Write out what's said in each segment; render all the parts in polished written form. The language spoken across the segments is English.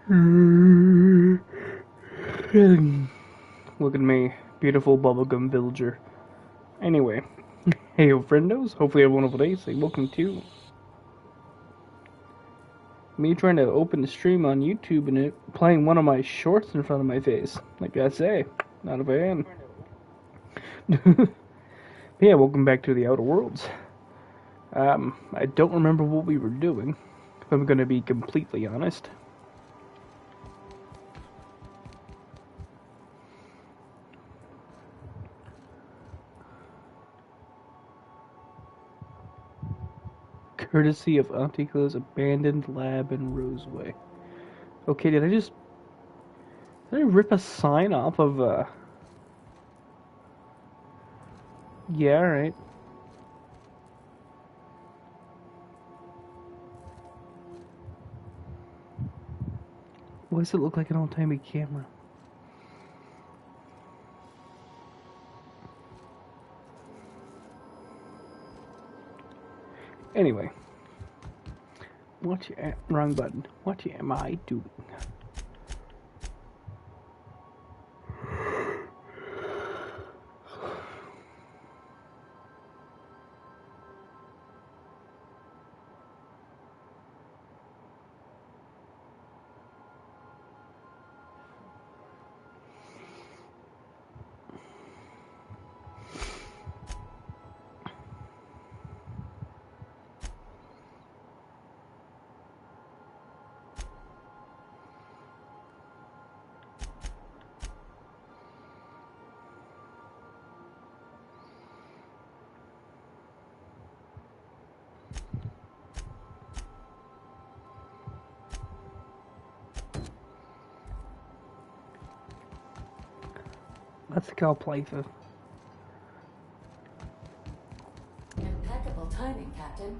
Look at me, beautiful bubblegum villager. Anyway, hey yo friendos, hopefully everyone over there say welcome to me trying to open the stream on YouTube and it playing one of my shorts in front of my face. Like I say, not a fan. Yeah, welcome back to the Outer Worlds. I don't remember what we were doing, if I'm gonna be completely honest. Courtesy of Auntie Claude's abandoned lab in Roseway. Okay, did I rip a sign off of, yeah, alright. Why does it look like an old-timey camera? Anyway. Wrong button. What am I doing? Let's go, Playther. Impeccable timing, Captain.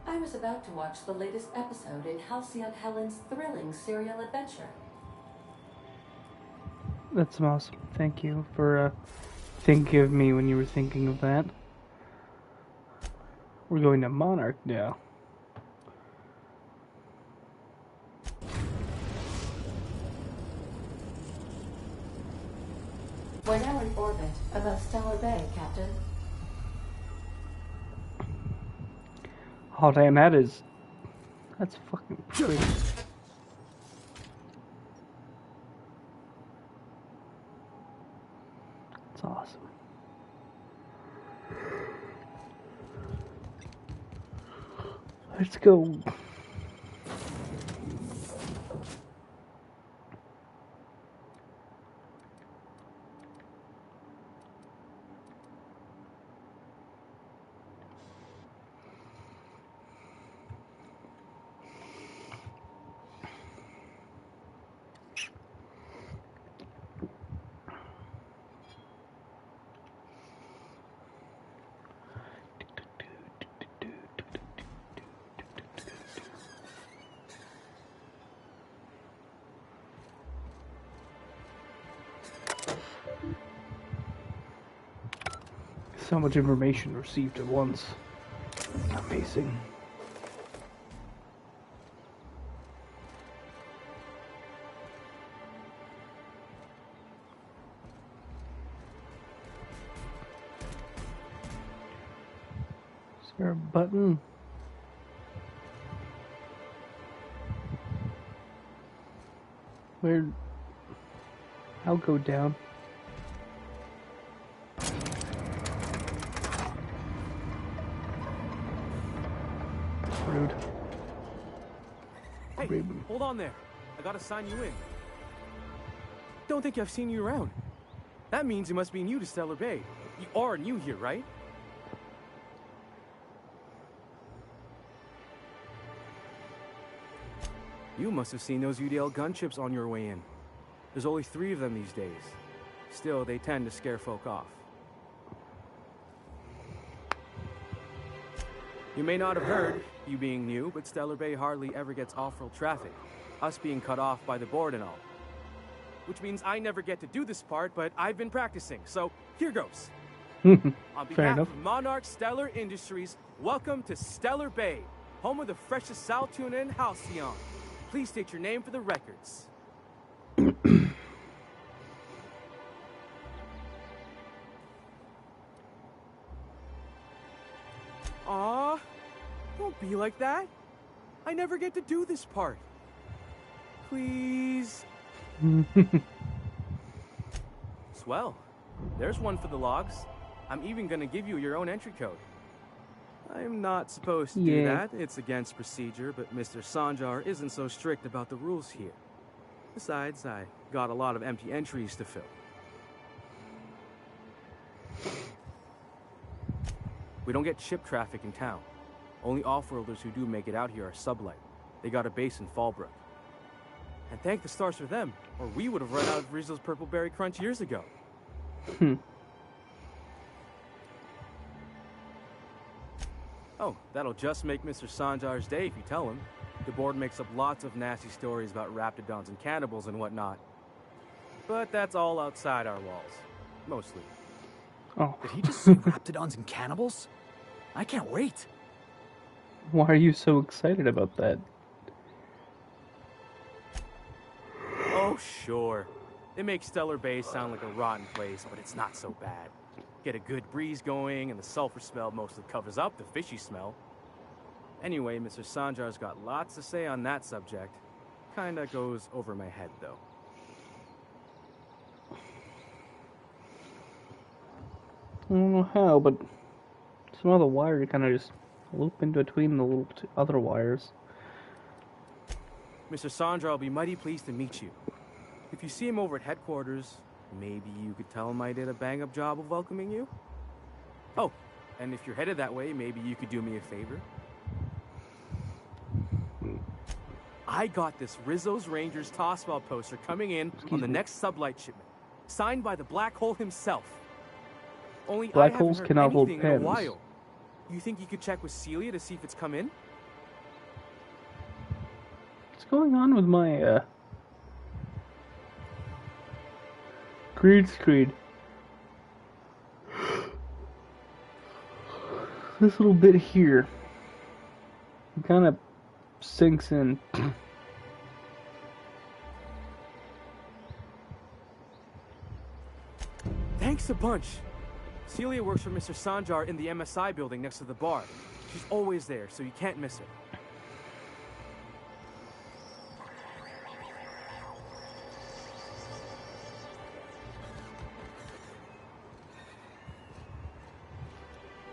I was about to watch the latest episode in Halcyon Helen's thrilling serial adventure. That's awesome. Thank you for thinking of me when you were thinking of that. We're going to Monarch now. We're now in orbit above Stellar Bay, Captain. Oh damn, that's fucking pretty. It's awesome. Let's go. So much information received at once. Amazing. Is there a button? Where? I'll go down. Rude. Hey, Rude. hold on there. I gotta sign you in. Don't think I've seen you around. That means you must be new to Stellar Bay. You are new here, right? You must have seen those UDL gunships on your way in. There's only 3 of them these days. Still, they tend to scare folk off. You may not have heard, you being new, but Stellar Bay hardly ever gets off-road traffic. Us being cut off by the board and all. Which means I never get to do this part, but I've been practicing, so here goes. On behalf of Monarch Stellar Industries, welcome to Stellar Bay, home of the freshest sal tuna in Halcyon. Please state your name for the records. be like that. I never get to do this part. Please. Swell. There's one for the logs. I'm even gonna give you your own entry code. I'm not supposed to do that. It's against procedure, but Mr. Sanjar isn't so strict about the rules here. Besides, I got a lot of empty entries to fill. We don't get ship traffic in town. Only off-worlders who do make it out here are Sublight. They got a base in Fallbrook. And thank the stars for them, or we would have run out of Rizzo's Purple Berry Crunch years ago. Oh, that'll just make Mr. Sanjar's day if you tell him. The board makes up lots of nasty stories about raptidons and cannibals and whatnot. But that's all outside our walls. Mostly. Oh. Did he just say raptidons and cannibals? I can't wait. Why are you so excited about that? Oh, sure. It makes Stellar Bay sound like a rotten place, but it's not so bad. Get a good breeze going, and the sulfur smell mostly covers up the fishy smell. Anyway, Mr. Sanjar's got lots to say on that subject. Kinda goes over my head, though. I don't know how, but some of the wires kind of just loop in between the little other wires. Mr. Sanjar will be mighty pleased to meet you. If you see him over at headquarters, maybe you could tell him I did a bang-up job of welcoming you? Oh, and if you're headed that way, maybe you could do me a favor? I got this Rizzo's Rangers Tossball poster coming in on the next Sublight shipment, signed by the Black Hole himself. Only Black I holes haven't heard cannot hold anything in a pens. while. You think you could check with Celia to see if it's come in? What's going on with my green screen? This little bit here kind of sinks in. Thanks a bunch. Celia works for Mr. Sanjar in the MSI building next to the bar. She's always there, so you can't miss her.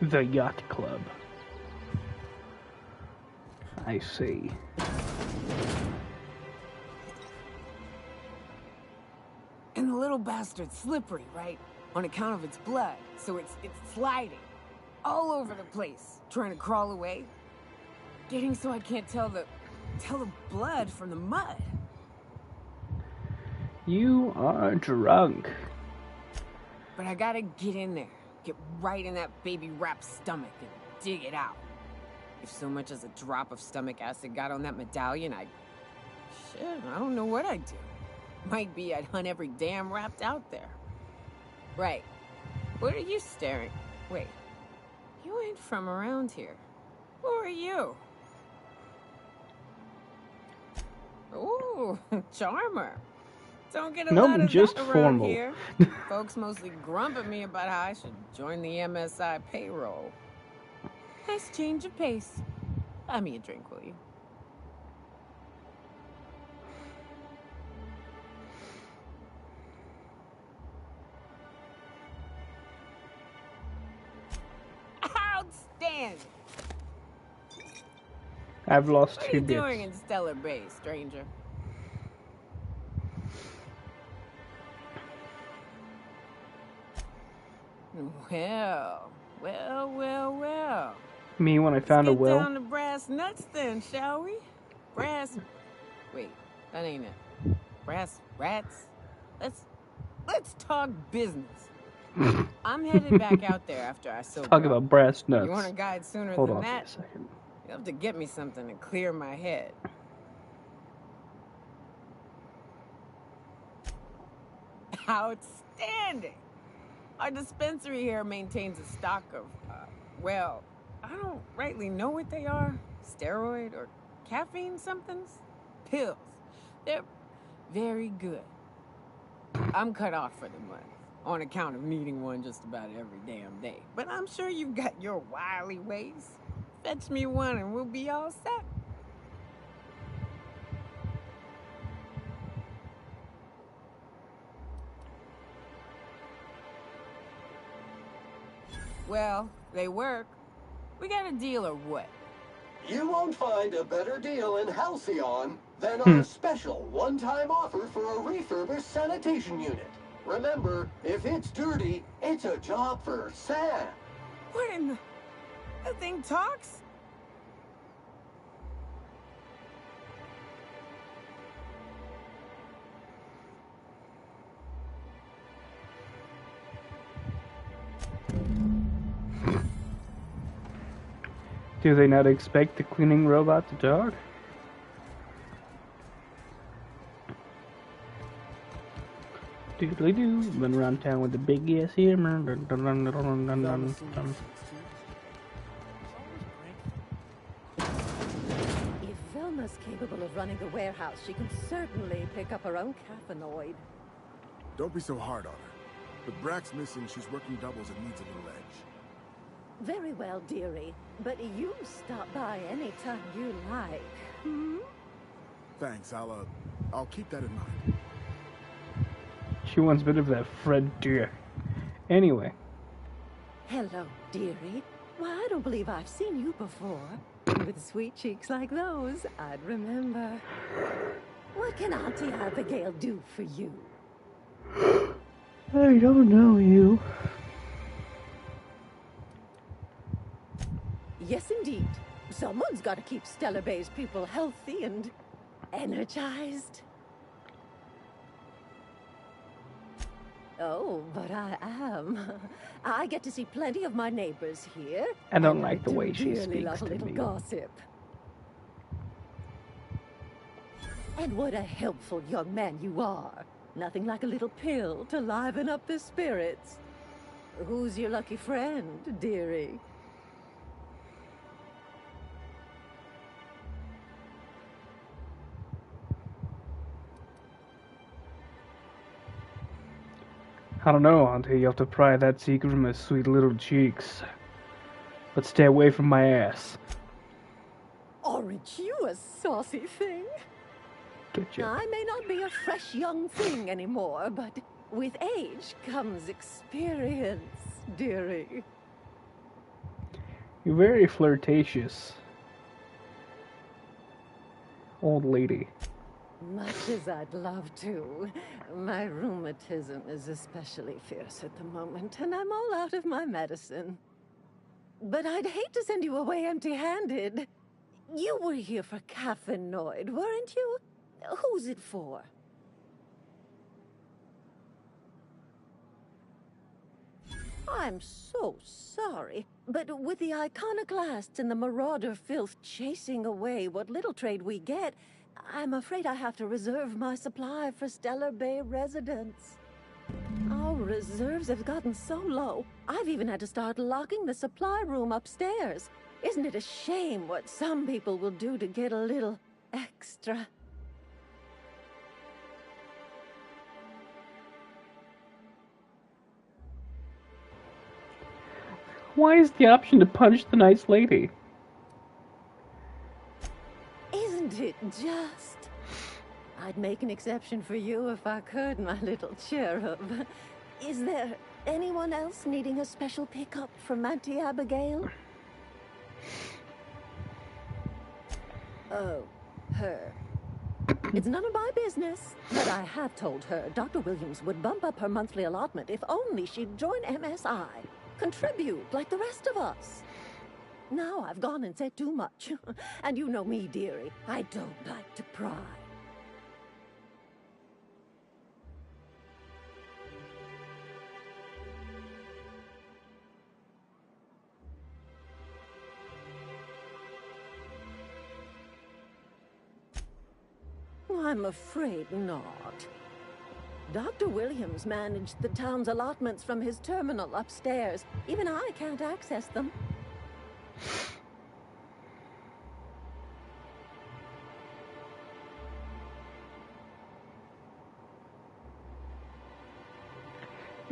The Yacht Club. I see. And the little bastard's slippery, right? On account of its blood, so it's sliding all over the place, trying to crawl away. Getting so I can't tell the blood from the mud. You are drunk. But I gotta get in there, get right in that baby rap's stomach and dig it out. If so much as a drop of stomach acid got on that medallion, I don't know what I'd do. Might be I'd hunt every damn rapt out there. Right. What are you staring? Wait. You ain't from around here. Who are you? Ooh, charmer. Don't get a Nope, lot of just that around formal. here. Folks mostly grump at me about how I should join the MSI payroll. Nice change of pace. Buy me a drink, will you? Outstanding. I've lost What are 2 you bits. doing in Stellar Bay, stranger? Well. Me when I found a Let's get well. down to brass nuts then, shall we? Wait, that ain't it. Brass rats? Let's talk business. I'm headed back out there after I sober Talk up. about brass nuts. You want a guide sooner Hold than on that? for a second. You'll have to get me something to clear my head. Outstanding! Our dispensary here maintains a stock of, well, I don't rightly know what they are. Steroid or caffeine somethings? Pills. They're very good. I'm cut off for the month, on account of needing one just about every damn day. But I'm sure you've got your wily ways. Fetch me one and we'll be all set. Well, they work. We got a deal or what? You won't find a better deal in Halcyon than our special one-time offer for a refurbished sanitation unit. Remember, if it's dirty, it's a job for Sam. What in the... That thing talks? Do they not expect the cleaning robot to talk? Doodly-doo, run around town with the big ass hammer. Dun, dun, dun, dun, dun, dun, dun, dun. If Velma's capable of running the warehouse, she can certainly pick up her own caffeinoid. Don't be so hard on her. With Brax missing, she's working doubles and needs a little edge. Very well, dearie. But you stop by anytime you like. Hmm? Thanks, I'll keep that in mind. She wants a bit of that Fred dear. Anyway. Hello, dearie. Why, I don't believe I've seen you before. With sweet cheeks like those, I'd remember. What can Auntie Abigail do for you? I don't know you. Yes, indeed. Someone's got to keep Stellar Bay's people healthy and energized. Oh, but I am. I get to see plenty of my neighbors here. I don't and like the way she dearly speaks love to a little me. gossip. And what a helpful young man you are. Nothing like a little pill to liven up the spirits. Who's your lucky friend, dearie? I don't know, Auntie. You have to pry that secret from his sweet little cheeks. But stay away from my ass. Aren't you a saucy thing? Getcha. I may not be a fresh young thing anymore, but with age comes experience, dearie. You're very flirtatious. Old lady. Much as I'd love to. My rheumatism is especially fierce at the moment, and I'm all out of my medicine. But I'd hate to send you away empty-handed. You were here for caffeinoid, weren't you? Who's it for? I'm so sorry, but with the iconoclasts and the marauder filth chasing away what little trade we get, I'm afraid I have to reserve my supply for Stellar Bay residents. Our reserves have gotten so low, I've even had to start locking the supply room upstairs. Isn't it a shame what some people will do to get a little extra? Why is the option to punch the nice lady? Isn't it just? I'd make an exception for you if I could, my little cherub. Is there anyone else needing a special pickup from Auntie Abigail? Oh, her. It's none of my business, but I have told her Dr. Williams would bump up her monthly allotment if only she'd join MSI. Contribute like the rest of us. Now I've gone and said too much. And you know me, dearie. I don't like to pry. I'm afraid not. Dr. Williams managed the town's allotments from his terminal upstairs. Even I can't access them.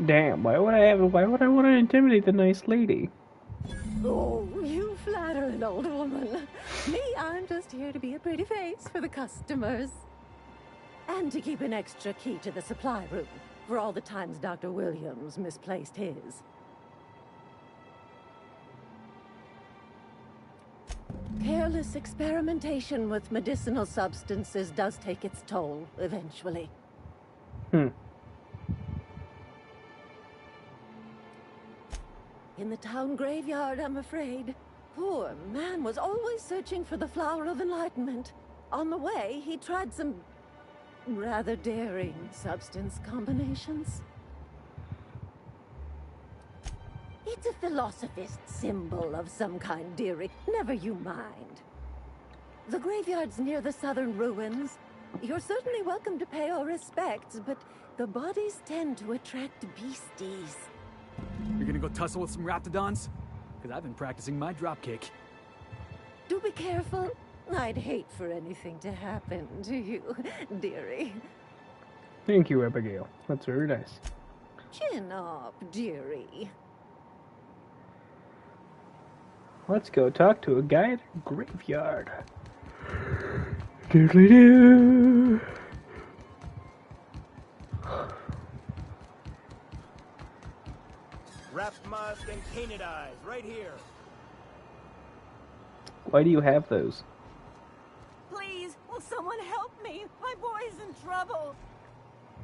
Damn, why would I want to intimidate the nice lady? Oh, you flatter silent old woman. Me, I'm just here to be a pretty face for the customers. And to keep an extra key to the supply room for all the times Dr. Williams misplaced his. Careless experimentation with medicinal substances does take its toll, eventually. Hmm. In the town graveyard, I'm afraid. Poor man was always searching for the Flower of Enlightenment. On the way, he tried some rather daring substance combinations. It's a philosophist symbol of some kind, dearie. Never you mind. The graveyard's near the southern ruins. You're certainly welcome to pay our respects, but the bodies tend to attract beasties. You're gonna go tussle with some raptidons? Because I've been practicing my dropkick. Do be careful. I'd hate for anything to happen to you, dearie. Thank you, Abigail. That's very nice. Chin up, dearie. Let's go talk to a guy at a graveyard. Doodly-doo. Wrapped musk and painted eyes, right here. Why do you have those? Please, will someone help me? My boy's in trouble.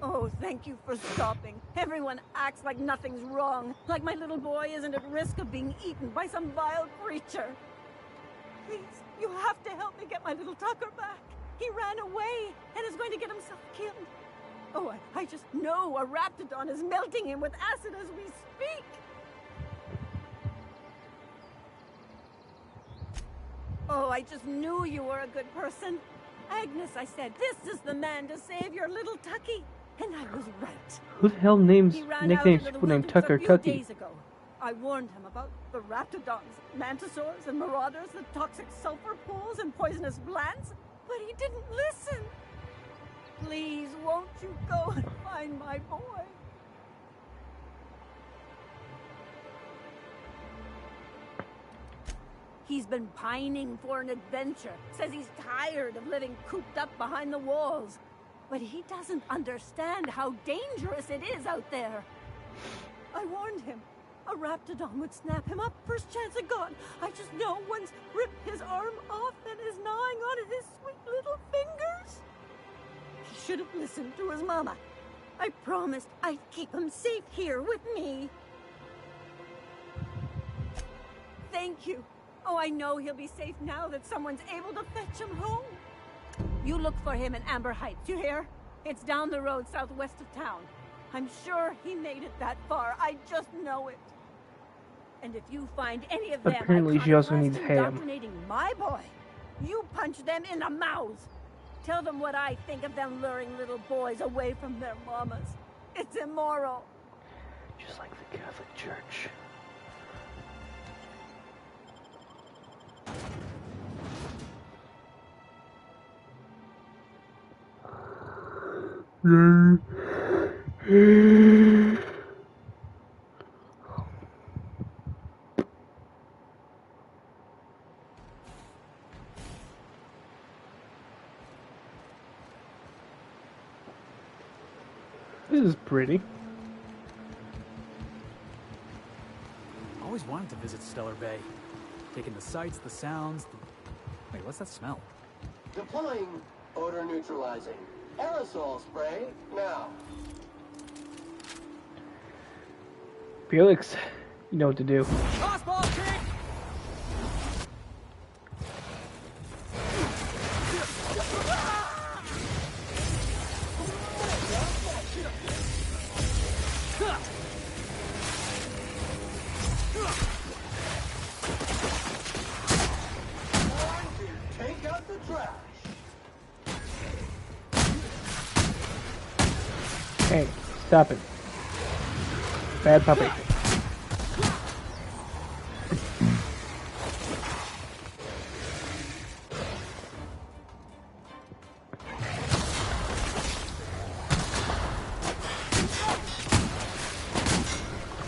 Oh, thank you for stopping. Everyone acts like nothing's wrong, like my little boy isn't at risk of being eaten by some vile creature. Please, you have to help me get my little Tucker back. He ran away and is going to get himself killed. Oh, I just know a raptidon is melting him with acid as we speak. Oh, I just knew you were a good person. Agnes, I said, this is the man to save your little Tucky. And I was right. Who the hell nicknames nicknames people named Tucker Tucky? Days ago. I warned him about the raptidons, mantisaurs, and marauders, the toxic sulfur pools, and poisonous plants, but he didn't listen. Please, won't you go and find my boy? He's been pining for an adventure. Says he's tired of living cooped up behind the walls. But he doesn't understand how dangerous it is out there. I warned him. A raptidon would snap him up first chance it got. I just know one's ripped his arm off and is gnawing on his sweet little fingers. He should have listened to his mama. I promised I'd keep him safe here with me. Thank you. Oh, I know he'll be safe now that someone's able to fetch him home. You look for him in Amber Heights, you hear? It's down the road southwest of town. I'm sure he made it that far. I just know it. And if you find any of them Apparently she also needs ham. indoctrinating my boy, you punch them in the mouths. Tell them what I think of them luring little boys away from their mamas. It's immoral. Just like the Catholic Church. This is pretty. Always wanted to visit Stellar Bay. Taking the sights, the sounds. Wait, what's that smell? Deploying odor neutralizing aerosol spray now. Felix, you know what to do. Crossball kick! Take out the trash. Hey, stop it. Bad puppy.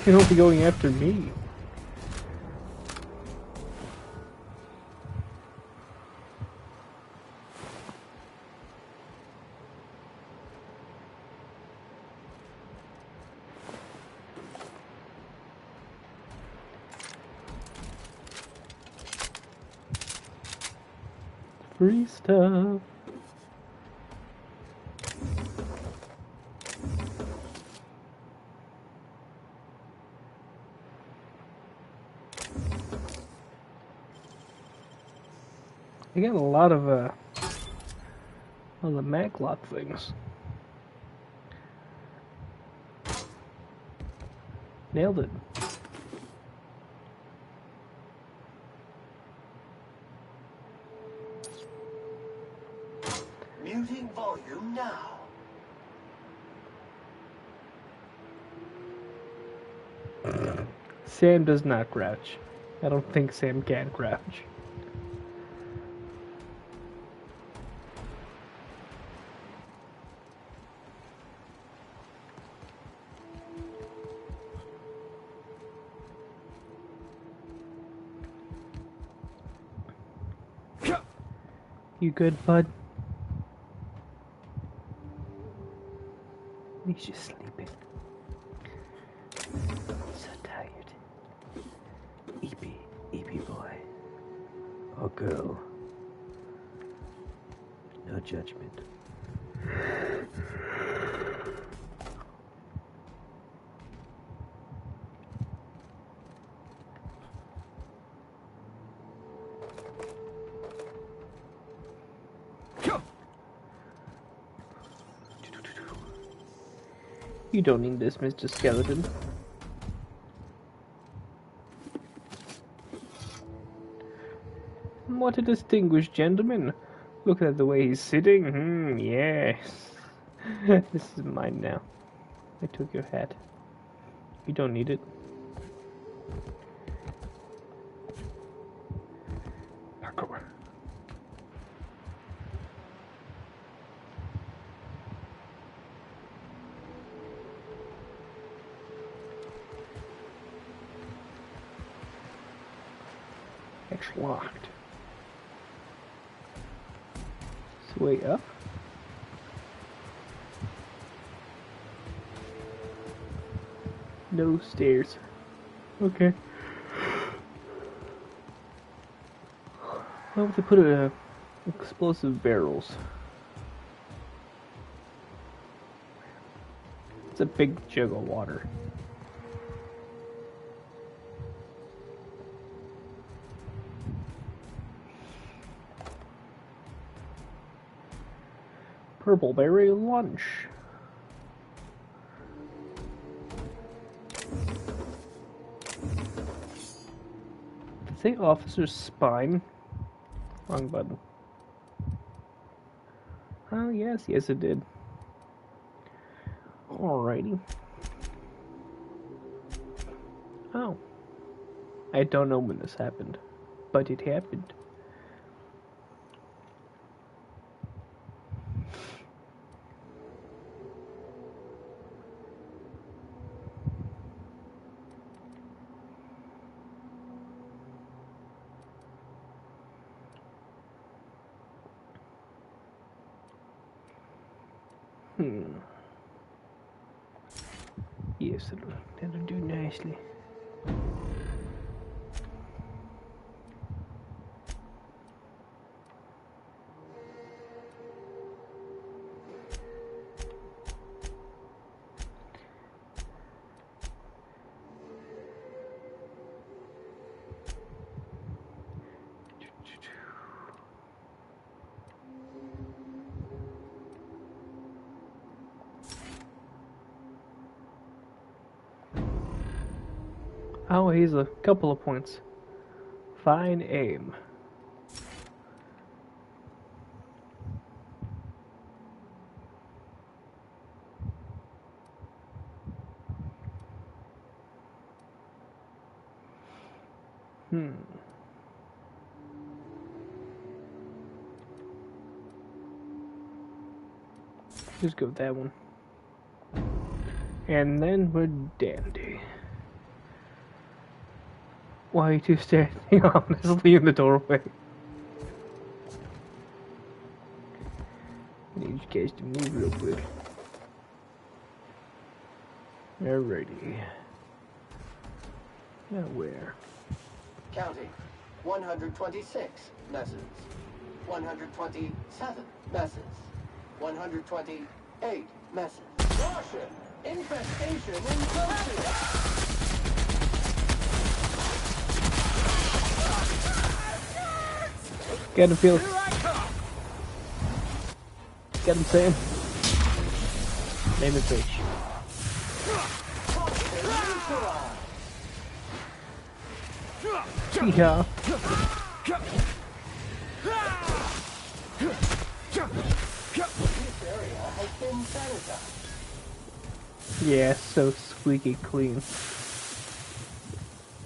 You don't be going after me. free stuff. I got a lot of the Maglock things. Nailed it. Muting volume now. Sam does not crouch. I don't think Sam can crouch. You good, bud? He's just sleeping. So tired. Eepy boy. Or girl. No judgment. You don't need this, Mr. Skeleton. What a distinguished gentleman. Look at the way he's sitting. Yes. This is mine now. I took your hat. You don't need it. Parkour. It's locked. It's way up. No stairs. Okay. Why would they put explosive barrels? It's a big jug of water. Purple berry lunch. Did it say officer's spine? Wrong button. Oh yes, it did. Alrighty. Oh. I don't know when this happened, but it happened. Yes, that'll do nicely. Oh, he's a couple of points. Fine aim. Just go with that one. And then we're dandy. Why are you two standing honestly in the doorway? I need you guys to move real quick. Alrighty. Now where? Counting. 126 messes. 127 messes. 128 messes. Caution! Infestation encroaching! Get him, Felix. Get him, Sam. Name it fish. Yeah. Yeah, so squeaky clean.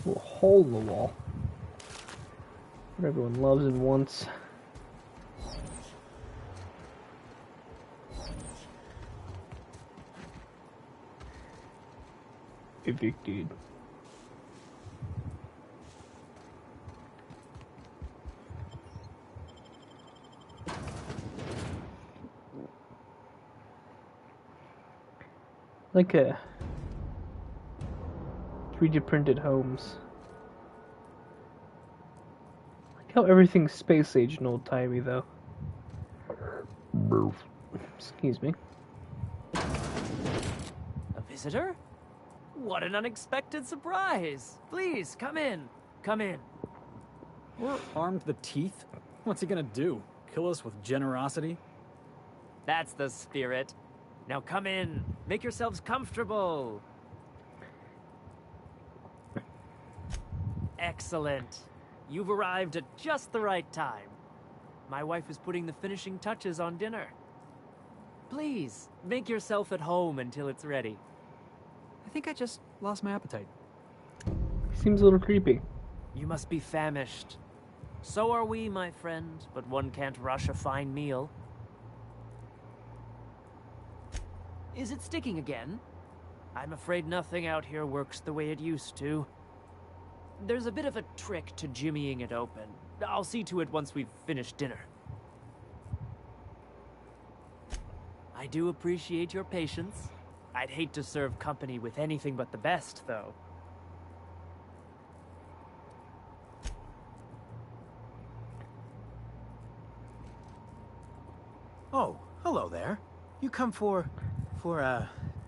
A hole in the wall. What everyone loves and wants. Evicted. Like a 3D printed homes. Like how everything's space age and old timey though. Excuse me. A visitor? What an unexpected surprise! Please, come in. Come in. We're armed to the teeth. What's he gonna do? Kill us with generosity? That's the spirit. Now come in. Make yourselves comfortable. Excellent. You've arrived at just the right time. My wife is putting the finishing touches on dinner. Please, make yourself at home until it's ready. I think I just lost my appetite. Seems a little creepy. You must be famished. So are we, my friend, but one can't rush a fine meal. Is it sticking again? I'm afraid nothing out here works the way it used to. There's a bit of a trick to jimmying it open. I'll see to it once we've finished dinner. I do appreciate your patience. I'd hate to serve company with anything but the best, though. Oh, hello there. You come for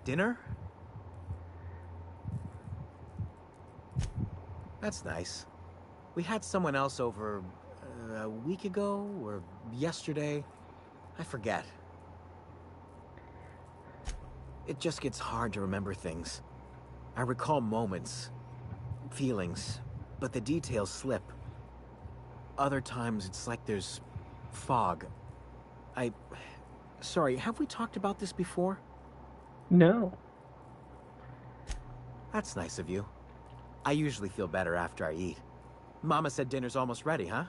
dinner? That's nice. We had someone else over a week ago or yesterday. I forget. It just gets hard to remember things. I recall moments, feelings, but the details slip. Other times it's like there's fog. Sorry, have we talked about this before? No. That's nice of you. I usually feel better after I eat. Mama said dinner's almost ready, huh?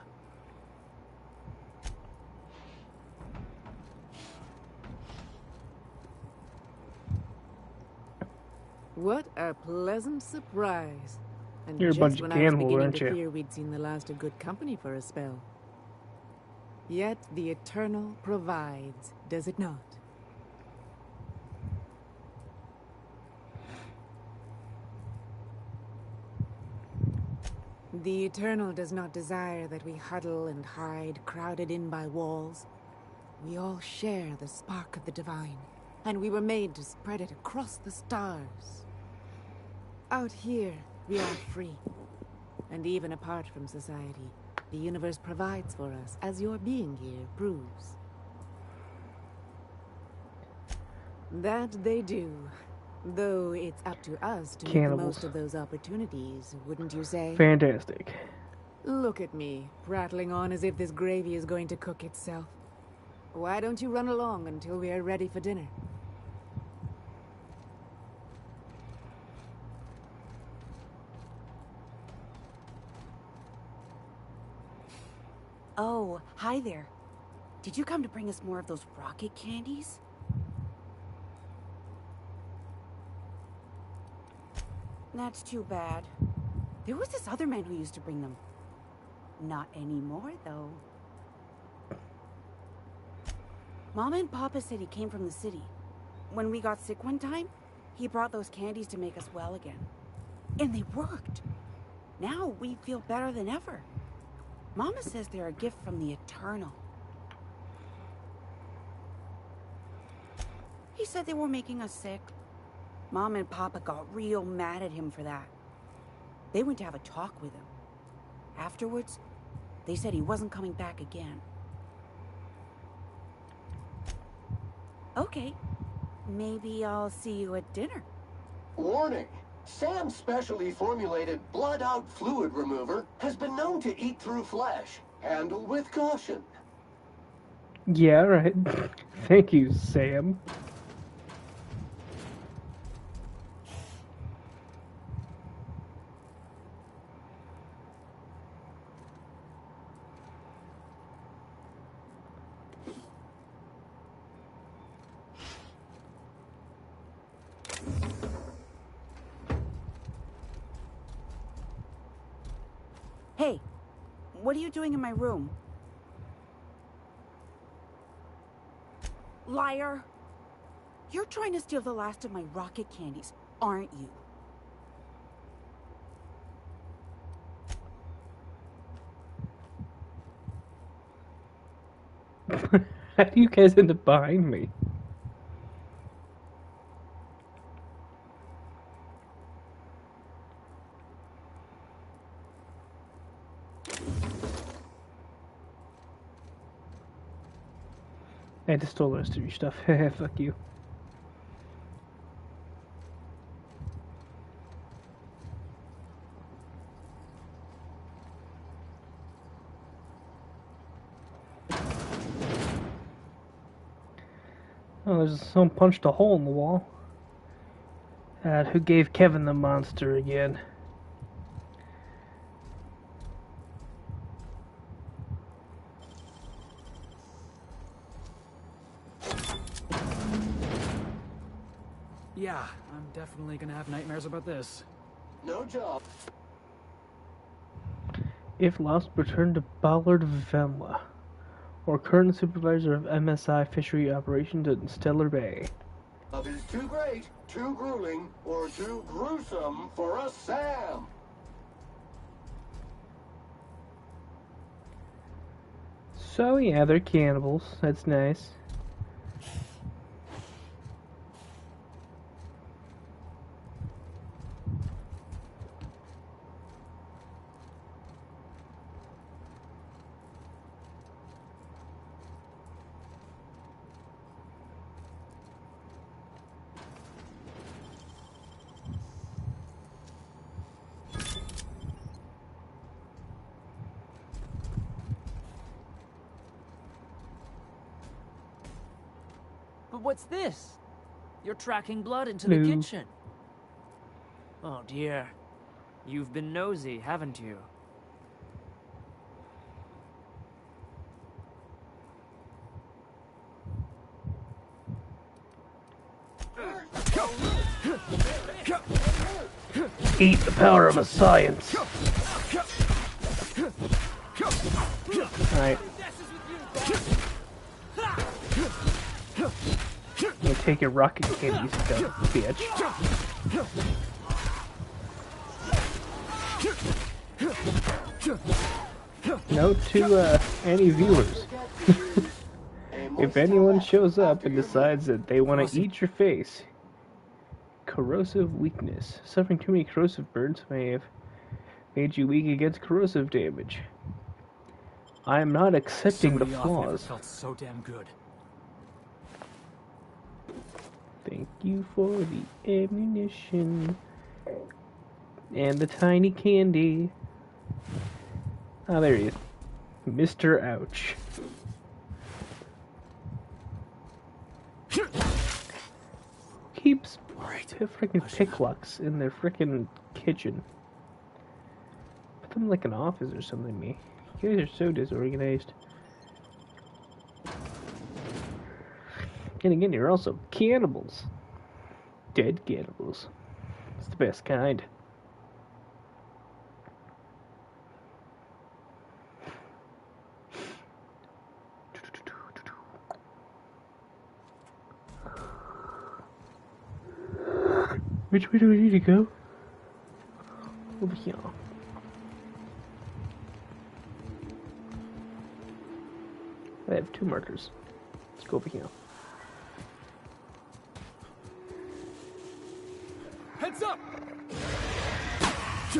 What a pleasant surprise. And You're a just bunch of when I was gamble, beginning aren't to you? fear we'd seen the last of good company for a spell. Yet the Eternal provides, does it not? The Eternal does not desire that we huddle and hide, crowded in by walls. We all share the spark of the divine, and we were made to spread it across the stars. Out here, we are free. And even apart from society, the universe provides for us, as your being here proves. That they do. Though it's up to us to make the Cannibals. most of those opportunities, wouldn't you say? Fantastic. Look at me, prattling on as if this gravy is going to cook itself. Why don't you run along until we are ready for dinner? Oh, hi there. Did you come to bring us more of those rocket candies? That's too bad. There was this other man who used to bring them. Not anymore, though. Mama and Papa said he came from the city. When we got sick one time, he brought those candies to make us well again. And they worked. Now we feel better than ever. Mama says they're a gift from the Eternal. He said they were making us sick. Mom and Papa got real mad at him for that. They went to have a talk with him. Afterwards, they said he wasn't coming back again. Okay. Maybe I'll see you at dinner. Warning! Sam's specially formulated blood-out fluid remover has been known to eat through flesh. Handle with caution. Yeah, right. Thank you, Sam. Hey, what are you doing in my room? Liar! You're trying to steal the last of my rocket candies, aren't you? How do you guys end up behind me? I just stole the rest of your stuff. Fuck you. Oh, there's someone punched a hole in the wall. Who gave Kevin the monster again? Yeah, I'm definitely gonna have nightmares about this. No job. If lost, return to Ballard Venla, or current supervisor of MSI fishery operations at Stellar Bay. Love is too great, too grueling, or too gruesome for a Sam. So yeah, they're cannibals. That's nice. But what's this? You're tracking blood into Hello. the kitchen. Oh dear. You've been nosy, haven't you? Eat the power of a science. Alright. You take your rocket candy stuff, bitch. Note to any viewers. If anyone shows up and decides that they want to eat your face, corrosive weakness. Suffering too many corrosive burns may have made you weak against corrosive damage. I am not accepting the flaws. Felt so damn good. Thank you for the ammunition and the tiny candy. Ah, there he is. Mr. Ouch. Keeps freaking picklocks in their freaking kitchen. Put them in like an office or something, me. You guys are so disorganized. And again, you're also cannibals. Dead cannibals. It's the best kind. Which way do we need to go? Over here. I have 2 markers. Let's go over here. Heads up!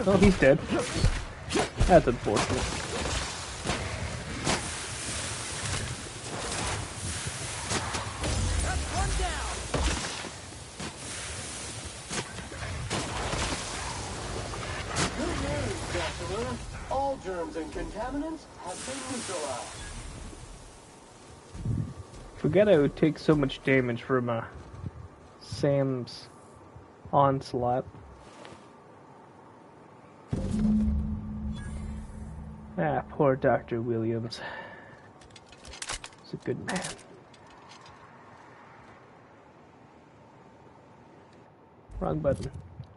Oh, he's dead. That's unfortunate. That's one down! Good news, Joshua. All germs and contaminants have been neutralized. Forget I would take so much damage from Sam's onslaught. Ah, poor Dr. Williams. He's a good man. Wrong button.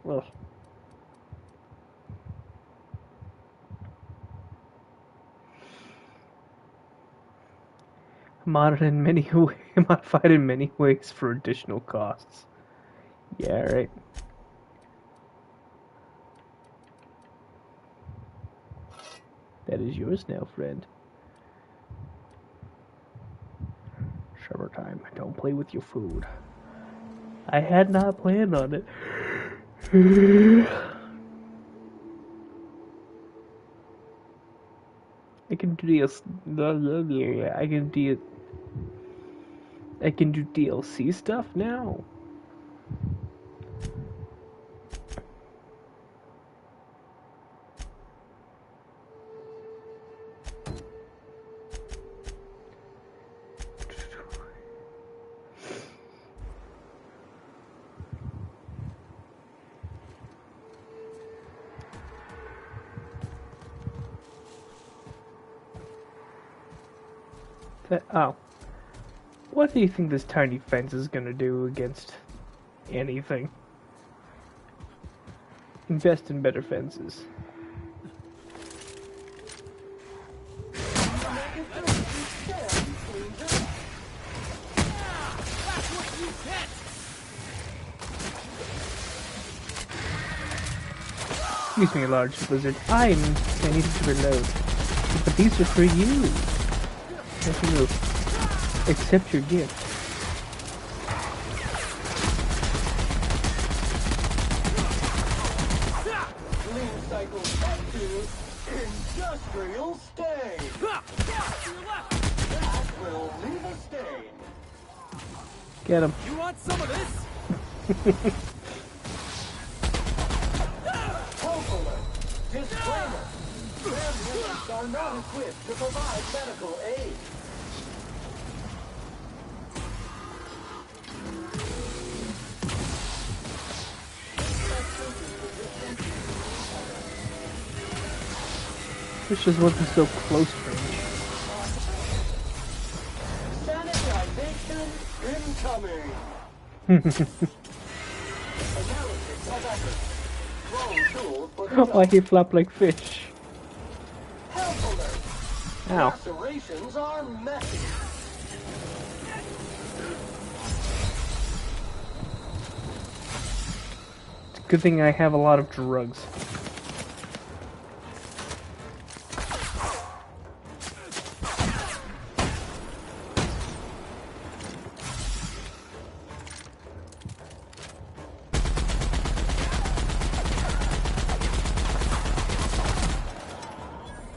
Ugh. Modified in many ways for additional costs. Yeah, right. That is yours now, friend. Summertime. Don't play with your food. I had not planned on it. I can do I can do DLC stuff now. Oh. What do you think this tiny fence is gonna do against anything? Invest in better fences. Excuse me, large lizard. I needed to reload. But these are for you. Let me move. Accept your gift. Lean cycle back to industrial stain. That will leave a stain. Get him. You want some of this? Health alert. Disclaimer. Ambulants are not equipped to provide medical aid. This just wasn't so close range. Sanitization incoming. Analysis of effort. Throwing tools for the Why he flop like fish? Health alert. Ow. Lacerations are messy. It's a good thing I have a lot of drugs.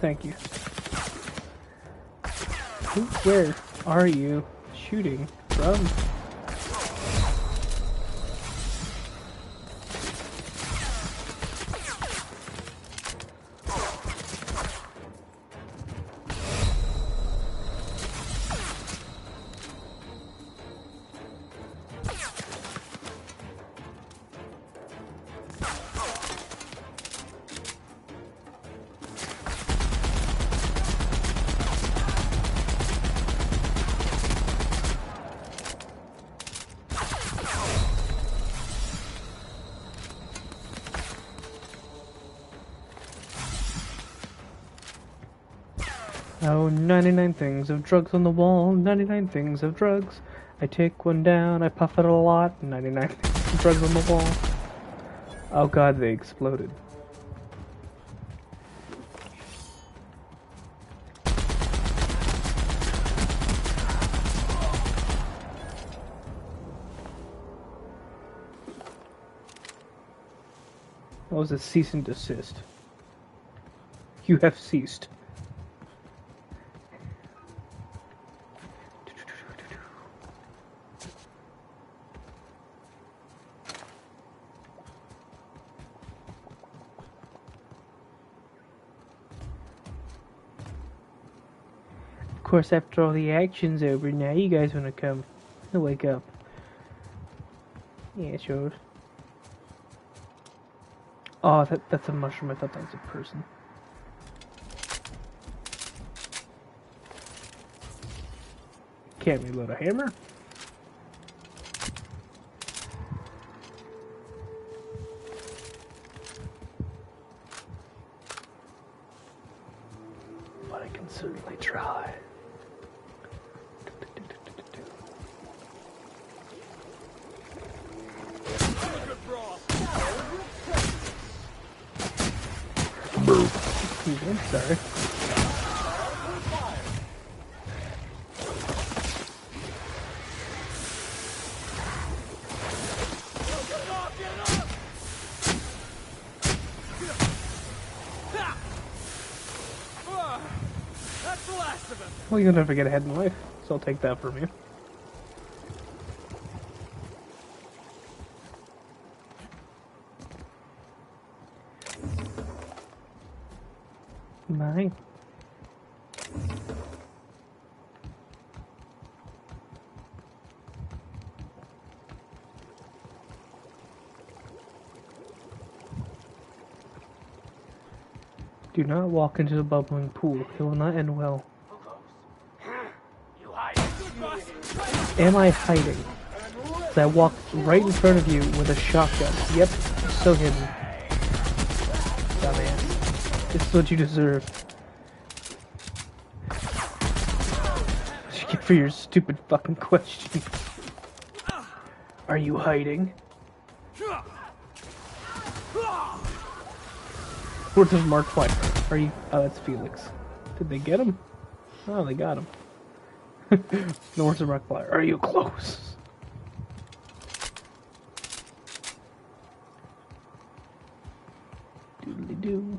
Thank you. Where are you shooting from? Oh, 99 things of drugs on the wall, 99 things of drugs. I take one down, I puff it a lot, 99 things of drugs on the wall. Oh god, they exploded. That was a cease and desist. You have ceased. Of course, after all the action's over, now you guys want to come and wake up. Yeah, sure. Oh, that's a mushroom. I thought that was a person. Can't reload a hammer? But I can certainly try. Excuse me, sorry. That's the last of him. Well, you'll never get ahead in life, so I'll take that from you. Mine. Do not walk into the bubbling pool. It will not end well. Am I hiding? I walked right in front of you with a shotgun. Yep, so hidden. Dumbass. This is what you deserve. What you get for your stupid fucking question. Are you hiding? Where's Markiplier? Are you? Oh, that's Felix. Did they get him? Oh, they got him. No, where's Markiplier? Are you close? Doodly doo.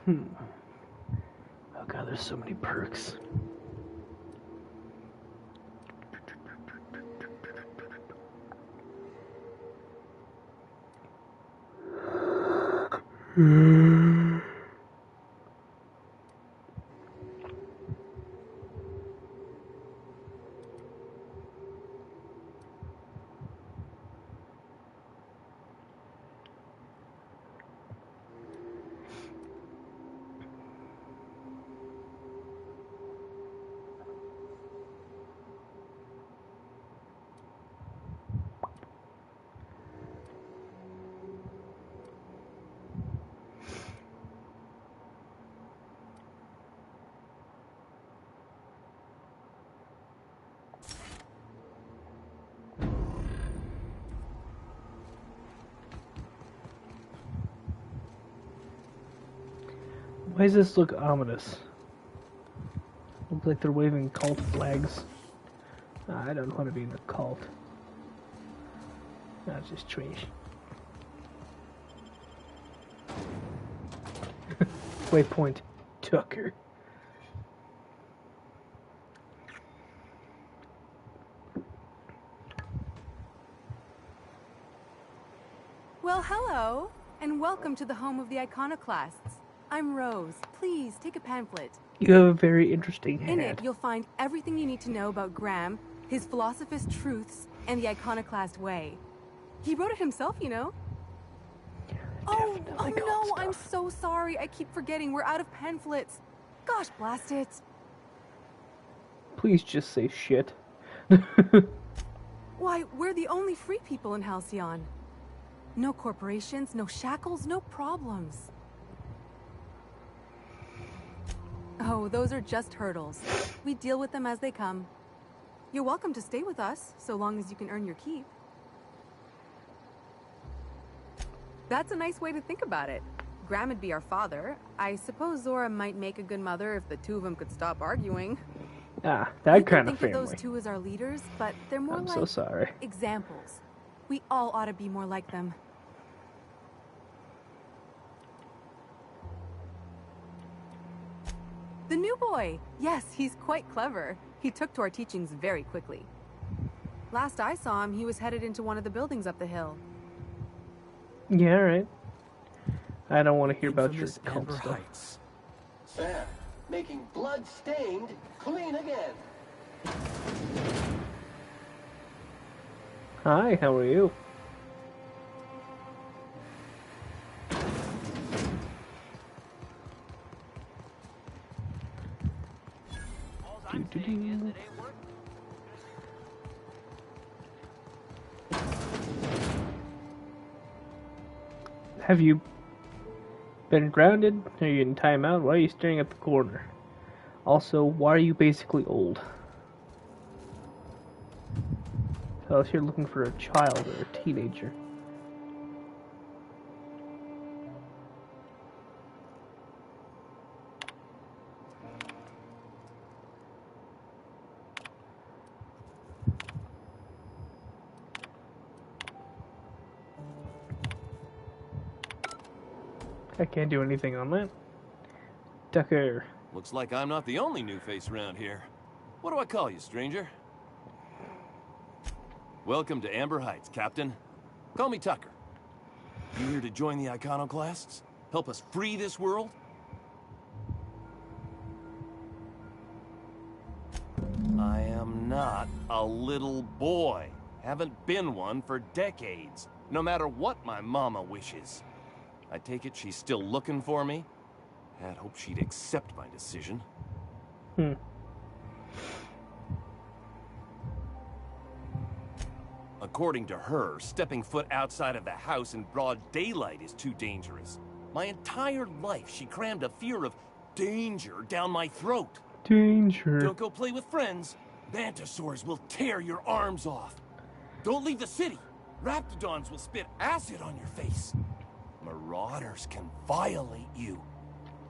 Oh god, there's so many perks. Why does this look ominous? Looks like they're waving cult flags. I don't want to be in the cult. That's just trash. Waypoint Tucker. Well, hello, and welcome to the home of the Iconoclasts. I'm Rose. Please take a pamphlet. You have a very interesting hat. In it, you'll find everything you need to know about Graham, his Philosophist truths, and the Iconoclast way. He wrote it himself, you know. Oh no, I'm so sorry. I keep forgetting. We're out of pamphlets. Gosh, blast it. Please just say shit. Why, we're the only free people in Halcyon. No corporations, no shackles, no problems. Oh, those are just hurdles. We deal with them as they come. You're welcome to stay with us, so long as you can earn your keep. That's a nice way to think about it. Graham would be our father. I suppose Zora might make a good mother if the two of them could stop arguing. Ah, that kind of Think family. of those two as our leaders, but they're more I'm like so sorry. examples. We all ought to be more like them. The new boy! Yes, he's quite clever. He took to our teachings very quickly. Last I saw him, he was headed into one of the buildings up the hill. Yeah, alright. I don't want to hear about your Infamous cult Amber stuff. Heights. Sam, making blood-stained clean again. Hi, how are you? Have you been grounded? Are you in timeout? Why are you staring at the corner? Also, why are you basically old? Tell us you're looking for a child or a teenager. I can't do anything on that. Tucker. Looks like I'm not the only new face around here. What do I call you, stranger? Welcome to Amber Heights, Captain. Call me Tucker. You here to join the Iconoclasts? Help us free this world? I am not a little boy. Haven't been one for decades, no matter what my mama wishes. I take it she's still looking for me? Had hoped she'd accept my decision. According to her, stepping foot outside of the house in broad daylight is too dangerous. My entire life, she crammed a fear of danger down my throat. Danger. Don't go play with friends. Mantisaurs will tear your arms off. Don't leave the city. Raptidons will spit acid on your face. Marauders can violate you.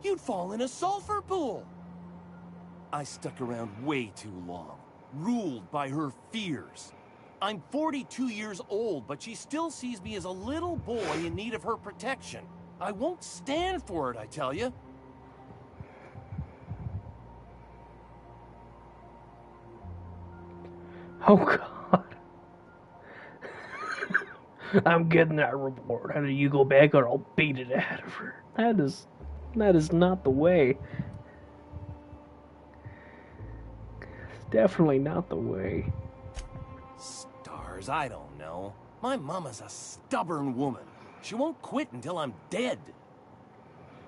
You'd fall in a sulfur pool. I stuck around way too long, ruled by her fears. I'm 42 years old, but she still sees me as a little boy in need of her protection. I won't stand for it, I tell you. Oh, God. I'm getting that reward. Either you go back or I'll beat it out of her. That is not the way. It's definitely not the way. Stars, I don't know. My mama's a stubborn woman. She won't quit until I'm dead.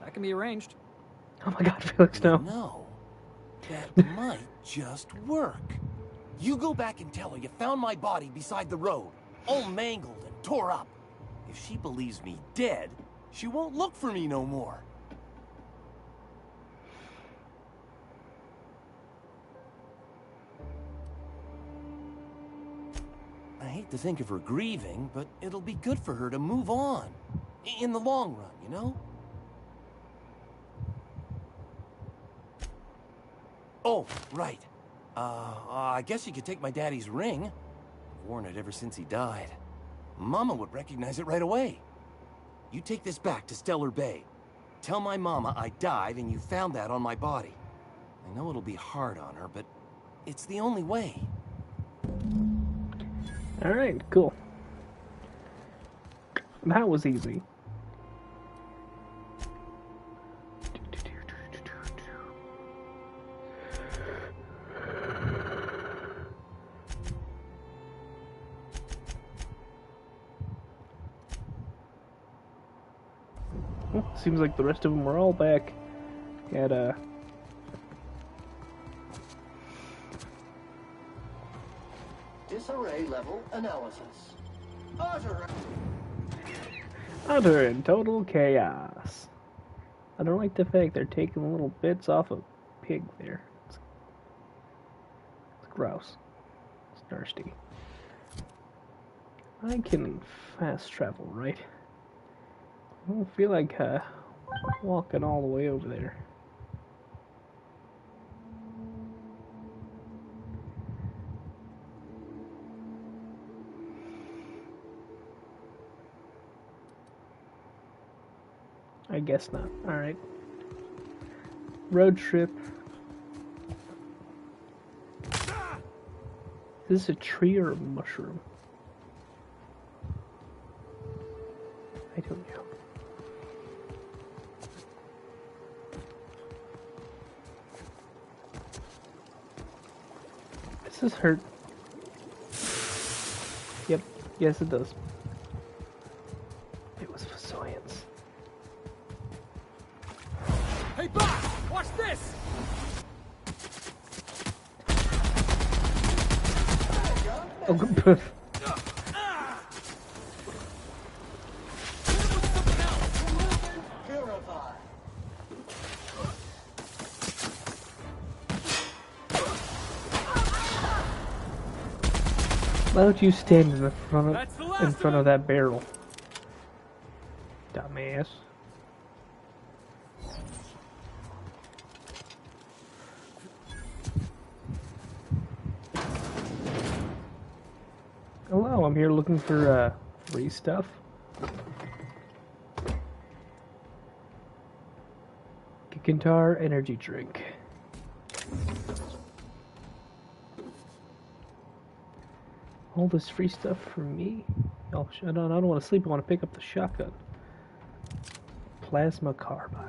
That can be arranged. Oh my God, Felix, no. No. That might just work. You go back and tell her you found my body beside the road, all mangled and tore up. If she believes me dead, she won't look for me no more. I hate to think of her grieving, but it'll be good for her to move on. In the long run, you know? Oh, right. I guess you could take my daddy's ring. I've worn it ever since he died. Mama would recognize it right away. You take this back to Stellar Bay. Tell my mama I died and you found that on my body. I know it'll be hard on her, but it's the only way. Alright, cool. That was easy. Well, seems like the rest of them are all back at, Disarray level analysis. utter and total chaos. I don't like the fact they're taking little bits off of pig there. It's gross. It's thirsty. I can fast travel, right? I don't feel like walking all the way over there. I guess not. Alright. Road trip. Is this a tree or a mushroom? I don't know. Does this hurt? Yep. Yes, it does. It was Fasoyans. Hey, boss! Watch this! Oh, good. Why don't you stand in front of that barrel, dumbass? Hello, I'm here looking for free stuff. Guitar energy drink. All this free stuff for me? Oh, I don't want to sleep. I want to pick up the shotgun. Plasma carbine.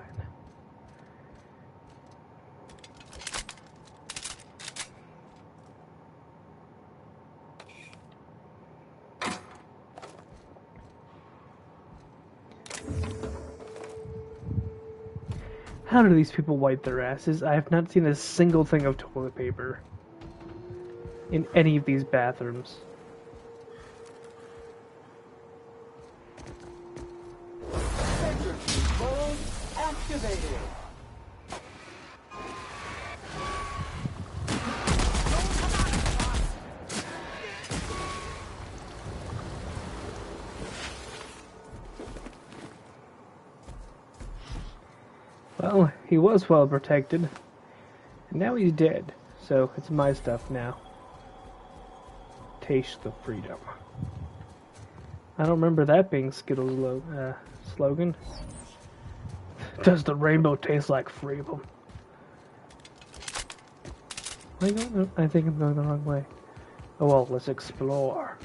How do these people wipe their asses? I have not seen a single thing of toilet paper in any of these bathrooms. Activated. Well, he was well protected, and now he's dead, so it's my stuff now. Taste the freedom. I don't remember that being Skittles' slogan. Does the rainbow taste like freedom? I don't know. I think I'm going the wrong way. Oh well, let's explore.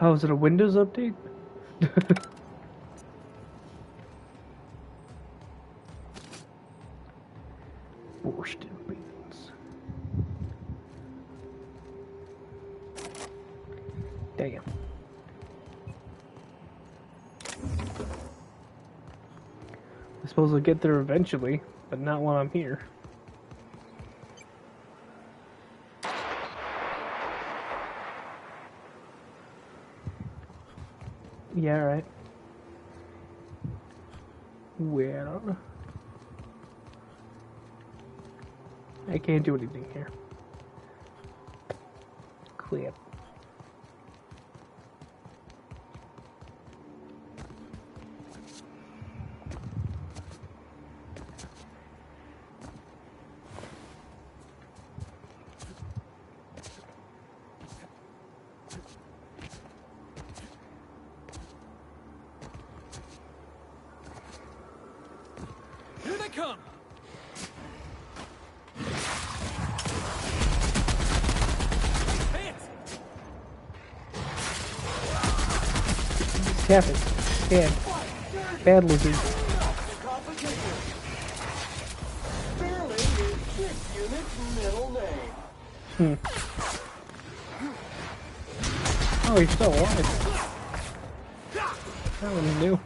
Oh, is it a Windows update? Borscht and beans. Damn. I suppose I'll get there eventually, but not while I'm here. Yeah, right. Well, I can't do anything here. Clip. Here they come! Tap it. Bad. Bad lizard. Oh, he's still alive. That was new.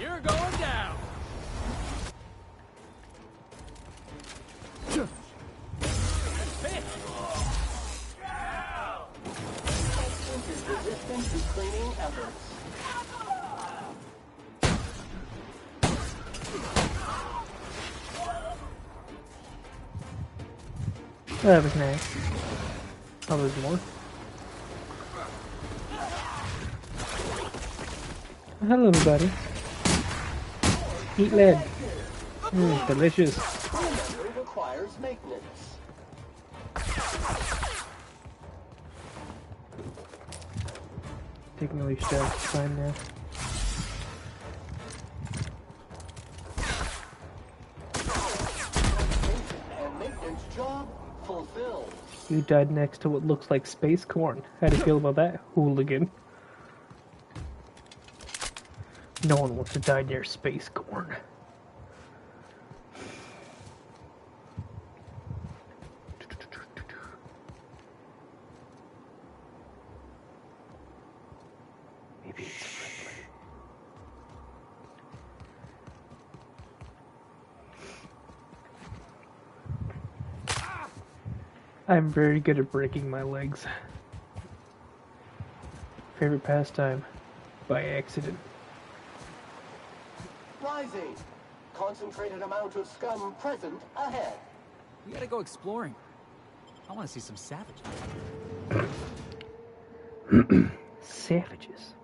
You're going down. Is resistant to cleaning efforts. That was nice. Oh, there's more. Hello, everybody. Eat lead. Delicious. Remember, requires maintenance. Taking all these shots, fine now. And maintenance job fulfilled. You died next to what looks like space corn. How do you feel about that, hooligan? No one wants to die near space corn. Maybe it's friendly. I'm very good at breaking my legs. Favorite pastime? By accident. Rising. Concentrated amount of scum present ahead. We gotta go exploring. I want to see some savages. Savages.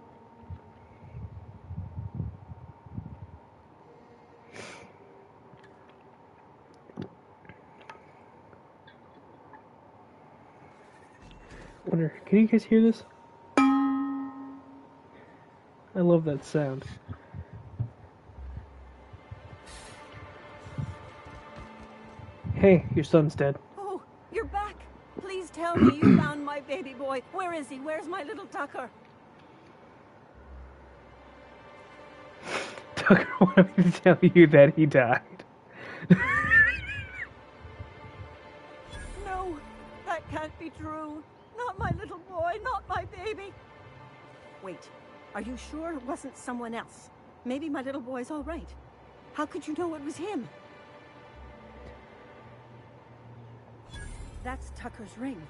Wonder, can you guys hear this? I love that sound. Hey, your son's dead. Oh, you're back. Please tell me you found my baby boy. Where is he? Where's my little Tucker? Tucker wanted me to tell you that he died. No, that can't be true. Not my little boy, not my baby. Wait, are you sure it wasn't someone else? Maybe my little boy's all right. How could you know it was him? That's Tucker's ring.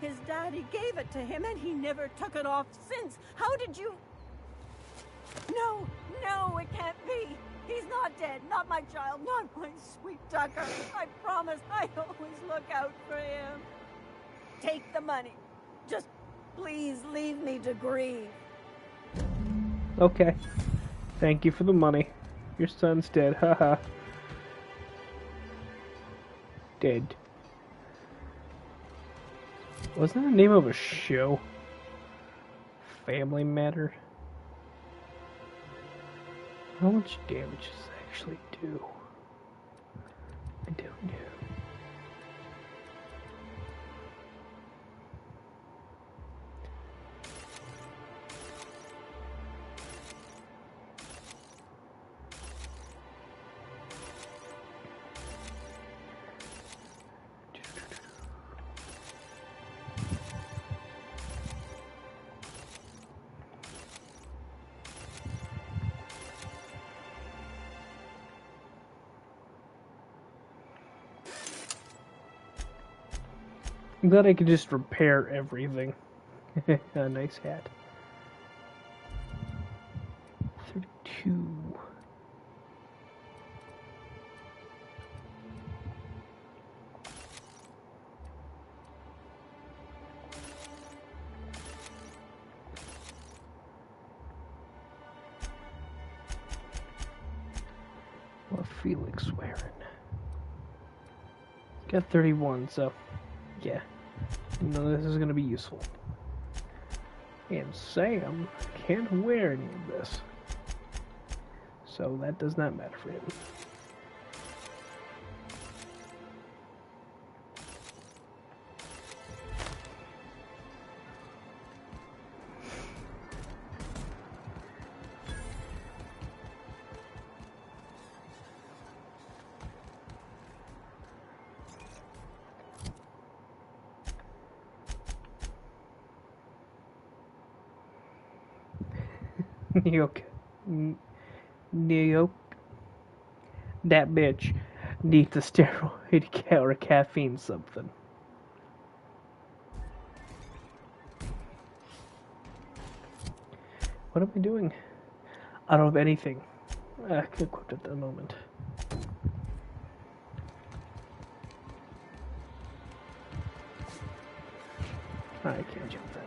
His daddy gave it to him and he never took it off since. How did you... No, no, it can't be. He's not dead. Not my child. Not my sweet Tucker. I promised I'd always look out for him. Take the money. Just please leave me to grieve. Okay. Thank you for the money. Your son's dead. Haha. Dead. Wasn't that the name of a show? Family Matter? How much damage does it actually do? I don't know. I'm glad I could just repair everything. A nice hat. 32. Well, Felix wearing. Got 31, so yeah. No, this is going to be useful. And Sam can't wear any of this. So that does not matter for him. Neo. That bitch needs a steroid or a caffeine something. What am I doing? I don't have anything. I can equip at the moment. I can't jump that.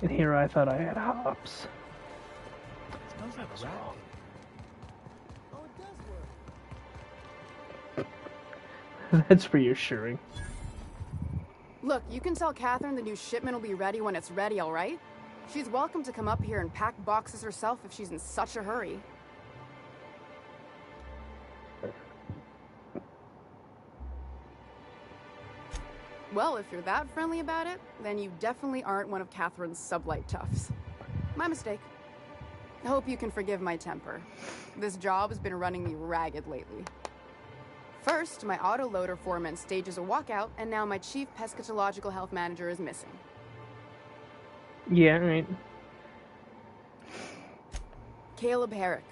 And here I thought I had hops. Smells like a rat. That's reassuring. Look, you can tell Catherine the new shipment will be ready when it's ready, all right? She's welcome to come up here and pack boxes herself if she's in such a hurry. Well, if you're that friendly about it, then you definitely aren't one of Catherine's sublight toughs. My mistake. I hope you can forgive my temper. This job has been running me ragged lately. First, my autoloader foreman stages a walkout, and now my chief pescatological health manager is missing. Yeah, right. Caleb Herrick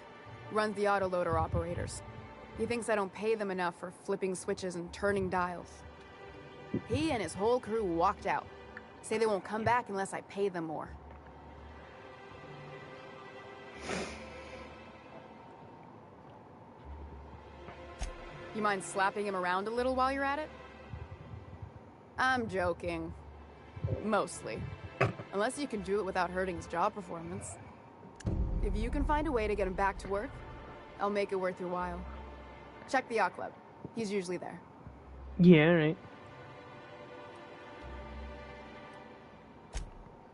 runs the autoloader operators. He thinks I don't pay them enough for flipping switches and turning dials. He and his whole crew walked out. Say they won't come back unless I pay them more. You mind slapping him around a little while you're at it? I'm joking. Mostly. Unless you can do it without hurting his job performance. If you can find a way to get him back to work, I'll make it worth your while. Check the yacht club. He's usually there. Yeah, right.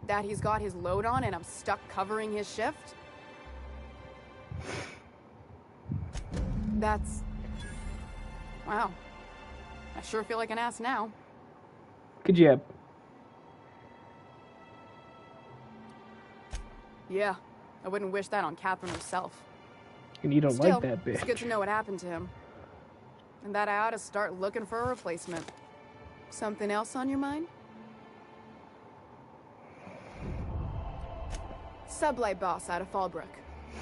That he's got his load on and I'm stuck covering his shift? That's... Wow. I sure feel like an ass now. Good job. Yeah, I wouldn't wish that on Catherine herself. And you don't Still, like that bitch. It's good to know what happened to him. And that I ought to start looking for a replacement. Something else on your mind? Sublight boss out of Fallbrook.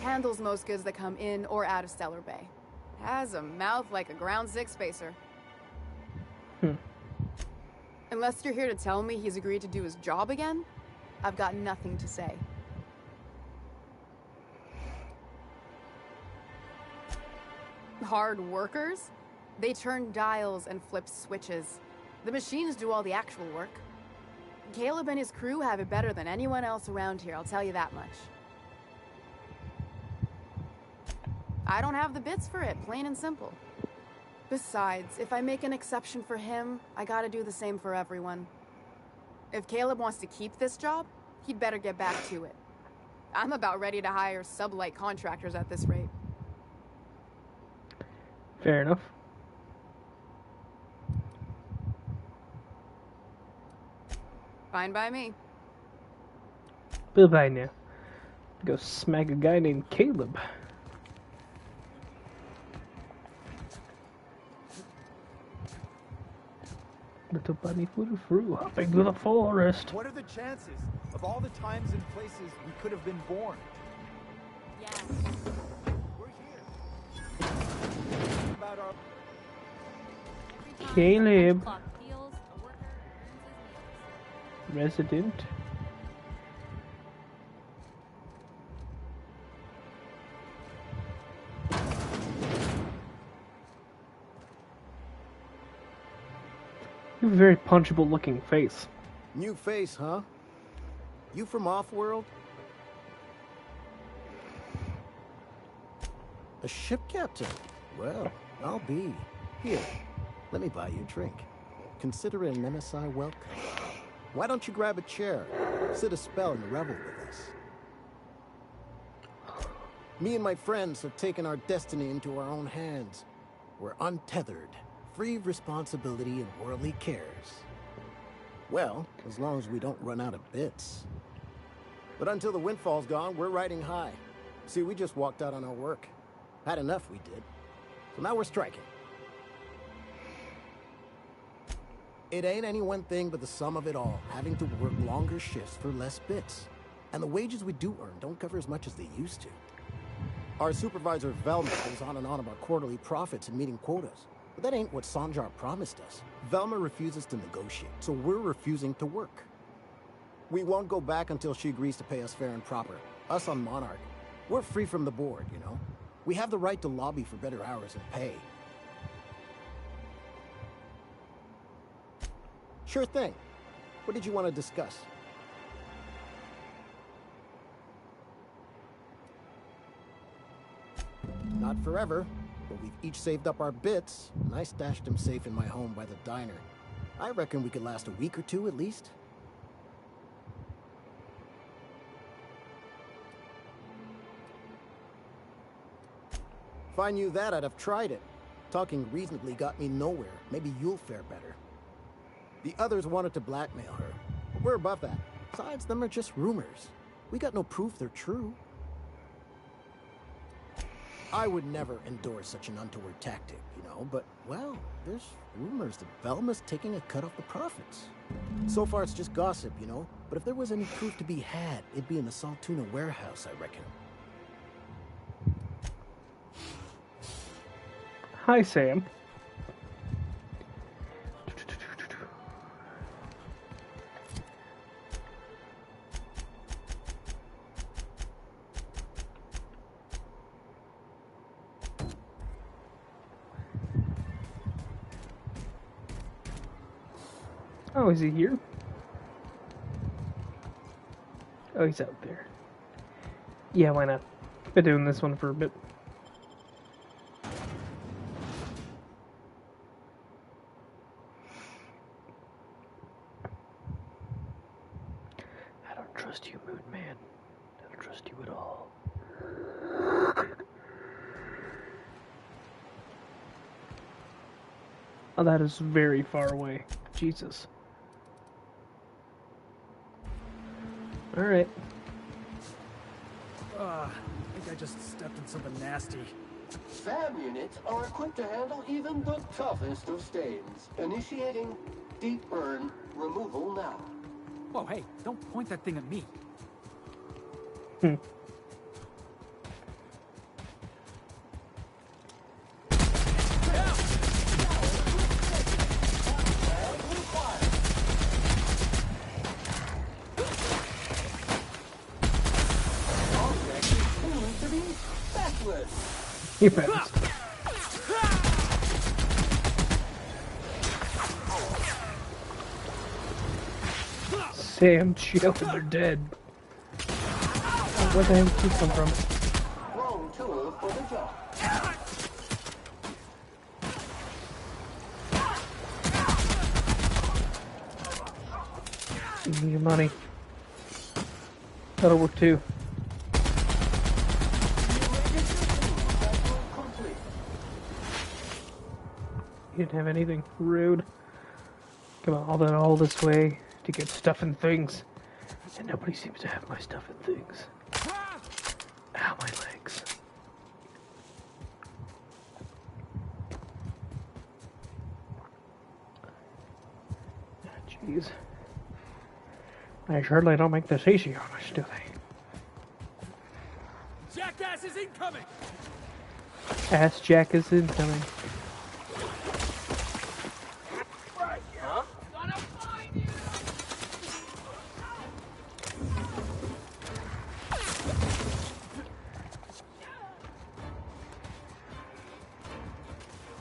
Handles most goods that come in or out of Stellar Bay. Has a mouth like a ground six spacer. Unless you're here to tell me he's agreed to do his job again, I've got nothing to say. Hard workers? They turn dials and flip switches. The machines do all the actual work. Caleb and his crew have it better than anyone else around here, I'll tell you that much. I don't have the bits for it, plain and simple. Besides, if I make an exception for him, I gotta do the same for everyone. If Caleb wants to keep this job, he'd better get back to it. I'm about ready to hire sublight contractors at this rate. Fair enough. Fine by me. Bye-bye now. Go smack a guy named Caleb. Little bunny flew hopping through the forest. What are the chances of all the times and places we could have been born? Yes. We're here. About our... Caleb. Resident. You have a very punchable looking face. New face, huh? You from Offworld? A ship captain? Well, I'll be. Here, let me buy you a drink. Consider it an MSI welcome. Why don't you grab a chair, sit a spell and revel with us? Me and my friends have taken our destiny into our own hands. We're untethered, free of responsibility and worldly cares. Well, as long as we don't run out of bits. But until the windfall's gone, we're riding high. See, we just walked out on our work. Had enough, we did. So now we're striking. It ain't any one thing but the sum of it all, having to work longer shifts for less bits. And the wages we do earn don't cover as much as they used to. Our supervisor Velma goes on and on about quarterly profits and meeting quotas. But that ain't what Sanjar promised us. Velma refuses to negotiate, so we're refusing to work. We won't go back until she agrees to pay us fair and proper. Us on Monarch. We're free from the board, you know? We have the right to lobby for better hours and pay. Sure thing. What did you want to discuss? Not forever, but we've each saved up our bits, and I stashed them safe in my home by the diner. I reckon we could last a week or two at least. If I knew that, I'd have tried it. Talking reasonably got me nowhere. Maybe you'll fare better. The others wanted to blackmail her. But we're above that. Besides, them are just rumors. We got no proof they're true. I would never endorse such an untoward tactic, you know, but, well, there's rumors that Velma's taking a cut off the profits. So far, it's just gossip, you know, but if there was any proof to be had, it'd be in the Saltuna warehouse, I reckon. Hi, Sam. Oh, is he here? Oh, he's out there. Yeah, why not? Been doing this one for a bit. I don't trust you, Moon Man. I don't trust you at all. Oh, that is very far away. Jesus. Alright. I think I just stepped in something nasty. SAM units are equipped to handle even the toughest of stains. Initiating deep burn removal now. Whoa, hey, don't point that thing at me. You better. Sam, chill, they're dead. Oh, where the heck did he come from? Wrong tool for the job. Give me your money. That'll work too. You didn't have anything. Rude. Come on, all this way to get stuff and things. And nobody seems to have my stuff and things. Ow, my legs. Jeez. They surely don't make this easy on us, do they? Jackass is incoming! Ass Jack is incoming.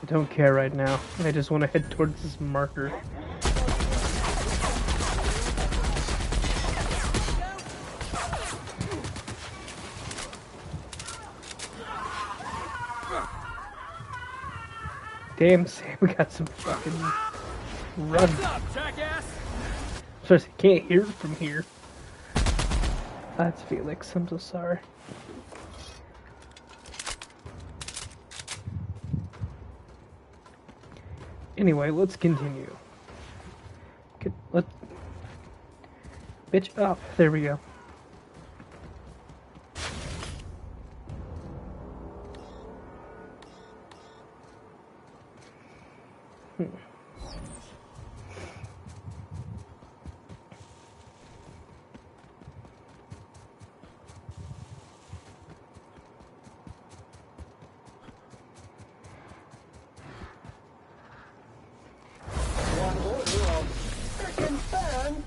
I don't care right now. I just want to head towards this marker. Damn, Sam, we got some fucking run. What's up, jackass? So I can't hear from here. That's Felix. I'm so sorry. Anyway, let's continue. Let's bitch up. There we go.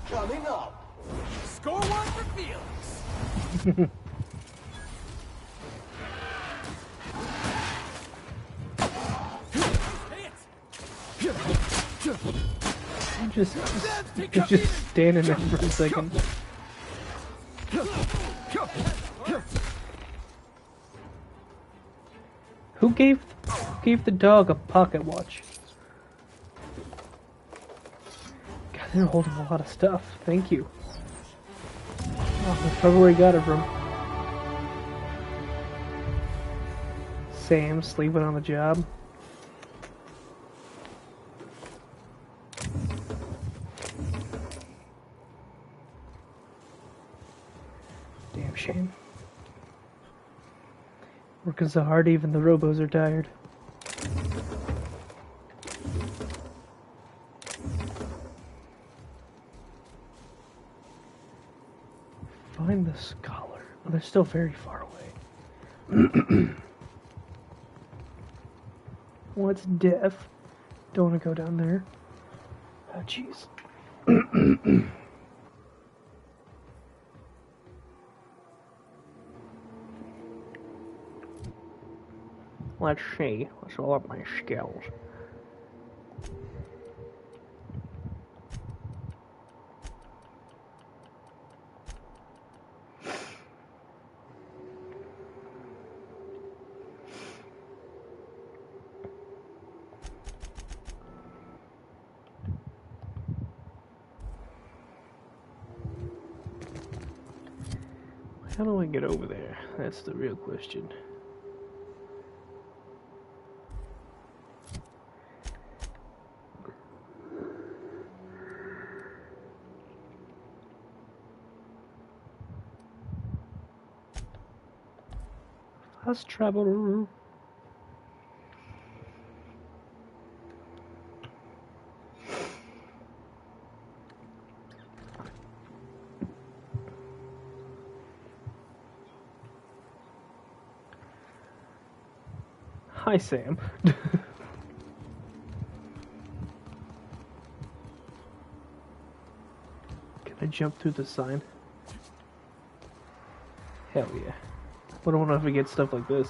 coming up. Score one for Felix. I'm just standing there for a second. Who gave the dog a pocket watch? God, they're holding a lot of stuff. Thank you. Oh, that's probably where he got it from. Sam sleeping on the job. Damn shame. Working so hard, even the robos are tired. Find the scholar. Oh, they're still very far away. What's death? Don't want to go down there. Oh, jeez. Let's see. Let's roll up my skills. How do I get over there? That's the real question. Fast traveler. Hi, Sam. Can I jump through the sign? Hell yeah. I don't know if we get stuff like this.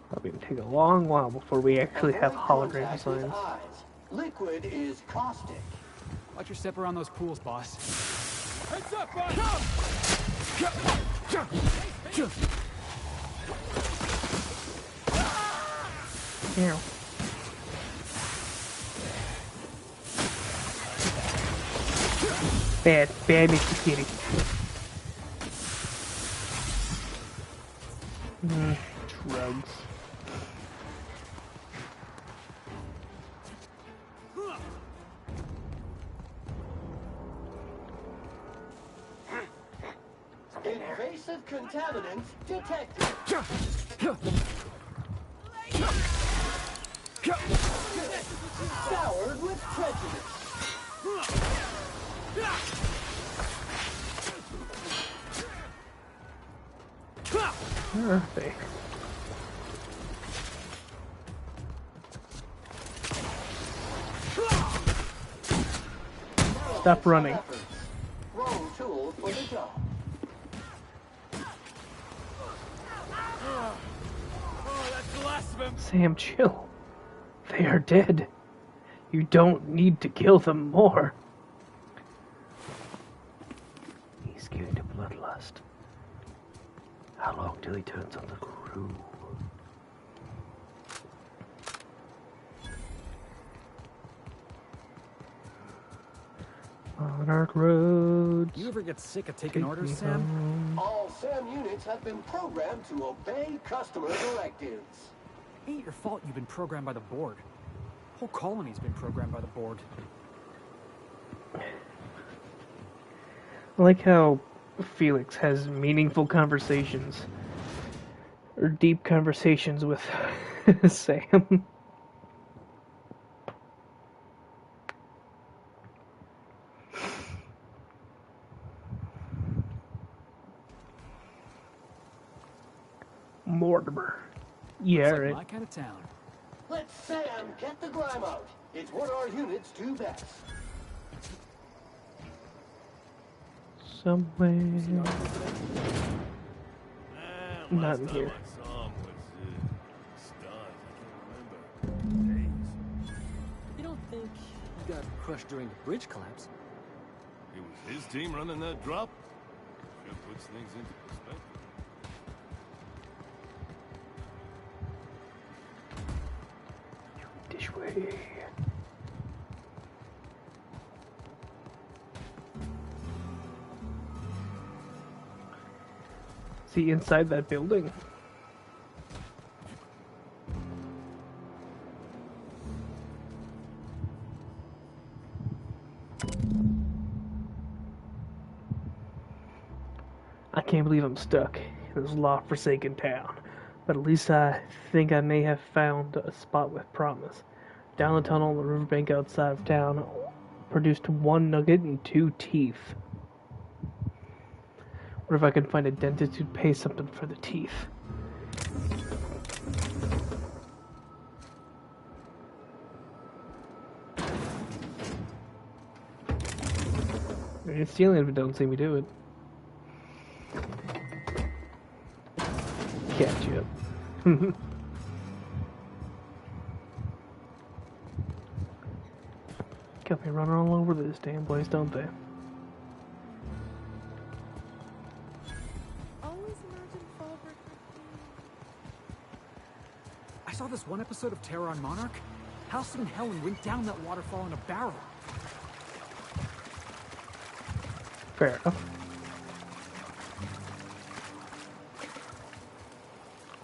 Probably gonna take a long while before we actually have hologram signs. Liquid is caustic. Watch your step around those pools, boss. Heads up, boss! Meow. Bad Mr. Kitty. Drugs. Invasive contaminants detected. Soured with prejudice. Where are they? Stop running. Wrong tool for the job. Oh, that's the last of him. Sam, chill. They are dead. You don't need to kill them more. He's getting to bloodlust. How long till he turns on the crew? On our roads. You ever get sick of taking orders, Sam? All SAM units have been programmed to obey customer directives. Ain't your fault you've been programmed by the board. Whole colony's been programmed by the board. I like how Felix has meaningful conversations. Or deep conversations with Sam. Mortimer. Yeah, Looks like right. my kind of town. Let Sam get the grime out. It's what our units do best. somewhere. Not in here. You don't think he got crushed during the bridge collapse? It was his team running that drop. Sure puts things into perspective. This way. See inside that building? I can't believe I'm stuck in this law-forsaken town, but at least I think I may have found a spot with promise. Down the tunnel on the riverbank outside of town produced 1 nugget and 2 teeth. What if I can find a dentist who'd pay something for the teeth? It's stealing if it don't see me do it. Catch up. Got me running all over this damn place, don't they? I saw this one episode of Terror on Monarch. Halcyon and Helen went down that waterfall in a barrel. Fair enough.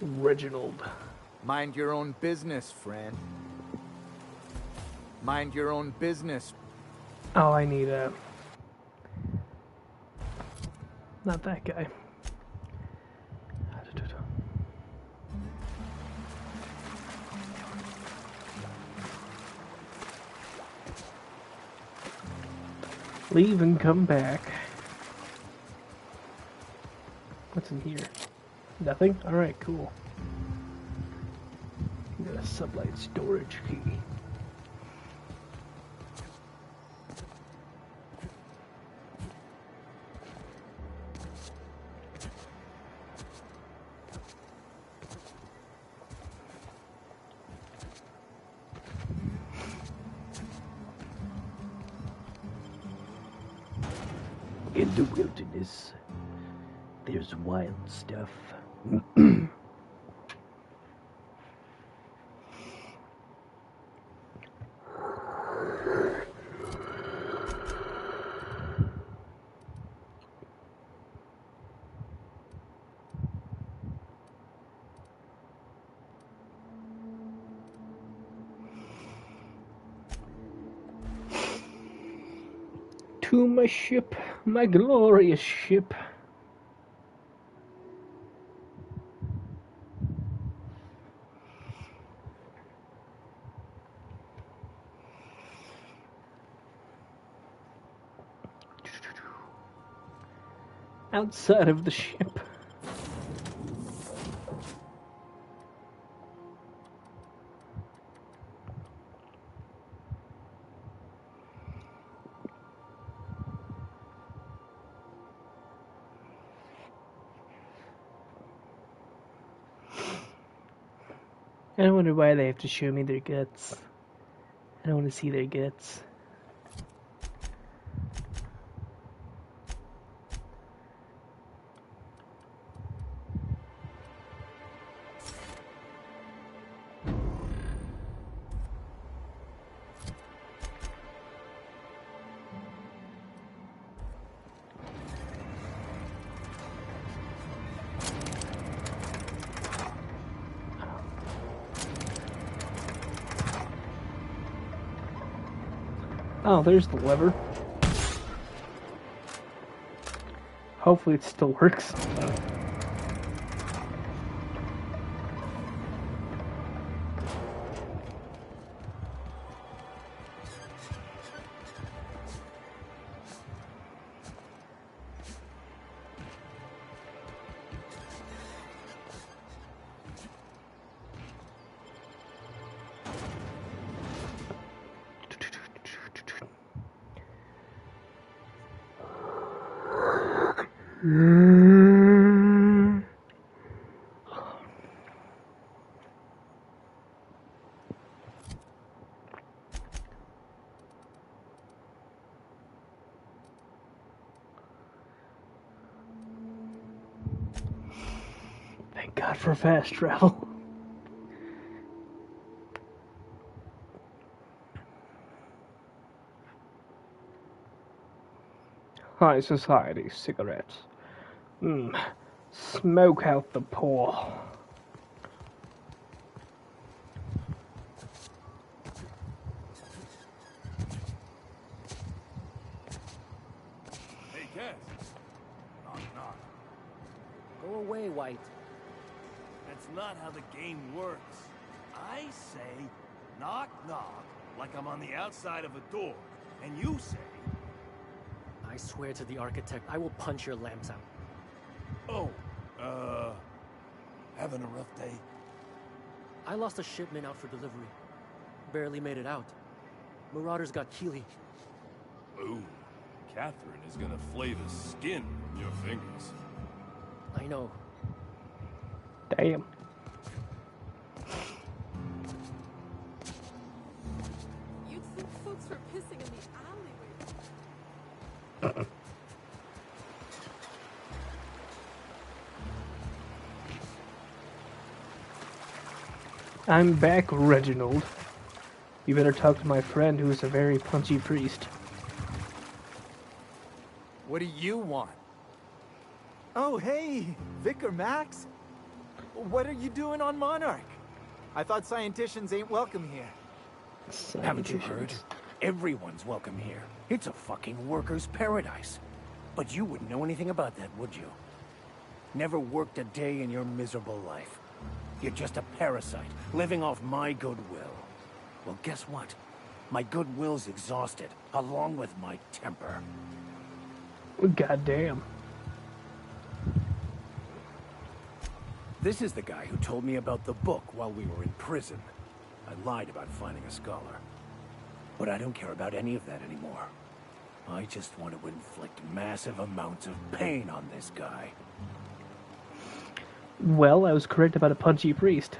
Reginald. Mind your own business, friend. Mind your own business. Oh, I need a... Not that guy. Leave and come back. What's in here? Nothing? Alright, cool. Got a sublight storage key. In the wilderness, there's wild stuff. To my ship, my glorious ship. Outside of the ship. I wonder why they have to show me their guts. I don't want to see their guts. Oh, there's the lever. Hopefully it still works. Thank God for fast travel. High society cigarettes. Smoke out the poor. Hey, Cass. Knock, knock. Go away, White. That's not how the game works. I say, knock, knock, like I'm on the outside of a door. And you say... I swear to the architect, I will punch your lamps out. Oh, having a rough day? I lost a shipment out for delivery. Barely made it out. Marauders got Keely. Ooh, Catherine is gonna flay the skin from your fingers. I know. Damn. You'd think folks were pissing in the alleyway. I'm back, Reginald. You better talk to my friend who is a very punchy priest. What do you want? Oh, hey, Vicar Max. What are you doing on Monarch? I thought scienticians ain't welcome here. Haven't you heard? Everyone's welcome here. It's a fucking worker's paradise. But you wouldn't know anything about that, would you? Never worked a day in your miserable life. You're just a parasite, living off my goodwill. Well, guess what? My goodwill's exhausted, along with my temper. Goddamn. This is the guy who told me about the book while we were in prison. I lied about finding a scholar. But I don't care about any of that anymore. I just want to inflict massive amounts of pain on this guy. Well, I was correct about a punchy priest.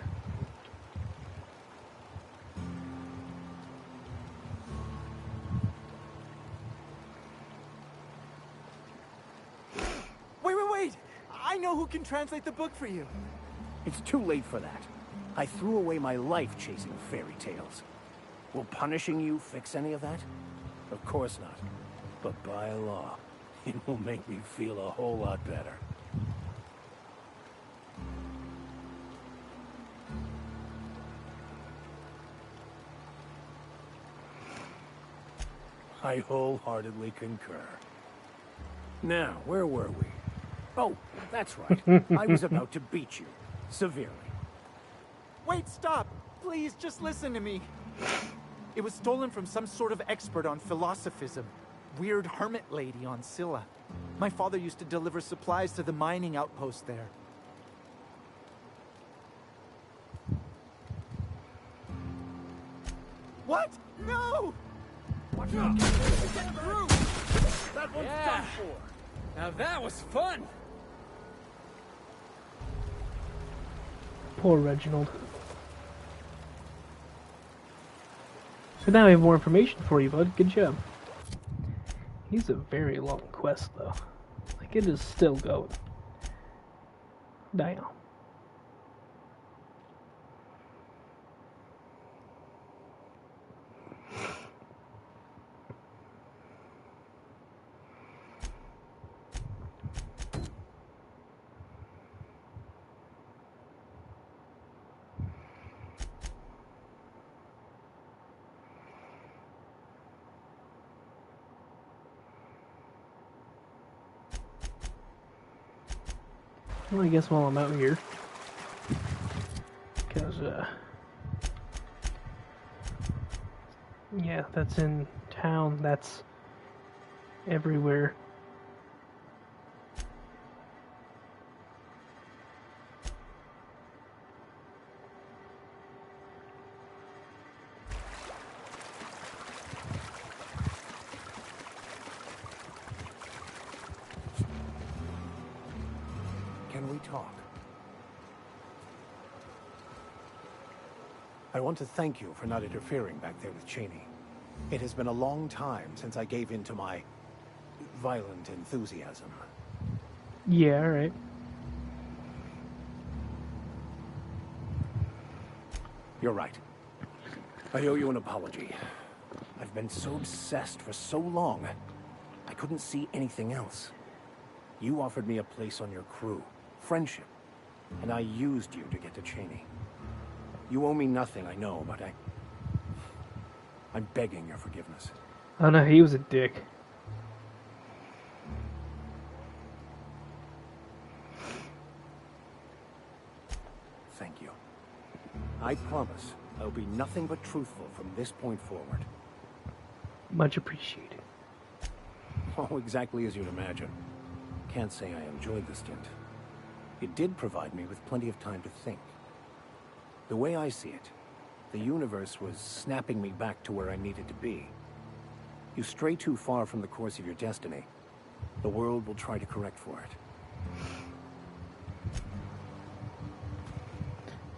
Wait! I know who can translate the book for you. It's too late for that. I threw away my life chasing fairy tales. Will punishing you fix any of that? Of course not. But by law, it will make me feel a whole lot better. I wholeheartedly concur. Now, where were we? Oh, that's right. I was about to beat you. Severely. Wait, stop! Please, just listen to me. It was stolen from some sort of expert on philosophism. Weird hermit lady on Scylla. My father used to deliver supplies to the mining outpost there. What? No! Watch out! Get through! That one's done for! Now that was fun! Poor Reginald. So now I have more information for you, bud. Good job. He's a very long quest, though. Like, it is still going. Damn. Well, I guess while I'm out here, because, yeah, that's in town, that's everywhere. talk. I want to thank you for not interfering back there with Cheney. It has been a long time since I gave in to my violent enthusiasm. Yeah, alright. You're right. I owe you an apology. I've been so obsessed for so long, I couldn't see anything else. You offered me a place on your crew, friendship, and I used you to get to Cheney. You owe me nothing, I know, but I'm begging your forgiveness. Oh no, he was a dick. Thank you. I promise I'll be nothing but truthful from this point forward. Much appreciated. Oh, exactly as you'd imagine. Can't say I enjoyed the stint. It did provide me with plenty of time to think. The way I see it, the universe was snapping me back to where I needed to be. You stray too far from the course of your destiny, the world will try to correct for it.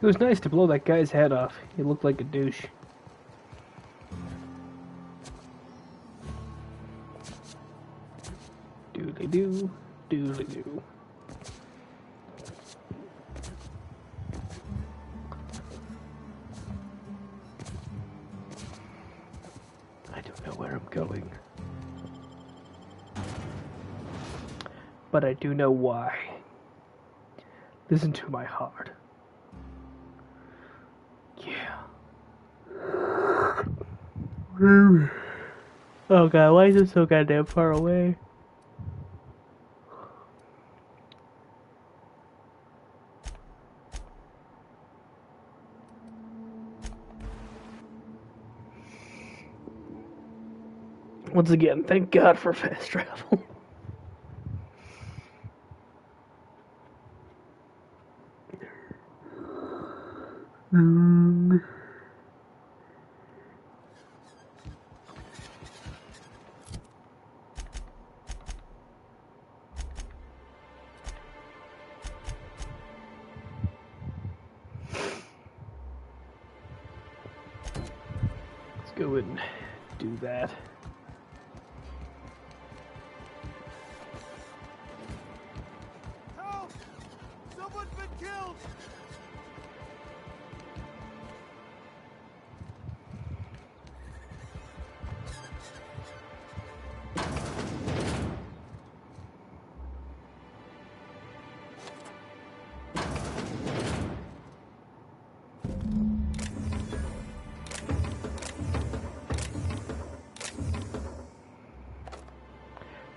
It was nice to blow that guy's head off. He looked like a douche. Doodly-doo, doodly-doo. I don't know where I'm going. But I do know why. Listen to my heart. Yeah. Oh god, why is it so goddamn far away? Once again, thank God for fast travel. Let's go and do that. Help! Someone's been killed!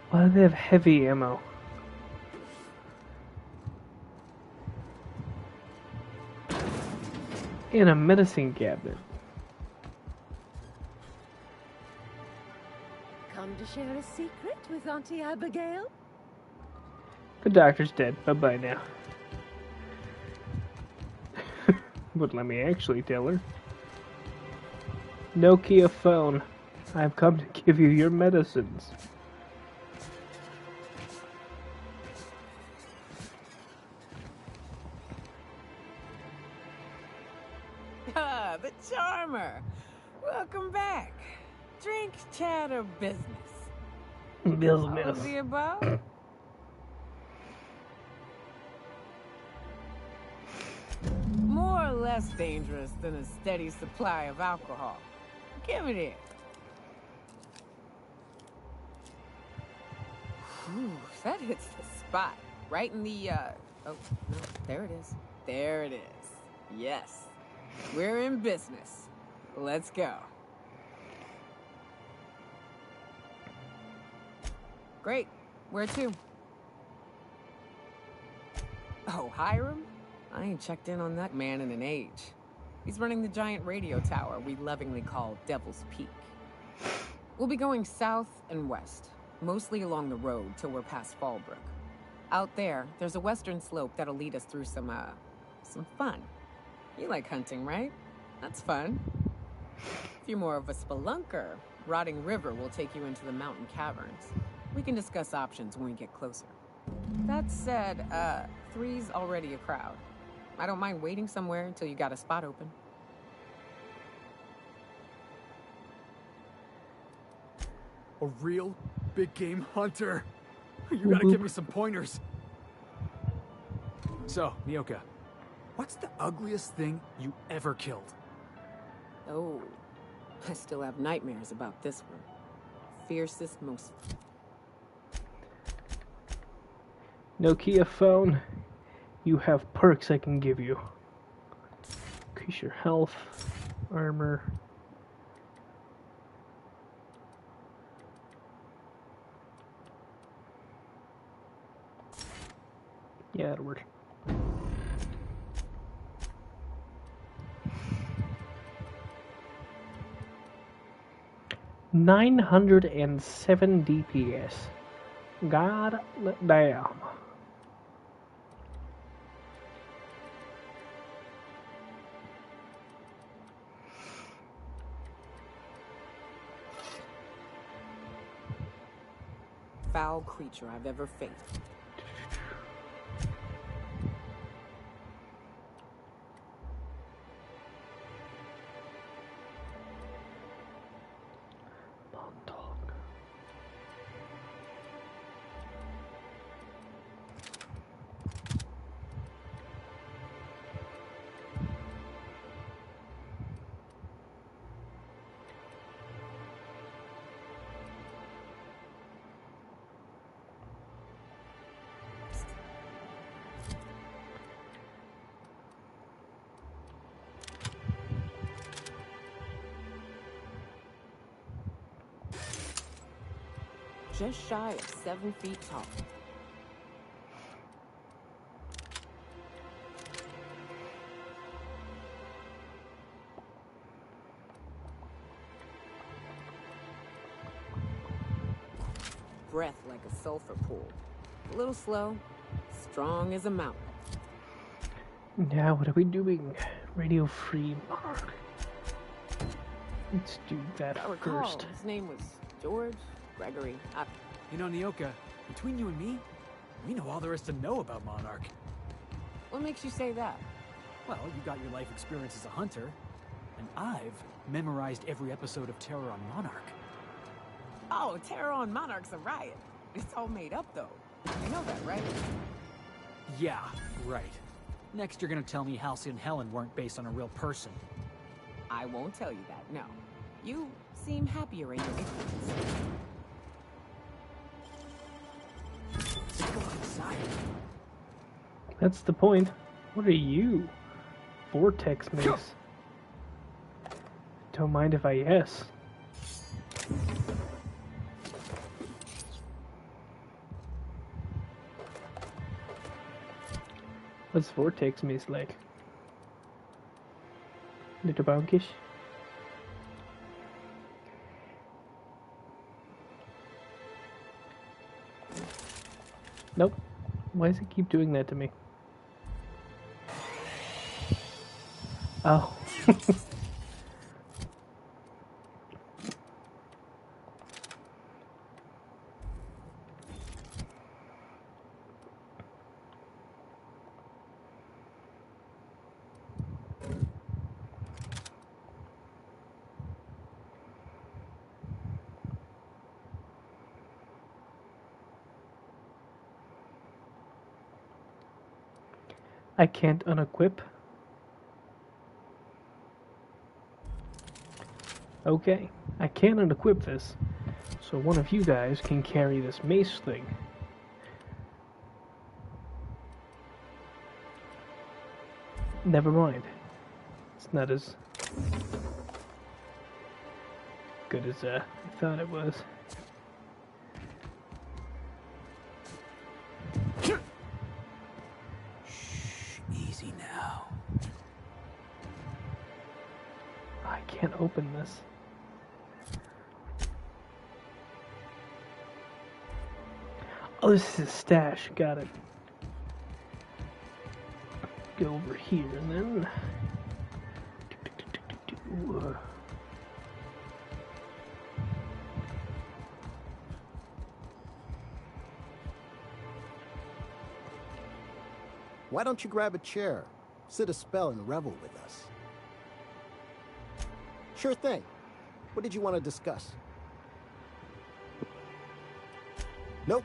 Why do they have heavy ammo? In a medicine cabinet. Come to share a secret with Auntie Abigail? The doctor's dead. Bye-bye now. But let me actually tell her. Nokia phone. I've come to give you your medicines. Ah, the charmer. Welcome back. Drink, chat, or business? All of the above? More or less dangerous than a steady supply of alcohol. Give it here. Whew, that hits the spot. Right in the, oh, no, there it is. There it is. Yes. We're in business. Let's go. Great. Where to? Oh, Hiram? I ain't checked in on that man in an age. He's running the giant radio tower we lovingly call Devil's Peak. We'll be going south and west, mostly along the road till we're past Fallbrook. Out there, there's a western slope that'll lead us through some fun. You like hunting, right? That's fun. If you're more of a spelunker, Rotting River will take you into the mountain caverns. We can discuss options when we get closer. That said, 3's already a crowd. I don't mind waiting somewhere until you got a spot open. A real big game hunter. You gotta give me some pointers. So, Nyoka, what's the ugliest thing you ever killed? Oh, I still have nightmares about this one. Fiercest, most... Nokia phone. You have perks I can give you. Increase your health, armor. Yeah, that'll work. $907 DPS. God damn. Foul creature I've ever faced. Just shy of 7 feet tall. Breath like a sulfur pool. A little slow, strong as a mountain. Now what are we doing? Radio Free Monarch. Let's do that I recall, first. his name was George Gregory. You know, Nyoka, between you and me, we know all there is to know about Monarch. What makes you say that? Well, you got your life experience as a hunter, and I've memorized every episode of Terror on Monarch. Oh, Terror on Monarch's a riot. It's all made up, though. You know that, right? Yeah, right. Next, you're gonna tell me Halcyon and Helen weren't based on a real person. I won't tell you that, no. You seem happier in your ignorance. Let's go inside. That's the point. What are you? Vortex mace. Don't mind if I yes. What's Vortex mace like? Little bonkish? Nope. Why does it keep doing that to me? Oh. I can't unequip. Okay, I can't unequip this, so one of you guys can carry this mace thing. Never mind. It's not as good as I thought it was. Easy now. I can't open this. Oh, this is a stash. Got it. Go over here and then. Why don't you grab a chair, sit a spell, and revel with us? Sure thing. What did you want to discuss? Nope.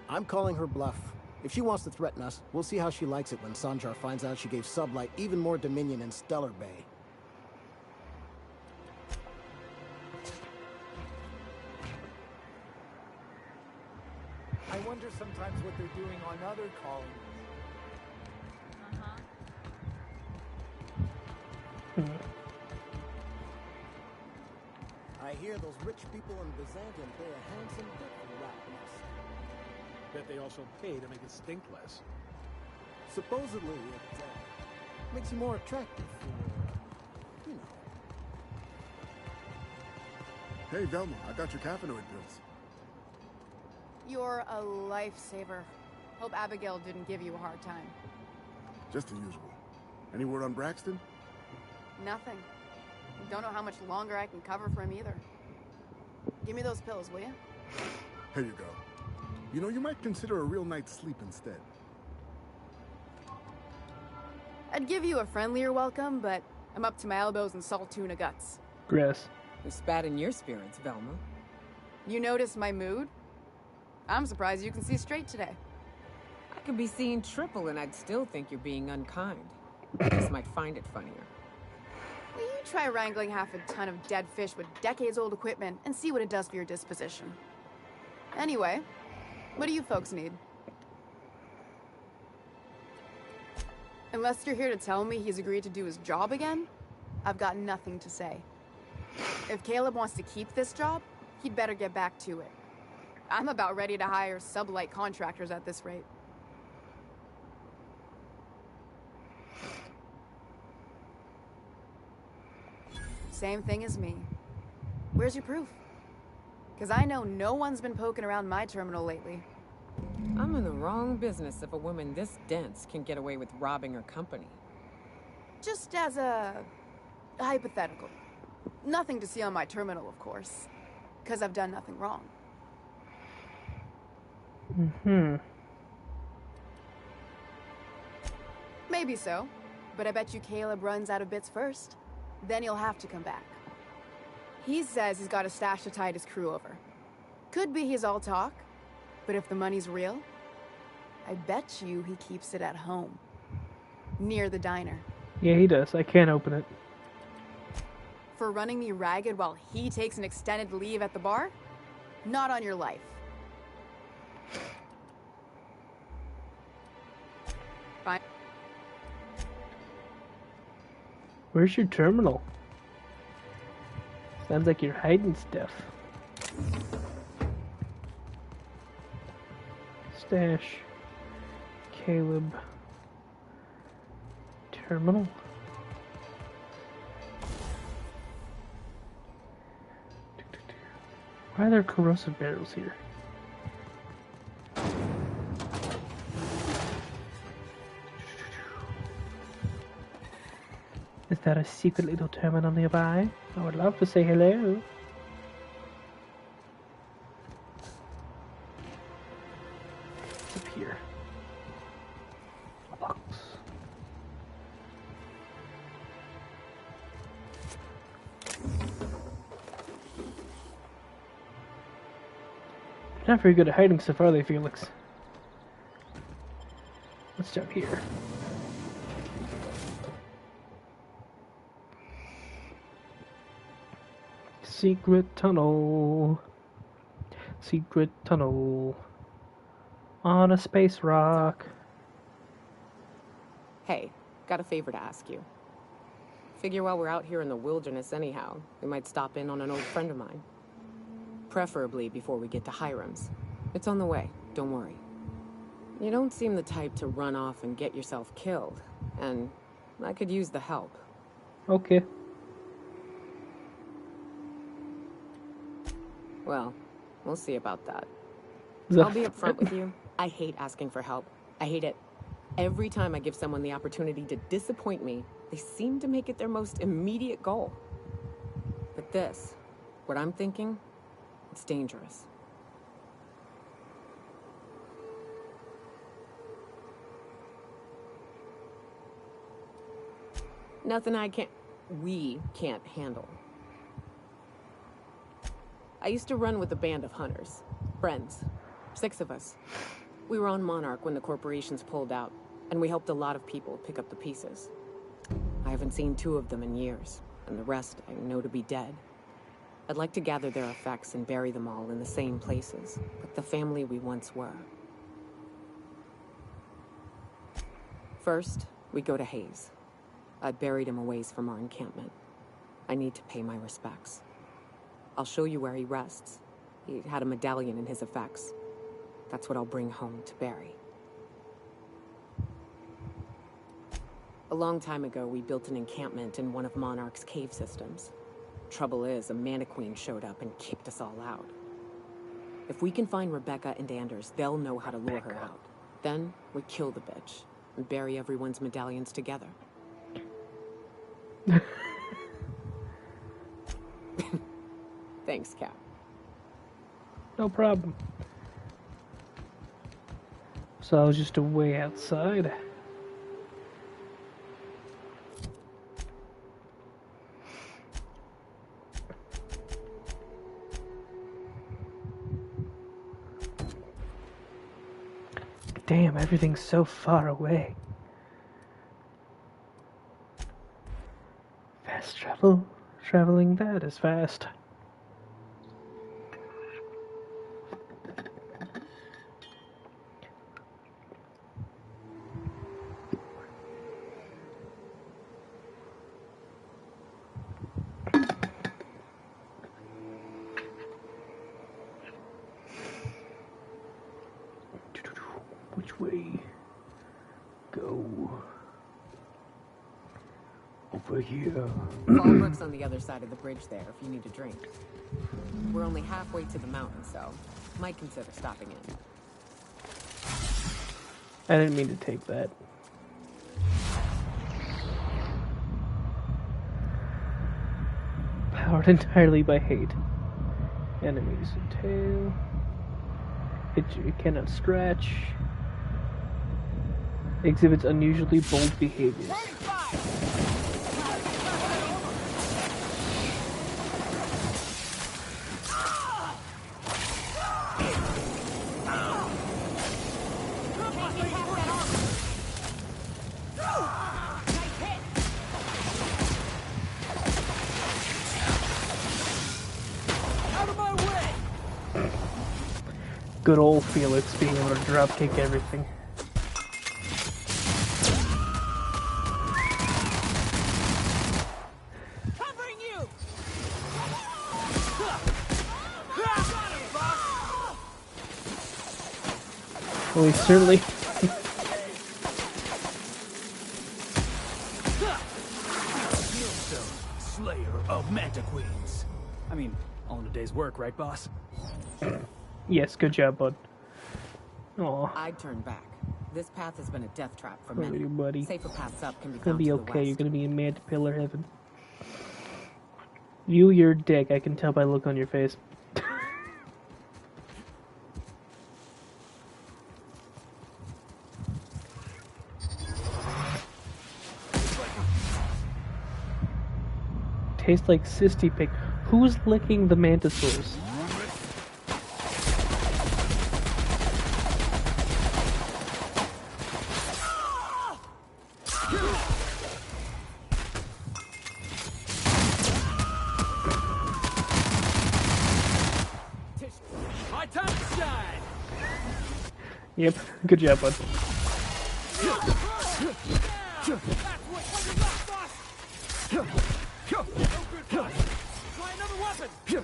I'm calling her bluff. If she wants to threaten us, we'll see how she likes it when Sanjar finds out she gave Sublight even more dominion in Stellar Bay. I wonder sometimes what they're doing on other colonies. I hear those rich people in Byzantium pay a handsome bit for rat nest. Bet they also pay to make it stink less. Supposedly, it makes you more attractive for, you know. Hey, Velma, I got your caffeinoid pills. You're a lifesaver. Hope Abigail didn't give you a hard time. Just the usual. Any word on Braxton? Nothing. Don't know how much longer I can cover for him either. Give me those pills, will you? Here you go. You know, you might consider a real night's sleep instead. I'd give you a friendlier welcome, but I'm up to my elbows in salt tuna guts. Grass. Who spat in your spirits, Velma? You notice my mood? I'm surprised you can see straight today. I could be seeing triple and I'd still think you're being unkind. I just might find it funnier. Will you try wrangling half a ton of dead fish with decades-old equipment and see what it does for your disposition? Anyway, what do you folks need? Unless you're here to tell me he's agreed to do his job again, I've got nothing to say. If Caleb wants to keep this job, he'd better get back to it. I'm about ready to hire Sublight contractors at this rate. Same thing as me. Where's your proof? Because I know no one's been poking around my terminal lately. I'm in the wrong business if a woman this dense can get away with robbing her company. Just as a hypothetical. Nothing to see on my terminal, of course. Because I've done nothing wrong. Maybe so. But I bet you Caleb runs out of bits first. Then he'll have to come back. He says he's got a stash to tide his crew over. Could be he's all talk. But if the money's real, I bet you he keeps it at home. Near the diner. Yeah, he does. I can't open it. For running me ragged while he takes an extended leave at the bar? Not on your life. Fine. Where's your terminal? Sounds like you're hiding stuff. Stash. Caleb. Terminal. Why are there corrosive barrels here? Is that a secret little terminal nearby? I would love to say hello. What's up here? A box. Not very good at hiding stuff, are they, Felix? What's up here? Secret tunnel. Secret tunnel. On a space rock. Hey, got a favor to ask you. Figure while we're out here in the wilderness anyhow, we might stop in on an old friend of mine. Preferably before we get to Hiram's. It's on the way, don't worry. You don't seem the type to run off and get yourself killed, and I could use the help. Okay. Well, we'll see about that. The I'll be upfront with you. I hate asking for help. I hate it. Every time I give someone the opportunity to disappoint me, they seem to make it their most immediate goal. But this, what I'm thinking, it's dangerous. Nothing we can't handle. I used to run with a band of hunters. Friends. 6 of us. We were on Monarch when the corporations pulled out, and we helped a lot of people pick up the pieces. I haven't seen 2 of them in years, and the rest I know to be dead. I'd like to gather their effects and bury them all in the same places, like the family we once were. First, we go to Hayes. I buried him a ways from our encampment. I need to pay my respects. I'll show you where he rests. He had a medallion in his effects. That's what I'll bring home to Barry. A long time ago, we built an encampment in one of Monarch's cave systems. Trouble is, a Mantiqueen showed up and kicked us all out. If we can find Rebecca and Anders, they'll know how to lure her out. Then, we kill the bitch and bury everyone's medallions together. Thanks, Cap. No problem. So I was just away outside. Damn, everything's so far away. Fast travel? Traveling that is fast. Which way? Go. Over here. Fallbrook's on the other side of the bridge there if you need a drink. We're only halfway to the mountain, so might consider stopping in. I didn't mean to take that. Powered entirely by hate. Enemies tail. It cannot scratch. Exhibits unusually bold behaviors. Good old Felix being able to dropkick everything. Well, he certainly... Slayer of Mantiqueens. I mean, all in a day's work, right, boss? Yes, good job, bud. Aw. I'd turn back. This path has been a death trap for many. Buddy. Safer paths up can be It's gonna found be to the okay. west. You're gonna be in Mantipillar heaven. You're a dick. I can tell by the look on your face. Tastes like cysty pig. Who's licking the mantisaurs? My time to shine. Yep, good job, bud. Try another weapon. Hit.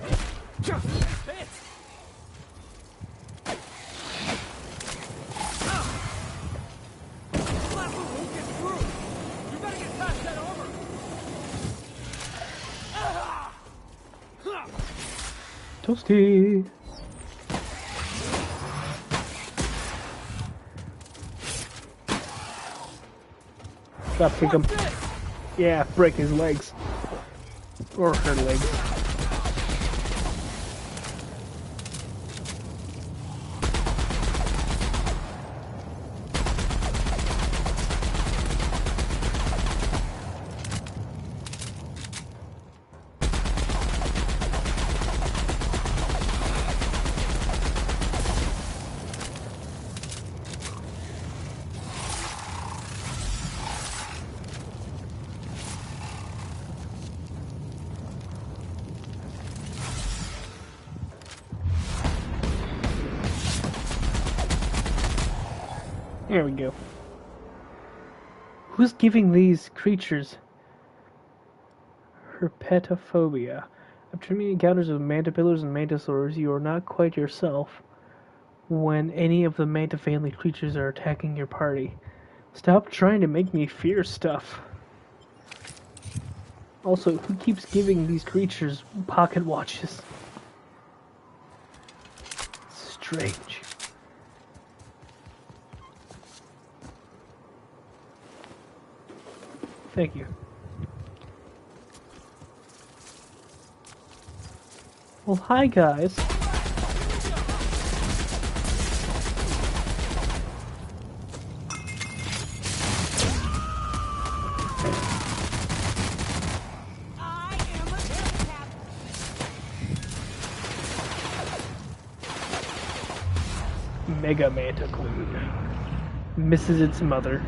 Flapper won't get through. You gotta get past that armor. Toasty. Drop kick him. Yeah, break his legs. Or her legs. There we go. Who's giving these creatures herpetophobia? After many encounters with mandipillars and mantisaurs, you are not quite yourself when any of the manta family creatures are attacking your party. Stop trying to make me fear stuff. Also, who keeps giving these creatures pocket watches? Strange. Thank you. Well, hi guys. Mega Manta Queen misses its mother.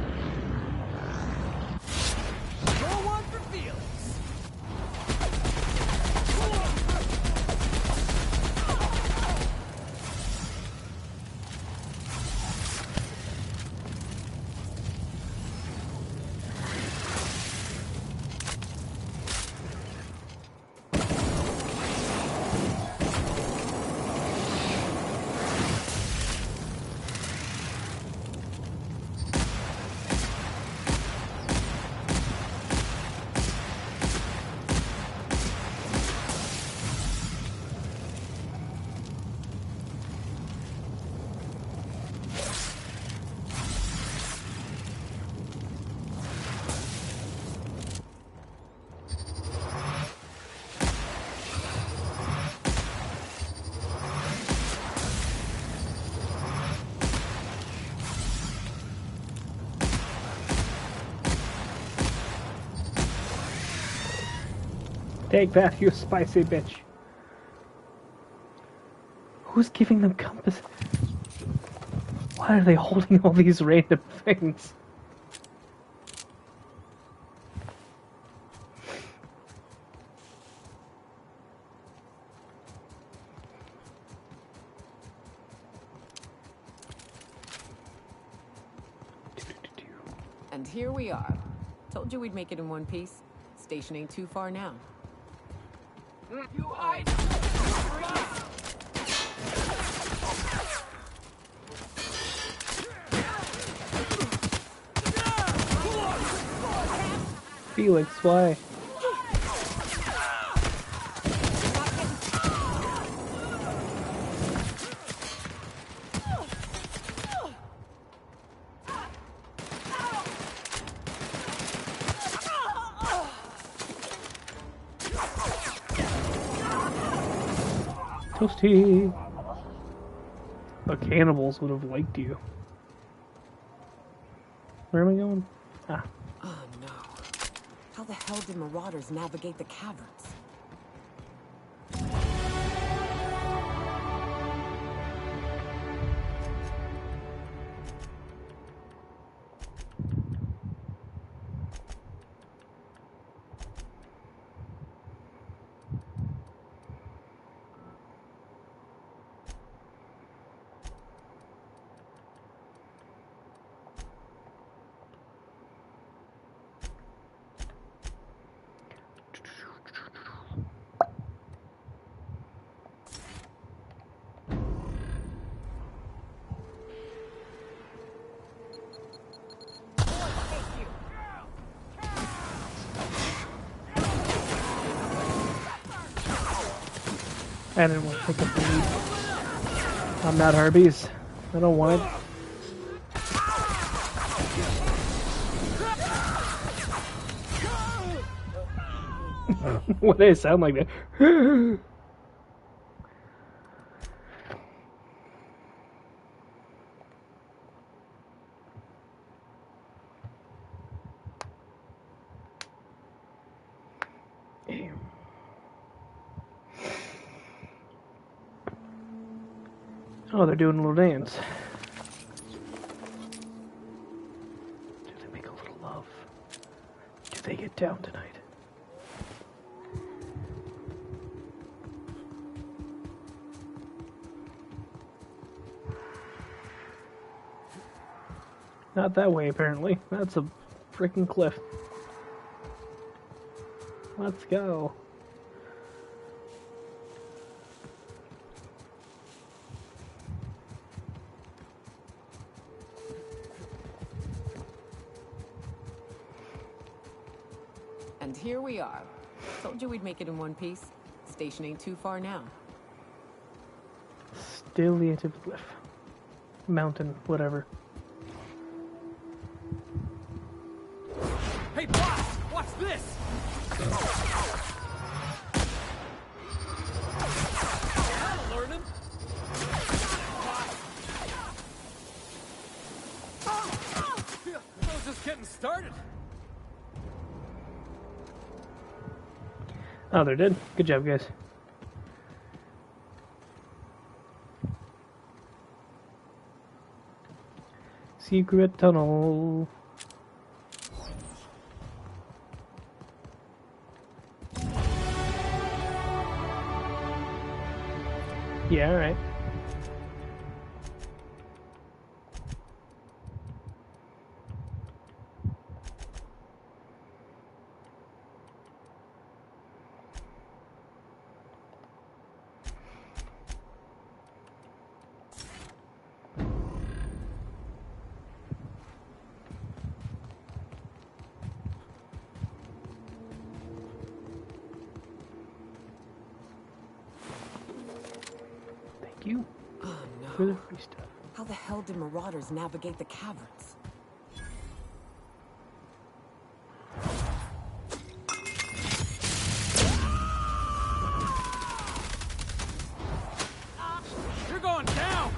Take that, you spicy bitch. Who's giving them compass? Why are they holding all these random things? And here we are. Told you we'd make it in one piece. Station ain't too far now. You hide! Felix, why? Toasty! The cannibals would have liked you. Where am I going? Ah. Oh no. How the hell did marauders navigate the caverns? I didn't want to take a bleed. I'm not Arby's. I don't want it. What did it sound like that? Oh, they're doing a little dance. Do they make a little love? Do they get down tonight? Not that way, apparently. That's a freaking cliff. Let's go. And here we are. Told you we'd make it in one piece. Station ain't too far now. Still the edge of the cliff. Mountain, whatever. Hey, boss! Watch this! That'll learn him! I was just getting started. Oh, they're dead. Good job, guys. Secret tunnel. Yeah, alright. You for the free stuff. How the hell did marauders navigate the caverns? You're going down!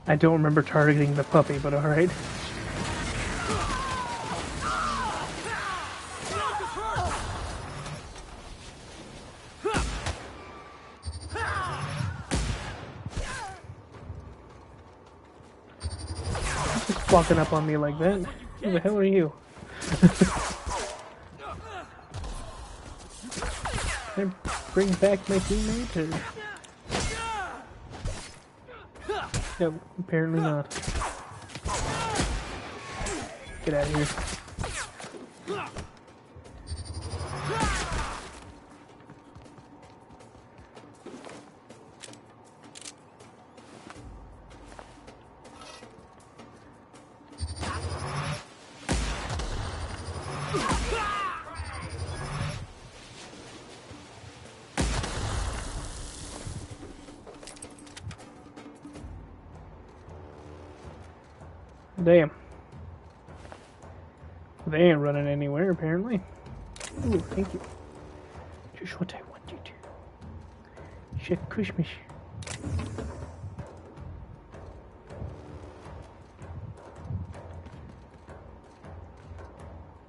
I don't remember targeting the puppy, but alright. Walking up on me like that. Who the hell are you? Can I bring back my teammate or? No, apparently not. Get out of here. Damn. They ain't running anywhere, apparently. Ooh, thank you. Just what I wanted. Shit, Christmas.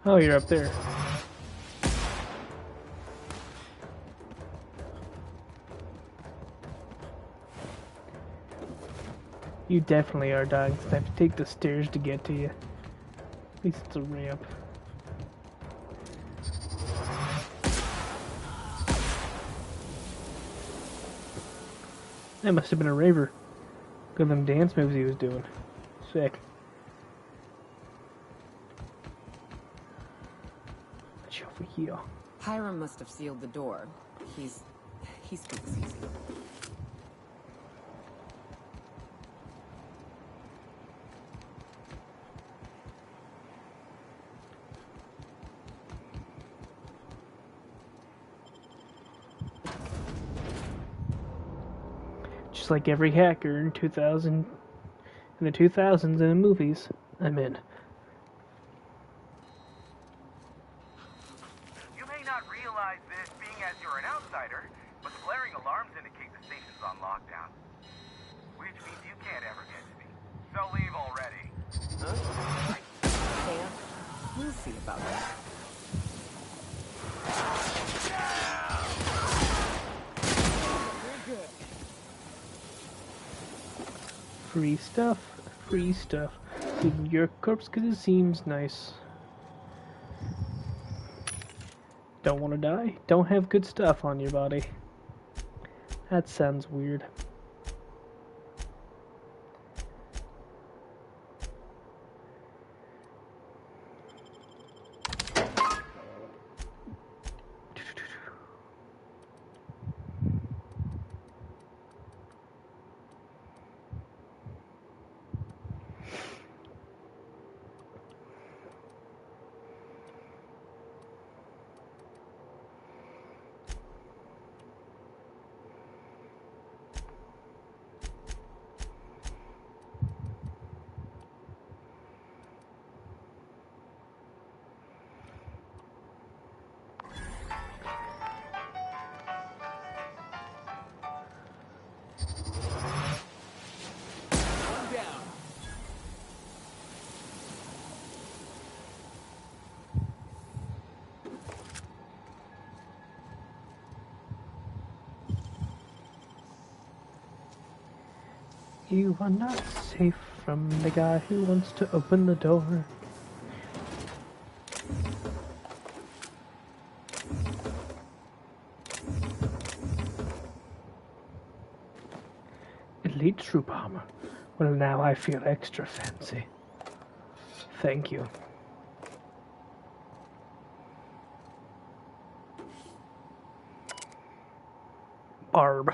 Oh, you're up there. You definitely are dying. I have to take the stairs to get to you. At least it's a ramp. That must have been a raver. Look at them dance moves he was doing. Sick. What's over here? Hiram must have sealed the door. He speaks easy. Just like every hacker in the 2000s in the movies, I'm in. You may not realize this being as you're an outsider, but the blaring alarms indicate the station's on lockdown. Which means you can't ever get to me. So leave already. Huh? Damn. We'll see about that. Free stuff, free stuff. Leaving your corpse because it seems nice. Don't want to die? Don't have good stuff on your body. That sounds weird. You are not safe from the guy who wants to open the door. Elite troop armor. Well, now I feel extra fancy. Thank you. Barb.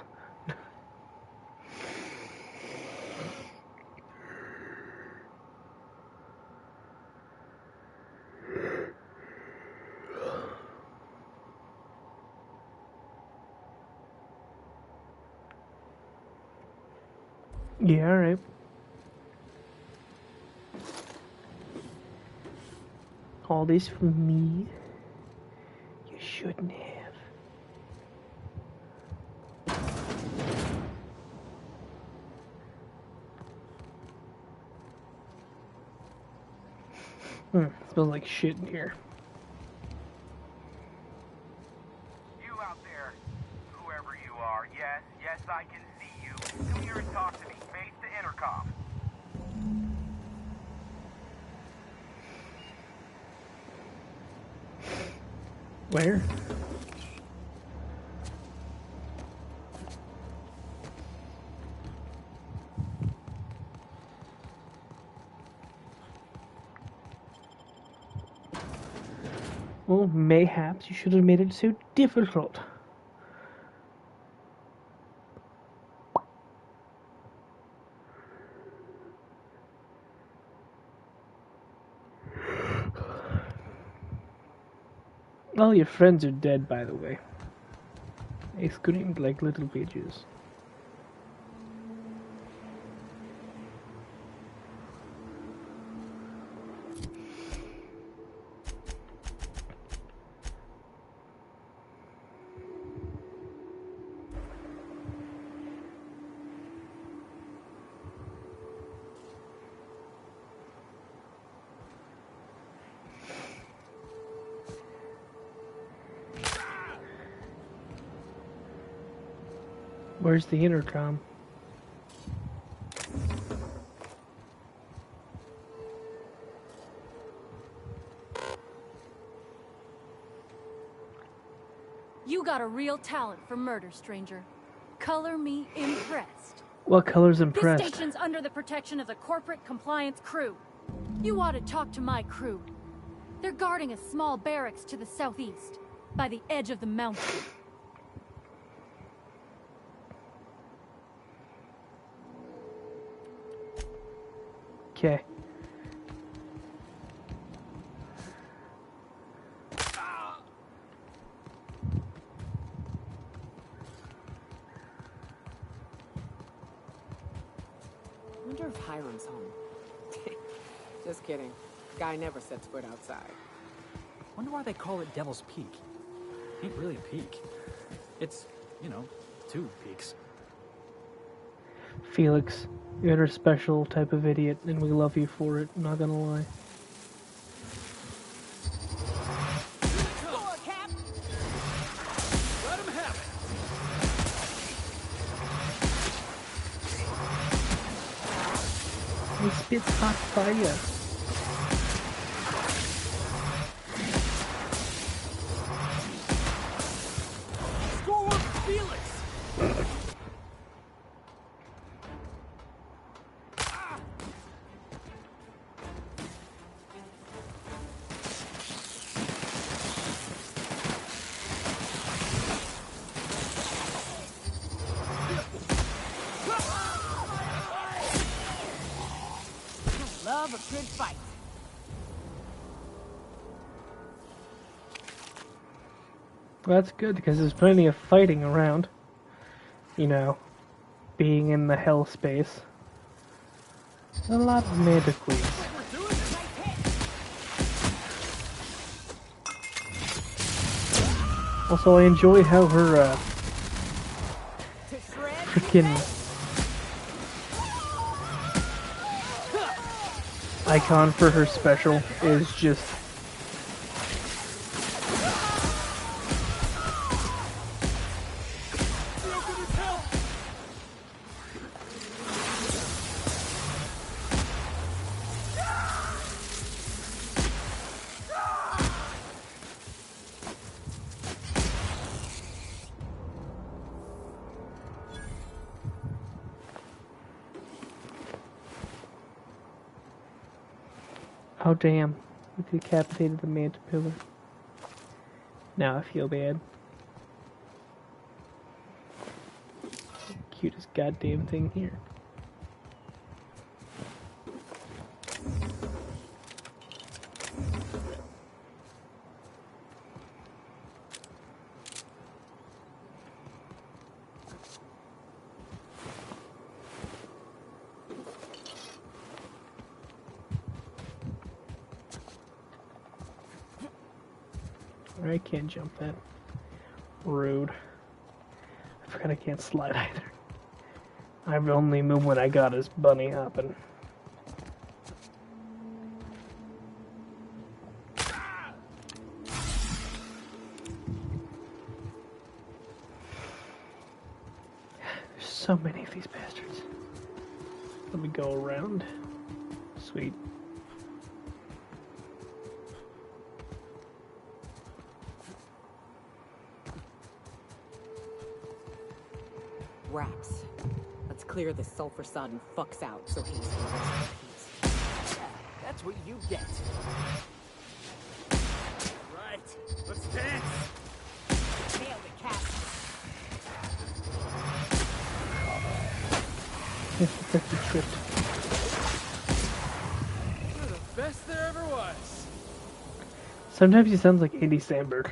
Yeah, alright. All this from me? You shouldn't have. Smells like shit in here. You out there, whoever you are, yes, I can see you. Come here and talk to me, face to intercom. Where? Well, mayhaps you should have made it so difficult. All your friends are dead, by the way. They screamed like little bitches. Where's the intercom? You got a real talent for murder, stranger. Color me impressed. What color's impressed? This station's under the protection of the corporate compliance crew. You ought to talk to my crew. They're guarding a small barracks to the southeast, by the edge of the mountain. Okay. I wonder if Hiram's home. Just kidding. Guy never sets foot outside. Wonder why they call it Devil's Peak. Ain't really a peak. It's, you know, two peaks. Felix, you're a special type of idiot, and we love you for it, I'm not gonna lie. Let him have He spits hot fire. Score Felix! Love a good fight. Well, that's good, because there's plenty of fighting around. You know, being in the hell space. A lot of manta queens. Also, I enjoy how her, freaking icon for her special is just Oh damn, we decapitated the manta pillar. Now I feel bad. Cutest goddamn thing here. I can't jump that. Rude. I forgot I can't slide either. I've only moved when I got his bunny hopping. There's so many of these bastards. Let me go around. Sweet. Wraps. Let's clear this sulfur-sodden fucks out so he's in peace. That's what you get. Right, let's dance. Nailed it, cat. Tripped. You're the best there ever was. Sometimes he sounds like Andy Samberg.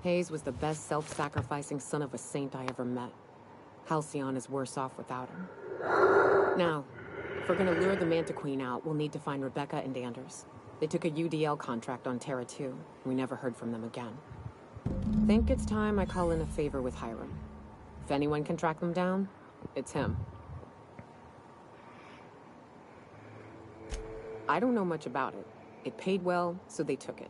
Hayes was the best self-sacrificing son of a saint I ever met. Halcyon is worse off without him. Now, if we're gonna lure the Manta Queen out, we'll need to find Rebecca and Anders. They took a UDL contract on Terra 2. We never heard from them again. Think it's time I call in a favor with Hiram. If anyone can track them down, it's him. I don't know much about it. It paid well, so they took it.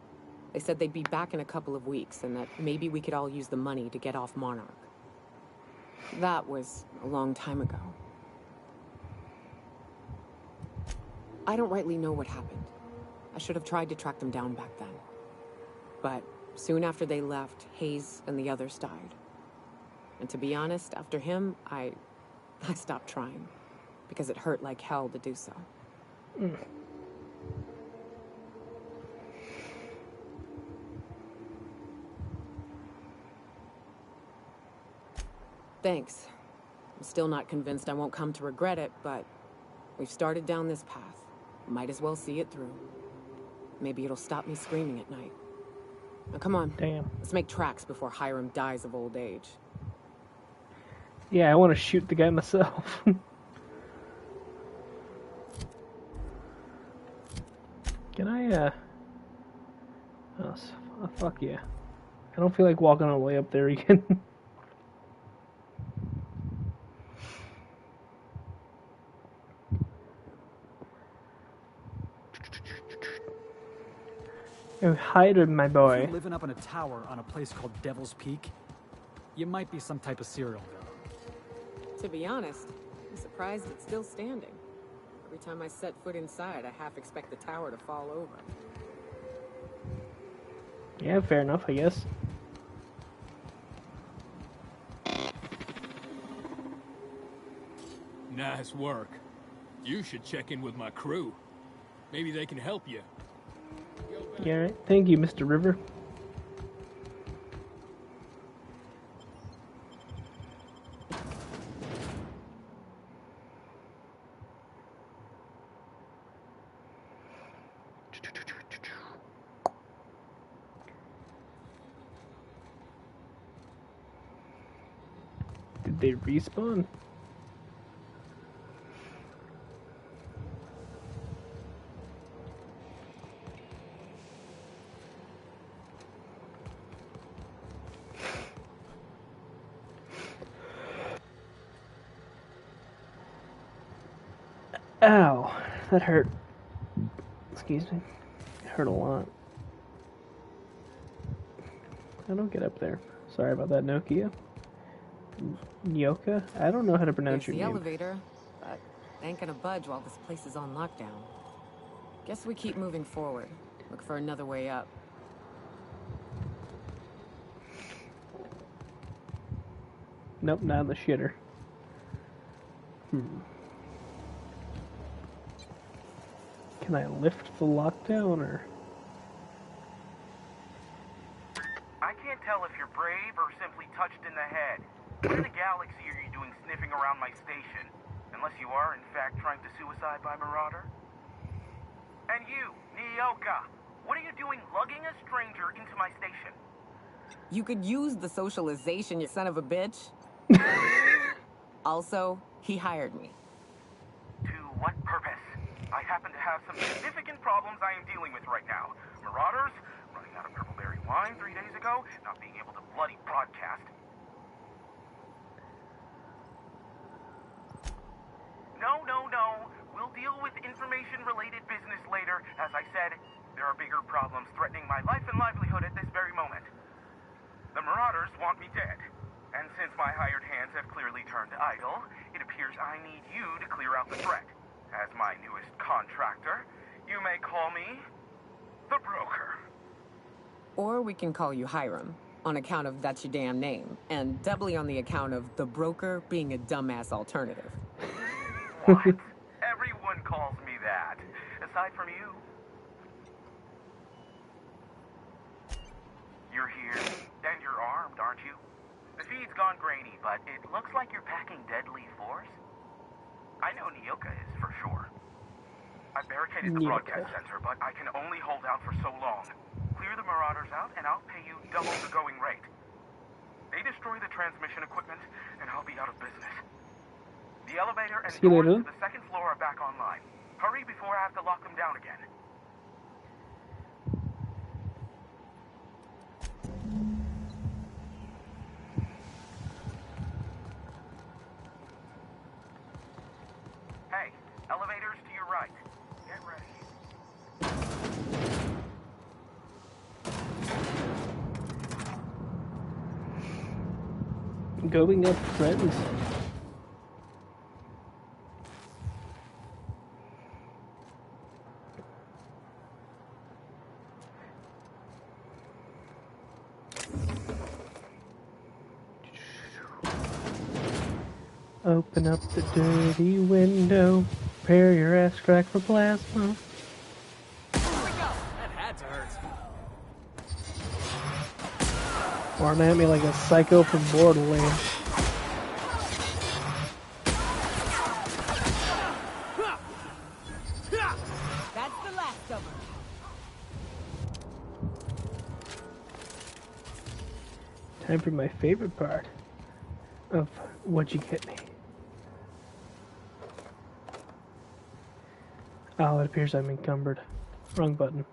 They said they'd be back in a couple of weeks and that maybe we could all use the money to get off Monarch. That was a long time ago. I don't rightly know what happened. I should have tried to track them down back then. But soon after they left, Hayes and the others died. And to be honest, after him, I stopped trying. Because it hurt like hell to do so. Thanks. I'm still not convinced I won't come to regret it, but we've started down this path. Might as well see it through. Maybe it'll stop me screaming at night. Now come on. Damn. Let's make tracks before Hiram dies of old age. Yeah, I want to shoot the guy myself. Can I, oh, fuck yeah. I don't feel like walking all the way up there again. Hide, my boy. If you're living up in a tower on a place called Devil's Peak, you might be some type of serial killer. To be honest, I'm surprised it's still standing. Every time I set foot inside, I half expect the tower to fall over. Yeah, fair enough, I guess. Nice work. You should check in with my crew. Maybe they can help you. Yeah, right. Thank you, Mr. River. Did they respawn? Ow, that hurt. Excuse me. It hurt a lot. I don't get up there. Sorry about that, Nokia. Nyoka? I don't know how to pronounce There's your the name. elevator. but they ain't gonna budge while this place is on lockdown. Guess we keep moving forward. Look for another way up. Nope, not in the shitter. Can I lift the lockdown, or? I can't tell if you're brave or simply touched in the head. What in the galaxy are you doing sniffing around my station? Unless you are, in fact, trying to suicide by Marauder? And you, Nyoka, what are you doing lugging a stranger into my station? You could use the socialization, you son of a bitch. Also, he hired me. To what purpose? I happen to have some significant problems I am dealing with right now. Marauders, running out of purple-berry wine 3 days ago, not being able to bloody broadcast. No. We'll deal with information-related business later. As I said, there are bigger problems threatening my life and livelihood at this very moment. The Marauders want me dead. And since my hired hands have clearly turned idle, it appears I need you to clear out the threat. As my newest contractor, you may call me the Broker. Or we can call you Hiram, on account of that's your damn name, and doubly on the account of the Broker being a dumbass alternative. What? Everyone calls me that, aside from you. You're here, and you're armed, aren't you? The feed's gone grainy, but it looks like you're packing deadly force. I know Nyoka is, for sure. I've barricaded the broadcast center, but I can only hold out for so long. Clear the Marauders out, and I'll pay you double the going rate. They destroy the transmission equipment, and I'll be out of business. The elevator and doors to the second floor are back online. Hurry before I have to lock them down again. Hey, elevators to your right. Get ready. Going up, friends. Open up the dirty window. Prepare your ass crack for plasma. Here we go. That had to hurt. Barn at me like a psycho from Borderlands. That's the last of them. Time for my favorite part of What'd You Get Me? Oh, it appears I'm encumbered. Wrong button.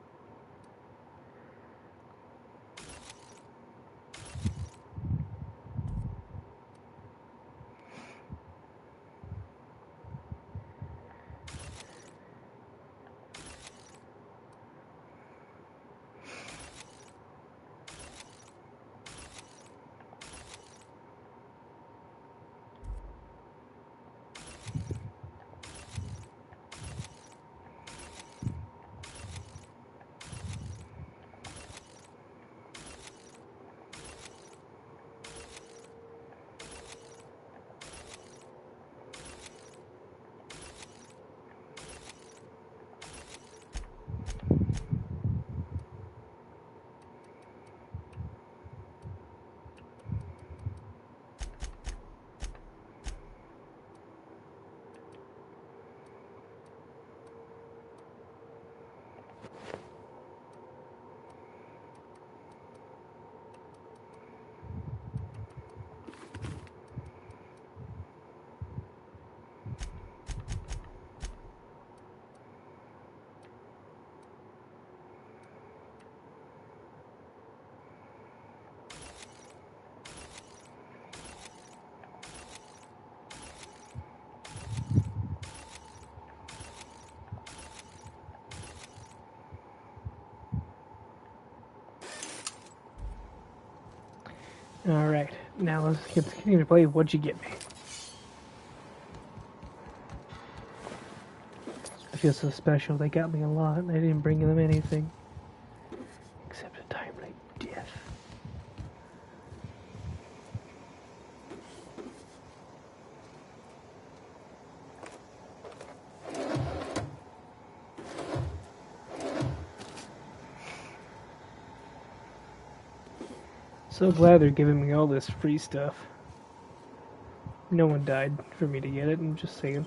Alright, now let's continue to play What'd You Get Me? feel so special. They got me a lot, and I didn't bring them anything. Except a timely death. So glad they're giving me all this free stuff. No one died for me to get it, I'm just saying.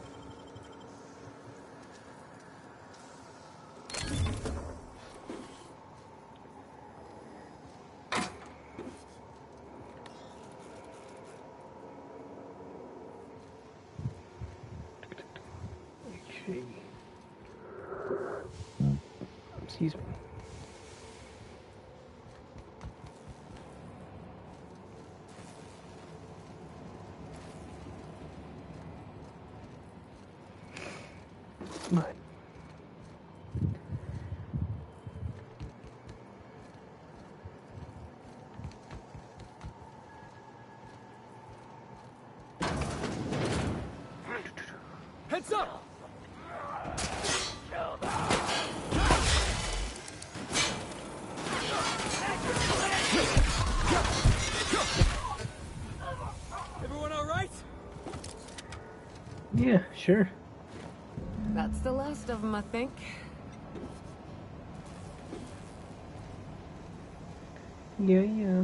Okay. Excuse me. Come on. Heads up! Everyone all right? Yeah, sure. That's the last of them, I think. Yeah, yeah.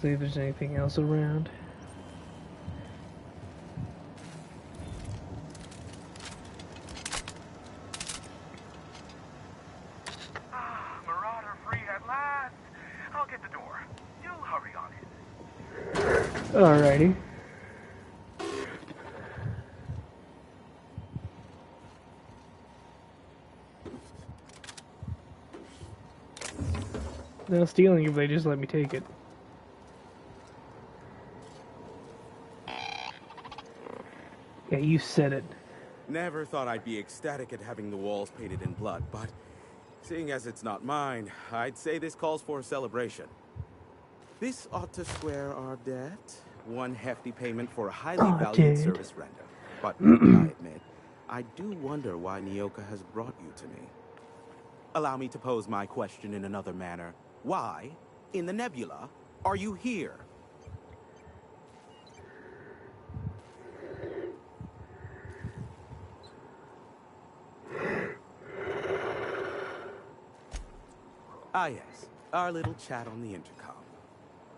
See if there's anything else around. Marauder free at last. I'll get the door. You hurry on in. Alrighty. No stealing if they just let me take it. Yeah, you said it. Never thought I'd be ecstatic at having the walls painted in blood, but seeing as it's not mine, I'd say this calls for a celebration. This ought to square our debt. One hefty payment for a highly valued service render. But I admit, I do wonder why Nyoka has brought you to me. Allow me to pose my question in another manner. Why, in the nebula, are you here? Ah yes, our little chat on the intercom.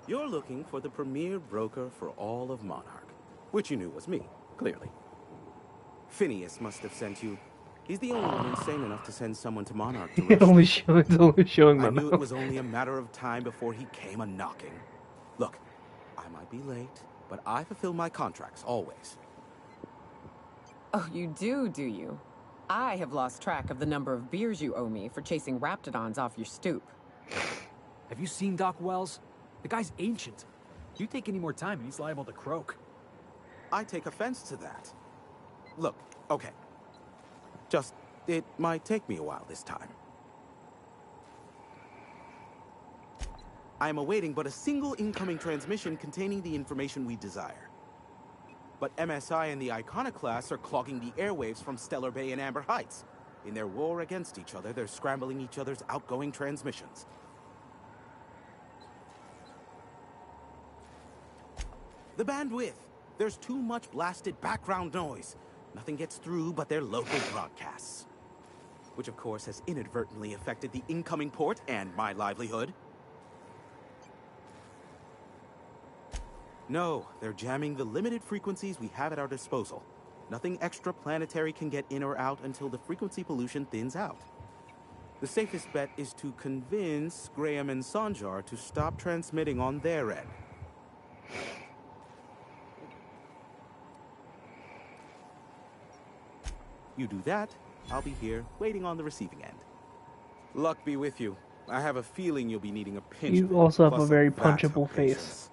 You're looking for the premier broker for all of Monarch, which you knew was me, clearly. Phineas must have sent you. He's the only one insane enough to send someone to Monarch to It's only showing my I knew mouth. it was only a matter of time before he came a-knocking. Look, I might be late, but I fulfill my contracts, always. Oh, you do you? I have lost track of the number of beers you owe me for chasing Raptidons off your stoop. Have you seen Doc Wells? The guy's ancient. You take any more time and he's liable to croak. I take offense to that. Look, okay. Just, it might take me a while this time. I am awaiting but a single incoming transmission containing the information we desire. But MSI and the Iconoclasts are clogging the airwaves from Stellar Bay and Amber Heights. In their war against each other, they're scrambling each other's outgoing transmissions. The bandwidth. There's too much blasted background noise. Nothing gets through but their local broadcasts. Which of course has inadvertently affected the incoming port and my livelihood. No, they're jamming the limited frequencies we have at our disposal. Nothing extraplanetary can get in or out until the frequency pollution thins out. The safest bet is to convince Graham and Sanjar to stop transmitting on their end. You do that, I'll be here, waiting on the receiving end. Luck be with you. I have a feeling you'll be needing a pinch. You also have a plus very vat of punchable patience. face.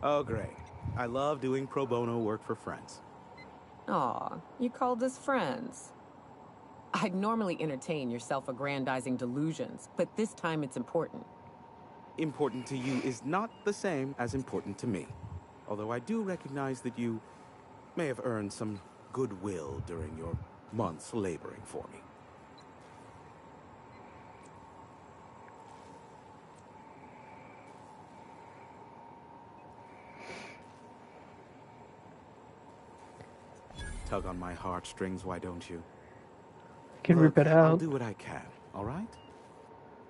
Oh, great. I love doing pro bono work for friends. Aw, you called us friends. I'd normally entertain your self-aggrandizing delusions, but this time it's important. important to you is not the same as important to me. Although I do recognize that you may have earned some goodwill during your months laboring for me. Tug on my heartstrings, why don't you? I can rip it out. I'll do what I can, all right?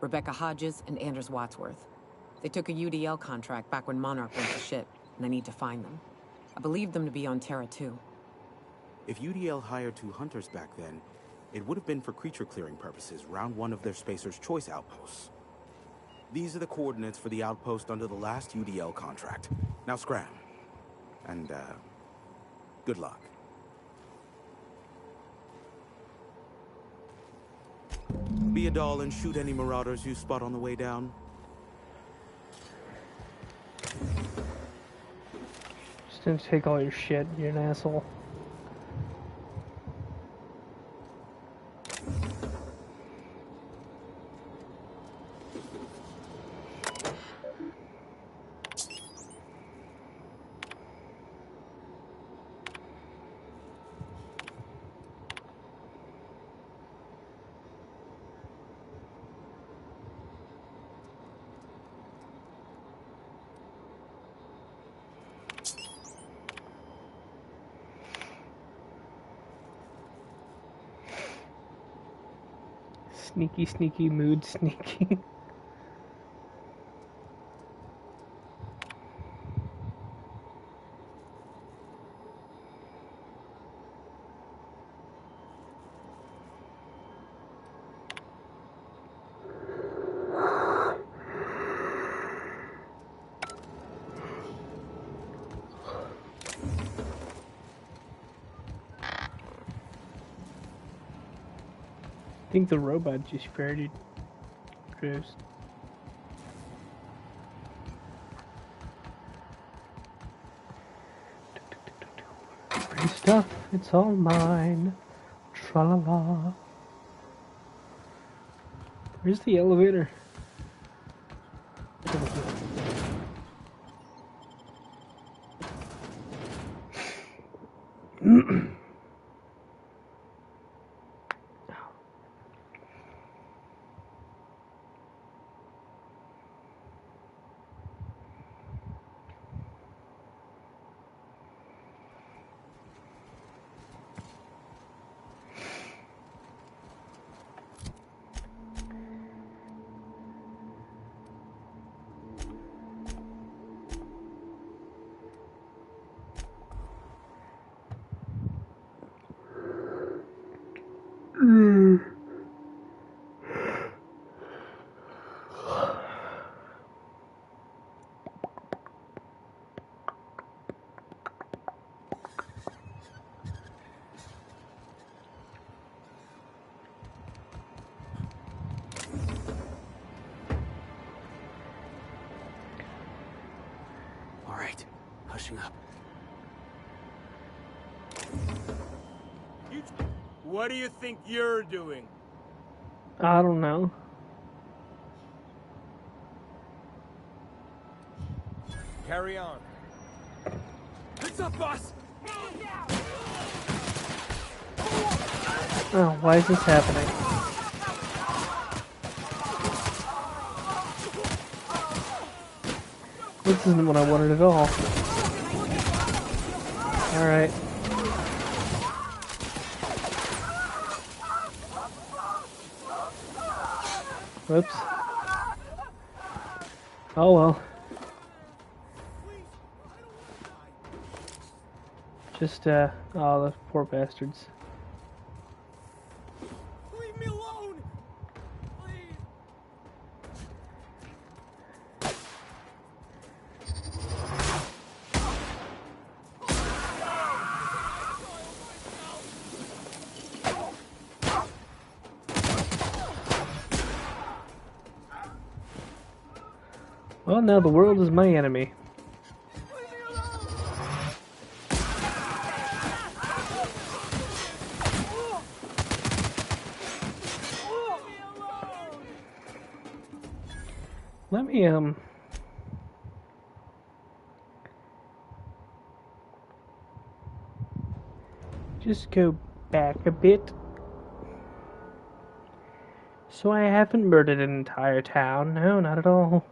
Rebecca Hodges and Anders Wadsworth. They took a UDL contract back when Monarch went to shit, and I need to find them. I believe them to be on Terra too. If UDL hired 2 hunters back then, it would have been for creature clearing purposes, round 1 of their Spacer's Choice outposts. These are the coordinates for the outpost under the last UDL contract. Now scram. And, good luck. Be a doll and shoot any marauders you spot on the way down. Just gonna take all your shit, you're an asshole. Sneaky, sneaky, mood sneaky. I think the robot just farted. Gross. Free stuff, it's all mine. Tra-la-la. Where's the elevator? Hushing up. What do you think you're doing? I don't know. Carry on. What's up, boss? Oh, why is this happening? This isn't what I wanted at all. Alright. Whoops. Oh well. Just, oh, those poor bastards. Leave me alone! Please! Well, now the world is my enemy. Let me, just go back a bit. So I haven't murdered an entire town. No, not at all.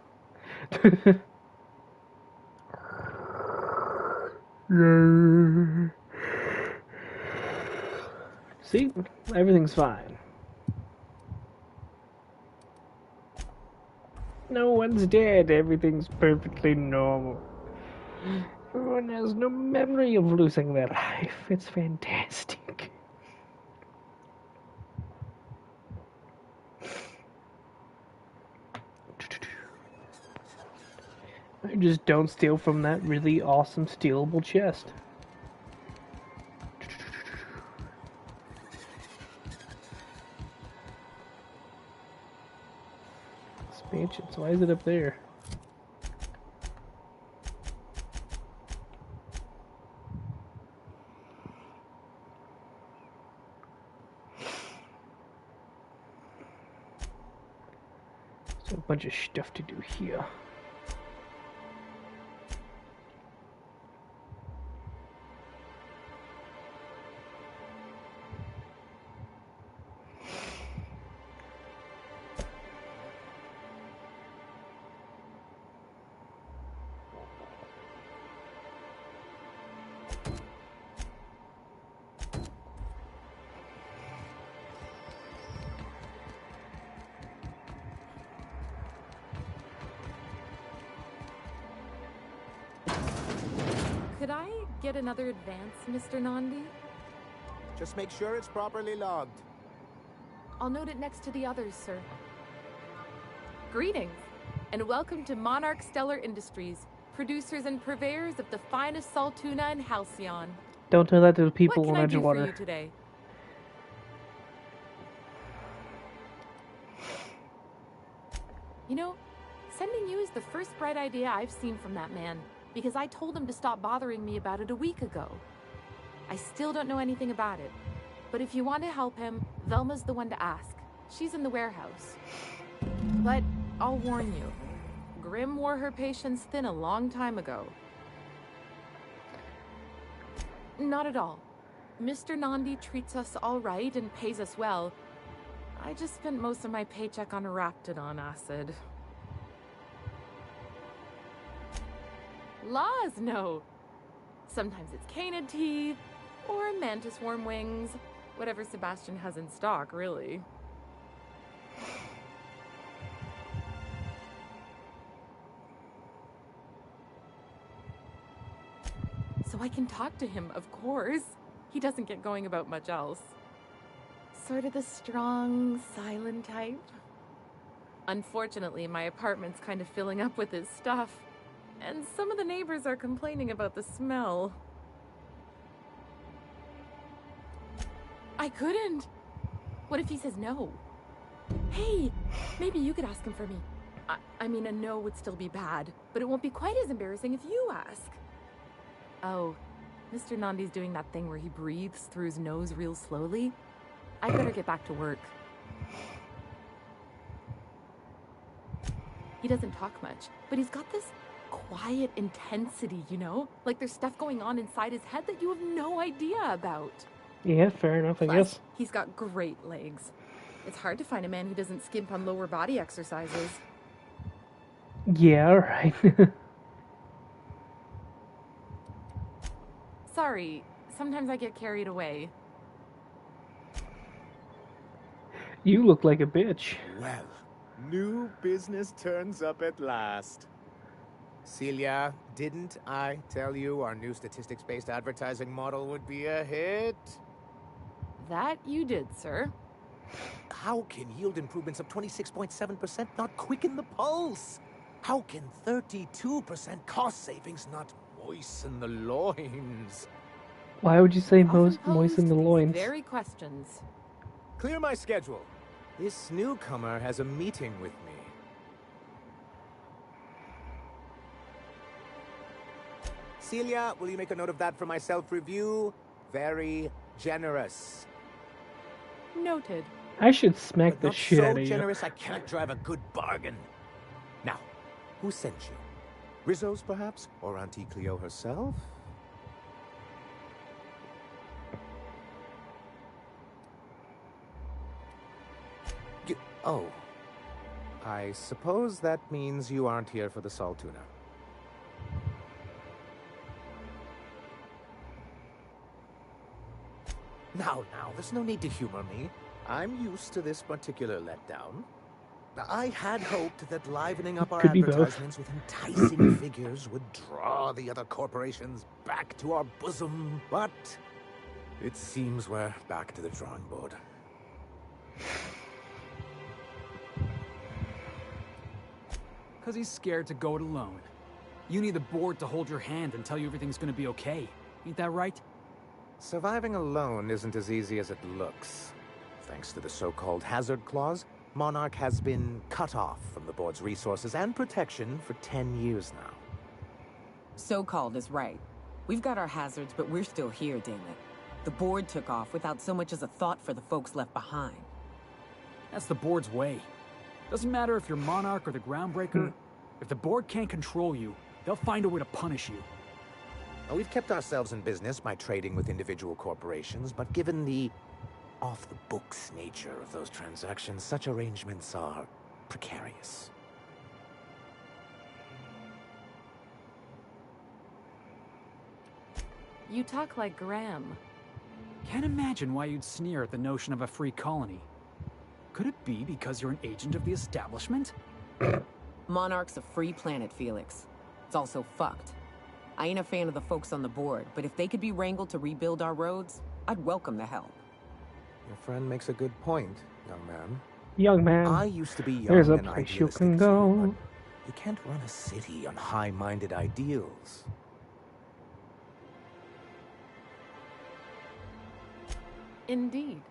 See? Everything's fine. No one's dead. Everything's perfectly normal. Everyone has no memory of losing their life. It's fantastic. I just don't steal from that really awesome stealable chest. Expansions, why is it up there? There's a bunch of stuff to do here. Could I get another advance, Mr. Nandi? Just make sure it's properly logged. I'll note it next to the others, sir. Greetings, and welcome to Monarch Stellar Industries, producers and purveyors of the finest salt tuna in Halcyon. Don't tell that to the people on on Edgewater. What can I do for you today? You know, sending you is the first bright idea I've seen from that man, because I told him to stop bothering me about it a week ago. I still don't know anything about it, but if you want to help him, Velma's the one to ask. She's in the warehouse. But I'll warn you, Grim wore her patience thin a long time ago. Not at all. Mr. Nandi treats us all right and pays us well. I just spent most of my paycheck on Raptidon acid. Laws, no. Sometimes it's canid teeth, or mantis worm wings. Whatever Sebastian has in stock, really. So I can talk to him, of course. He doesn't get going about much else. Sort of the strong, silent type. Unfortunately, my apartment's kind of filling up with his stuff. And some of the neighbors are complaining about the smell. I couldn't. What if he says no? Hey, maybe you could ask him for me. I mean, a no would still be bad, but it won't be quite as embarrassing if you ask. Oh, Mr. Nandi's doing that thing where he breathes through his nose real slowly. I better get back to work. He doesn't talk much, but he's got this quiet intensity, you know? Like there's stuff going on inside his head that you have no idea about. Yeah, fair enough, I guess. He's got great legs. It's hard to find a man who doesn't skimp on lower body exercises. Yeah, right. Sorry, sometimes I get carried away. You look like a bitch. Well, new business turns up at last. Celia, didn't I tell you our new statistics-based advertising model would be a hit? That you did, sir. How can yield improvements of 26.7% not quicken the pulse? How can 32% cost savings not moisten the loins? Why would you say moisten the loins? Very questions. Clear my schedule. This newcomer has a meeting with me. Celia, will you make a note of that for my self-review? Very generous. Noted. I should smack the shit out of you. So generous I can't drive a good bargain. Now, Who sent you? Rizzo's, perhaps? Or Auntie Cleo herself? Oh. I suppose that means you aren't here for the Saltuna. Now, there's no need to humor me. I'm used to this particular letdown. I had hoped that livening up our Could be both. advertisements with enticing figures would draw the other corporations back to our bosom, but it seems we're back to the drawing board. Because he's scared to go it alone. You need the board to hold your hand and tell you everything's gonna be okay. Ain't that right? Surviving alone isn't as easy as it looks. Thanks to the so-called hazard clause, Monarch has been cut off from the board's resources and protection for 10 years now. So-called is right. We've got our hazards, but we're still here, damn it. The board took off without so much as a thought for the folks left behind. That's the board's way. Doesn't matter if you're Monarch or the Groundbreaker. If the board can't control you, they'll find a way to punish you. Now, we've kept ourselves in business by trading with individual corporations, but given the off-the-books nature of those transactions, such arrangements are precarious. You talk like Graham. Can't imagine why you'd sneer at the notion of a free colony. Could it be because you're an agent of the establishment? Monarch's a free planet, Felix. It's also fucked. I ain't a fan of the folks on the board, but if they could be wrangled to rebuild our roads, I'd welcome the help. Your friend makes a good point, young man. Young man. I used to be young There's a and place you idealistic can too, go. but you can't run a city on high-minded ideals. Indeed.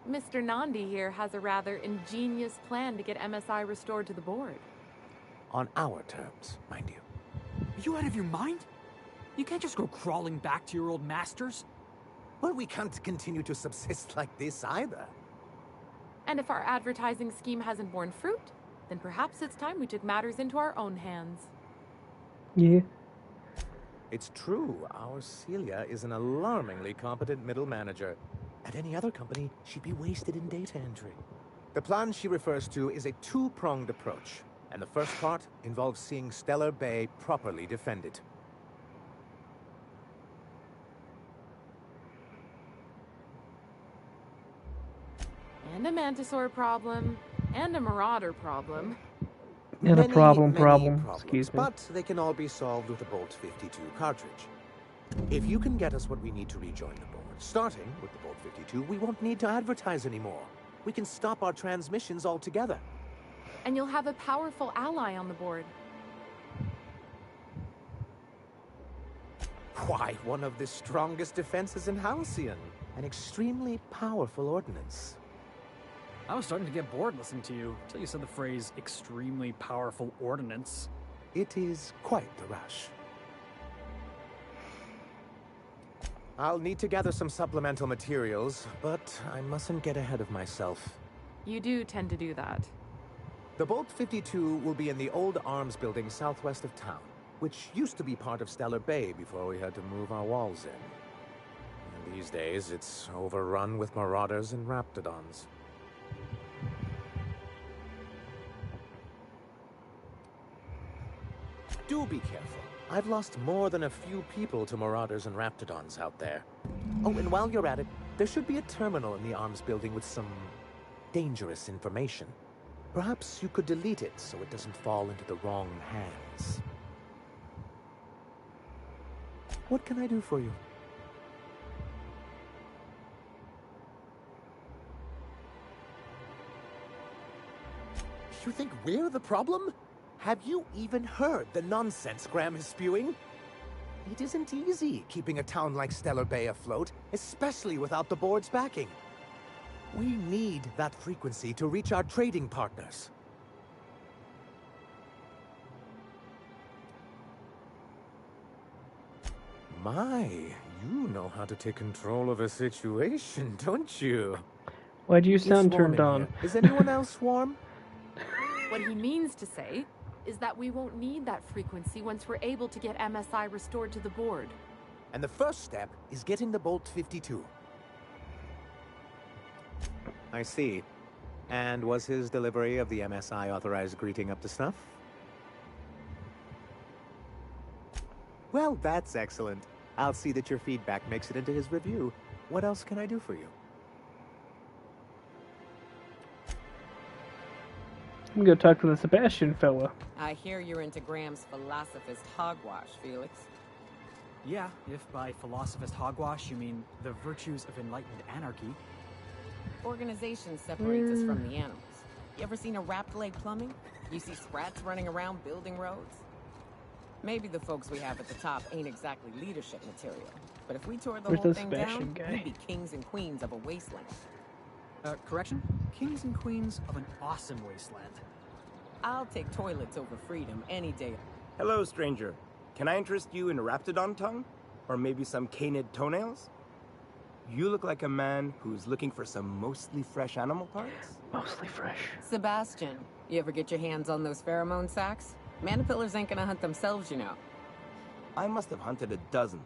Mr. Nandi here has a rather ingenious plan to get MSI restored to the board. On our terms, mind you. Are you out of your mind? You can't just go crawling back to your old masters. Well, we can't continue to subsist like this either. And if our advertising scheme hasn't borne fruit, then perhaps it's time we took matters into our own hands. Yeah. It's true, our Celia is an alarmingly competent middle manager. At any other company, she'd be wasted in data entry. The plan she refers to is a two-pronged approach, and the first part involves seeing Stellar Bay properly defended. And a Mantisaur problem, and a Marauder problem. And a problem. Problems, Excuse me. but they can all be solved with a Bolt 52 cartridge. If you can get us what we need to rejoin the board, starting with the Bolt 52, we won't need to advertise anymore. We can stop our transmissions altogether. And you'll have a powerful ally on the board. Why, one of the strongest defenses in Halcyon. An extremely powerful ordnance. I was starting to get bored listening to you, till you said the phrase, extremely powerful ordnance. It is quite the rush. I'll need to gather some supplemental materials, but I mustn't get ahead of myself. You do tend to do that. The Bolt 52 will be in the old arms building southwest of town, which used to be part of Stellar Bay before we had to move our walls in. And these days, it's overrun with marauders and raptidons. Do be careful. I've lost more than a few people to marauders and raptidons out there. Oh, and while you're at it, there should be a terminal in the arms building with some dangerous information. Perhaps you could delete it so it doesn't fall into the wrong hands. What can I do for you? You think we're the problem? Have you even heard the nonsense Graham is spewing? It isn't easy keeping a town like Stellar Bay afloat, especially without the board's backing. We need that frequency to reach our trading partners. My, you know how to take control of a situation, don't you? Why do you It's sound warm turned in on? here. Is anyone else warm? What he means to say is that we won't need that frequency once we're able to get MSI restored to the board. And the first step is getting the Bolt 52. I see. And was his delivery of the MSI authorized greeting up to snuff? Well, that's excellent. I'll see that your feedback makes it into his review. What else can I do for you? I'm gonna talk to the Sebastian fella. I hear you're into Graham's philosophist hogwash, Felix. Yeah, if by philosophist hogwash you mean the virtues of enlightened anarchy. Organization separates us from the animals. You ever seen a wrapped leg plumbing? You see sprats running around building roads? Maybe the folks we have at the top ain't exactly leadership material. But if we tore the whole thing down, we'd be kings and queens of a wasteland. Correction? Kings and queens of an awesome wasteland. I'll take toilets over freedom any day. Hello, stranger. Can I interest you in Raptidon tongue? Or maybe some canid toenails? You look like a man who's looking for some mostly fresh animal parts? Mostly fresh. Sebastian, you ever get your hands on those pheromone sacs? Manipillars ain't gonna hunt themselves, you know. I must have hunted a dozen,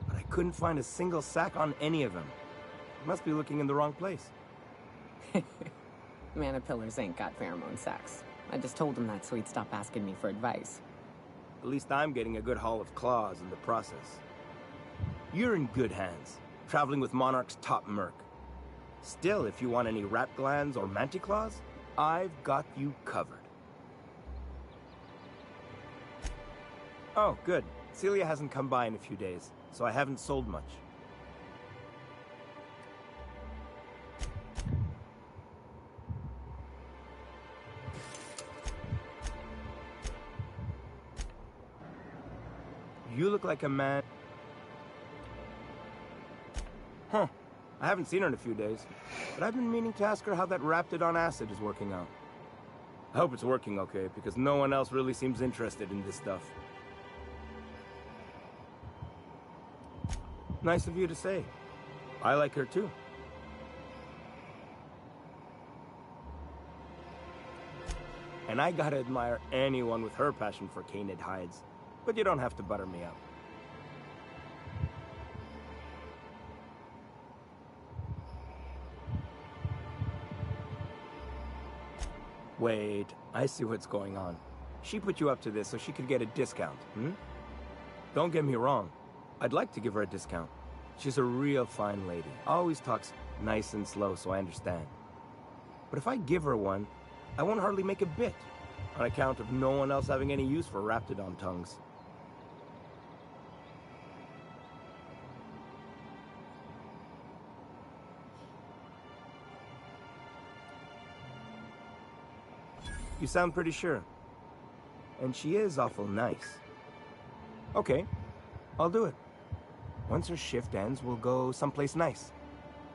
but I couldn't find a single sack on any of them. Must be looking in the wrong place. Manipillars ain't got pheromone sacs. I just told him that so he'd stop asking me for advice. At least I'm getting a good haul of claws in the process. You're in good hands, traveling with Monarch's top merc. Still, if you want any rat glands or manticlaws, I've got you covered. Oh, good. Celia hasn't come by in a few days, so I haven't sold much. You look like a man... Huh. I haven't seen her in a few days, but I've been meaning to ask her how that Raptidon acid is working out. I hope it's working okay, because no one else really seems interested in this stuff. Nice of you to say. I like her too. And I gotta admire anyone with her passion for canid hides. But you don't have to butter me up. Wait, I see what's going on. She put you up to this so she could get a discount, hmm? Don't get me wrong. I'd like to give her a discount. She's a real fine lady. Always talks nice and slow, so I understand. But if I give her one, I won't hardly make a bit, on account of no one else having any use for Raptidon tongues. You sound pretty sure. And she is awful nice. Okay, I'll do it. Once her shift ends, we'll go someplace nice.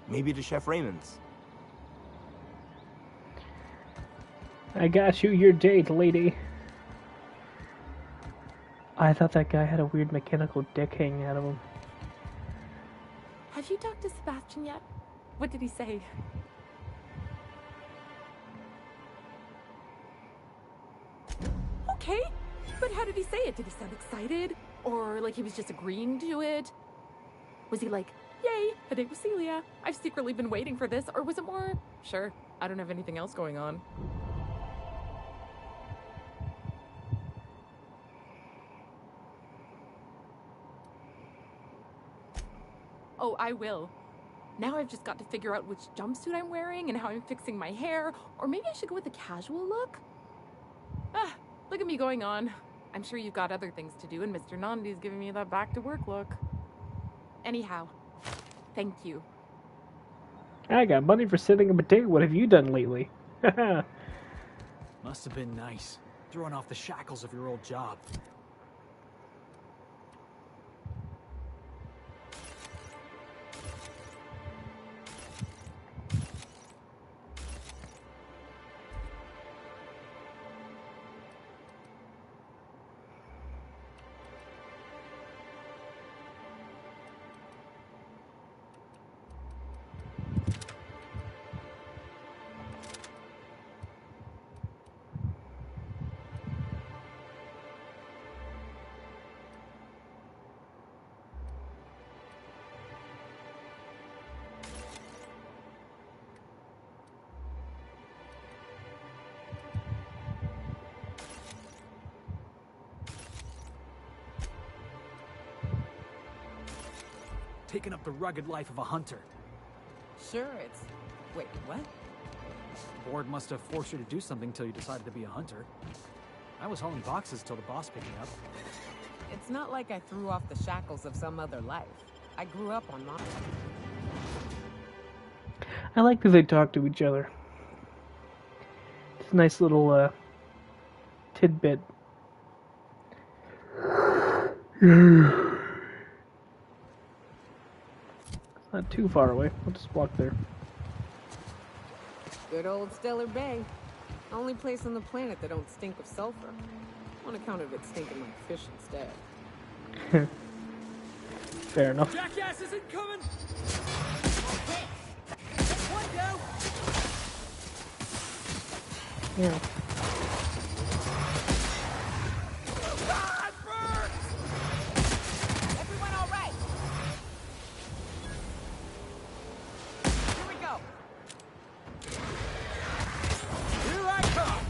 Maybe to Chef Raymond's. I got you your date, lady. I thought that guy had a weird mechanical dick hanging out of him. Have you talked to Sebastian yet? What did he say? Okay, but how did he say it? Did he sound excited? Or like he was just agreeing to it? Was he like, yay, a date with Celia. I've secretly been waiting for this. Or was it more, sure, I don't have anything else going on. Oh, I will. Now I've just got to figure out which jumpsuit I'm wearing and how I'm fixing my hair. Or maybe I should go with a casual look? Ah, look at me going on. I'm sure you've got other things to do, and Mr. Nandi's giving me that back-to-work look. Anyhow, thank you. I got money for setting up a date. What have you done lately? Must have been nice, throwing off the shackles of your old job. taken up the rugged life of a hunter. Sure, it's... Wait, what? The board must have forced you to do something till you decided to be a hunter. I was hauling boxes till the boss picked me up. It's not like I threw off the shackles of some other life. I grew up on Monarch. I like that they talk to each other. It's a nice little tidbit. It's not too far away. I'll just walk there. Good old Stellar Bay. Only place on the planet that don't stink of sulfur. On account of it stinking like fish instead. Fair enough. Jackass isn't coming! Okay. That's one go! Yeah. Ah, it burns! Everyone all right? Here we go. Here I come!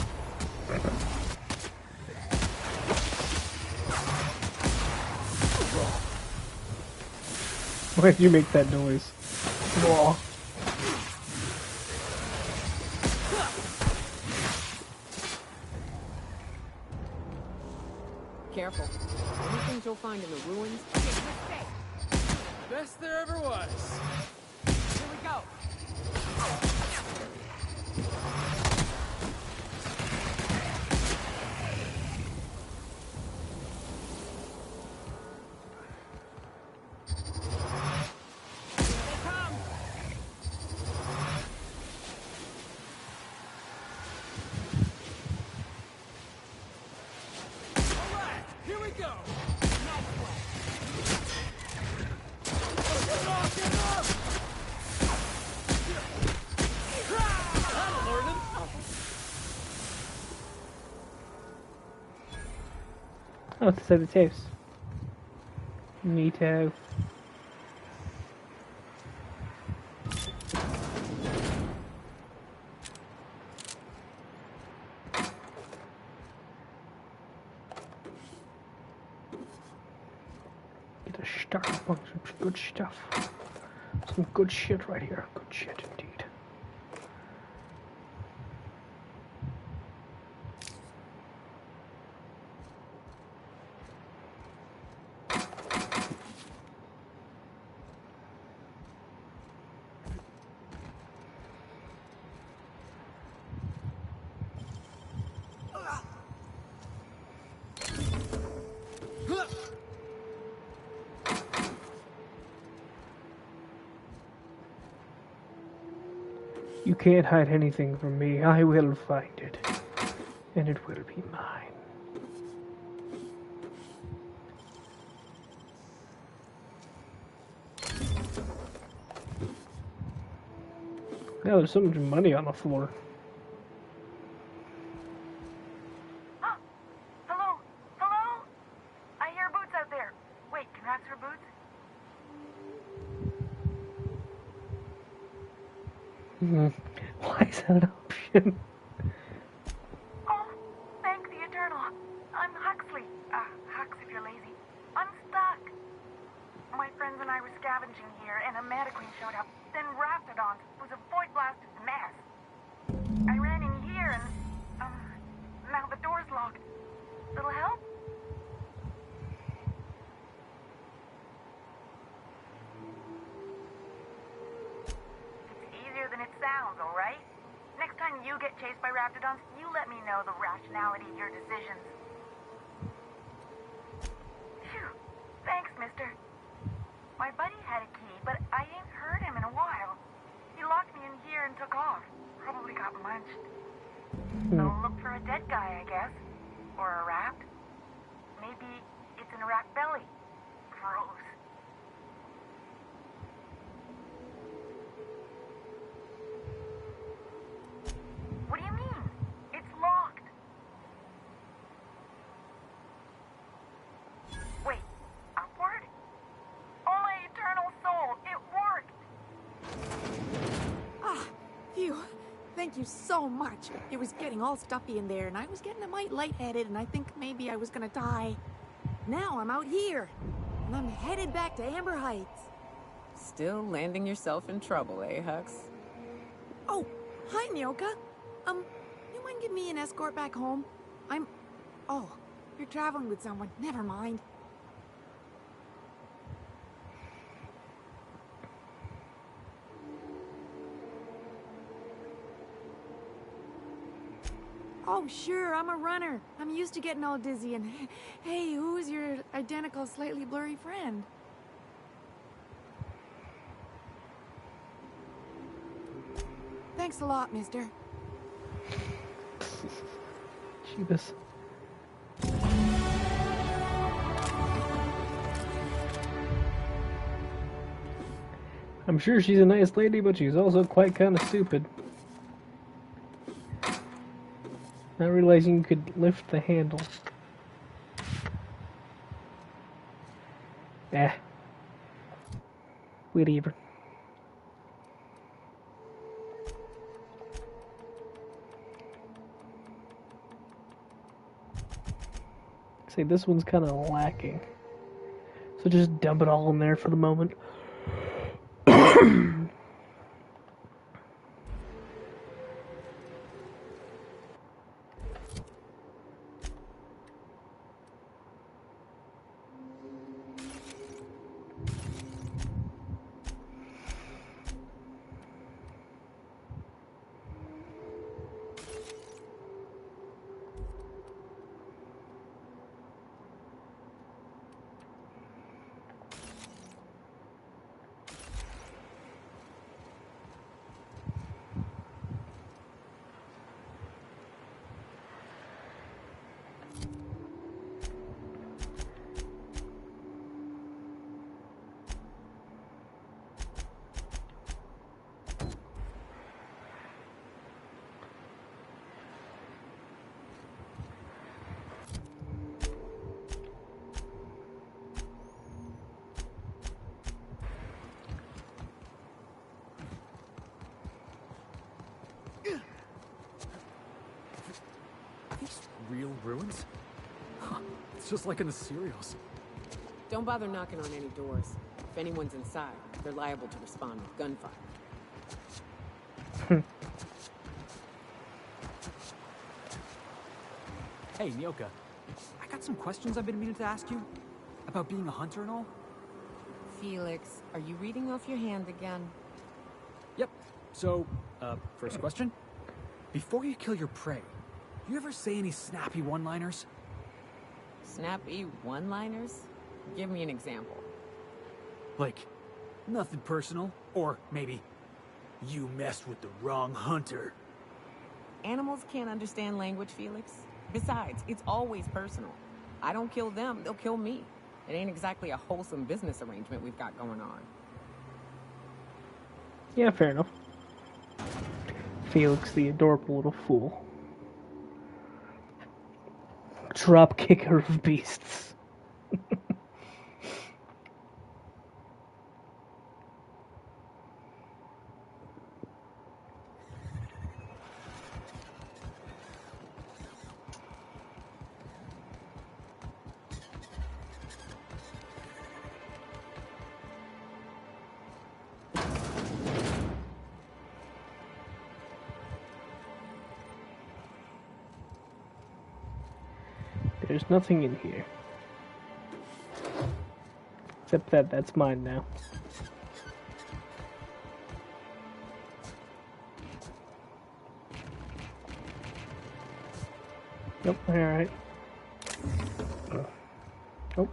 Why did you make that noise? Whoa. Careful. Any things you'll find in the ruins. Best there ever was. Here we go. Oh, it's a set of tapes. Neato. Get a start on some good stuff. Some good shit right here. Good shit indeed. You can't hide anything from me. I will find it. And it will be mine. Now there's so much money on the floor. Hello? Hello? I hear boots out there. Wait, can rats wear boots? Why is that an option? Oh, thank the Eternal. I'm Huxley. Hux if you're lazy. I'm stuck. My friends and I were scavenging here, and a Mantiqueen showed up. Then Raptidons. It was a void-blasted mess. I ran in here, and, now the door's locked. Little help? Easier than it sounds, all right? Next time you get chased by Raptidons, you let me know the rationality of your decisions. Phew. Thanks, mister. My buddy had a key, but I ain't heard him in a while. He locked me in here and took off. Probably got munched. I'll look for a dead guy, I guess. Or a rat. Maybe it's in a rat belly. Gross. What do you mean? It's locked. Wait, upward? Oh, my eternal soul, it worked! Ah, phew. Thank you so much. It was getting all stuffy in there, and I was getting a mite lightheaded, and I think maybe I was gonna die. Now I'm out here, and I'm headed back to Amber Heights. Still landing yourself in trouble, eh, Hux? Oh, hi, Nyoka. You mind giving me an escort back home? Oh, you're traveling with someone. Never mind. Oh, sure, I'm a runner. I'm used to getting all dizzy and... Hey, who's your identical, slightly blurry friend? Thanks a lot, mister. Jeebus. I'm sure she's a nice lady, but she's also quite kind of stupid. Not realizing you could lift the handle. Whatever. Say this one's kind of lacking. So just dump it all in there for the moment. Real ruins? Huh, it's just like in the serials. Don't bother knocking on any doors. If anyone's inside, they're liable to respond with gunfire. Hey, Nyoka. I got some questions I've been meaning to ask you. About being a hunter and all. Felix, are you reading off your hand again? Yep. So, first question. Before you kill your prey, you ever say any snappy one-liners? Snappy one-liners? Give me an example. Like, nothing personal, or maybe, you messed with the wrong hunter. Animals can't understand language, Felix. Besides, it's always personal. I don't kill them, they'll kill me. It ain't exactly a wholesome business arrangement we've got going on. Yeah, fair enough. Felix, the adorable little fool. Drop kicker of beasts. There's nothing in here. Except that's mine now. Nope, alright. Nope.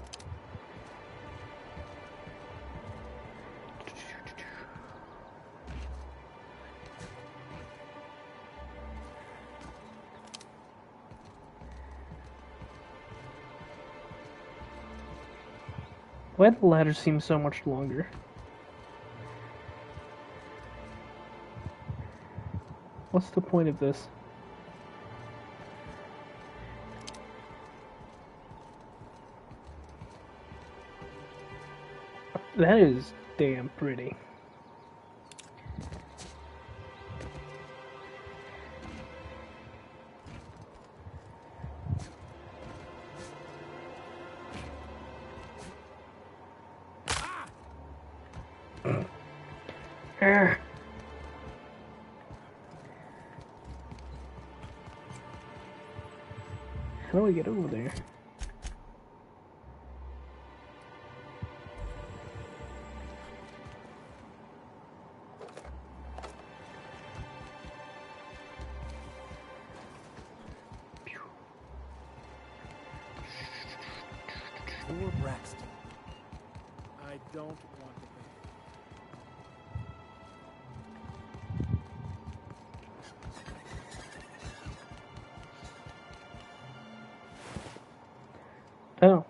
Why do the ladders seem so much longer? What's the point of this? That is damn pretty. How do we get over there? Poor Braxton. I don't want to pay. Oh.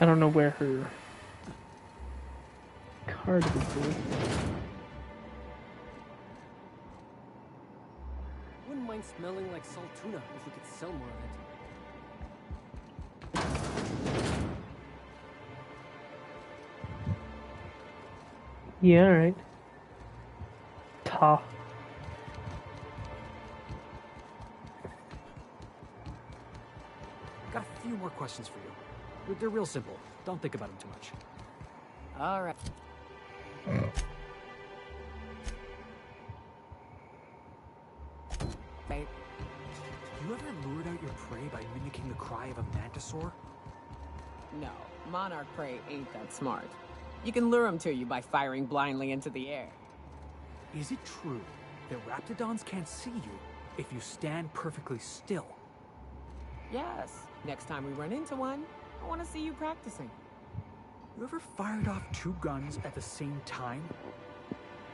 I don't know where her card would be. Wouldn't mind smelling like salt tuna if we could sell more of it. Yeah, alright. Ta. Got a few more questions for you. They're real simple. Don't think about them too much. All right. Babe. You ever lured out your prey by mimicking the cry of a mantisaur? No, monarch prey ain't that smart. You can lure them to you by firing blindly into the air. Is it true that raptidons can't see you if you stand perfectly still? Yes. Next time we run into one, I want to see you practicing. You ever fired off 2 guns at the same time?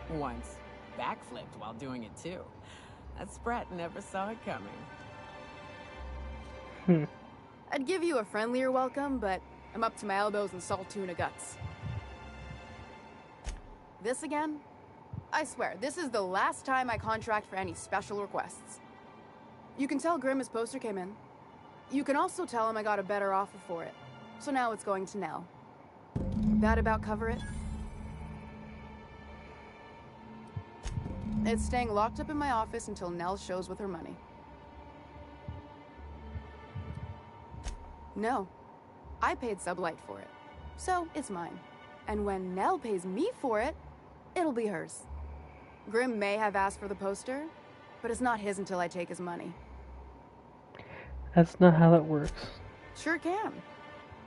Once. Backflipped while doing it too. That Sprat never saw it coming. I'd give you a friendlier welcome, but I'm up to my elbows in salt tuna guts. This again? I swear, this is the last time I contract for any special requests. You can tell Grim his poster came in. You can also tell him I got a better offer for it. So now it's going to Nell. That about cover it? It's staying locked up in my office until Nell shows with her money. No. I paid Sublight for it. So it's mine. And when Nell pays me for it, it'll be hers. Grim may have asked for the poster, but it's not his until I take his money. That's not how that works. Sure can.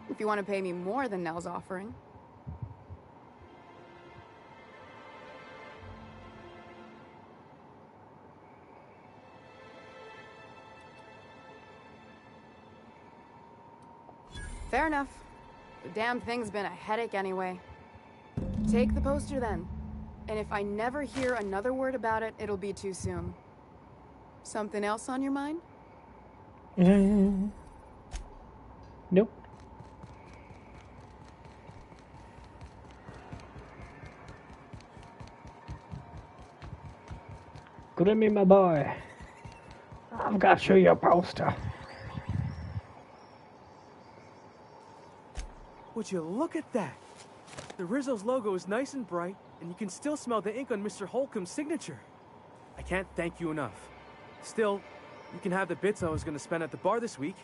If you want to pay me more than Nell's offering. Fair enough. The damn thing's been a headache anyway. Take the poster then. And if I never hear another word about it, it'll be too soon. Something else on your mind? Nope. Scrimmy, my boy. I've got you your poster. Would you look at that? The Rizzo's logo is nice and bright, and you can still smell the ink on Mr. Holcomb's signature. I can't thank you enough. Still, you can have the bits I was going to spend at the bar this week.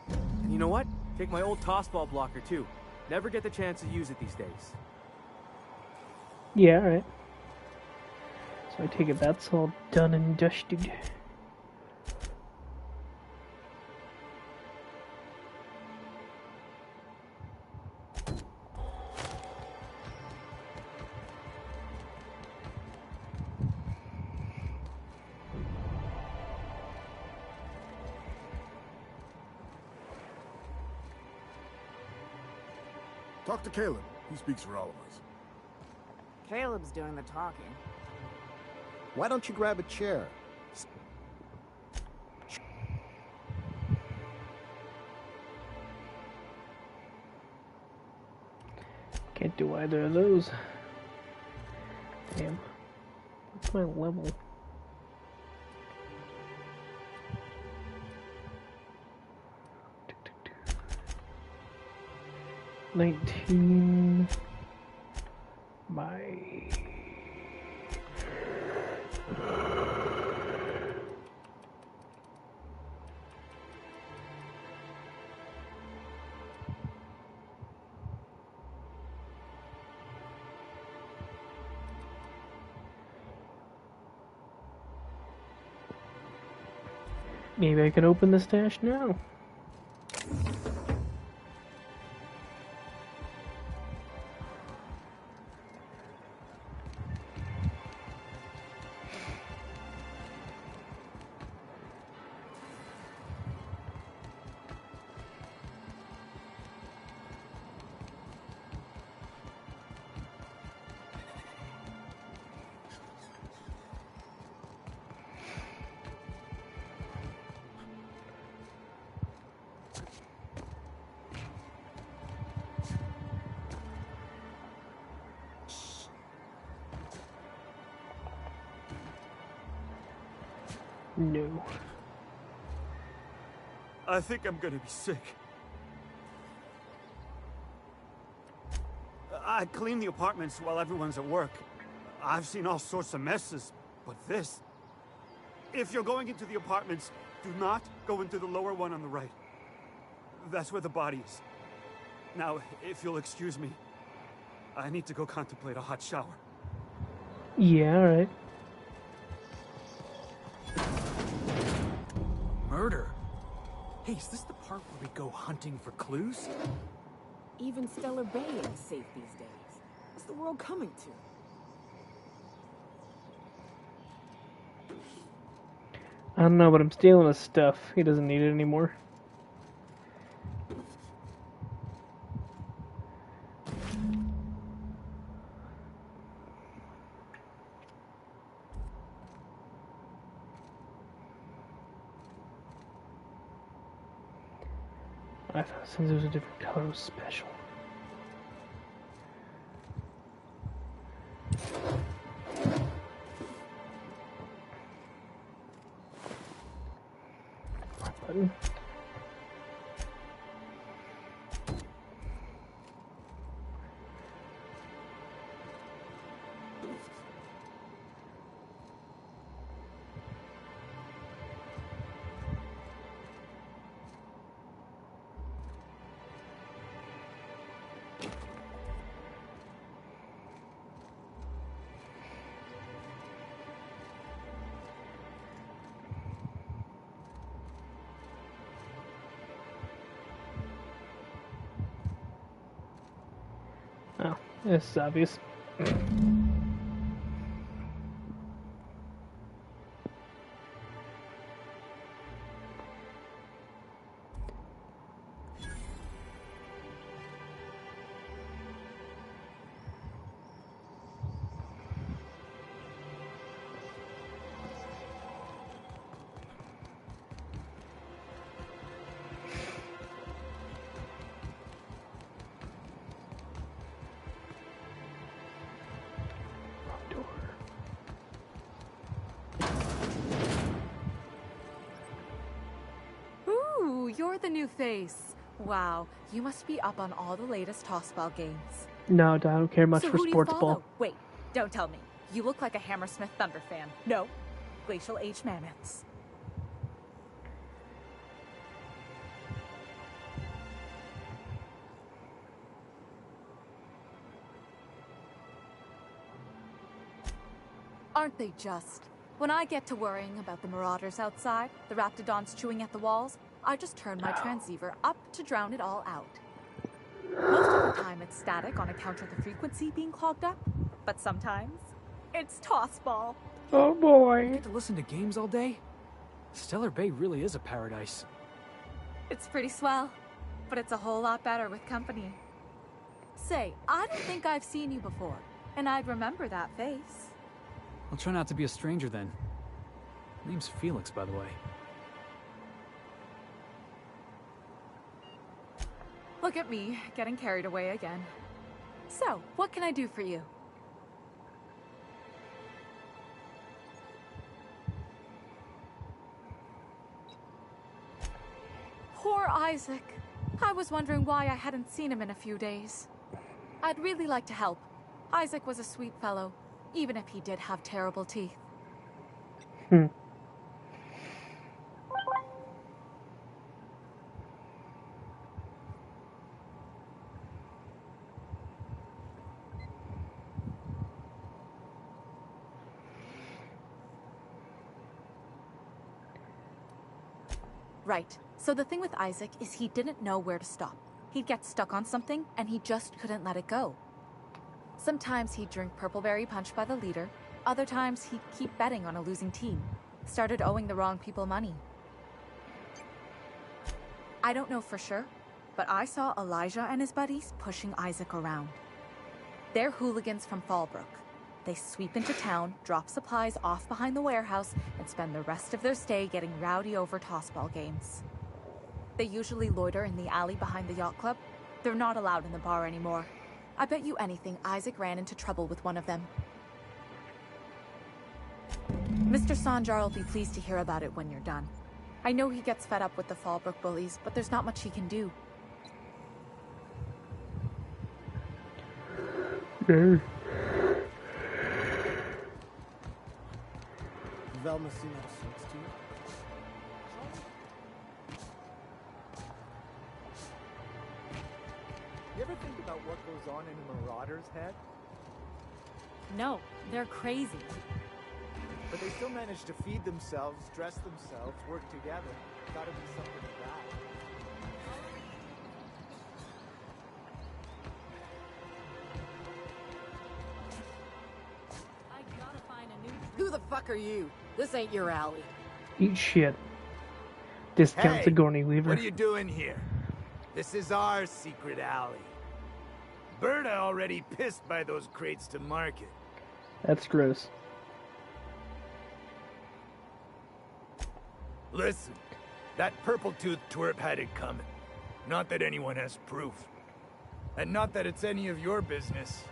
And you know what? Take my old tossball blocker, too. Never get the chance to use it these days. Yeah, alright. So I take it that's all done and dusted. Talk to Caleb. He speaks for all of us. Caleb's doing the talking. Why don't you grab a chair? Can't do either of those. Damn. What's my level? $19 by maybe I can open the stash now. No. I think I'm gonna be sick. I clean the apartments while everyone's at work. I've seen all sorts of messes, but this... If you're going into the apartments, do not go into the lower one on the right. That's where the body is. Now, if you'll excuse me, I need to go contemplate a hot shower. Yeah, alright. Murder? Hey, is this the part where we go hunting for clues? Even Stellar Bay ain't safe these days. What's the world coming to? I don't know, but I'm stealing his stuff. He doesn't need it anymore. I thought since it was a different color, it was special. Button. Oh, this is obvious. Ooh, you're the new face. Wow, you must be up on all the latest tossball games. No, I don't care much So for who do you sports follow? ball. Wait, don't tell me. You look like a Hammersmith Thunder fan. No, Glacial Age Mammoths. Aren't they just? When I get to worrying about the marauders outside, the raptidons chewing at the walls, I just turn my transceiver up to drown it all out. Most of the time it's static on account of the frequency being clogged up, but sometimes it's tossball. Oh boy. You get to listen to games all day? Stellar Bay really is a paradise. It's pretty swell, but it's a whole lot better with company. Say, I don't think I've seen you before, and I'd remember that face. I'll try not to be a stranger then. Name's Felix, by the way. Look at me, getting carried away again. So, what can I do for you? Poor Isaac. I was wondering why I hadn't seen him in a few days. I'd really like to help. Isaac was a sweet fellow, even if he did have terrible teeth. Right. So the thing with Isaac is he didn't know where to stop. He'd get stuck on something, and he just couldn't let it go. Sometimes he'd drink Purpleberry Punch by the liter. Other times he'd keep betting on a losing team. Started owing the wrong people money. I don't know for sure, but I saw Elijah and his buddies pushing Isaac around. They're hooligans from Fallbrook. They sweep into town, drop supplies off behind the warehouse, and spend the rest of their stay getting rowdy over tossball games. They usually loiter in the alley behind the yacht club. They're not allowed in the bar anymore. I bet you anything Isaac ran into trouble with one of them. Mr. Sanjar will be pleased to hear about it when you're done. I know he gets fed up with the Fallbrook bullies, but there's not much he can do. Velma seen out of suits to you? You ever think about what goes on in a marauder's head? No, they're crazy. But they still manage to feed themselves, dress themselves, work together. Gotta be something to that. I gotta find a new... Who the fuck are you? This ain't your alley. Eat shit. Discount Hey, Sigourney Weaver. What are you doing here? This is our secret alley. Berta already pissed by those crates to market. That's gross. Listen, that purple-toothed twerp had it coming. Not that anyone has proof. And not that it's any of your business.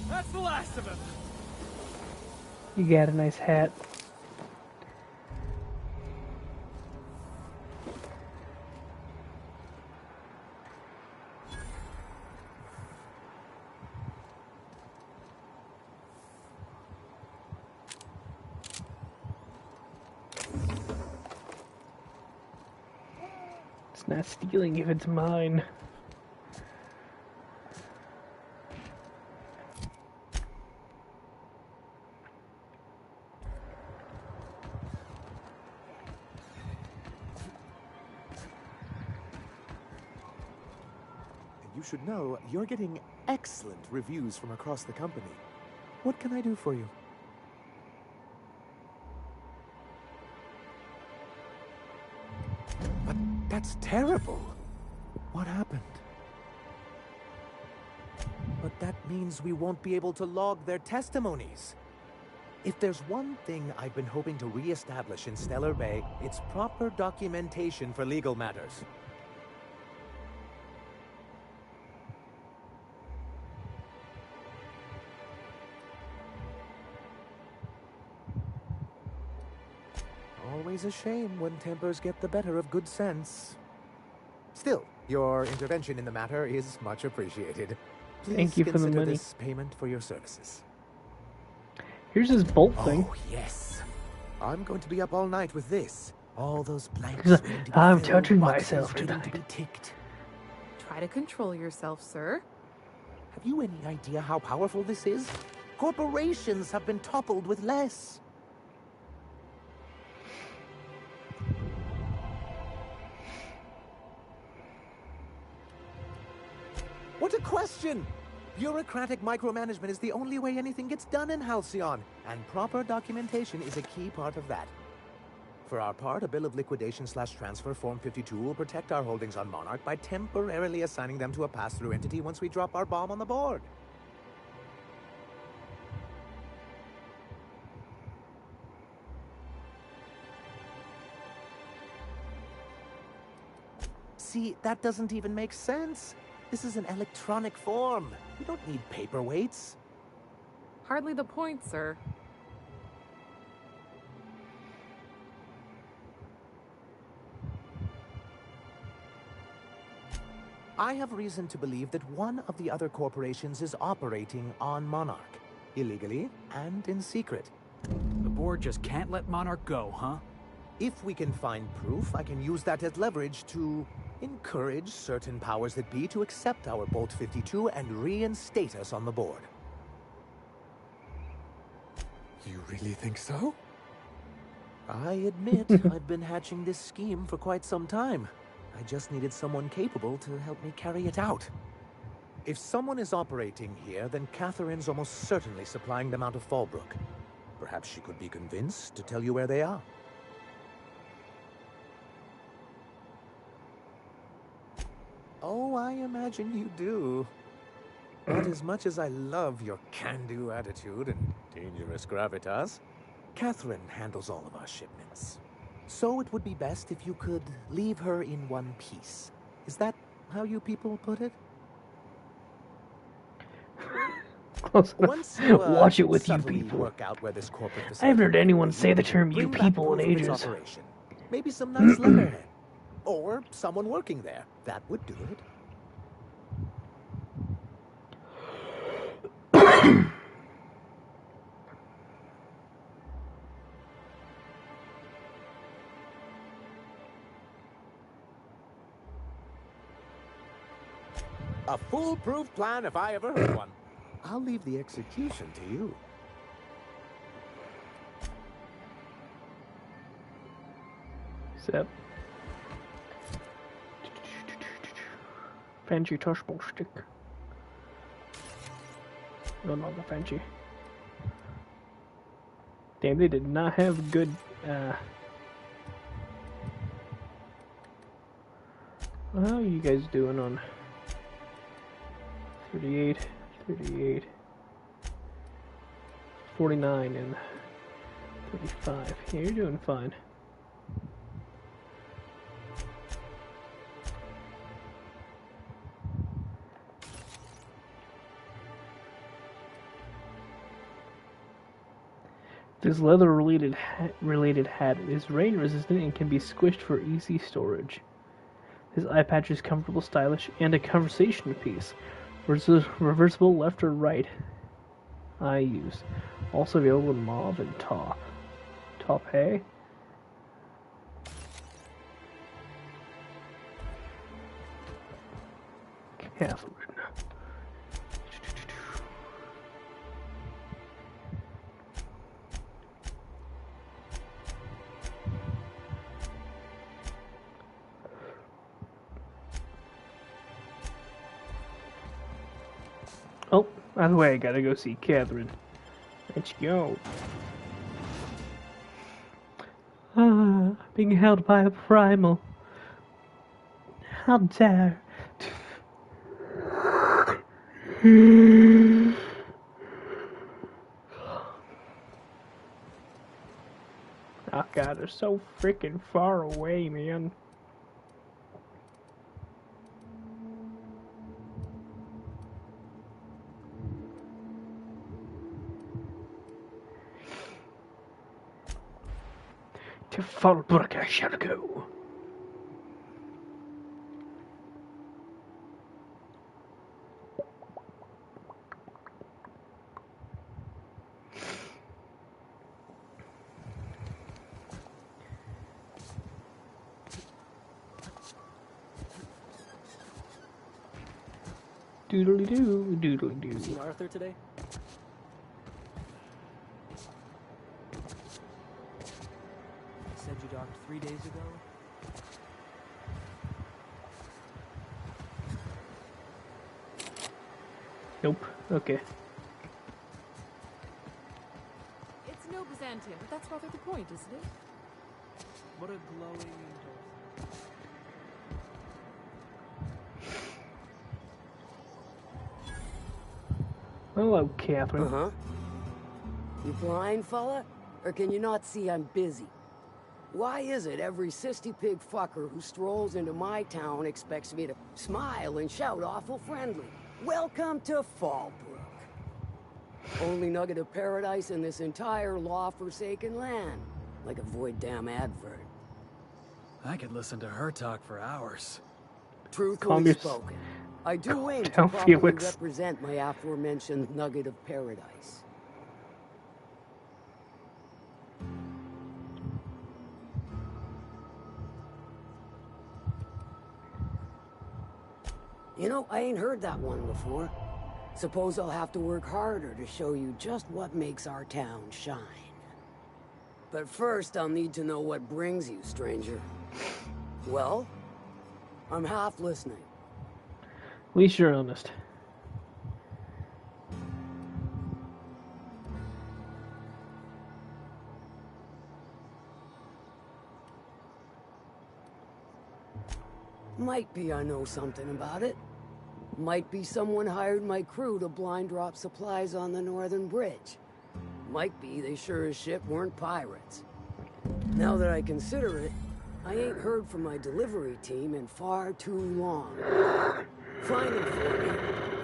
That's the last of him. You got a nice hat. It's not stealing if it's mine. You should know you're getting excellent reviews from across the company. What can I do for you? But that's terrible. What happened? But that means we won't be able to log their testimonies. If there's one thing I've been hoping to re-establish in Stellar Bay, it's proper documentation for legal matters. Always a shame when tempers get the better of good sense. Still, your intervention in the matter is much appreciated. Please Thank you for the consider money. this payment for your services. Here's his bolt thing. Oh, yes. I'm going to be up all night with this. All those blanks. He's like, waiting to be I'm filled, touching boxes myself waiting tonight. to be ticked. Try to control yourself, sir. Have you any idea how powerful this is? Corporations have been toppled with less. What a question! Bureaucratic micromanagement is the only way anything gets done in Halcyon, and proper documentation is a key part of that. For our part, a bill of liquidation/transfer Form 52 will protect our holdings on Monarch by temporarily assigning them to a pass-through entity once we drop our bomb on the board. See, that doesn't even make sense. This is an electronic form. We don't need paperweights. Hardly the point, sir. I have reason to believe that one of the other corporations is operating on Monarch, illegally and in secret. The board just can't let Monarch go, huh? If we can find proof, I can use that as leverage to encourage certain powers that be to accept our Bolt 52 and reinstate us on the board. You really think so? I admit I've been hatching this scheme for quite some time. I just needed someone capable to help me carry it out. If someone is operating here, then Catherine's almost certainly supplying them out of Fallbrook. Perhaps she could be convinced to tell you where they are. Oh, I imagine you do. But as much as I love your can-do attitude and dangerous gravitas, Catherine handles all of our shipments. So it would be best if you could leave her in one piece. Is that how you people put it? Once you, Watch it with you subtly people. work out where this corporate I haven't heard anyone facility say the term "you bring back people" in proof of its ages. operation. Maybe some nice letterhead. Or someone working there. That would do it. A foolproof plan if I ever heard one. I'll leave the execution to you. Zip. Fancy touchball stick. No longer fancy. Damn, they did not have good, how are you guys doing on 38, 38, 49, and 35. Yeah, you're doing fine. This leather-related hat is rain-resistant and can be squished for easy storage. This eye patch is comfortable, stylish, and a conversation piece. Reversible left or right eye use. Also available in mauve and top. Top hay? Catherine. Oh, by the way, I gotta go see Catherine. Let's go. Being held by a primal. How dare. Oh god, they're so freaking far away, man. To Fallbrook I shall go. Doodly doo, doodly doo. You see Arthur today? He said you docked 3 days ago? Nope. Okay. It's no Byzantium, but that's rather the point, isn't it? What a glowing Hello, Catherine. Uh-huh. You blind, fella? Or can you not see I'm busy? Why is it every sissy pig fucker who strolls into my town expects me to smile and shout awful friendly? Welcome to Fallbrook. Only nugget of paradise in this entire law-forsaken land. Like a void damn advert. I could listen to her talk for hours. Truthfully spoken, I do aim to down, properly Felix. represent my aforementioned nugget of paradise. You know, I ain't heard that one before. Suppose I'll have to work harder to show you just what makes our town shine. But first, I'll need to know what brings you, stranger. Well, I'm half listening. At least you're honest. Might be I know something about it. Might be someone hired my crew to blind drop supplies on the Northern Bridge. Might be they sure as shit weren't pirates. Now that I consider it, I ain't heard from my delivery team in far too long. Find them for me,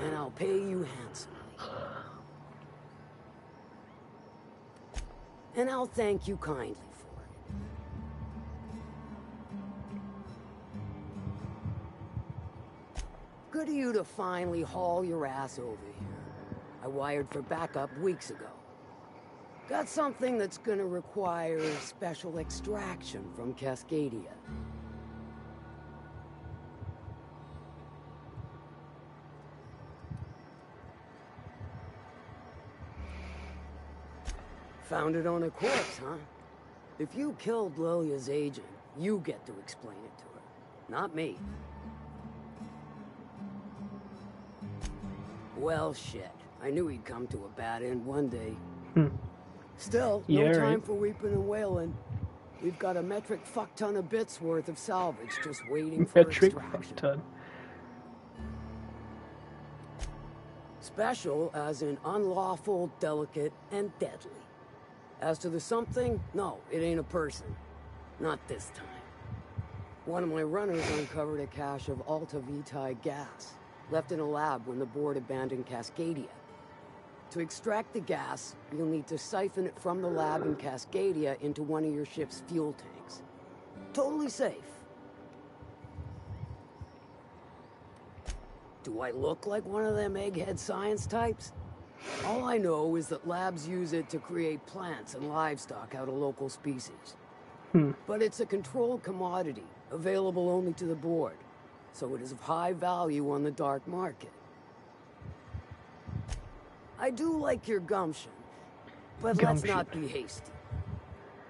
and I'll pay you handsomely. And I'll thank you kindly for it. Good of you to finally haul your ass over here. I wired for backup weeks ago. Got something that's gonna require special extraction from Cascadia. Found it on a corpse, huh? If you killed Lilia's agent, you get to explain it to her, not me. Well, shit. I knew he'd come to a bad end one day. Still, no Yeah, time right. for weeping and wailing. We've got a metric fuck ton of bits worth of salvage just waiting for Metric extraction. ton. Special as in unlawful, delicate, and deadly. As to the something, no, it ain't a person. Not this time. One of my runners uncovered a cache of Alta Vitae gas, left in a lab when the board abandoned Cascadia. To extract the gas, you'll need to siphon it from the lab in Cascadia into one of your ship's fuel tanks. Totally safe. Do I look like one of them egghead science types? All I know is that labs use it to create plants and livestock out of local species. But it's a controlled commodity, available only to the board, so it is of high value on the dark market. I do like your gumption, but let's not be hasty.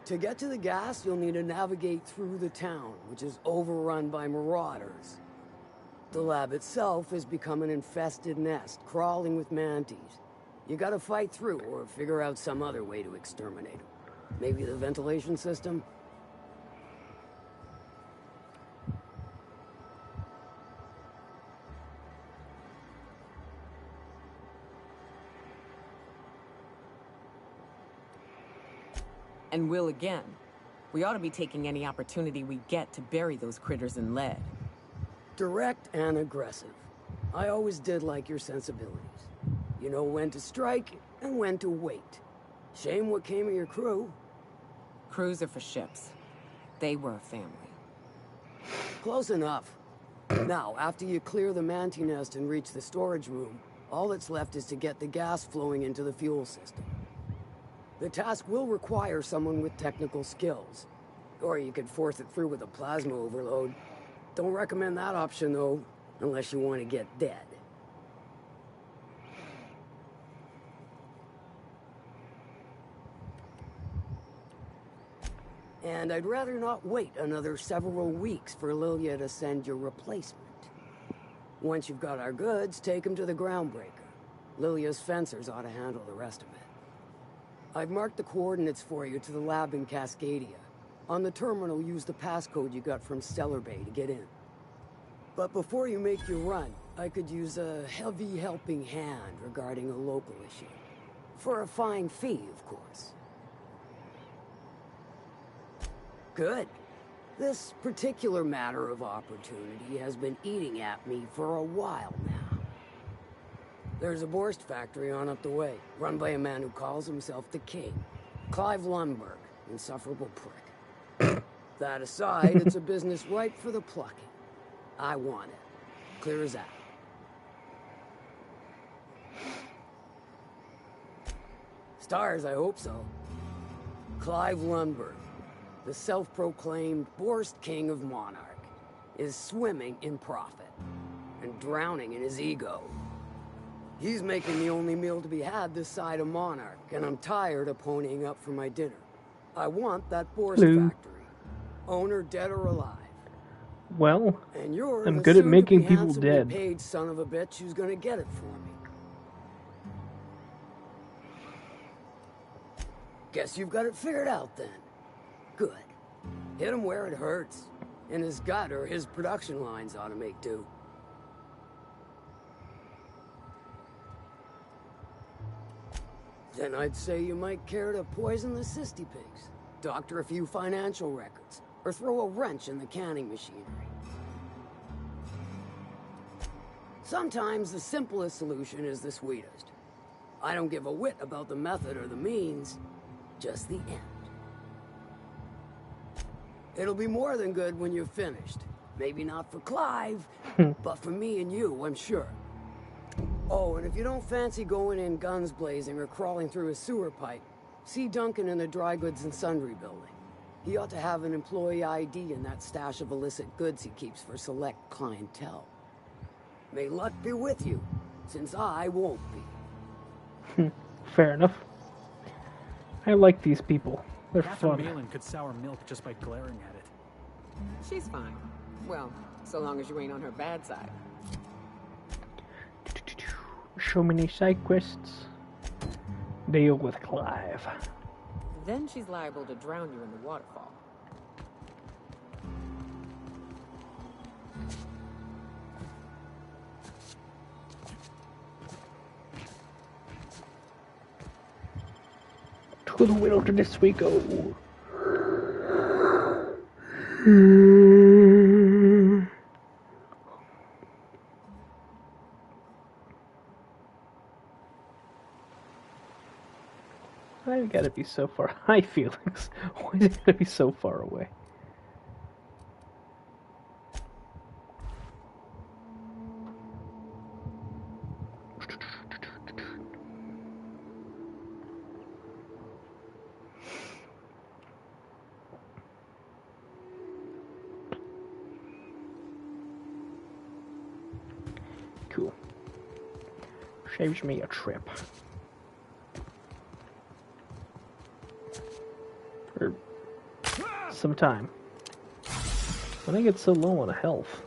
To get to the gas, you'll need to navigate through the town, which is overrun by marauders. The lab itself has become an infested nest, crawling with manties. You gotta fight through or figure out some other way to exterminate them. Maybe the ventilation system? And will again. We ought to be taking any opportunity we get to bury those critters in lead. Direct and aggressive. I always did like your sensibilities. You know when to strike and when to wait. Shame what came of your crew. Crews are for ships. They were a family. Close enough. Now, after you clear the manti nest and reach the storage room, all that's left is to get the gas flowing into the fuel system. The task will require someone with technical skills. Or you could force it through with a plasma overload. Don't recommend that option, though, unless you want to get dead. And I'd rather not wait another several weeks for Lilia to send your replacement. Once you've got our goods, take them to the Groundbreaker. Lilia's fencers ought to handle the rest of it. I've marked the coordinates for you to the lab in Cascadia. On the terminal, use the passcode you got from Stellar Bay to get in. But before you make your run, I could use a heavy helping hand regarding a local issue. For a fine fee, of course. Good. This particular matter of opportunity has been eating at me for a while now. There's a Borst factory on up the way, run by a man who calls himself the King. Clive Lundberg, insufferable prick. That aside, it's a business ripe for the plucking. I want it. Clear as that. Stars, I hope so. Clive Lundberg, the self-proclaimed Borst King of Monarch, is swimming in profit and drowning in his ego. He's making the only meal to be had this side of Monarch, and I'm tired of ponying up for my dinner. I want that Borst factory, owner dead or alive. Well, and you're I'm good at making people dead. Paid son of a bitch who's gonna get it for me. Guess you've got it figured out then. Good. Hit him where it hurts. In his gut, or his production lines ought to make do. Then I'd say you might care to poison the cysty pigs, doctor a few financial records, or throw a wrench in the canning machinery. Sometimes the simplest solution is the sweetest. I don't give a whit about the method or the means, just the end. It'll be more than good when you're finished. Maybe not for Clive, but for me and you, I'm sure. Oh, and if you don't fancy going in guns blazing or crawling through a sewer pipe, see Duncan in the Dry Goods and Sundry building. He ought to have an employee ID in that stash of illicit goods he keeps for select clientele. May luck be with you, since I won't be. Fair enough. I like these people. They're Catherine fun. Malin could sour milk just by glaring at it. She's fine. Well, so long as you ain't on her bad side. So many side quests. Deal with Clive. Then she's liable to drown you in the waterfall. To the wilderness we go. Why gotta be so far? Hi, Felix. Why is it gotta be so far away? Cool. Saves me a trip. Or some time. When I get so low on health.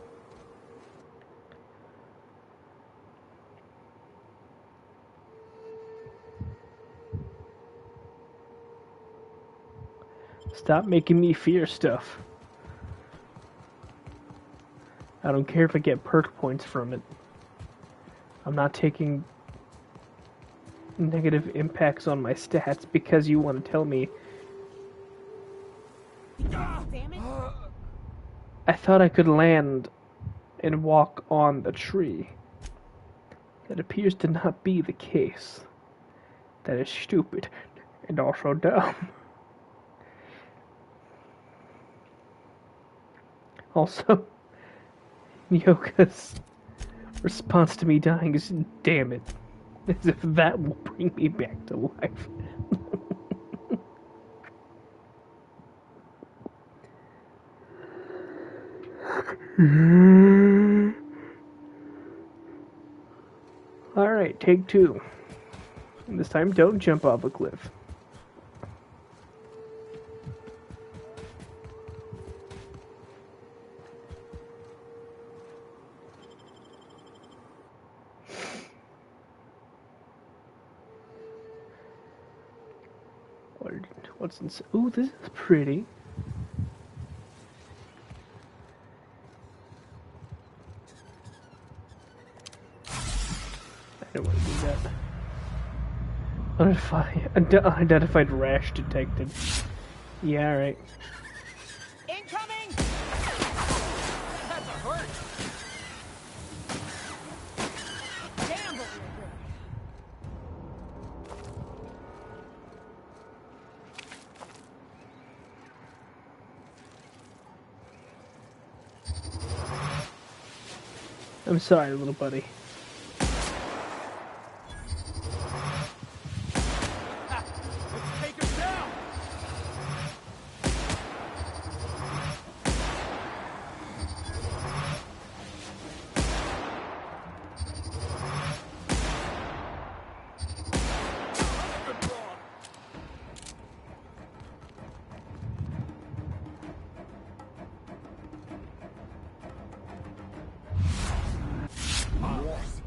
Stop making me fear stuff. I don't care if I get perk points from it. I'm not taking negative impacts on my stats because you want to tell me Damn it. I thought I could land and walk on the tree. That appears to not be the case. That is stupid and also dumb. Also, Nyoka's response to me dying is, damn it. As if that will bring me back to life. Alright, take 2. And this time, don't jump off a cliff. What's inside? Ooh, this is pretty. I don't want to do that. Unidentified rash detected. Yeah, alright. Incoming! That's a hurt. Damn, but we're good. I'm sorry, little buddy. Let's take him down!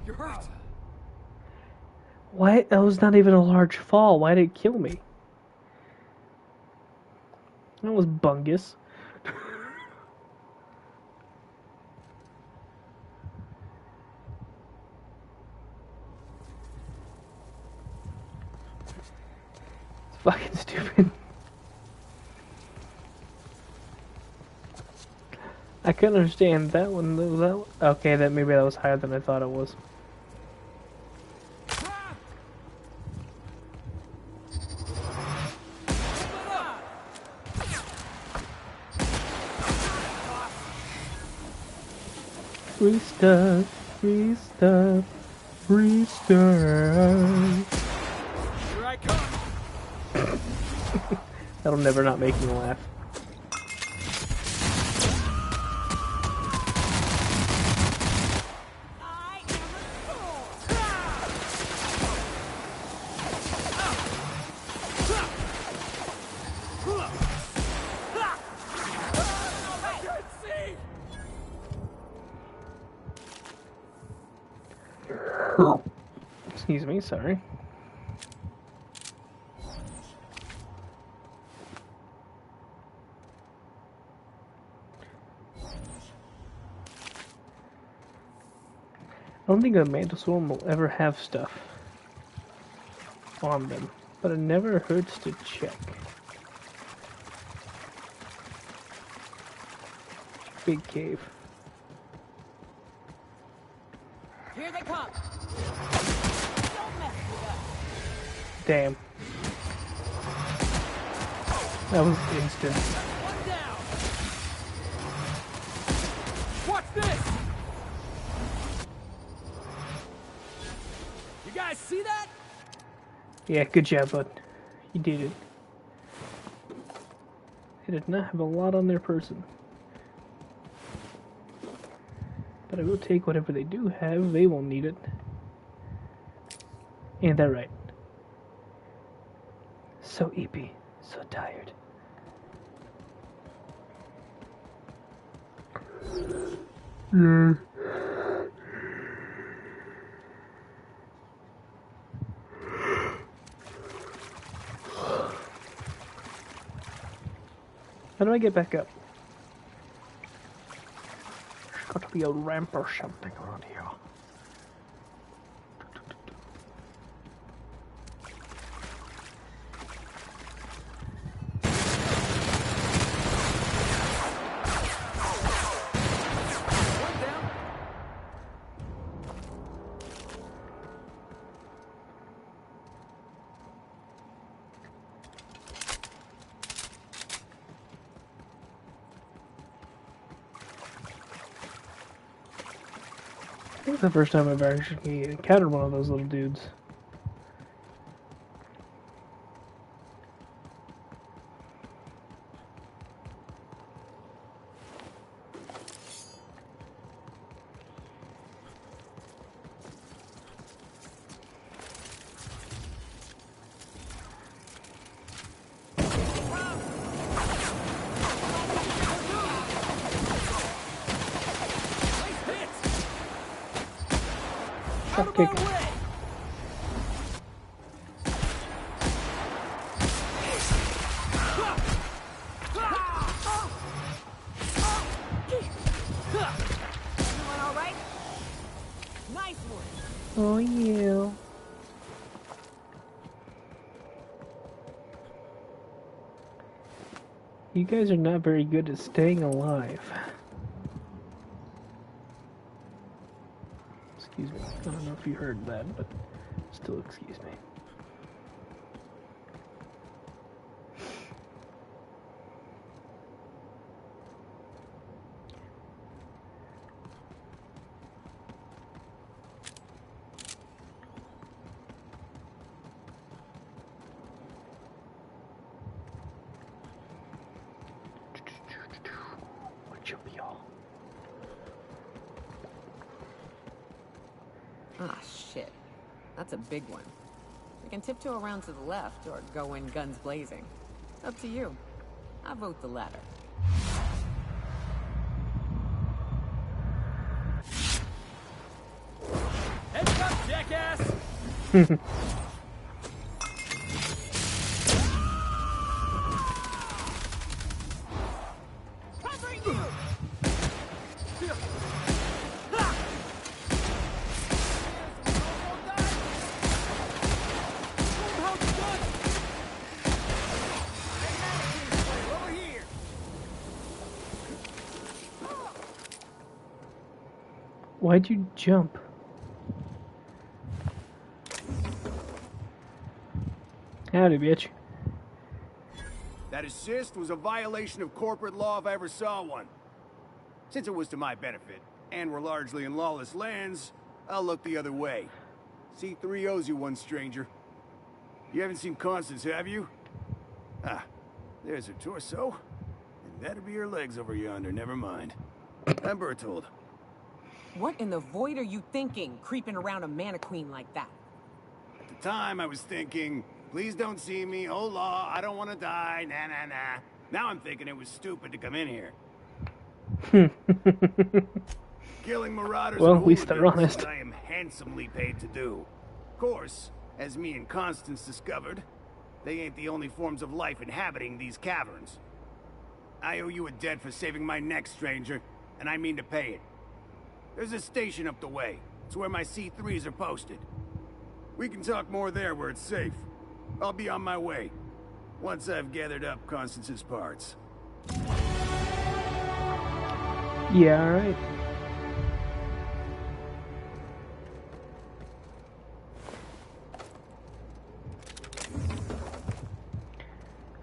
You're hurt. Why? That was not even a large fall. Why did it kill me? That was bungus. It's fucking stupid. I couldn't understand that one. Okay, maybe that was higher than I thought it was. Free stuff, free stuff, free stuff. Here I come. That'll never not make me laugh. Excuse me, sorry. I don't think a Mantle Storm will ever have stuff on them, but it never hurts to check. Big cave. Here they come. Damn. That was instant. One down. Watch this. You guys see that? Yeah, good job, bud. You did it. They did not have a lot on their person. But I will take whatever they do have. They won't need it. Ain't that right? So eepy, so tired. Yeah. How do I get back up? There's got to be a ramp or something around here. think the first time I've actually encountered one of those little dudes. Kick. Everyone all right? Nice one. Oh yeah. You guys are not very good at staying alive. Excuse me. I don't know if you heard that, but still excuse me. What you be all? Ah, shit. That's a big one. We can tiptoe around to the left or go in guns blazing. It's up to you. I vote the latter. Heads up, jackass! Covering you! Why'd you jump? Howdy, bitch. That assist was a violation of corporate law if I ever saw one. Since it was to my benefit, and we're largely in lawless lands, I'll look the other way. C3 owes you one, stranger. You haven't seen Constance, have you? Ah, there's her torso. And that'll be her legs over yonder, never mind. I'm Bertold. What in the void are you thinking, creeping around a Mantiqueen like that? At the time, I was thinking, please don't see me, oh law, I don't want to die, nah nah nah. Now I'm thinking it was stupid to come in here. Killing marauders well, and at least they're hooligans honest. I am handsomely paid to do. Of course, as me and Constance discovered, they ain't the only forms of life inhabiting these caverns. I owe you a debt for saving my neck, stranger, and I mean to pay it. There's a station up the way. It's where my C3s are posted. We can talk more there where it's safe. I'll be on my way, once I've gathered up Constance's parts. Yeah, alright.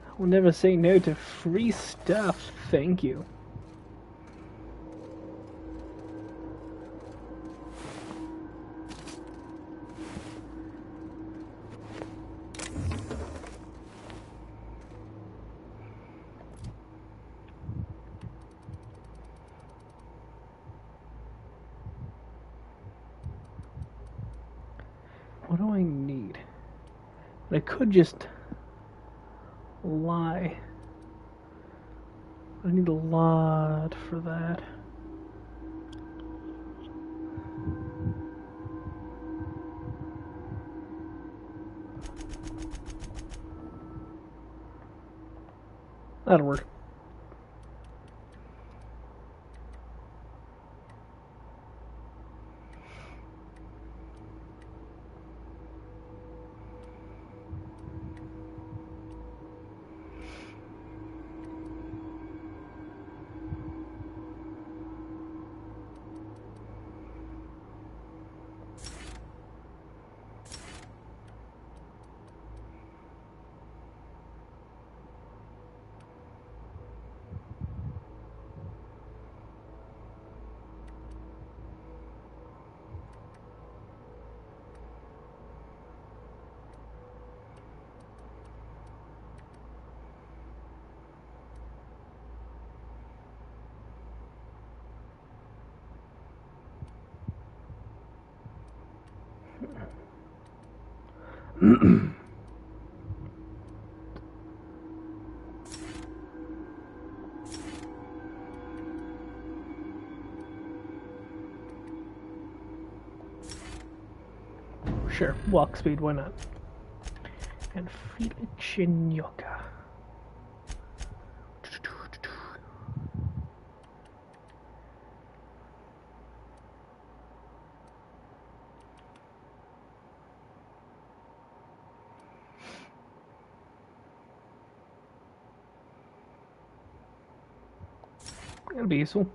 I will never say no to free stuff, thank you. What do I need? I could just lie. I need a lot for that. That'll work. Sure, walk speed, why not? And Felichinyoka. That'll be useful.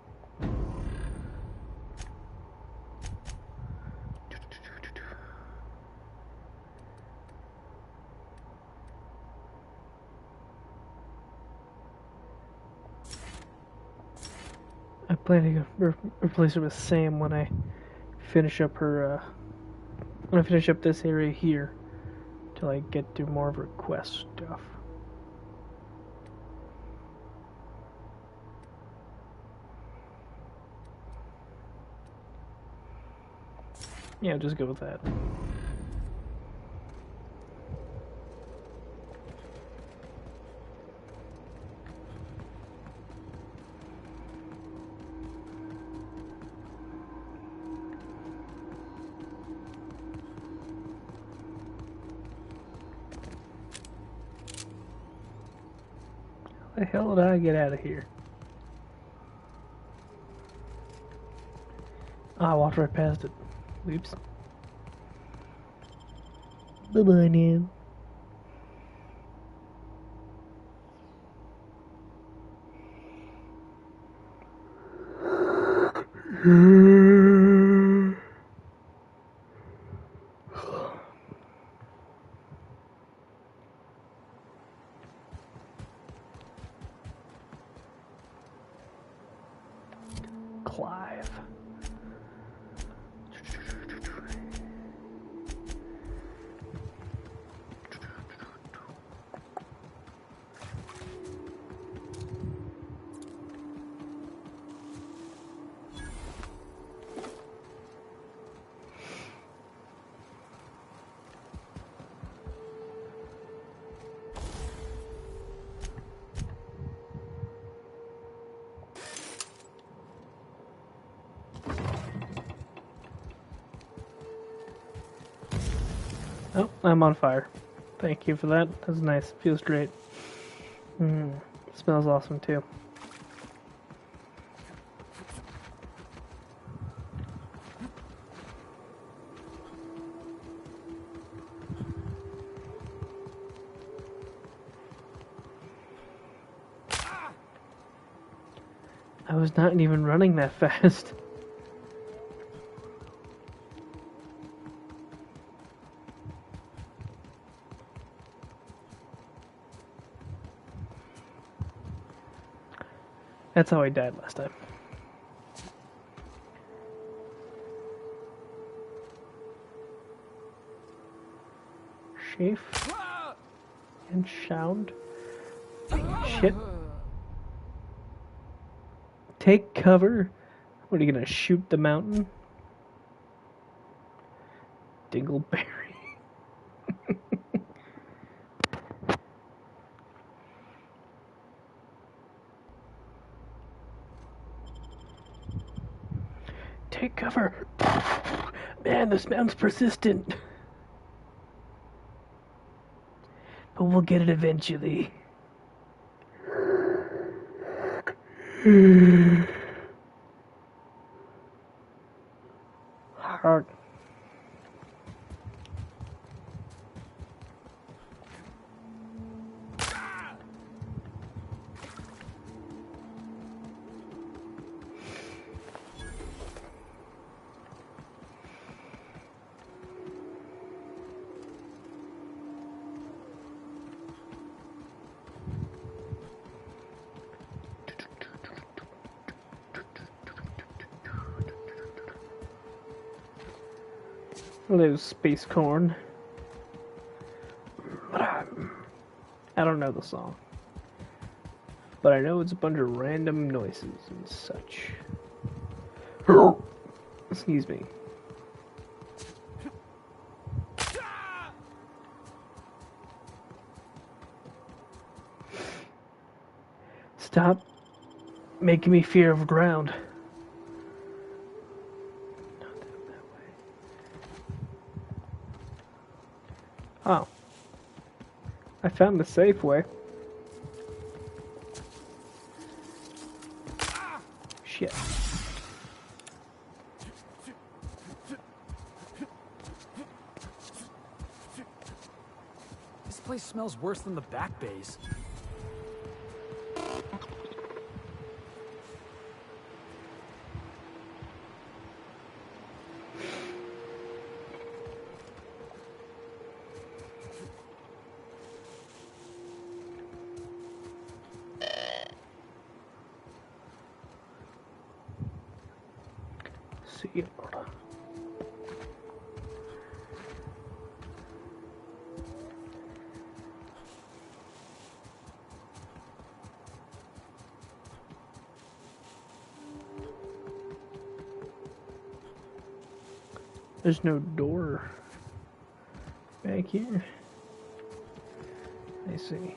I plan to replace her with Sam when I finish up her, when I finish up this area here, till I get through more of her quest stuff. Yeah, just go with that. How the hell did I get out of here? I walked right past it. Oops. Bye-bye now. Clive. Oh, I'm on fire. Thank you for that. That's nice. Feels great. Smells awesome too. I was not even running that fast. That's how I died last time. Chafe and sound. Shit. Take cover. What are you gonna shoot the mountain? Dingleberry. Take cover. Man, this mountain's persistent. But we'll get it eventually. Hard. Hello, Space Corn. I don't know the song. But I know it's a bunch of random noises and such. Excuse me. Stop making me fear of ground. Oh. I found the safe way. Shit. This place smells worse than the back bays. Sealed. There's no door back here. I see.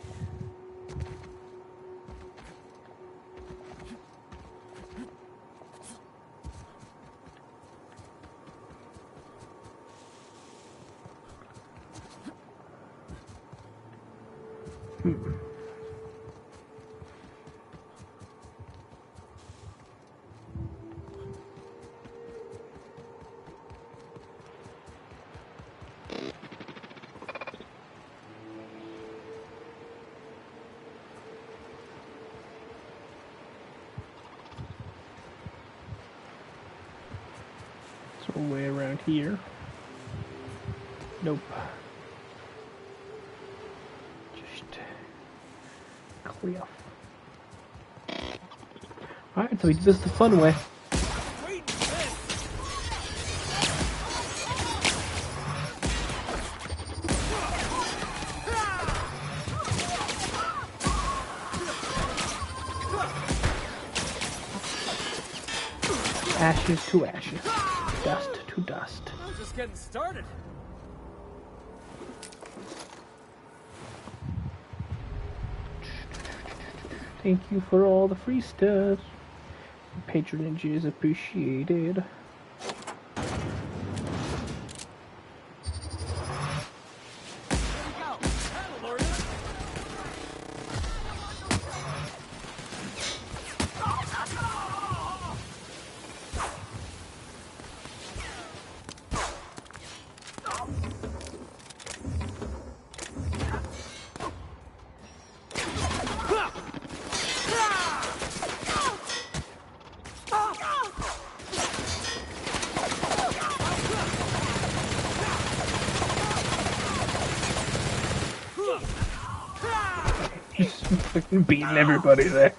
So way around here. Nope. Just cliff. Alright, so we did this the fun way. Ashes to ashes. Dust to dust. I'm just getting started. Thank you for all the free stuff. Patronage is appreciated. Just fucking beating everybody there.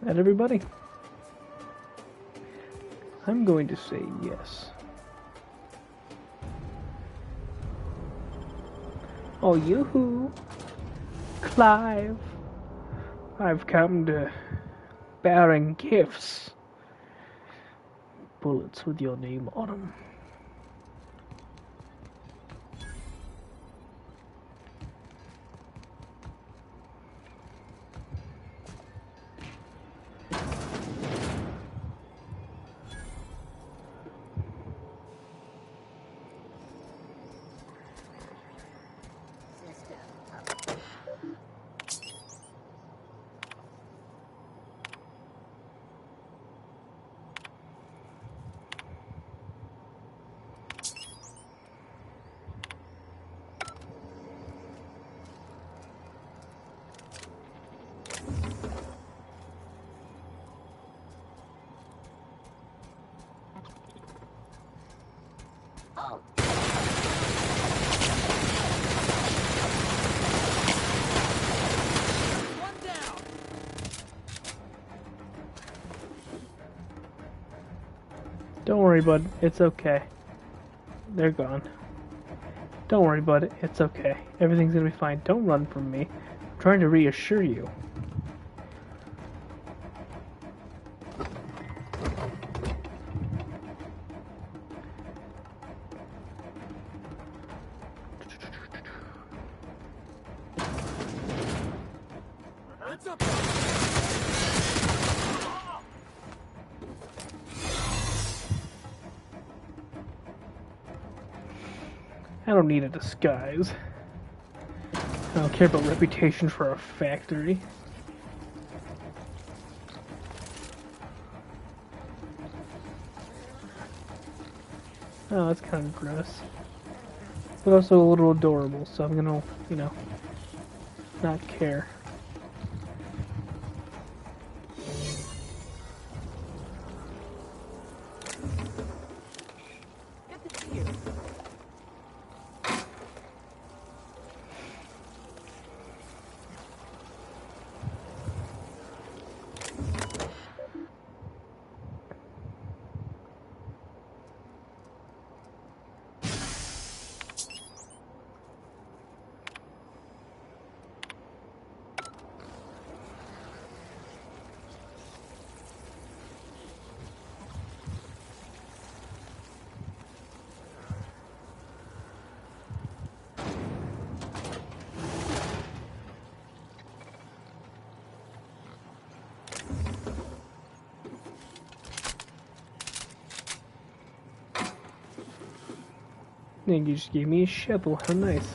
That everybody? I'm going to say yes. Oh, yoo-hoo! Clive! I've come to bearing gifts. Bullets with your name on them. Don't worry, bud. It's okay. They're gone. Don't worry about it. It's okay. Everything's gonna be fine. Don't run from me. I'm trying to reassure you. I don't need a disguise. I don't care about reputation for a factory. Oh, that's kind of gross. But also a little adorable, so I'm gonna, you know, not care. And you just gave me a shovel, how nice.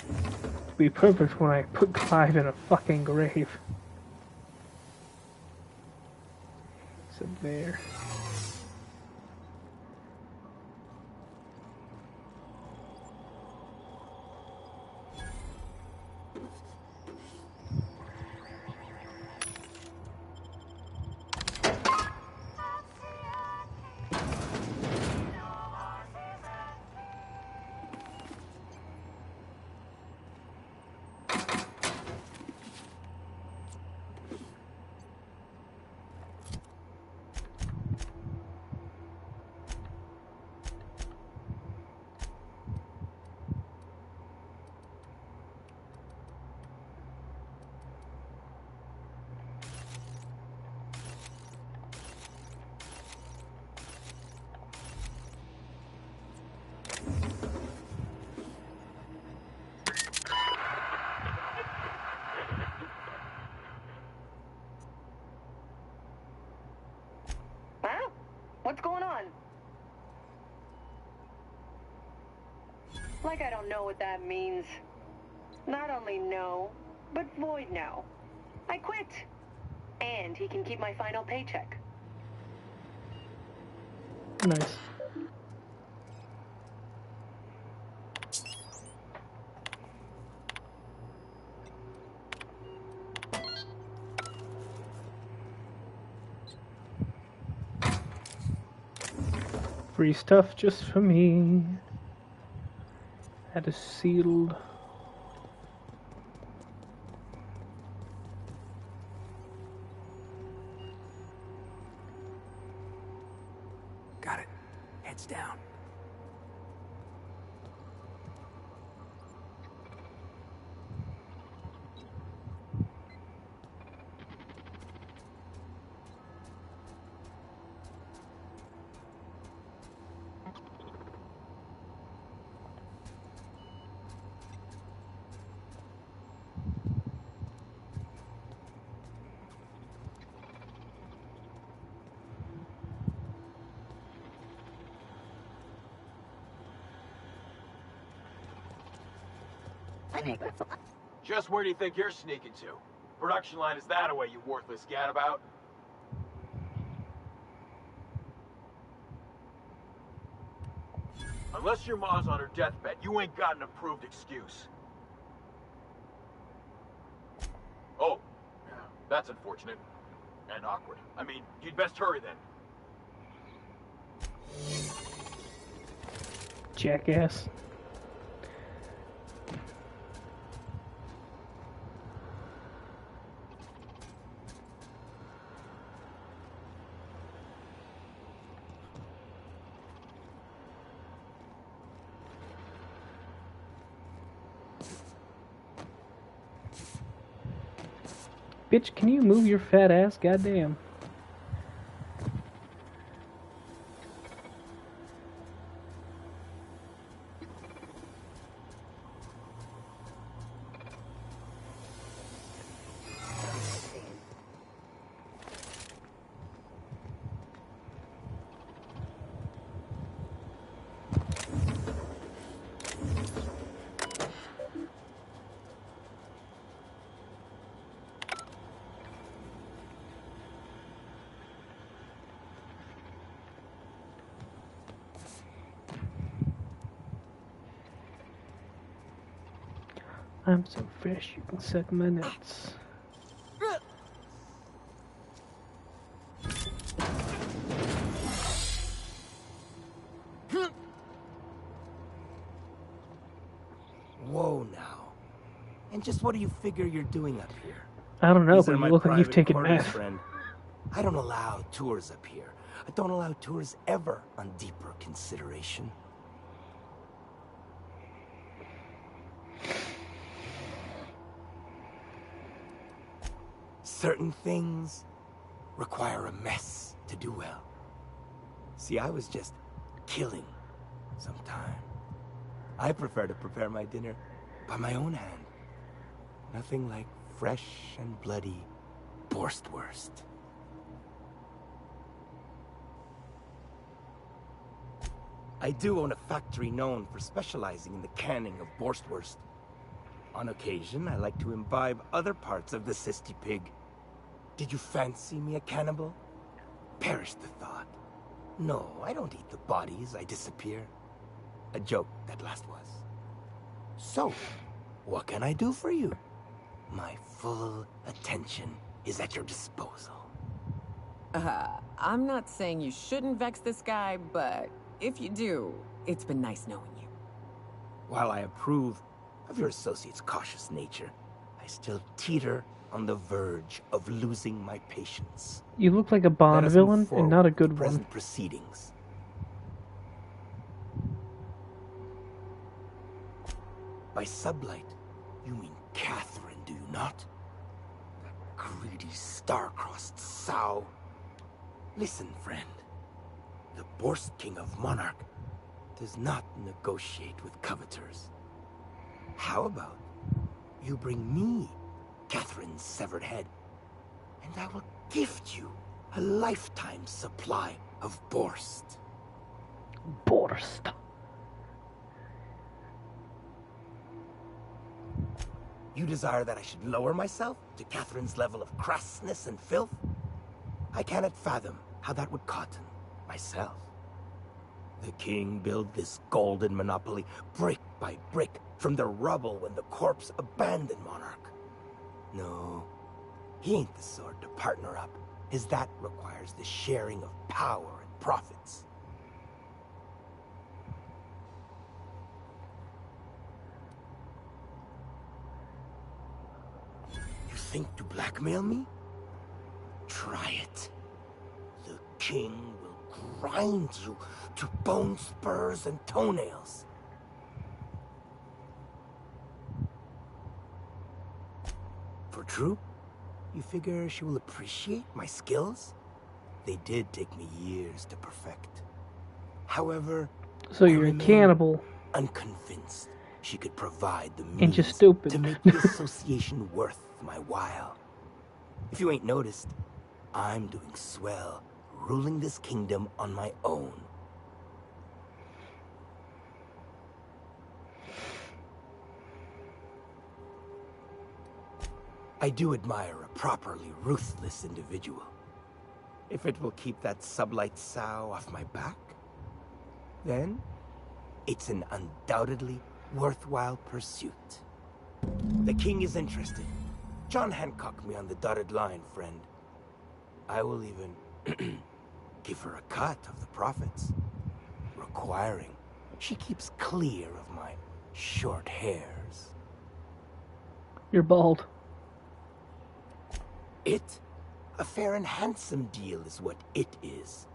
It'd be perfect when I put Clive in a fucking grave. So there. Huh? What's going on? Like I don't know what that means. Not only no, but void no. I quit. And he can keep my final paycheck. Nice. Free stuff just for me. That is sealed. Got it. Heads down. Just where do you think you're sneaking to? Production line is that away, you worthless gadabout? Unless your ma's on her deathbed, you ain't got an approved excuse. Oh, yeah, that's unfortunate. And awkward. I mean, you'd best hurry then. Jackass. Bitch, can you move your fat ass? Goddamn. I'm so fresh, you can suck my nuts. Whoa, now. And just what do you figure you're doing up here? I don't know, These but are you my look like you've private taken quarters, meth. friend. I don't allow tours up here. I don't allow tours ever on deeper consideration. Certain things require a mess to do well. See, I was just killing some time. I prefer to prepare my dinner by my own hand. Nothing like fresh and bloody Borstwurst. I do own a factory known for specializing in the canning of Borstwurst. On occasion, I like to imbibe other parts of the cysty pig. Did you fancy me a cannibal? Perish the thought. No, I don't eat the bodies, I disappear. A joke, that last was. So, what can I do for you? My full attention is at your disposal. I'm not saying you shouldn't vex this guy, but if you do, it's been nice knowing you. While I approve of your associate's cautious nature, I still teeter on the verge of losing my patience. You look like a Bond villain, and not a good one. Present proceedings. By sublight, you mean Catherine, do you not? That greedy, star-crossed sow. Listen, friend. The Borst King of Monarch does not negotiate with coveters. How about you bring me Catherine's severed head, and I will gift you a lifetime supply of Borst. Borst. You desire that I should lower myself to Catherine's level of crassness and filth? I cannot fathom how that would cotton myself. The king built this golden monopoly brick by brick from the rubble when the corpse abandoned Monarch. No, he ain't the sort to partner up, as that requires the sharing of power and profits. You think to blackmail me? Try it. The king will grind you to bone spurs and toenails. For true? You figure she will appreciate my skills? They did take me years to perfect. However, so you're a cannibal. Unconvinced she could provide the And means you're stupid. to make the association worth my while. If you ain't noticed, I'm doing swell, ruling this kingdom on my own. I do admire a properly ruthless individual. If it will keep that sublight sow off my back, then it's an undoubtedly worthwhile pursuit. The king is interested. John Hancock me on the dotted line, friend. I will even give her a cut of the profits, requiring she keeps clear of my short hairs. You're bald. It? A fair and handsome deal is what it is.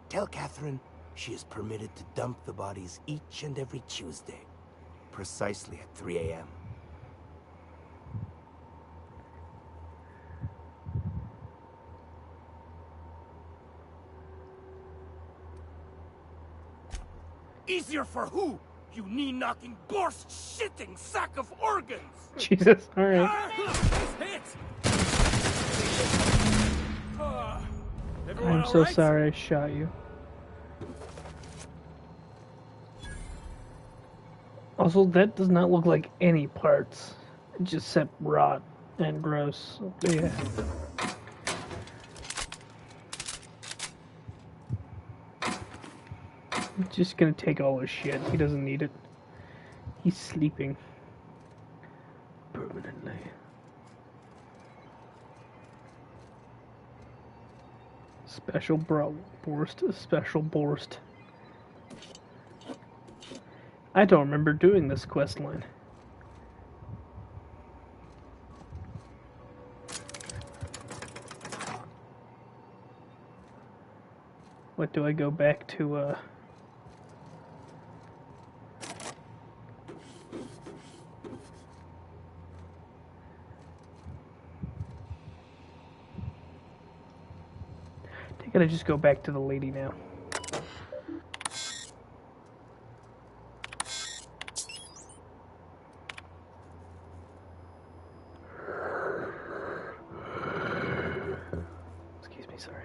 Tell Catherine she is permitted to dump the bodies each and every Tuesday, precisely at 3 a.m. Easier for who? You knee-knocking, borscht-shitting sack of organs! Jesus, alright. I'm so sorry I shot you. Also, that does not look like any parts. It just said rot and gross. Yeah. I'm just gonna take all his shit. He doesn't need it. He's sleeping. Permanently. Special Borst. Special Borst. I don't remember doing this quest line. What do I go back to, I gotta just go back to the lady now. Excuse me, sorry.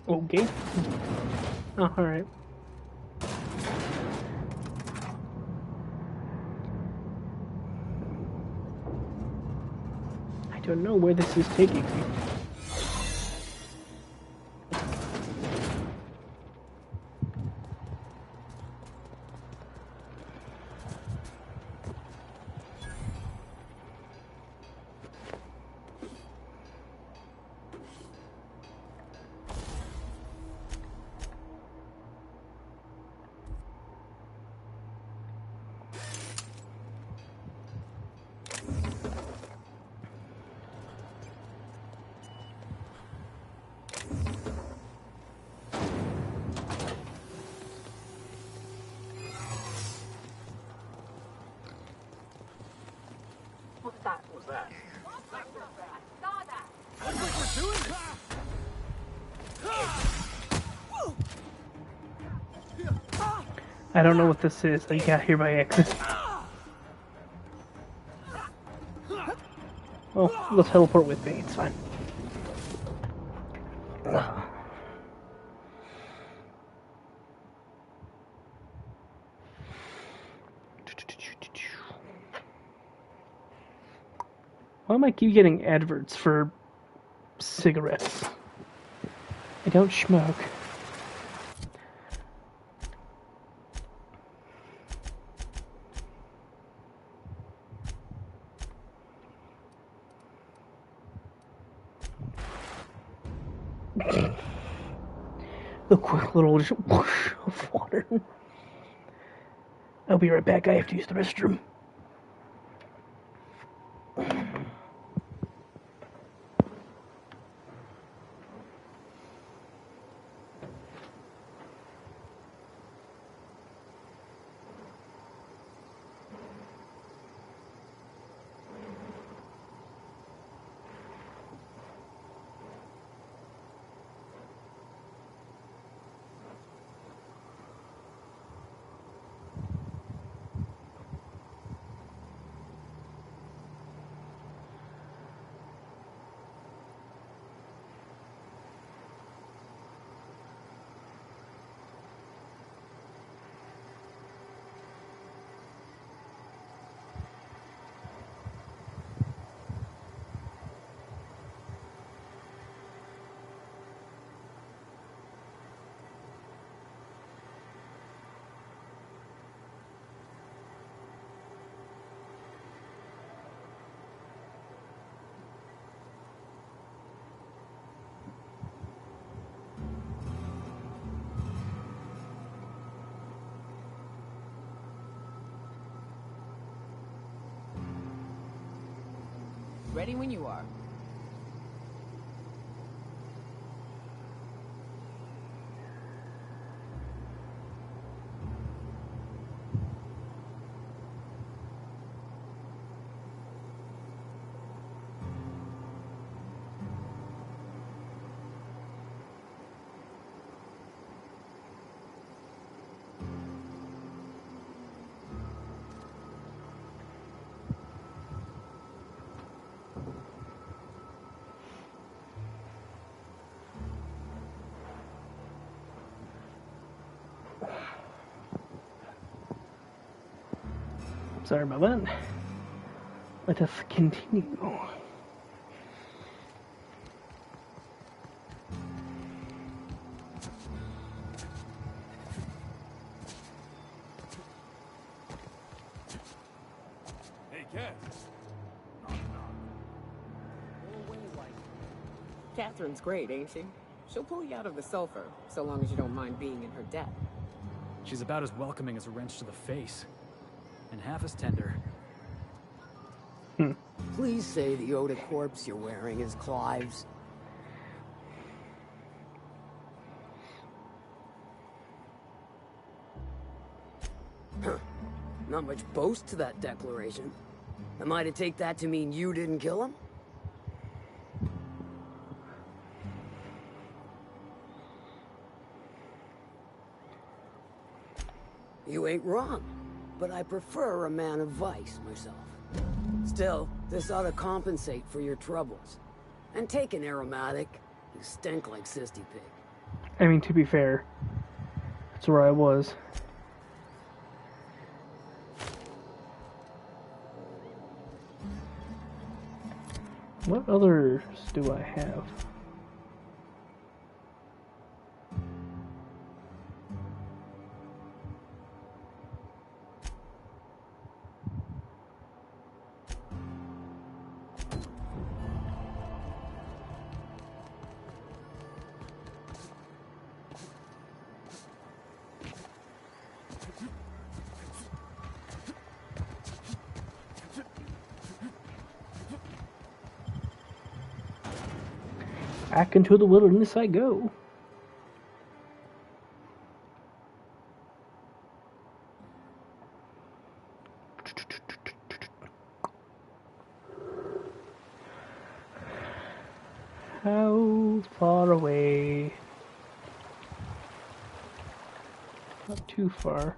Okay. Oh, alright. I don't know where this is taking me. What was that? Looks like we're doing this! I don't know what this is. I got here by accident. Oh, they'll teleport with me. It's fine. Why am I keep getting adverts for cigarettes? I don't smoke. The quick little whoosh of water. I'll be right back. I have to use the restroom. Ready when you are. Sorry about that. Let us continue. Hey, Cat. Catherine's great, ain't she? She'll pull you out of the sulfur, so long as you don't mind being in her debt. She's about as welcoming as a wrench to the face. And half as tender. Please say the Yoda corpse you're wearing is Clive's. Not much boast to that declaration. Am I to take that to mean you didn't kill him? You ain't wrong, but I prefer a man of vice myself. Still, this ought to compensate for your troubles. And take an aromatic. You stink like Sisty Pig. I mean, to be fair, that's where I was. What others do I have? Back into the wilderness I go. How far away? Not too far.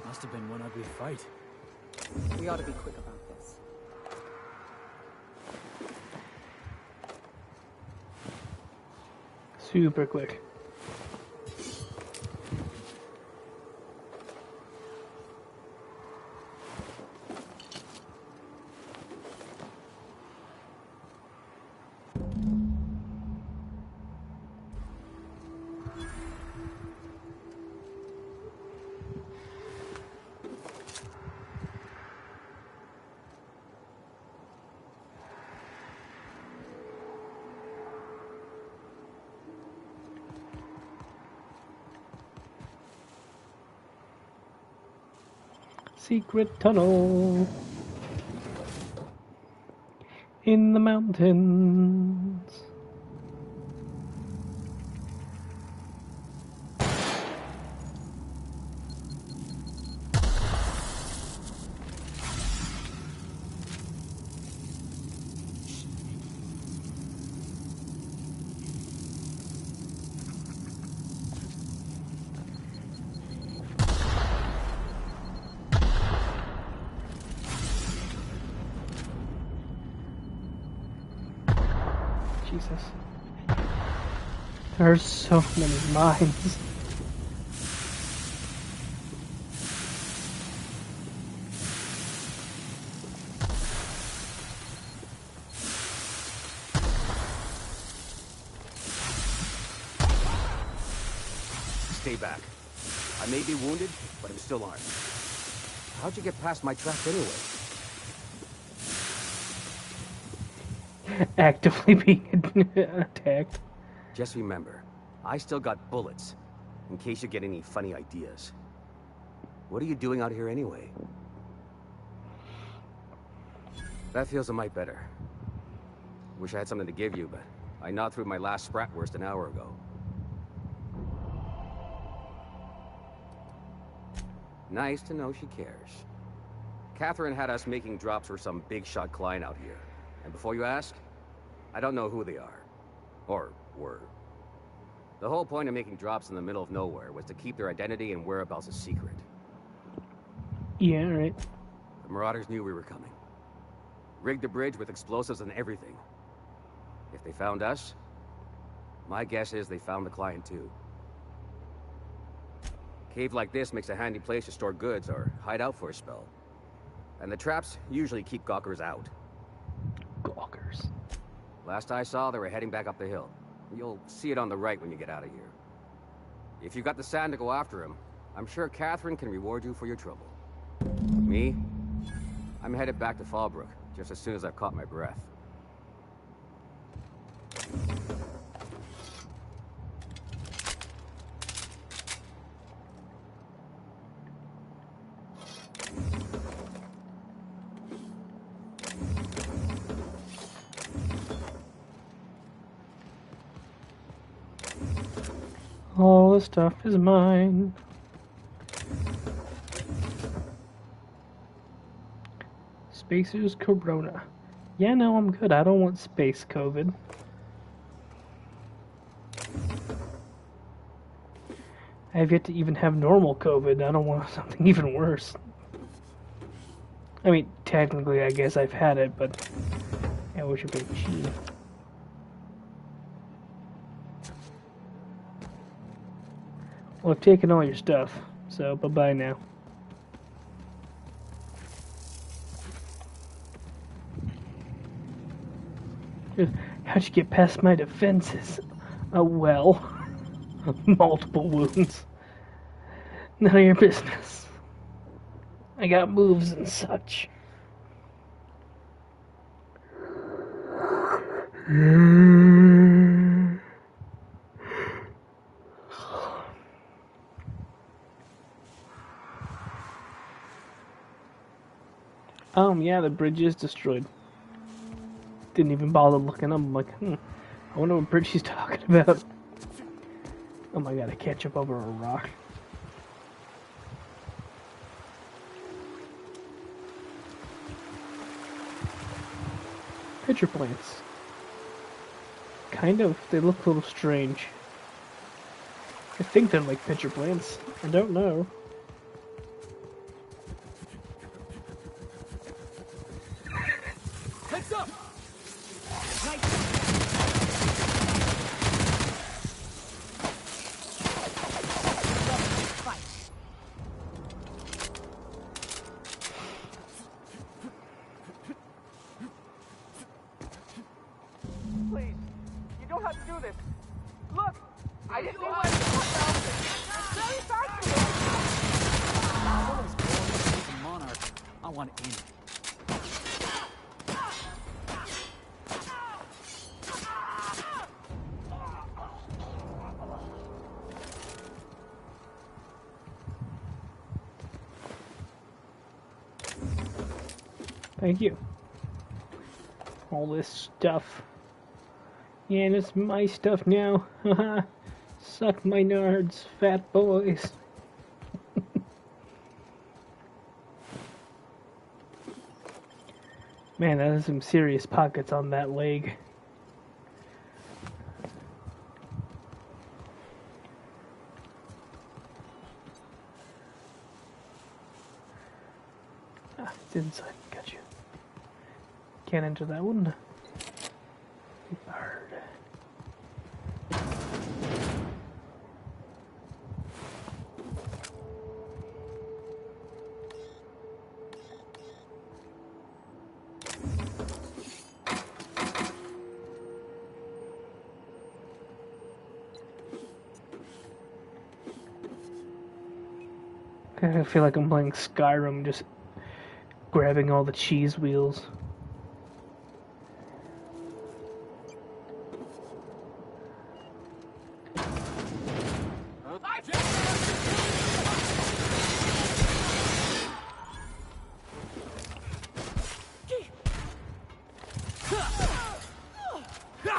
Must have been one ugly fight. We ought to be quick about this. Super quick. Secret tunnel in the mountains. Jesus. There's so many mines. Stay back. I may be wounded, but I'm still armed. How'd you get past my trap anyway? Actively being attacked. Just remember, I still got bullets, in case you get any funny ideas. What are you doing out here anyway? That feels a mite better. Wish I had something to give you, but I gnawed through my last Spratwurst an hour ago. Nice to know she cares. Catherine had us making drops for some big shot client out here. And before you ask, I don't know who they are. Or were. The whole point of making drops in the middle of nowhere was to keep their identity and whereabouts a secret. Yeah, right. The Marauders knew we were coming. Rigged the bridge with explosives and everything. If they found us, my guess is they found the client too. Cave like this makes a handy place to store goods or hide out for a spell. And the traps usually keep gawkers out. Gawkers. Last I saw, they were heading back up the hill. You'll see it on the right when you get out of here. If you've got the sand to go after him, I'm sure Catherine can reward you for your trouble. Me? I'm headed back to Fallbrook, just as soon as I've caught my breath. All the stuff is mine. Spacer's Corona. Yeah, no, I'm good. I don't want space COVID. I have yet to even have normal COVID. I don't want something even worse. I mean, technically, I guess I've had it, but I wish it would be cheap. Well, I've taken all your stuff, so bye-bye now. How'd you get past my defenses? Well, multiple wounds. None of your business. I got moves and such. Yeah, the bridge is destroyed. Didn't even bother looking up. I'm like, I wonder what bridge he's talking about. Oh my god, I can't jump over a rock. Pitcher plants. Kind of, they look a little strange. I think they're like pitcher plants. I don't know. Heads up! Please, you don't have to do this. Look, I didn't mean what it's very fast. Monarch. I want in. Thank you. All this stuff. Yeah, and it's my stuff now. Haha. Suck my nards, fat boys. Man, that has some serious pockets on that leg. Ah, it's inside. Gotcha. Can't enter that one. Hard. I feel like I'm playing Skyrim, just grabbing all the cheese wheels.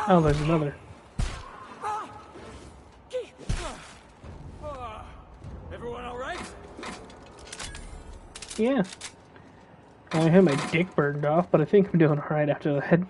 Oh, there's another. Everyone all right? Yeah. I had my dick burned off, but I think I'm doing alright after the head.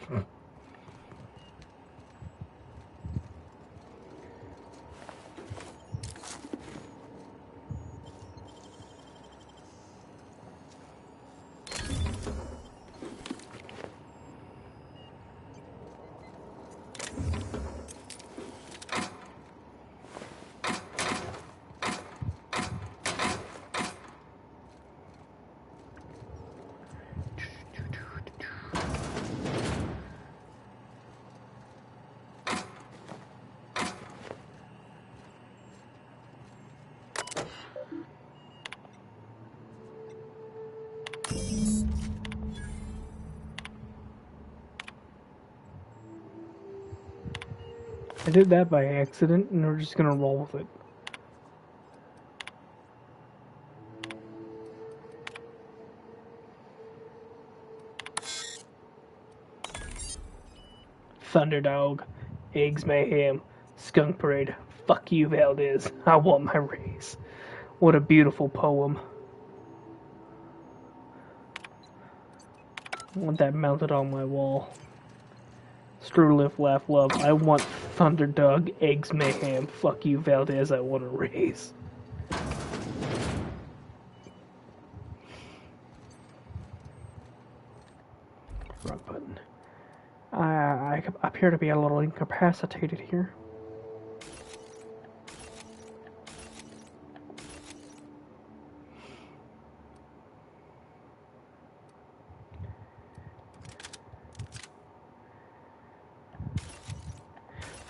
I did that by accident, and we're just gonna roll with it. Thunderdog, Eggs Mayhem, Skunk Parade. Fuck you, Valdez. I want my raise. What a beautiful poem. I want that mounted on my wall. Screw Lift, Laugh, Love. I want Thunderdog, Eggs Mayhem. Fuck you, Valdez. I want a raise. Wrong button. I appear to be a little incapacitated here.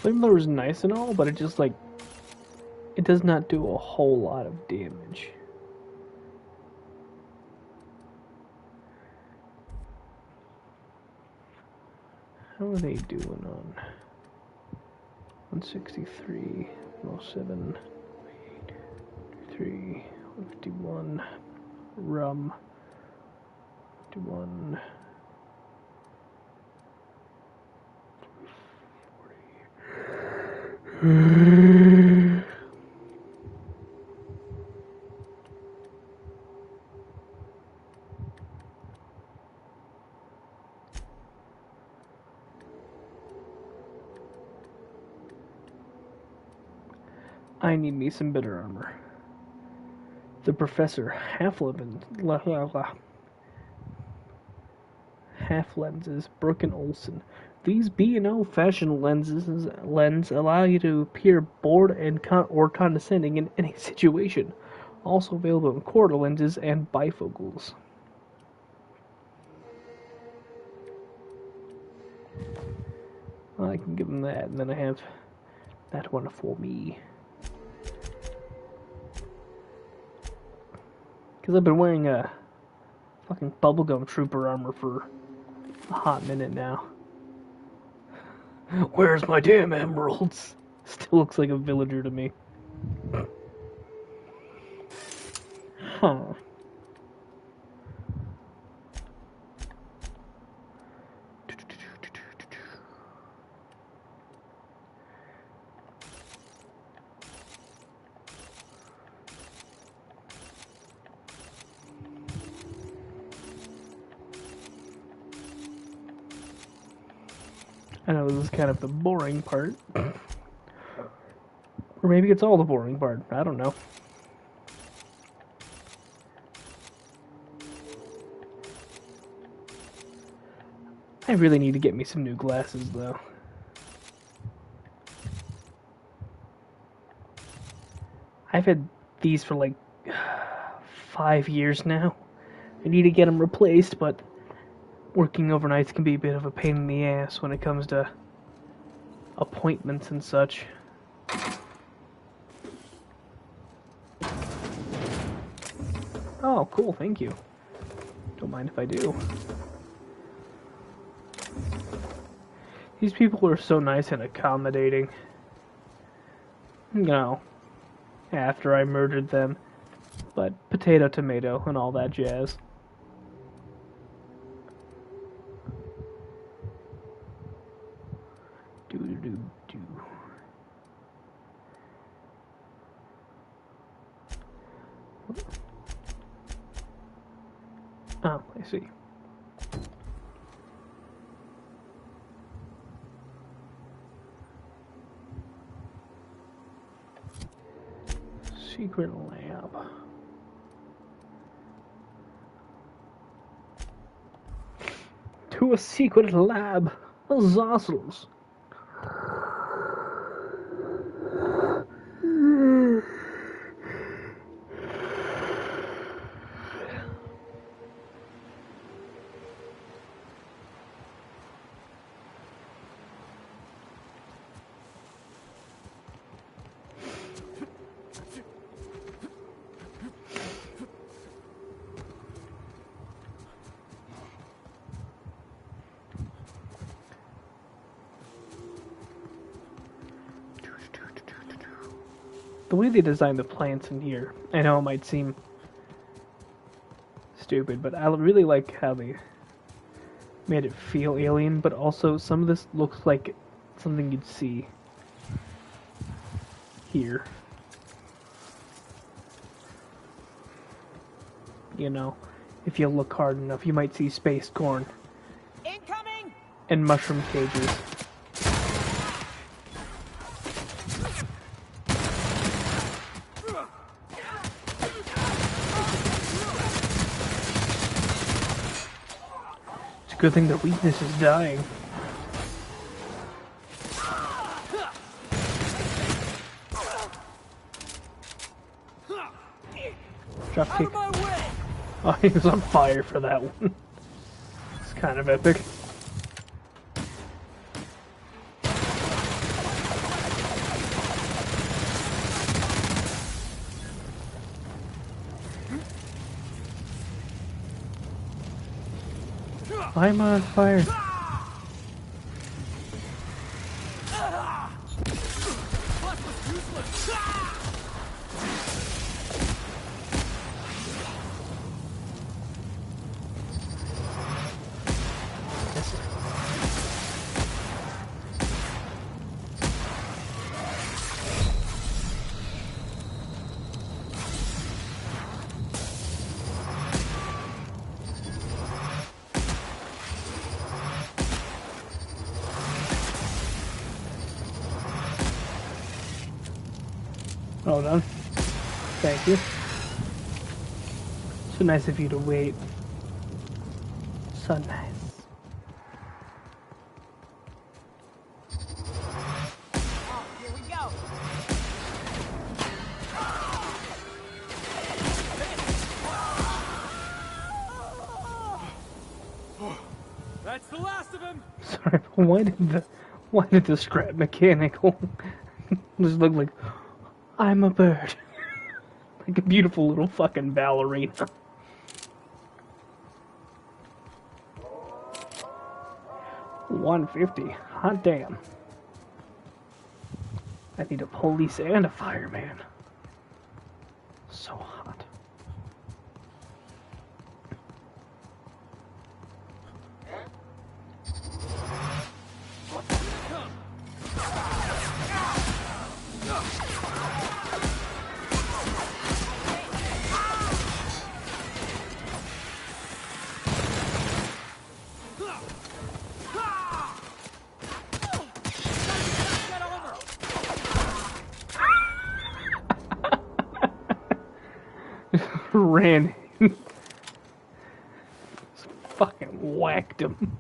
Flamethrower is nice and all, but it just like it does not do a whole lot of damage. How are they doing on 163, 107, 3, 151, rum, 51, 340. I need me some better armor. The Professor half lenses, Brooke and Olsen. These B&O fashion lens allow you to appear bored and or condescending in any situation. Also available in quarter lenses and bifocals. Well, I can give them that, and then I have that one for me. Because I've been wearing a fucking bubblegum trooper armor for a hot minute now. Where's my damn emeralds? Still looks like a villager to me. Huh. I know this is kind of the boring part. Or maybe it's all the boring part. I don't know. I really need to get me some new glasses, though. I've had these for like 5 years now. I need to get them replaced, but working overnights can be a bit of a pain in the ass when it comes to appointments and such. Oh, cool, thank you. Don't mind if I do. These people are so nice and accommodating. You know, after I murdered them. But potato, tomato, and all that jazz. Do. Oh, I see. Secret lab. To a secret lab. Zozzles. the way they designed the plants in here, I know it might seem stupid, but I really like how they made it feel alien, but also some of this looks like something you'd see here. You know, if you look hard enough, you might see space corn. Incoming! And mushroom cages. It's a good thing their weakness is dying. Drop kick. Oh, he was on fire for that one. It's kind of epic. I'm on fire. Hold on. Thank you. So nice of you to wait. So nice. Oh, here we go. That's the last of him. Sorry, but why did the scrap mechanical just look like I'm a bird? Like a beautiful little fucking ballerina. $150. Hot damn. I need a police and a fireman. So hot. Ran in. Fucking whacked him.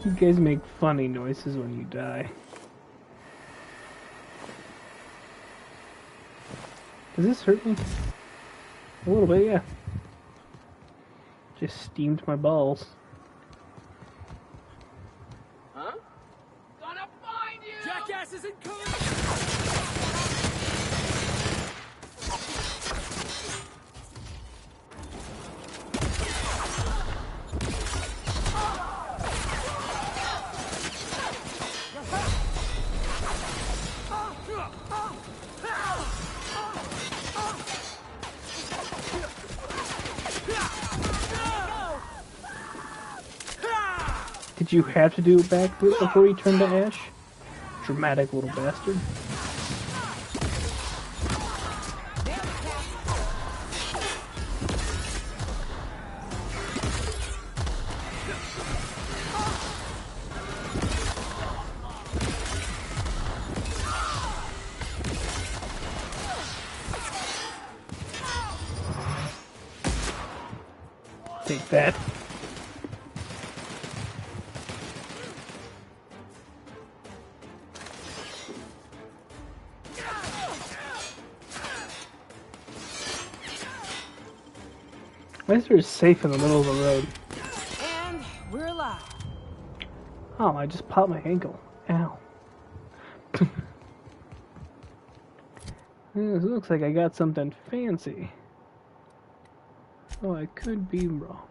You guys make funny noises when you die. Does this hurt me? A little bit, yeah. Just steamed my balls. Huh? Gonna find you! Jackass is incoming! Did you have to do it back before he turned to ash? Dramatic little bastard. Take that. Why is there safe in the middle of the road? And we're alive. Oh, I just popped my ankle. Ow. This looks like I got something fancy. Oh, I could be wrong.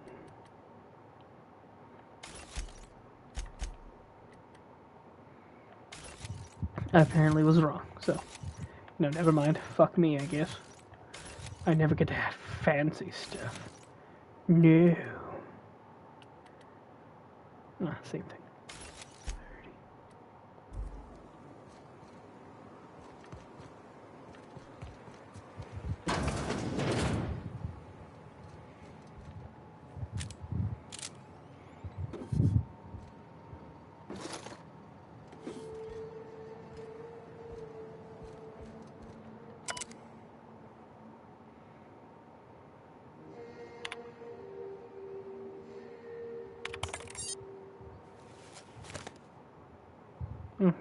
I apparently was wrong, so... No, never mind. Fuck me, I guess. I never get to have fancy stuff. No. Ah, same thing.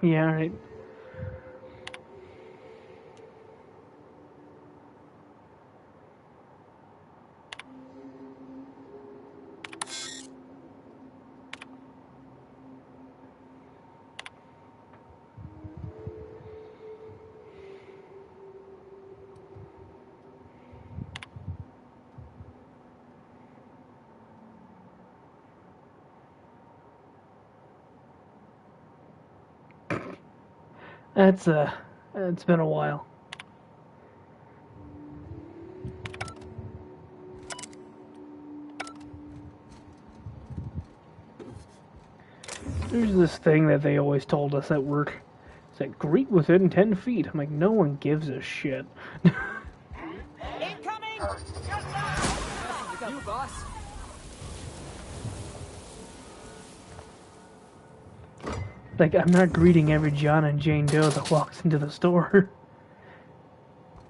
Yeah, right. It's been a while. There's this thing that they always told us at work. It's like, greet within 10 feet. I'm like, no one gives a shit. Incoming! Just now! You, boss. Like, I'm not greeting every John and Jane Doe that walks into the store.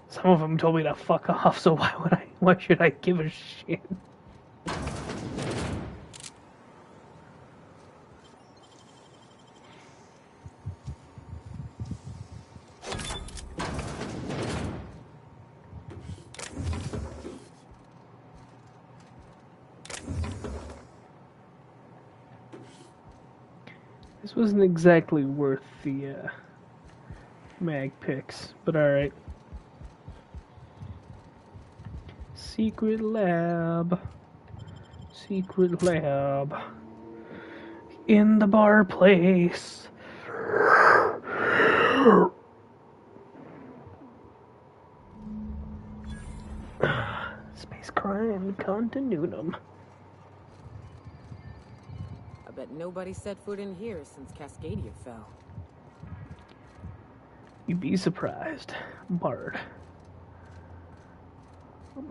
Some of them told me to fuck off, so why should I give a shit? This wasn't exactly worth the mag picks, but alright. Secret lab. Secret lab. In the bar place. Space crime continuum. I bet nobody set foot in here since Cascadia fell. You'd be surprised. Bard.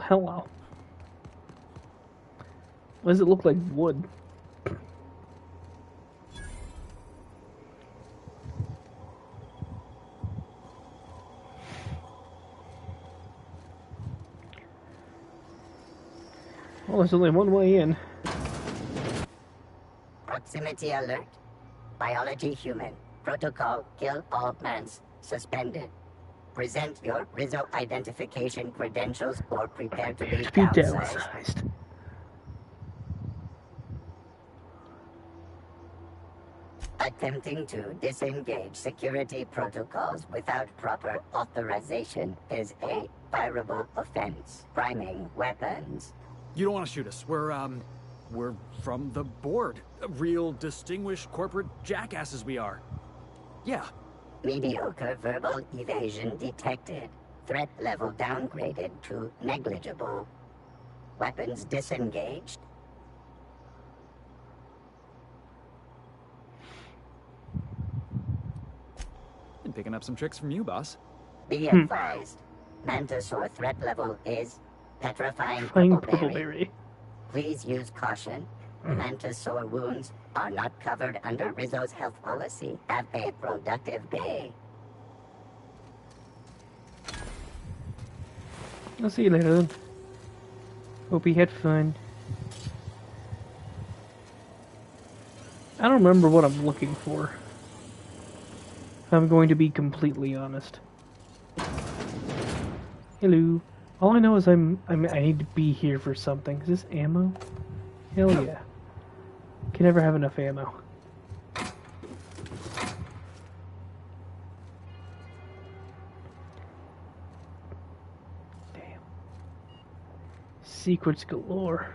Hello. Why does it look like wood? Well, there's only one way in. Proximity alert. Biology human. Protocol kill all plants. Suspended. Present your Rizzo identification credentials or prepare to be downsized. Attempting to disengage security protocols without proper authorization is a fireable offense. Priming weapons. You don't want to shoot us. We're from the board. Real distinguished corporate jackasses we are. Yeah. Mediocre verbal evasion detected. Threat level downgraded to negligible. Weapons disengaged. Been picking up some tricks from you, boss. Be advised. Mantisaur threat level is petrifying purple-berry. Please use caution. Mantisaur wounds are not covered under Rizzo's health policy. Have a productive day. I'll see you later then. Hope you had fun. I don't remember what I'm looking for. I'm going to be completely honest. Hello. All I know is I need to be here for something. Is this ammo? Hell yeah. Can never have enough ammo. Damn. Secrets galore.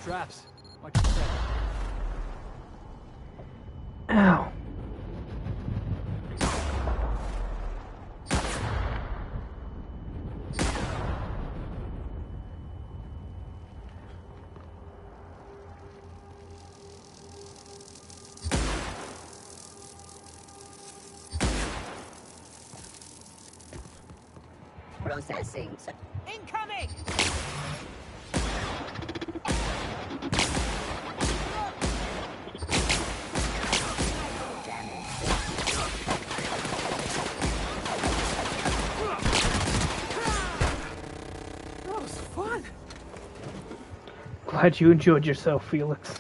Traps. Like you said. Ow. Processing. Incoming! Glad you enjoyed yourself, Felix.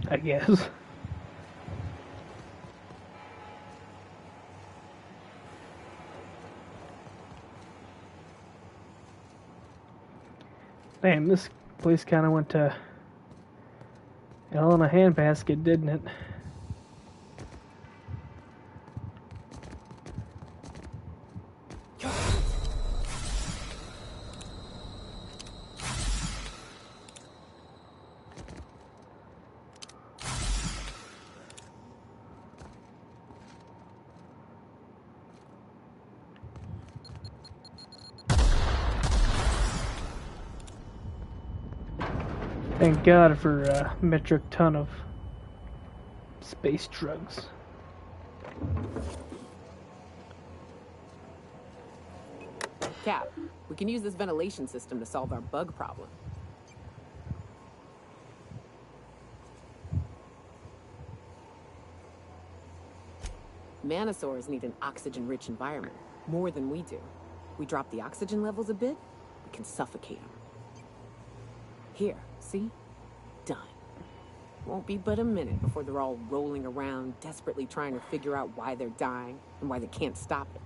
I guess. Damn, this place kind of went to hell in a handbasket, didn't it? Thank God for a metric ton of space drugs. Cap, we can use this ventilation system to solve our bug problem. Manosaurs need an oxygen-rich environment, more than we do. We drop the oxygen levels a bit, we can suffocate them. Here, see? Done. Won't be but a minute before they're all rolling around, desperately trying to figure out why they're dying and why they can't stop it.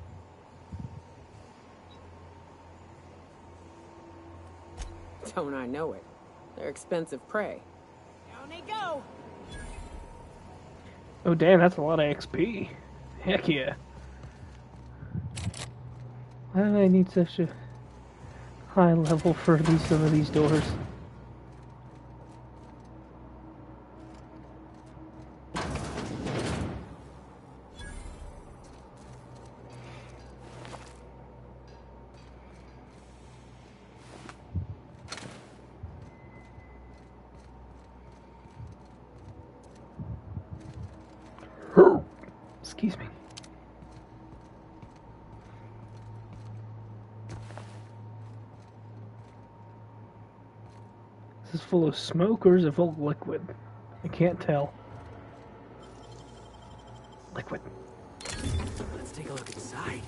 Don't I know it? They're expensive prey. Down they go! Oh damn, that's a lot of XP. Heck yeah. Why do I need such a high level for some of these doors? Excuse me. Is this full of smoke or is it full of liquid? I can't tell. Liquid. Let's take a look inside.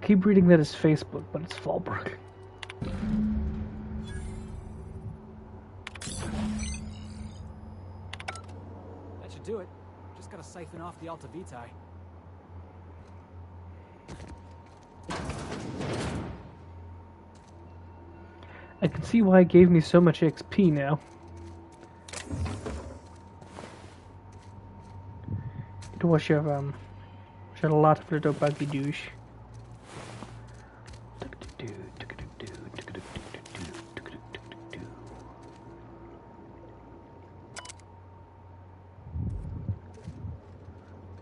Keep reading that as Facebook, but it's Fallbrook. That should do it. Just gotta siphon off the Alta Vitae. I can see why it gave me so much XP now. It was your a lot of little buggy douche.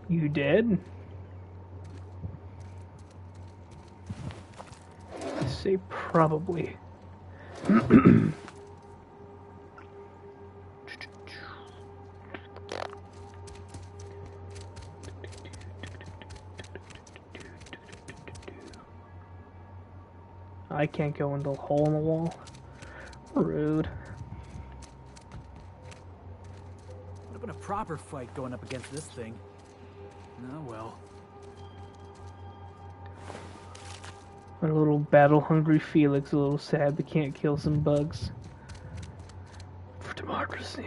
You dead? I say probably. I can't go into a hole in the wall. Rude. Would have been a proper fight going up against this thing. Oh well. Our little battle-hungry Felix, a little sad we can't kill some bugs. For democracy.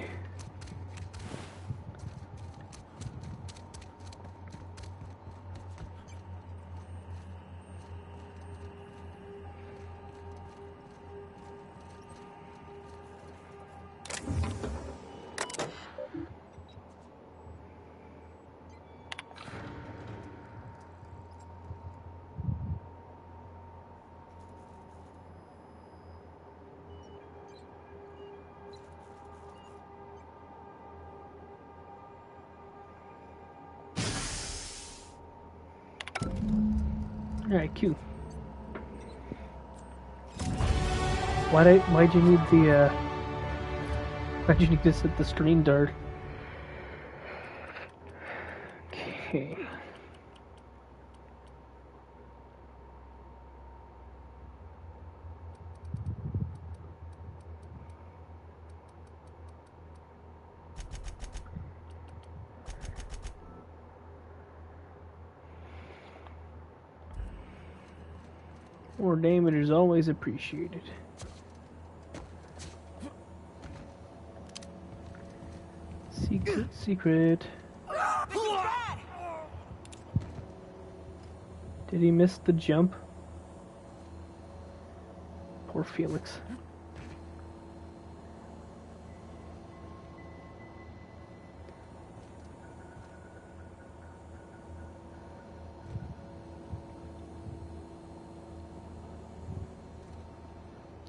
Alright, Q. Why'd you need the, why'd you need to set the screen dark? Okay. More damage is always appreciated. Secret. Did he miss the jump? Poor Felix.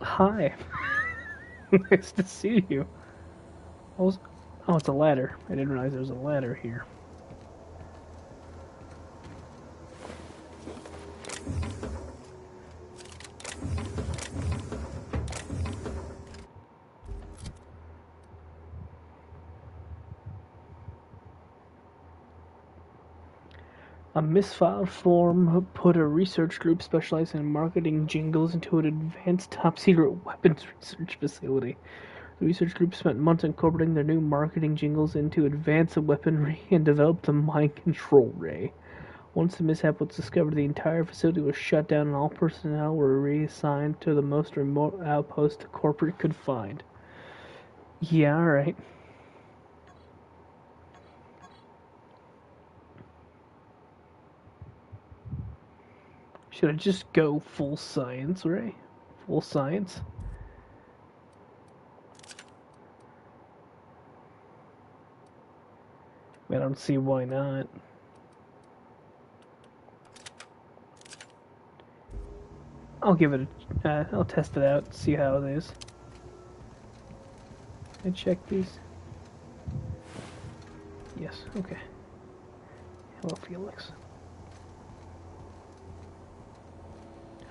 Hi. Nice to see you. Oh, it's a ladder. I didn't realize there was a ladder here. A misfiled form put a research group specializing in marketing jingles into an advanced top-secret weapons research facility. The research group spent months incorporating their new marketing jingles into advanced weaponry and developed a mind control ray. Once the mishap was discovered, the entire facility was shut down and all personnel were reassigned to the most remote outpost the corporate could find. Yeah, alright. Should I just go full science, right? Full science? I don't see why not. I'll give it a... I'll test it out, see how it is. Can I check these? Yes, okay. Hello, Felix.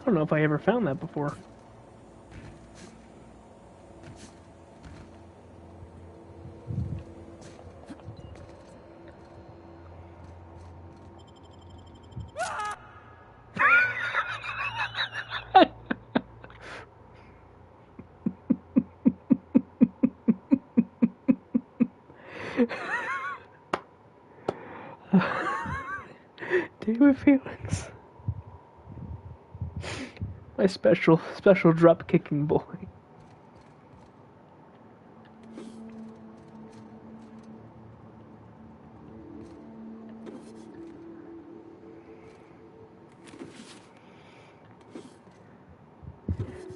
I don't know if I ever found that before. David Felix. My special drop kicking boy.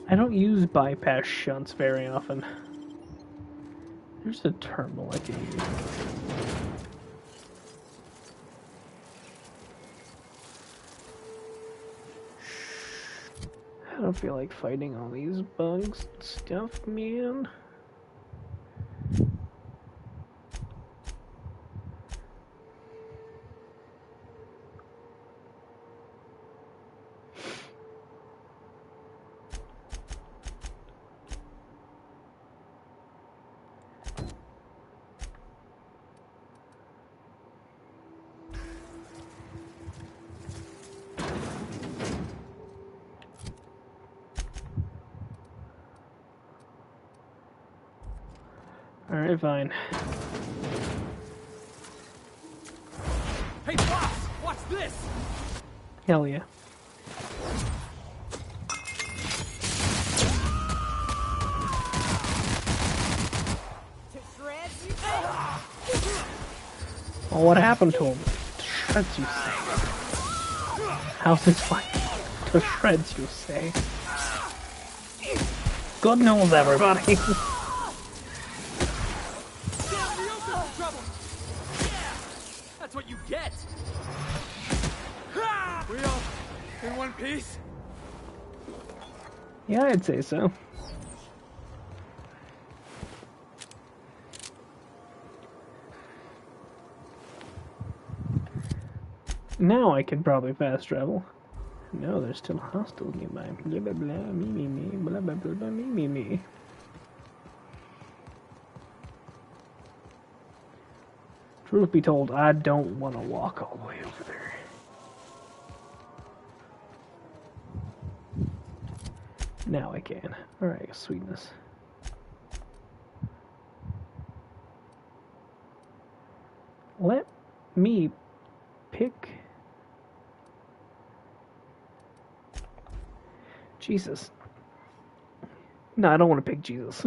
I don't use bypass shunts very often. There's a terminal I can use. I don't feel like fighting all these bugs and stuff, man. Alright, fine. Hey, boss! Watch this! Hell yeah. Well, what happened to him? To shreds, you say? How's this fight? To shreds, you say? God knows, everybody. That's what you get! We all in one piece? Yeah, I'd say so. Now I could probably fast travel. No, there's still hostiles nearby. Blah blah blah, me, blah blah blah, blah, me. Truth be told, I don't want to walk all the way over there. Now I can. Alright, sweetness. Let me pick... Jesus. No, I don't want to pick Jesus.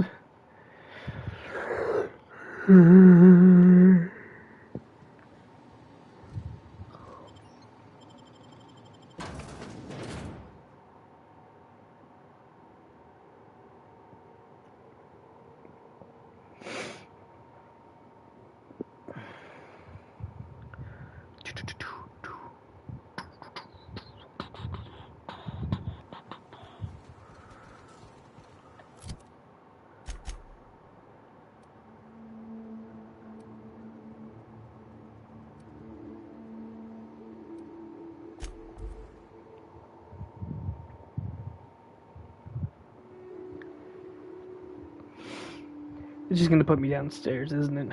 It's just gonna put me downstairs, isn't it?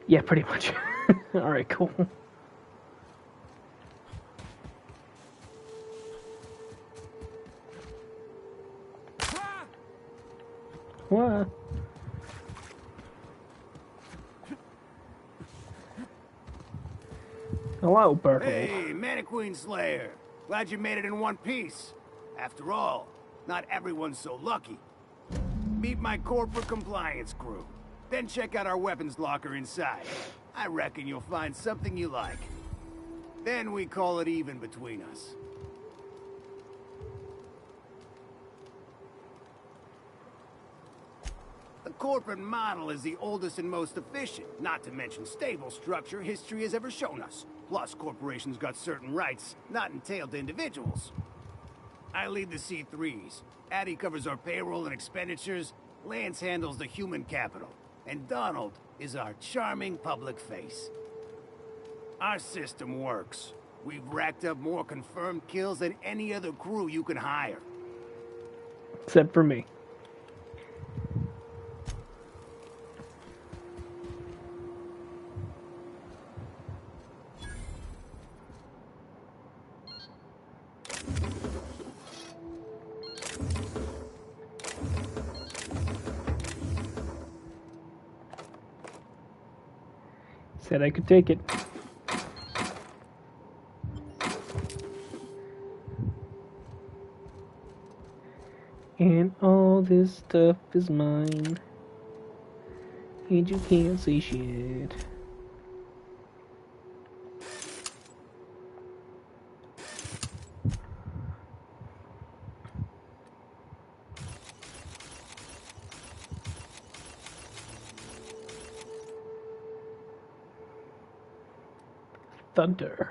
Yeah, pretty much. Alright, cool. What? Hello, Bertle. Hey, Mannequin Slayer. Glad you made it in one piece. After all, not everyone's so lucky. Meet my corporate compliance crew. Then check out our weapons locker inside. I reckon you'll find something you like. Then we call it even between us. The corporate model is the oldest and most efficient, not to mention stable structure history has ever shown us. Plus, corporations got certain rights not entailed to individuals. I lead the C3s. Addie covers our payroll and expenditures. Lance handles the human capital. And Donald is our charming public face. Our system works. We've racked up more confirmed kills than any other crew you can hire. Except for me. Said I could take it. And all this stuff is mine. And you can't say shit. thunder.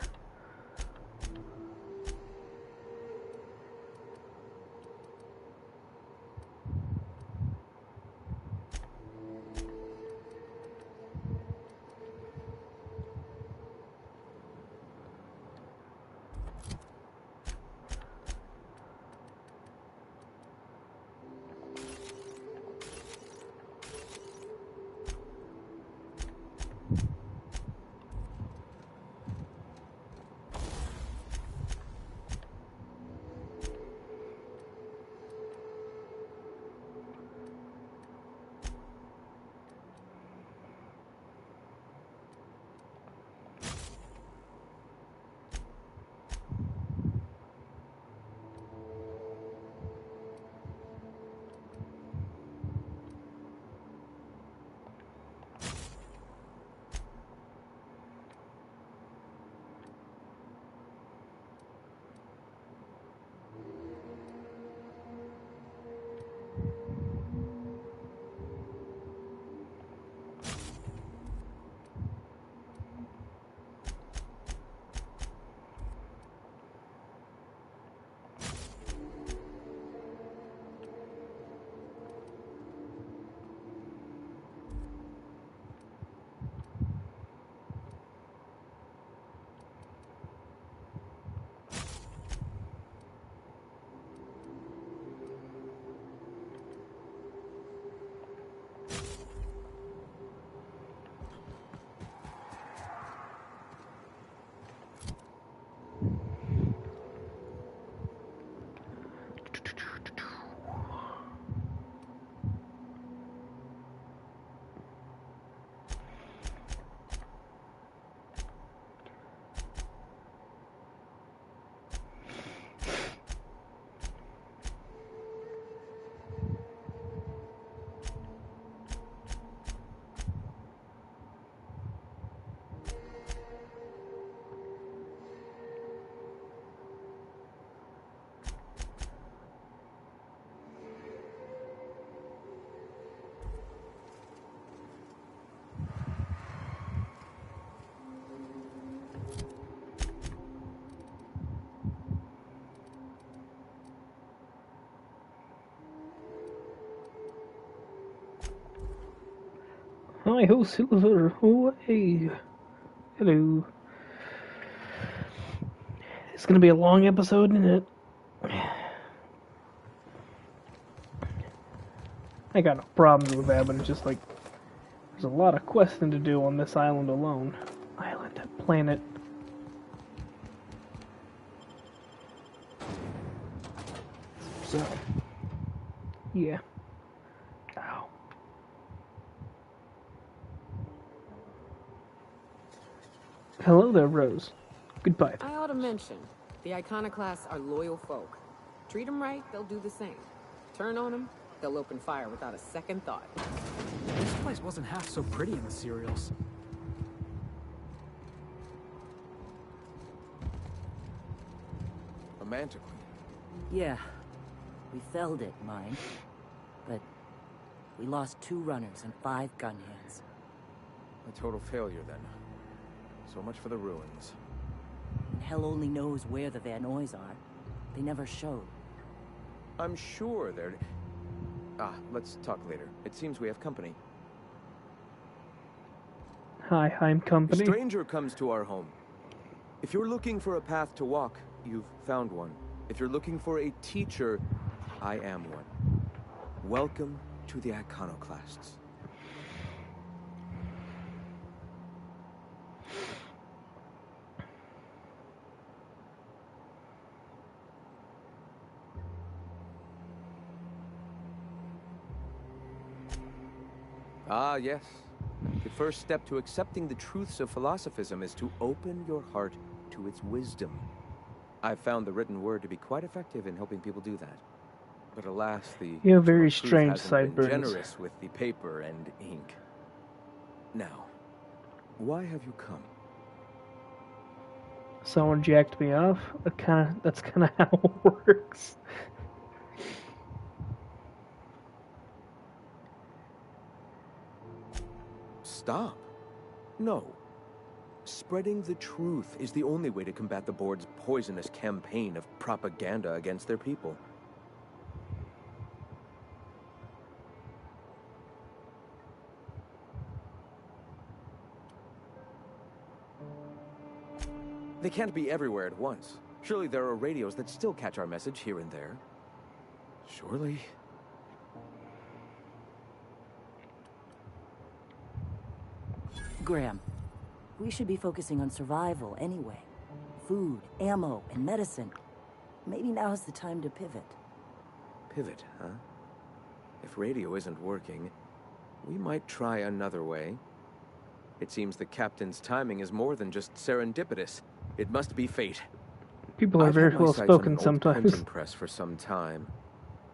Hi ho, Silver. Oh, hey. Hello. It's gonna be a long episode, isn't it? I got no problems with that, but it's just like there's a lot of questing to do on this island alone. Island, planet. So, yeah. Ow. Hello there, Rose. Goodbye. I ought to mention, the Iconoclasts are loyal folk. Treat them right, they'll do the same. Turn on them, they'll open fire without a second thought. This place wasn't half so pretty in the serials. A Mantiqueen? Yeah. We felled it, mind. But we lost 2 runners and 5 gun hands. A total failure, then. So much for the ruins. And hell only knows where the Vanoys are. They never showed. I'm sure they're... let's talk later. It seems we have company. Hi, I'm company. A stranger comes to our home. If you're looking for a path to walk, you've found one. If you're looking for a teacher, I am one. Welcome to the Iconoclasts. Ah, yes. The first step to accepting the truths of philosophism is to open your heart to its wisdom. I've found the written word to be quite effective in helping people do that. But alas, the you have very truth strange hasn't been sideburns. generous with the paper and ink. Now, why have you come? Someone jacked me off. That's kind of how it works. Stop. No. Spreading the truth is the only way to combat the board's poisonous campaign of propaganda against their people. They can't be everywhere at once. Surely there are radios that still catch our message here and there. Surely. Graham, we should be focusing on survival anyway. Food, ammo, and medicine. Maybe now's the time to pivot. Pivot, huh? If radio isn't working, we might try another way. It seems the captain's timing is more than just serendipitous. It must be fate. People are very well spoken sometimes. Printing press for some time.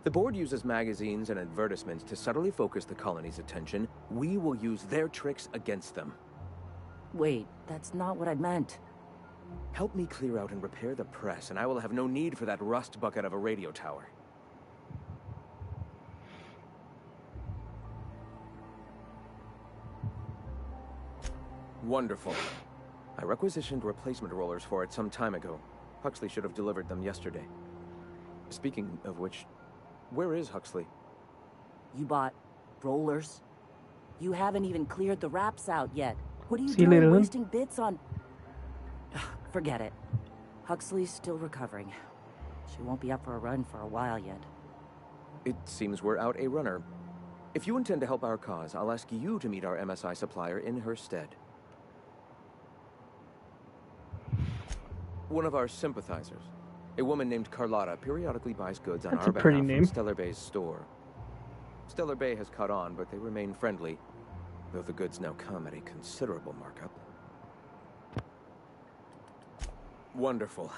The board uses magazines and advertisements to subtly focus the colony's attention. We will use their tricks against them. Wait, that's not what I meant. Help me clear out and repair the press, and I will have no need for that rust bucket of a radio tower. Wonderful. I requisitioned replacement rollers for it some time ago. Huxley should have delivered them yesterday. Speaking of which, where is Huxley? You bought rollers? You haven't even cleared the wraps out yet. What are you See you doing later, wasting bits on... Forget it. Huxley's still recovering. She won't be up for a run for a while yet. It seems we're out a runner. If you intend to help our cause, I'll ask you to meet our MSI supplier in her stead. One of our sympathizers, a woman named Carlotta, periodically buys goods on our behalf from Stellar Bay's store. Stellar Bay has caught on, but they remain friendly, though the goods now come at a considerable markup. Wonderful.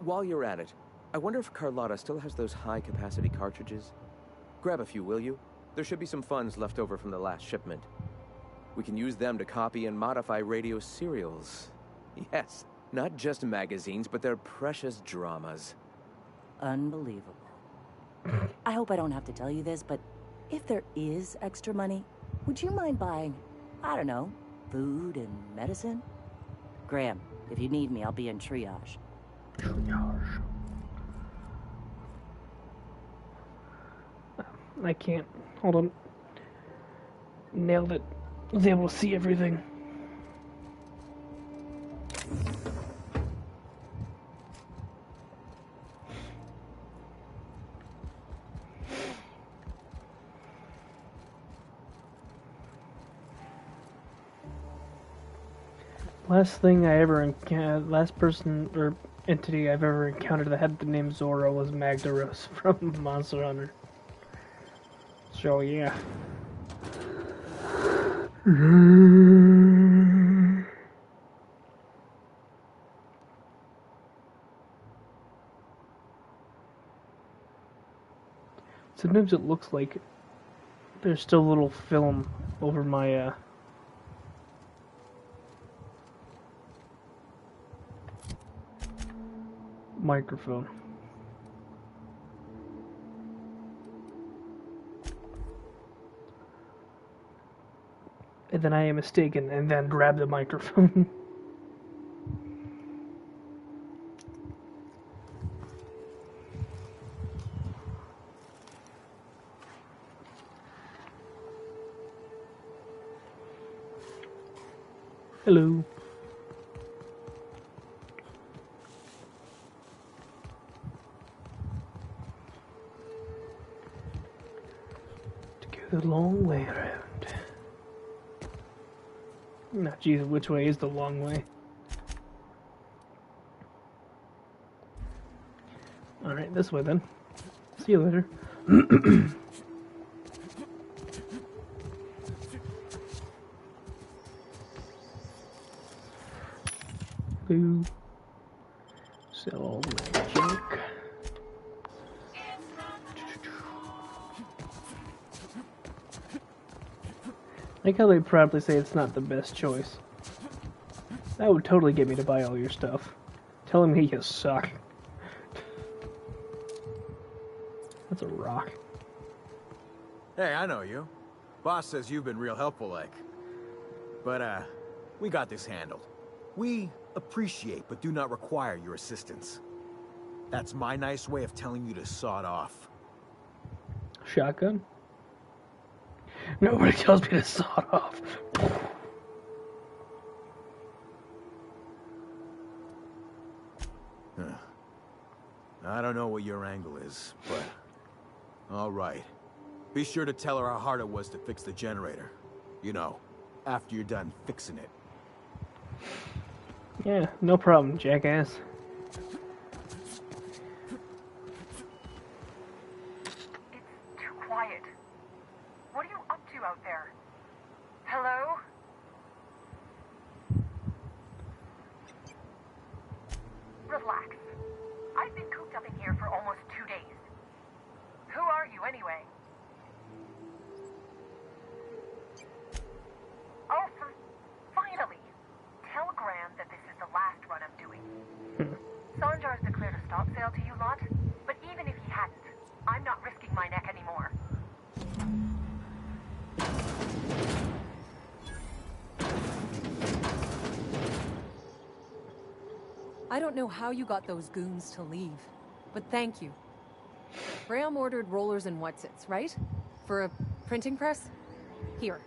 While you're at it, I wonder if Carlotta still has those high-capacity cartridges? Grab a few, will you? There should be some funds left over from the last shipment. We can use them to copy and modify radio serials. Yes, not just magazines, but their precious dramas. Unbelievable. I hope I don't have to tell you this, but if there is extra money, would you mind buying, I don't know, food and medicine? Graham, if you need me, I'll be in triage. Triage. I can't. Hold on. Nailed it. Was able to see everything. Last thing I ever last person or entity I've ever encountered that had the name Zoro was Magdaros from Monster Hunter. So yeah. Sometimes it looks like there's still a little film over my microphone. And then I am mistaken and then grab the microphone. Hello. To go the long way around. Nah, Jesus, which way is the long way? Alright, this way then. See you later. Boo. Sell all the junk. I like how they proudly say it's not the best choice. That would totally get me to buy all your stuff. Telling me you suck. That's a rock. Hey, I know you. Boss says you've been real helpful, like. But, we got this handled. We appreciate but do not require your assistance. That's my nice way of telling you to sod off. Shotgun? Nobody tells me to sod off. I don't know what your angle is, but... all right. Be sure to tell her how hard it was to fix the generator. You know, after you're done fixing it. Yeah, no problem, jackass. It's too quiet. What are you up to out there? Hello? Relax. I've been cooped up in here for almost 2 days. Who are you, anyway? Oh, finally! Tell Graham that this is the last run I'm doing. Sanjar's declared a stop sale to you lot, but even if he hadn't, I'm not risking my neck anymore. I don't know how you got those goons to leave, but thank you. Graham ordered rollers and whatsits, right? For a printing press? Here,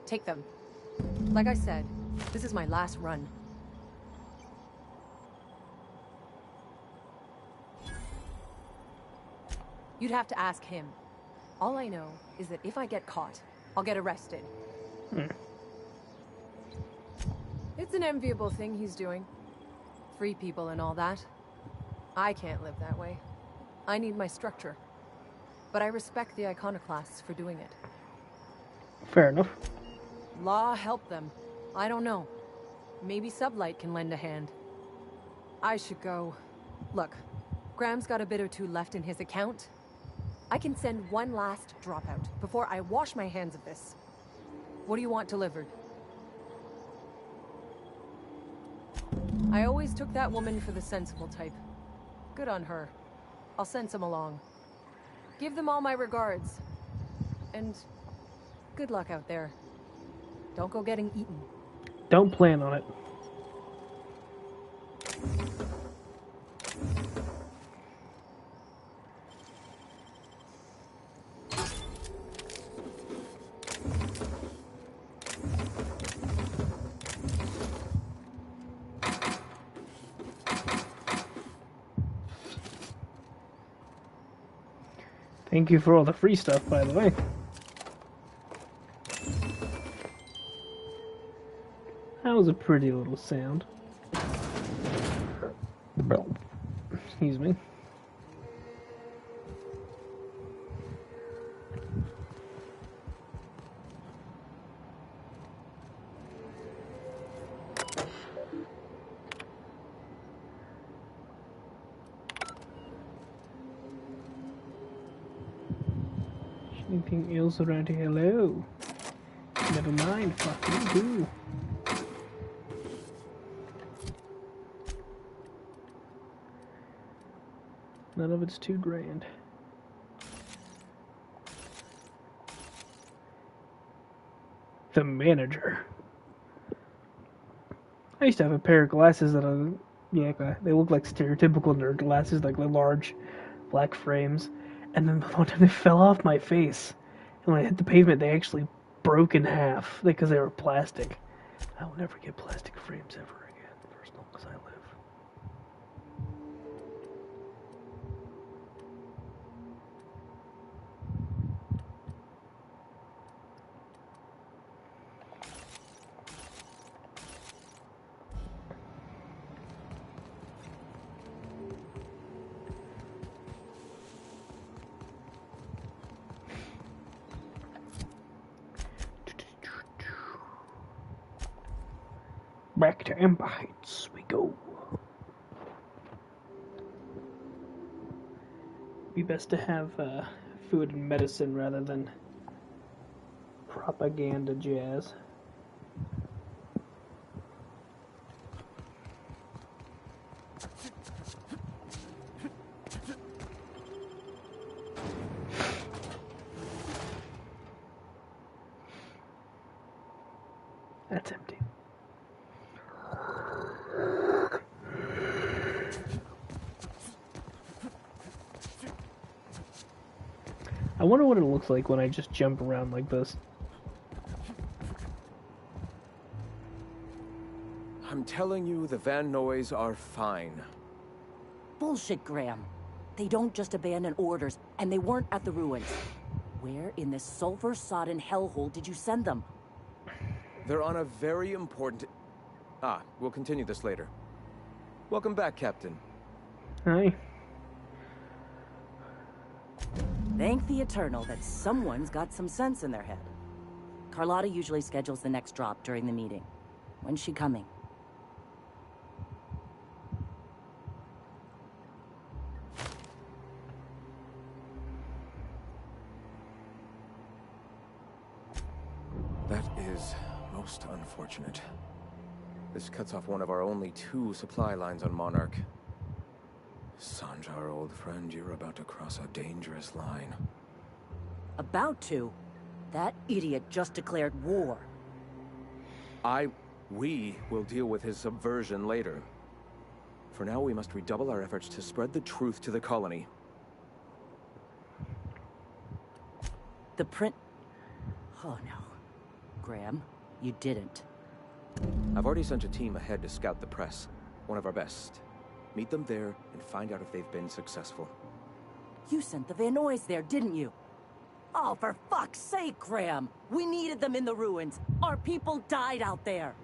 take them. Like I said, this is my last run. You'd have to ask him. All I know is that if I get caught, I'll get arrested. It's an enviable thing he's doing. Free people and all that. I can't live that way. I need my structure. But I respect the iconoclasts for doing it. Fair enough. Law help them. I don't know. Maybe Sublight can lend a hand. I should go. Look, Graham's got a bit or two left in his account. I can send one last dropout before I wash my hands of this. What do you want delivered? I always took that woman for the sensible type. Good on her. I'll send some along. Give them all my regards. And good luck out there. Don't go getting eaten. Don't plan on it. Thank you for all the free stuff, by the way. That was a pretty little sound. Excuse me. Anything else around here? Hello. Never mind. Fuck you. None of it's too grand. The manager. I used to have a pair of glasses that they look like stereotypical nerd glasses, like the large black frames. And then one time they fell off my face. And when I hit the pavement, they actually broke in half because they were plastic. I will never get plastic frames ever again for as long as I live. Back to Ember Heights we go. Be best to have food and medicine rather than propaganda jazz. That's empty. I wonder what it looks like when I just jump around like this. I'm telling you, the Van Noys are fine. Bullshit, Graham. They don't just abandon orders, and they weren't at the ruins. Where in this sulfur-sodden hellhole did you send them? They're on a very important... Ah, we'll continue this later. Welcome back, Captain. Hi. Thank the Eternal that someone's got some sense in their head. Carlotta usually schedules the next drop during the meeting. When's she coming? That is most unfortunate. This cuts off one of our only 2 supply lines on Monarch. Sanjar, old friend, you're about to cross a dangerous line. About to? That idiot just declared war. We will deal with his subversion later. For now, we must redouble our efforts to spread the truth to the colony. The print... Oh no. Graham, you didn't. I've already sent a team ahead to scout the press. One of our best. Meet them there and find out if they've been successful. You sent the Van Noys there, didn't you? Oh, for fuck's sake, Graham! We needed them in the ruins. Our people died out there.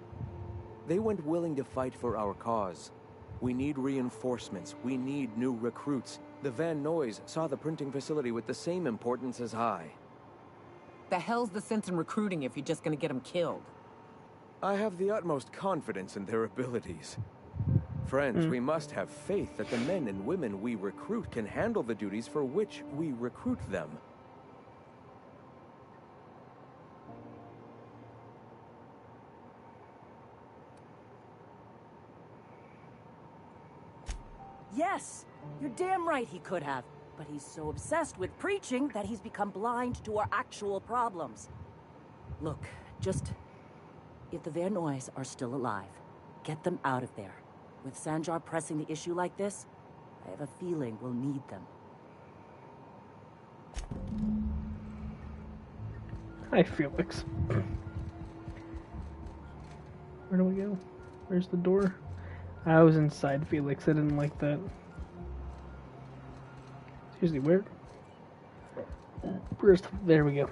They went willing to fight for our cause. We need reinforcements. We need new recruits. The Van Noys saw the printing facility with the same importance as I. The hell's the sense in recruiting if you're just gonna get them killed? I have the utmost confidence in their abilities. Friends, we must have faith that the men and women we recruit can handle the duties for which we recruit them. Yes, you're damn right he could have. But he's so obsessed with preaching that he's become blind to our actual problems. Look, just... If the Van Noys are still alive, get them out of there. With Sanjar pressing the issue like this, I have a feeling we'll need them. Hi, Felix. Where do we go? Where's the door? I was inside Felix. I didn't like that. Seriously, where? Where's the... There we go.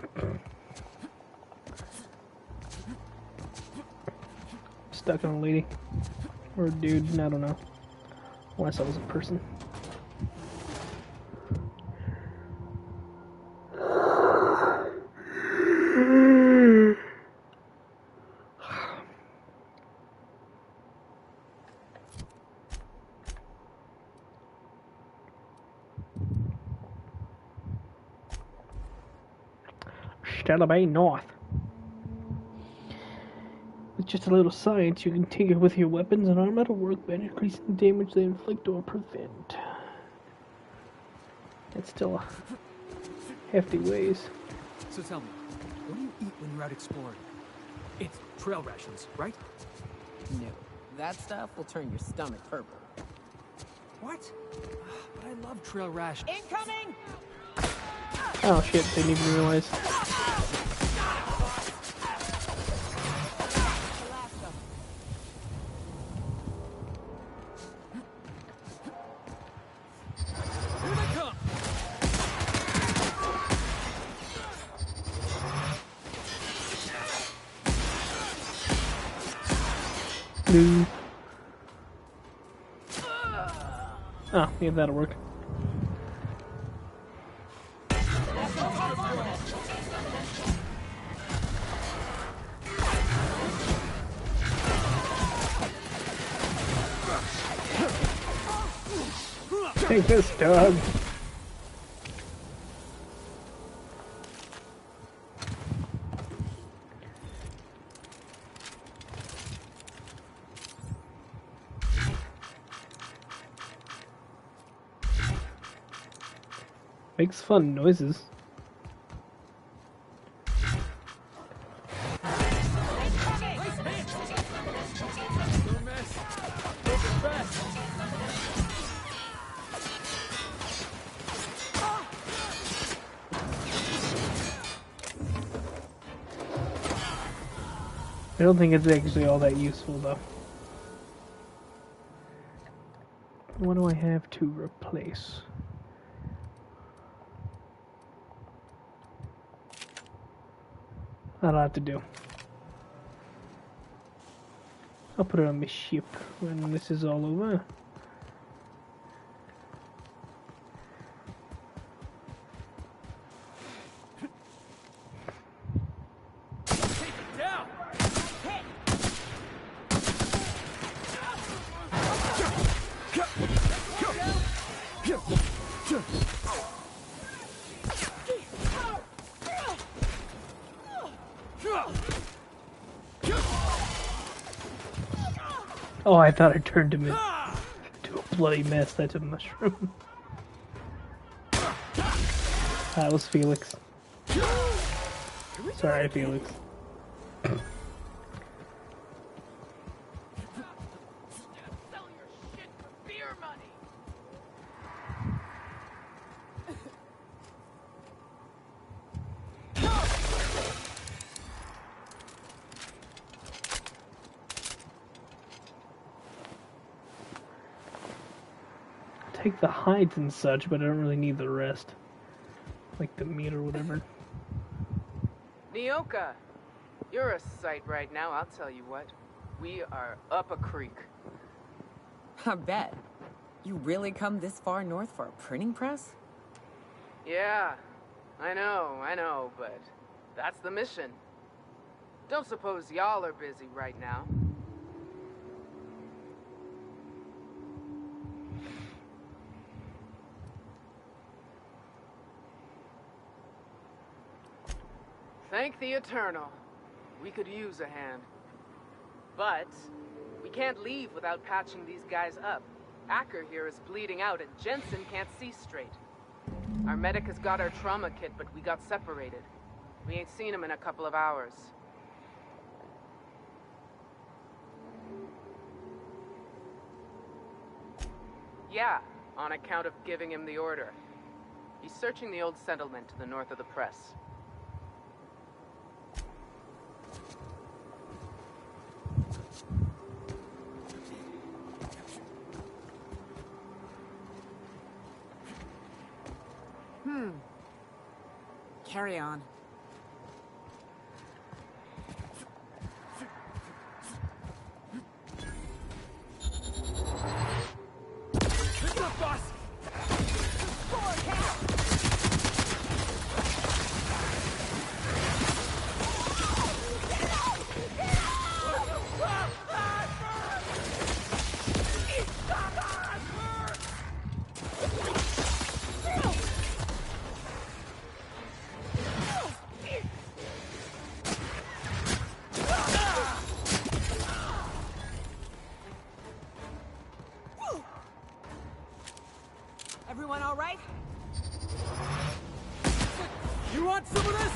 Stuck on a lady. Or a dude, I don't know. Unless I was a person. Stellar Bay North. With just a little science, you can tinker with your weapons and armor to work by increasing the damage they inflict or prevent. It's still a hefty ways. So tell me, what do you eat when you're out exploring? It's trail rations, right? No. That stuff will turn your stomach purple. What? But I love trail rations. Incoming! Oh shit, didn't even realize. Oh, yeah, that'll work. Take this, dog. Makes fun noises. don't think it's actually all that useful, though. What do I have to replace? That'll have to do. I'll put it on my ship when this is all over. Oh, I thought I turned him into a bloody mess. That's a mushroom. That was Felix. Sorry, Felix. Take the hides and such, but I don't really need the rest. Like the meat or whatever. Nyoka, you're a sight right now, I'll tell you what. We are up a creek. I bet. You really come this far north for a printing press? Yeah, I know, but that's the mission. Don't suppose y'all are busy right now. Thank the Eternal. We could use a hand. But we can't leave without patching these guys up. Acker here is bleeding out and Jensen can't see straight. Our medic has got our trauma kit, but we got separated. We ain't seen him in a couple of hours. Yeah, on account of giving him the order. He's searching the old settlement to the north of the press. Carry on. Everyone all right? You want some of this?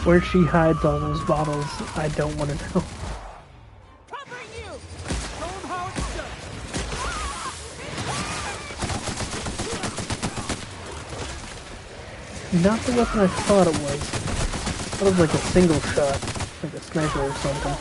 Where she hides all those bottles, I don't want to know. Covering you. Show 'em how it's done. Not the weapon I thought it was. That was like a single shot, like a sniper or something.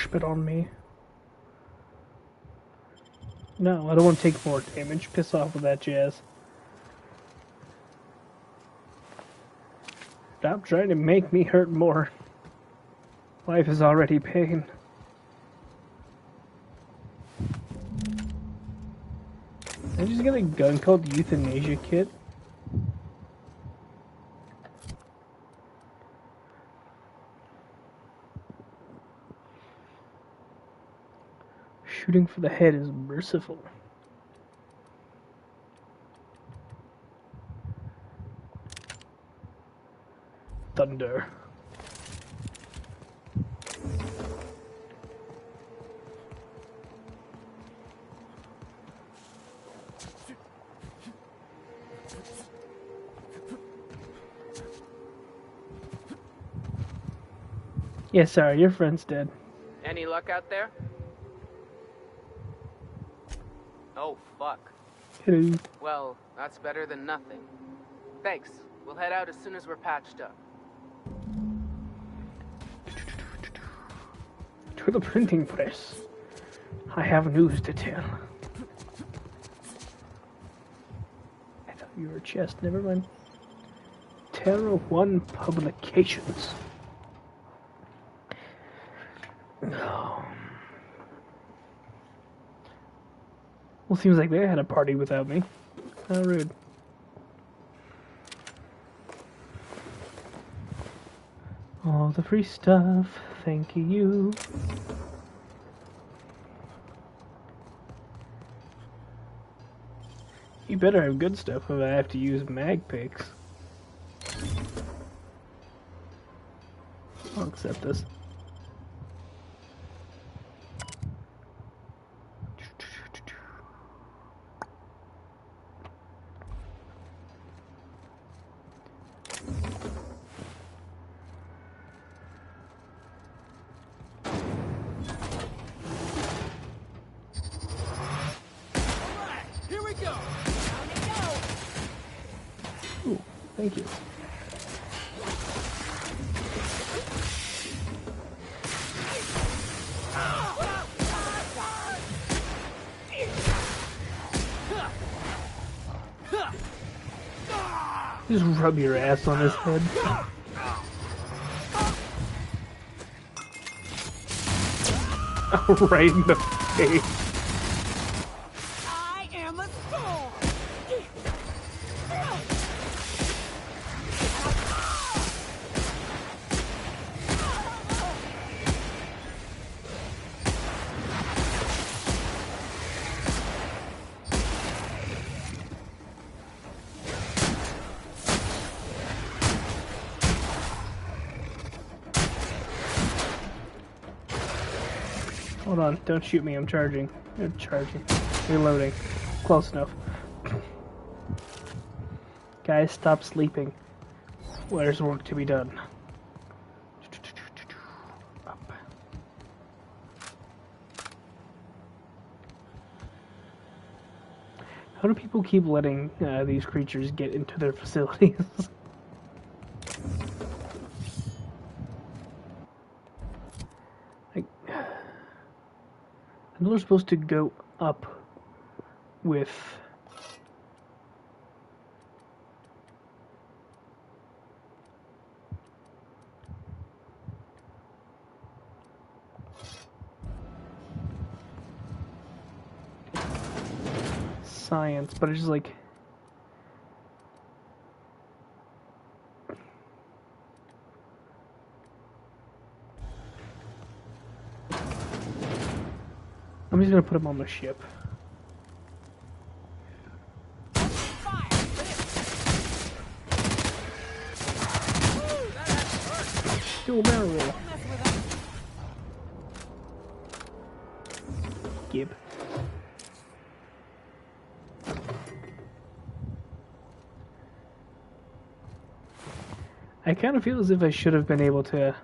Spit on me. No, I don't want to take more damage. Piss off with that jazz. Stop trying to make me hurt more. Life is already pain. I just get a gun called Euthanasia Kit. Shooting for the head is merciful. Thunder. Yeah, sorry, your friend's dead. Any luck out there? Oh, fuck. Hello. Well, that's better than nothing. Thanks. We'll head out as soon as we're patched up. To the printing press. I have news to tell. I thought you were a chest, never mind. Terra 1 Publications. No. Well, seems like they had a party without me. How rude. All the free stuff, thank you. You better have good stuff if I have to use mag picks. I'll accept this. Thank you. Just rub your ass on his head. Right in the face. I am a storm. Hold on, don't shoot me, I'm charging. I'm charging. Reloading. Close enough. Guys, stop sleeping. There's work to be done. Up. How do people keep letting these creatures get into their facilities? I know they're supposed to go up with science, but it's just like I'm just gonna put him on the ship. Still barrel roll. Gib. I kind of feel as if I should have been able to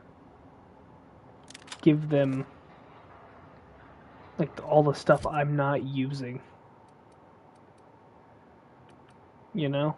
give them like all the stuff I'm not using. You know?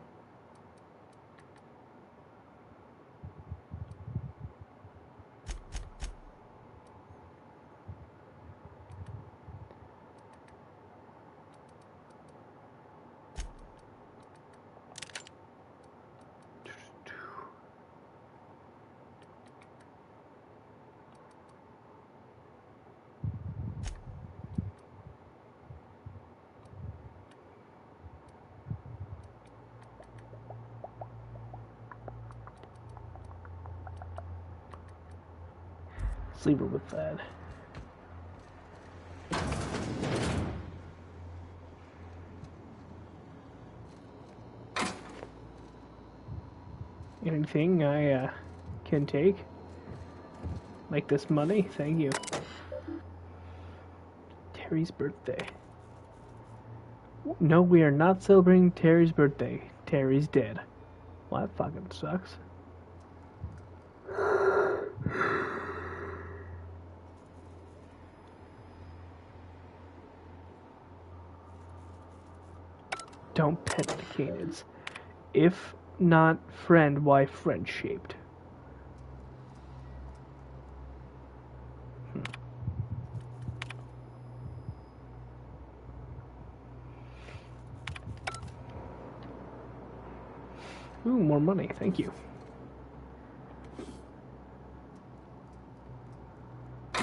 Let's leave her with that. Anything I can take? Like this money? Thank you. Terry's birthday. No, we are not celebrating Terry's birthday. Terry's dead. Well, that fucking sucks. Don't pet the canids. If not friend, why friend-shaped? Ooh, more money. Thank you.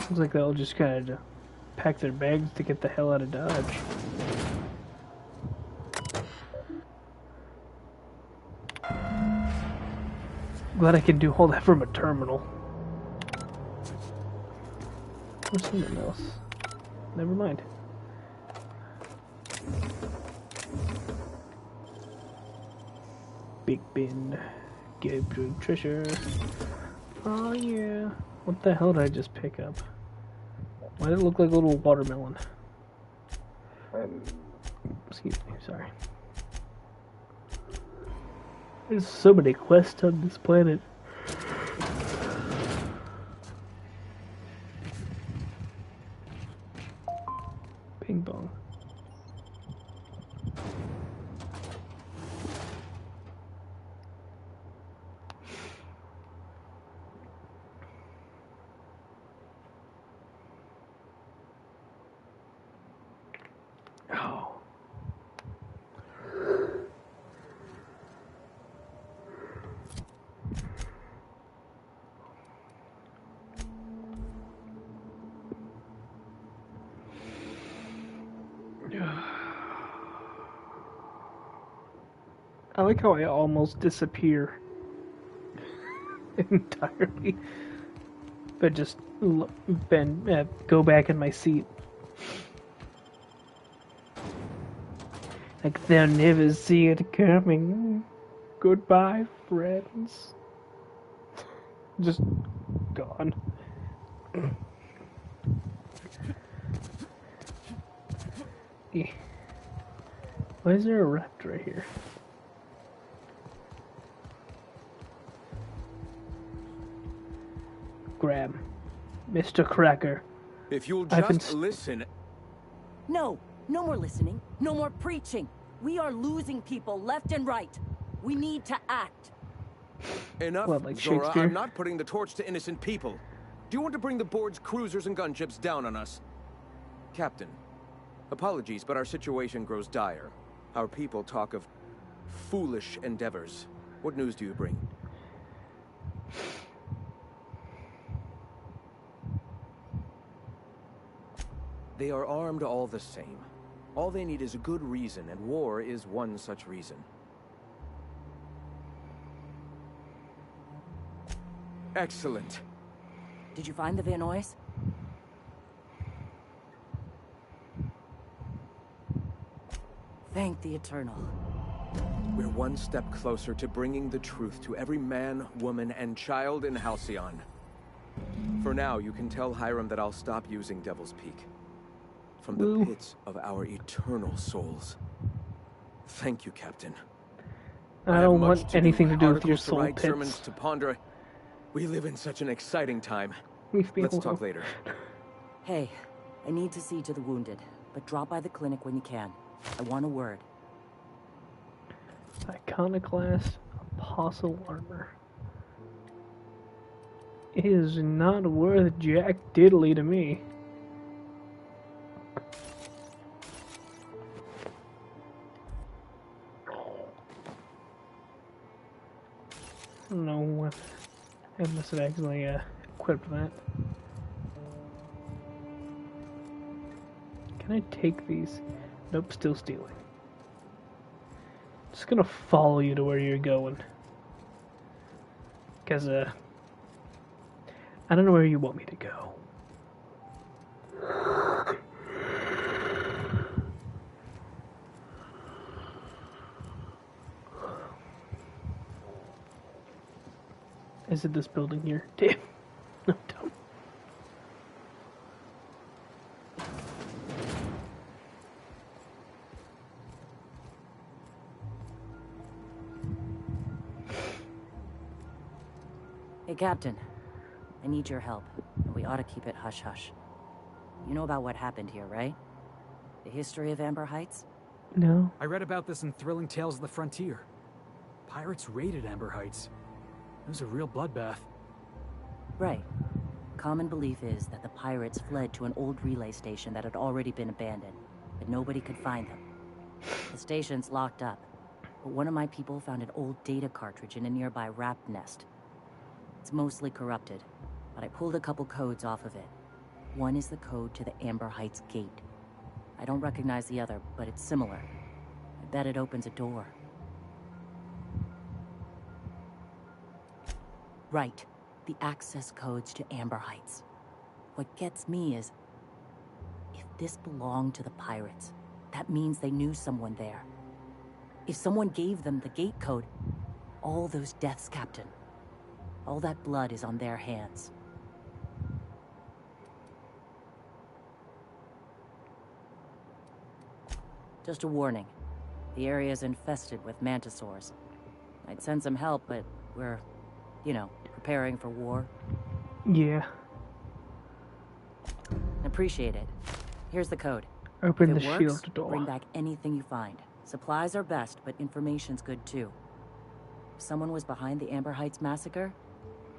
Seems like they'll just kind of pack their bags to get the hell out of Dodge. Glad I can do all that from a terminal. Or something else. Never mind. Big bin. Give to treasure. Oh yeah. What the hell did I just pick up? Why did it look like a little watermelon? Excuse me, sorry. There's so many quests on this planet. Ping pong. Oh. I like how I almost disappear entirely, but just go back in my seat. Like they'll never see it coming. Goodbye, friends. Just gone. Why is there a raft right here? Graham. Mr. Cracker. If you'll just listen... No, no more listening. No more preaching. We are losing people left and right. We need to act. Enough, what, like Zora. Shakespeare? I'm not putting the torch to innocent people. Do you want to bring the board's cruisers and gunships down on us? Captain, apologies, but our situation grows dire. Our people talk of foolish endeavors. What news do you bring? They are armed all the same. All they need is a good reason, and war is one such reason. Excellent. Did you find the Vanois? Thank the Eternal. We're one step closer to bringing the truth to every man, woman, and child in Halcyon. For now, you can tell Hiram that I'll stop using Devil's Peak. From the pits of our eternal souls. Thank you, Captain. I don't want anything to do with your soul write, pits. sermons to ponder. We live in such an exciting time. Let's talk later. Hey, I need to see to the wounded, but drop by the clinic when you can. I want a word. Iconoclast Apostle Armor. It is not worth jack diddly to me. I don't know what I must have accidentally equipped that. Can I take these? Nope, still stealing. Just gonna follow you to where you're going. Cause I don't know where you want me to go. Is it this building here? Damn. I'm dumb. Hey, Captain. I need your help, and we ought to keep it hush-hush. You know about what happened here, right? The history of Amber Heights? No. I read about this in Thrilling Tales of the Frontier. Pirates raided Amber Heights. It was a real bloodbath. Right. Common belief is that the pirates fled to an old relay station that had already been abandoned, but nobody could find them. The station's locked up, but one of my people found an old data cartridge in a nearby rap nest. It's mostly corrupted, but I pulled a couple codes off of it. One is the code to the Amber Heights gate. I don't recognize the other, but it's similar. I bet it opens a door. Right. The access codes to Amber Heights. What gets me is, if this belonged to the pirates, that means they knew someone there. If someone gave them the gate code, all those deaths, Captain, all that blood is on their hands. Just a warning. The area is infested with mantisaurs. I'd send some help, but we're, you know, preparing for war. Yeah. Appreciate it. Here's the code. Open If the it shield works, door. Bring back anything you find. Supplies are best, but information's good too. If someone was behind the Amber Heights massacre,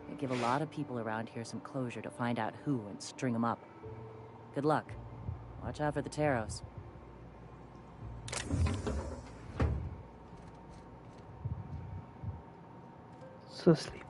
it'd give a lot of people around here some closure to find out who and string them up. Good luck. Watch out for the Taros. So sleepy.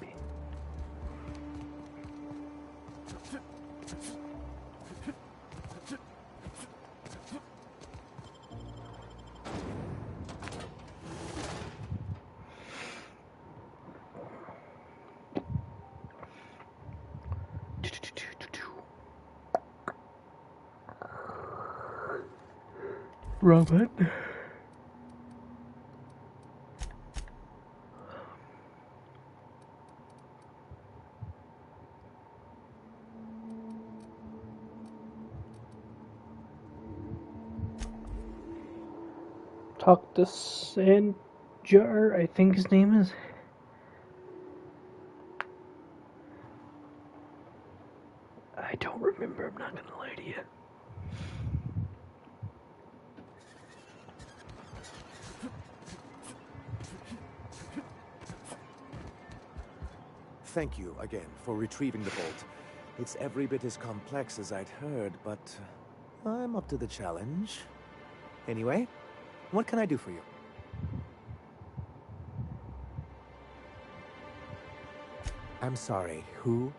Robert. Talk to Sanjar, I think his name is. I don't remember, I'm not gonna lie to you. Thank you again for retrieving the bolt. It's every bit as complex as I'd heard, but I'm up to the challenge. Anyway, what can I do for you? I'm sorry, who?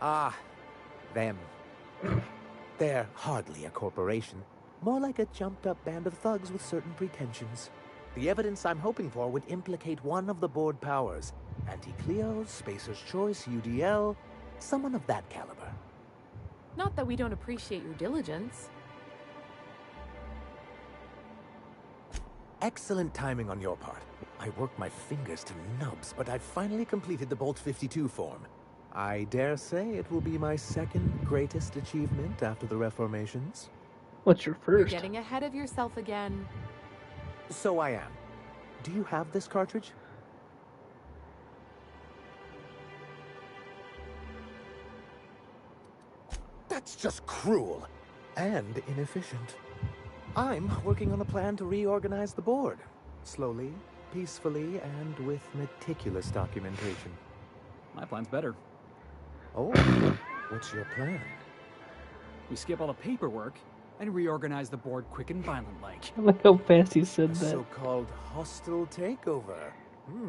Ah, them. They're hardly a corporation. More like a jumped-up band of thugs with certain pretensions. The evidence I'm hoping for would implicate one of the board powers. Anti-Cleo, Spacer's Choice, UDL, someone of that caliber. Not that we don't appreciate your diligence. Excellent timing on your part. I worked my fingers to nubs, but I've finally completed the Bolt 52 form. I dare say it will be my second greatest achievement after the Reformations. What's your You're first? getting ahead of yourself again. So I am. Do you have this cartridge? That's just cruel and inefficient. I'm working on a plan to reorganize the board. Slowly, peacefully, and with meticulous documentation. My plan's better. Oh, what's your plan? We skip all the paperwork and reorganize the board quick and violent-like. I like how fast he said A that. so-called hostile takeover.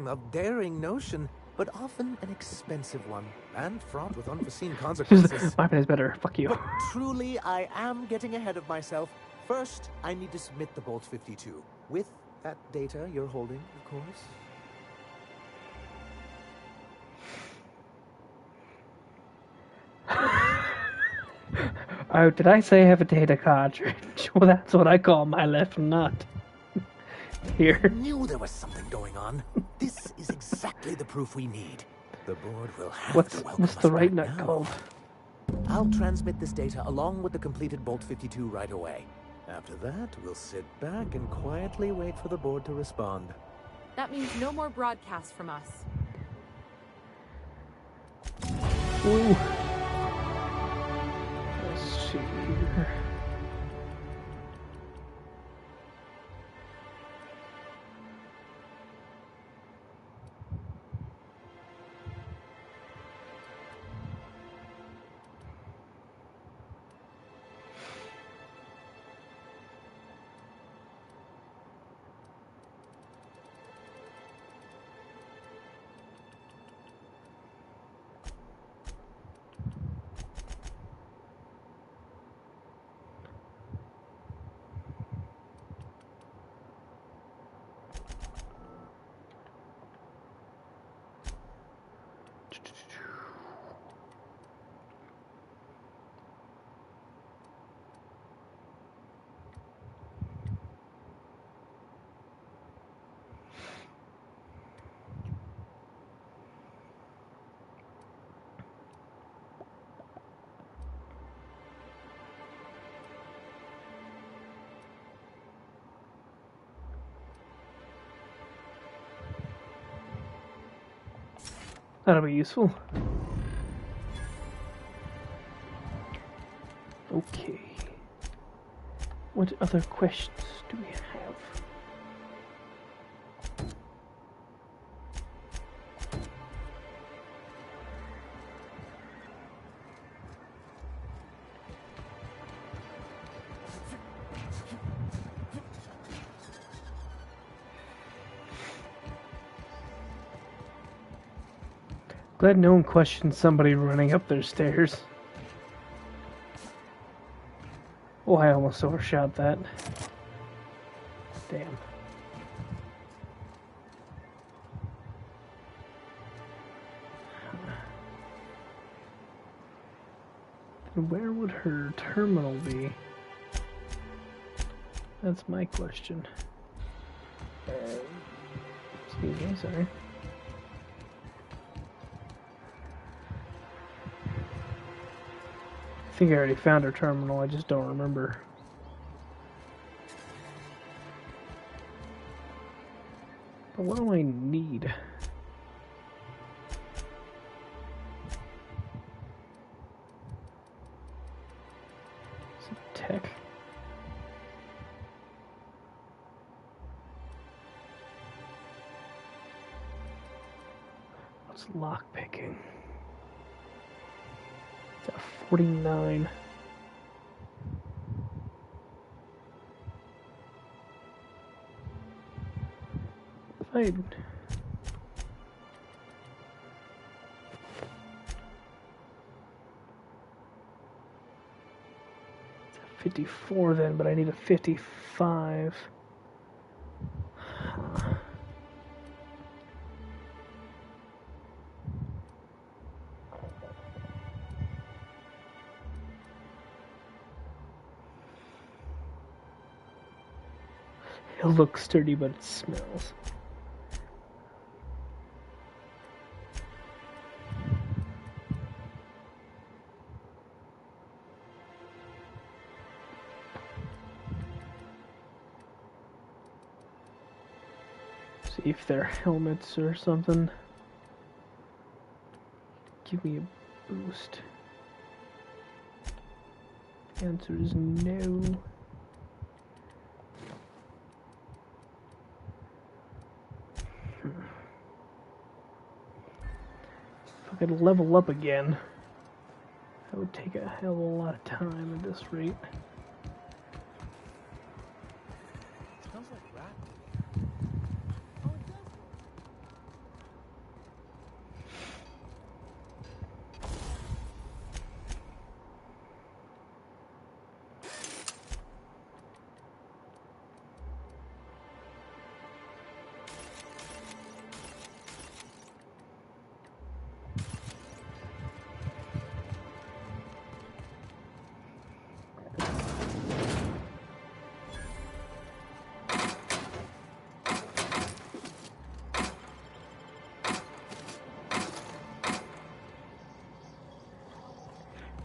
A daring notion, but often an expensive one, and fraught with unforeseen consequences. My plan is better, fuck you. But truly, I am getting ahead of myself. First, I need to submit the Bolt 52. With that data you're holding, of course. Oh, did I say I have a data cartridge? Well, that's what I call my left nut. Here. I knew there was something going on. This is exactly the proof we need. The board will have to welcome What's us the right back nut now. called? I'll transmit this data along with the completed Bolt 52 right away. After that, we'll sit back and quietly wait for the board to respond. That means no more broadcasts from us. Ooh. Let's see here. That'll be useful. Okay. What other questions do we have? Glad no one questioned somebody running up their stairs. Oh, I almost overshot that. Damn. And where would her terminal be? That's my question. Excuse me, sorry. I think I already found her terminal, I just don't remember. But what do I need? Is it tech? What's lock picking? 49. If I 54 then, but I need a 55. It looks sturdy, but it smells. See if they're helmets or something. Give me a boost. The answer is no. If I could level up again, that would take a hell of a lot of time at this rate. Smells like rat.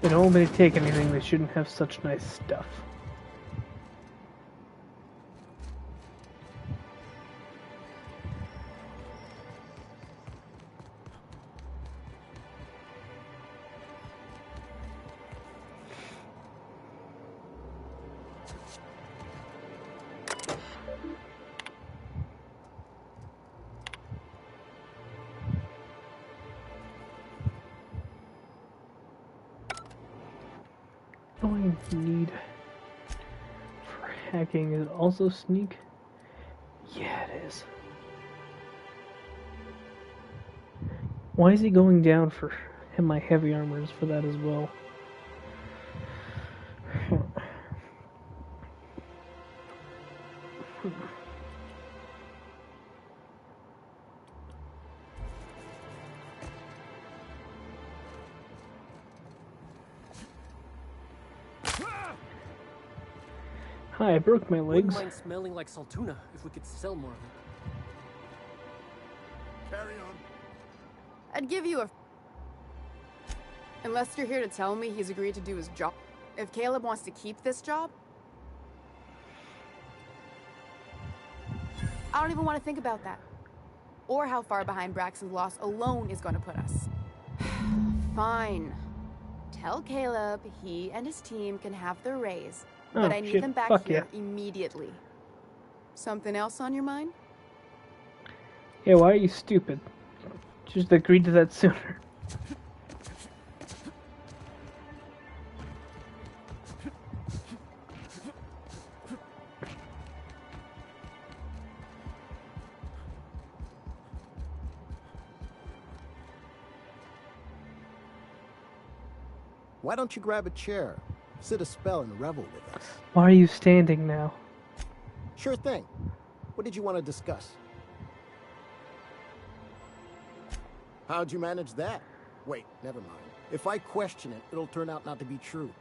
They don't want me to take anything, they shouldn't have such nice stuff. All I need for hacking is also sneak. Yeah, it is. Why is he going down for my heavy armors for that as well? Hi, I broke my legs. Wouldn't mind smelling like Saltuna if we could sell more of it. Carry on. I'd give you a... Unless you're here to tell me he's agreed to do his job. If Caleb wants to keep this job... I don't even want to think about that. Or how far behind Braxton's loss alone is going to put us. Fine. Tell Caleb he and his team can have their raise. But I need them back here immediately. Something else on your mind? Yeah, why are you stupid? Just agreed to that sooner. Why don't you grab a chair? Sit a spell and revel with us. Why are you standing now? Sure thing. What did you want to discuss? How'd you manage that? Wait, never mind. If I question it, it'll turn out not to be true.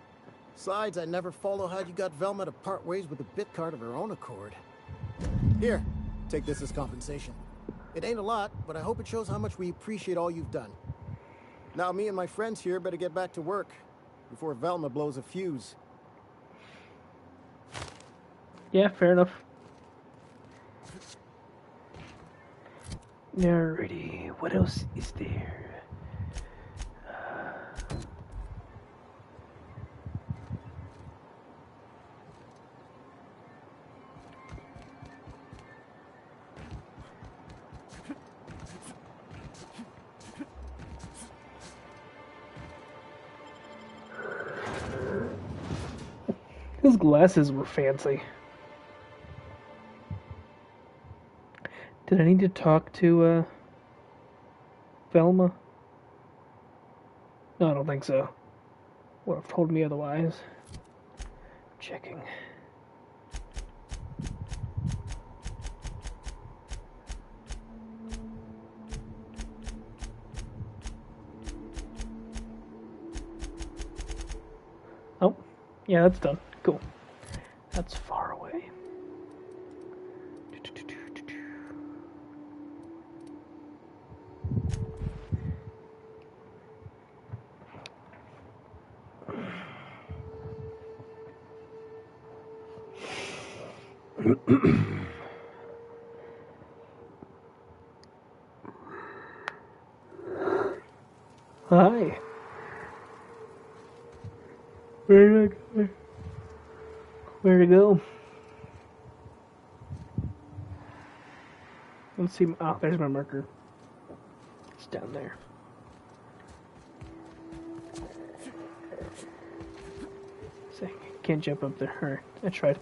Besides, I never follow how you got Velma to part ways with the bit card of her own accord. Here, take this as compensation. It ain't a lot, but I hope it shows how much we appreciate all you've done. Now me and my friends here better get back to work before Velma blows a fuse. Yeah, fair enough. Alrighty, what else is there? His glasses were fancy. Did I need to talk to, Velma? No, I don't think so. Would have told me otherwise. Checking. Oh, yeah, that's done. Cool. That's far away. Hi. Where did I go? Where to go? Let's see. Oh, there's my marker. It's down there. See, can't jump up there. Alright, I tried.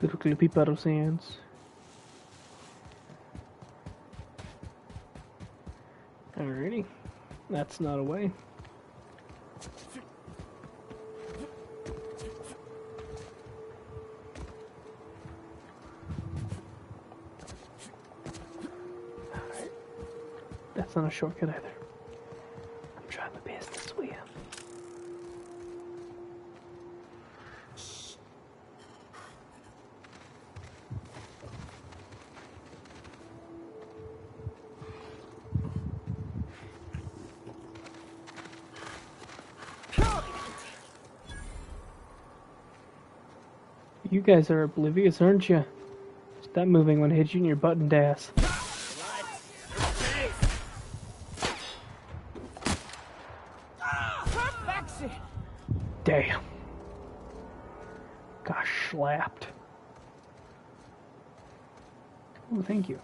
Little clippy puddle sands. Alrighty, that's not away. Alright, that's not a shortcut either. I'm trying my best this way. You guys are oblivious, aren't you? Stop moving when it hits you in your button ass. Perfection. Damn. Got slapped. Oh, thank you.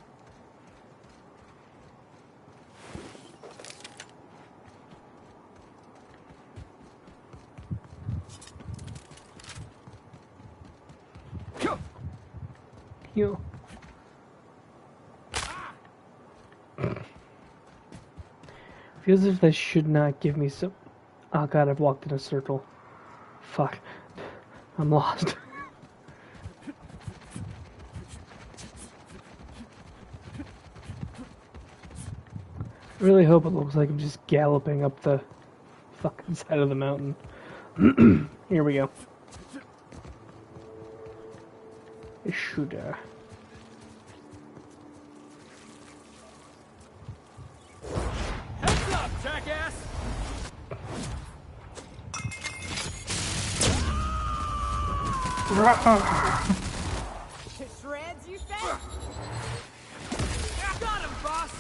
You. Feels as if they should not give me some. Oh god, I've walked in a circle. Fuck. I'm lost. I really hope it looks like I'm just galloping up the fucking side of the mountain. Here we go. It should, Heads up, jackass! Shreds, you said? Got him, boss!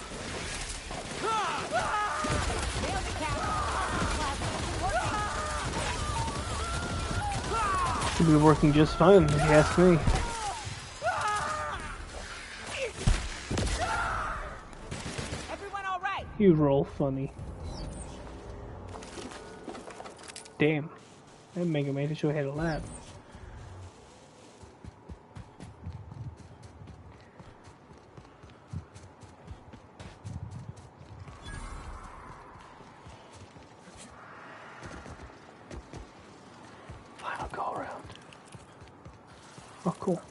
Should be working just fine, if you ask me. Everyone all right? You roll funny. Damn. That Mega Man sure had a lap. Final go around. Oh, cool.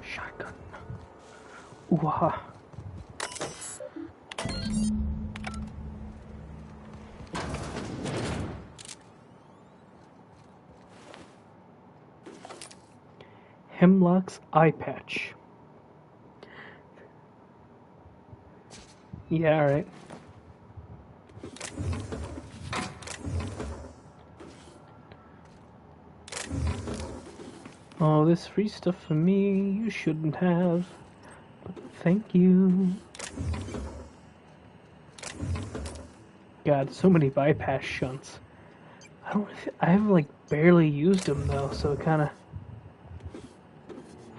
Shotgun. Ooh-ha. Hemlock's eye patch. Yeah, alright. Oh, this free stuff for me, you shouldn't have. But thank you. God, so many bypass shunts. I have like barely used them though, so it kind of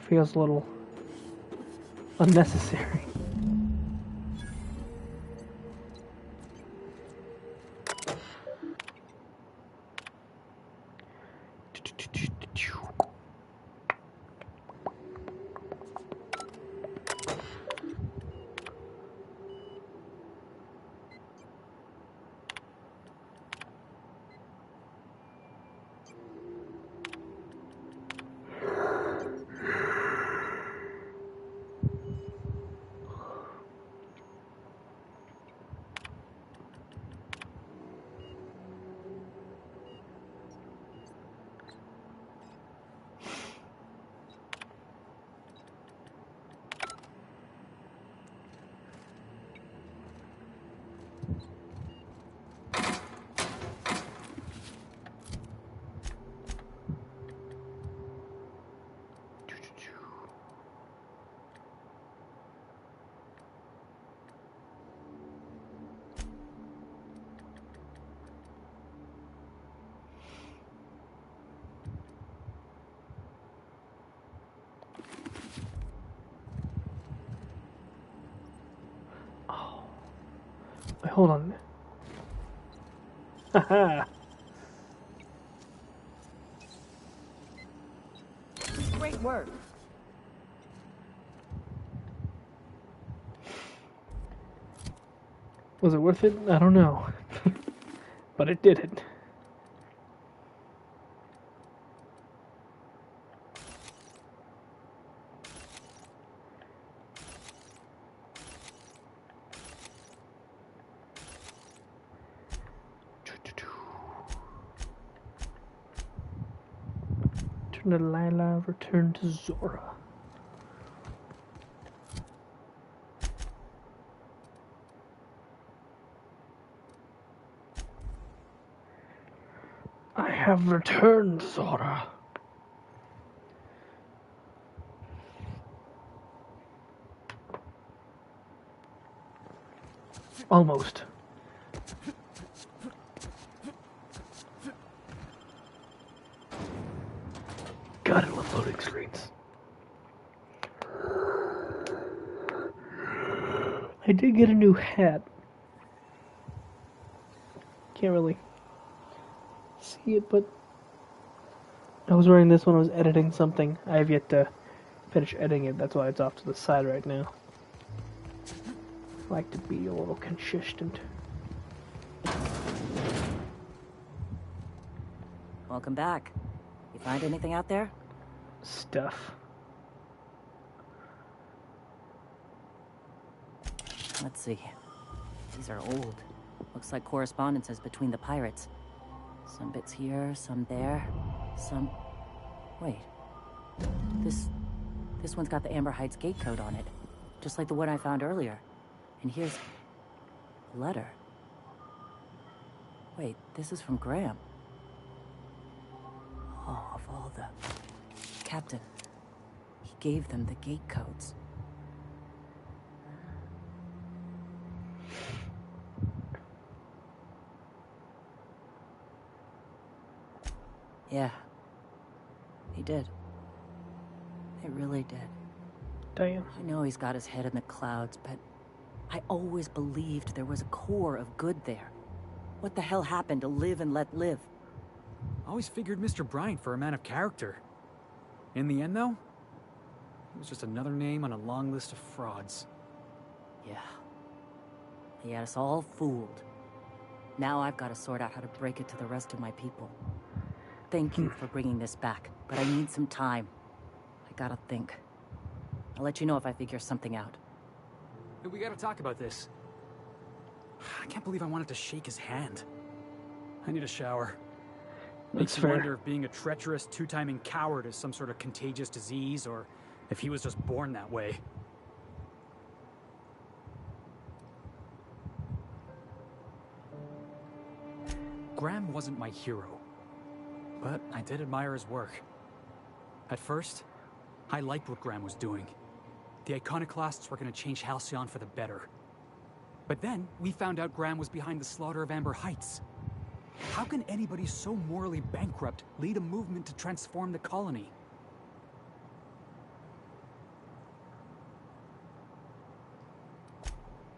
feels a little unnecessary. Wait, hold on. Haha. work. Was it worth it? I don't know. But it did it. Turn to Lila, return to Zora. I have returned, Zora. Almost. God, I love loading screens. I did get a new hat. Can't really see it, but I was wearing this when I was editing something. I have yet to finish editing it, that's why it's off to the side right now. I like to be a little consistent. Welcome back. You find anything out there? Stuff. Let's see. These are old. Looks like correspondences between the pirates. Some bits here, some there, some... Wait. This one's got the Amber Heights gate code on it. Just like the one I found earlier. And here's... a letter. Wait, this is from Graham. Oh, of all the... Captain. He gave them the gate codes. Yeah. He did. He really did. Damn. I know he's got his head in the clouds, but I always believed there was a core of good there. What the hell happened to live and let live? I always figured Mr. Bryant for a man of character. In the end, though, he was just another name on a long list of frauds. Yeah. He had us all fooled. Now I've got to sort out how to break it to the rest of my people. Thank you for bringing this back, but I need some time. I gotta think. I'll let you know if I figure something out. Hey, we gotta talk about this. I can't believe I wanted to shake his hand. I need a shower. Makes you wonder if being a treacherous, two-timing coward is some sort of contagious disease, or if he was just born that way. Graham wasn't my hero, but I did admire his work. At first, I liked what Graham was doing. The Iconoclasts were going to change Halcyon for the better. But then, we found out Graham was behind the slaughter of Amber Heights. How can anybody so morally bankrupt lead a movement to transform the colony?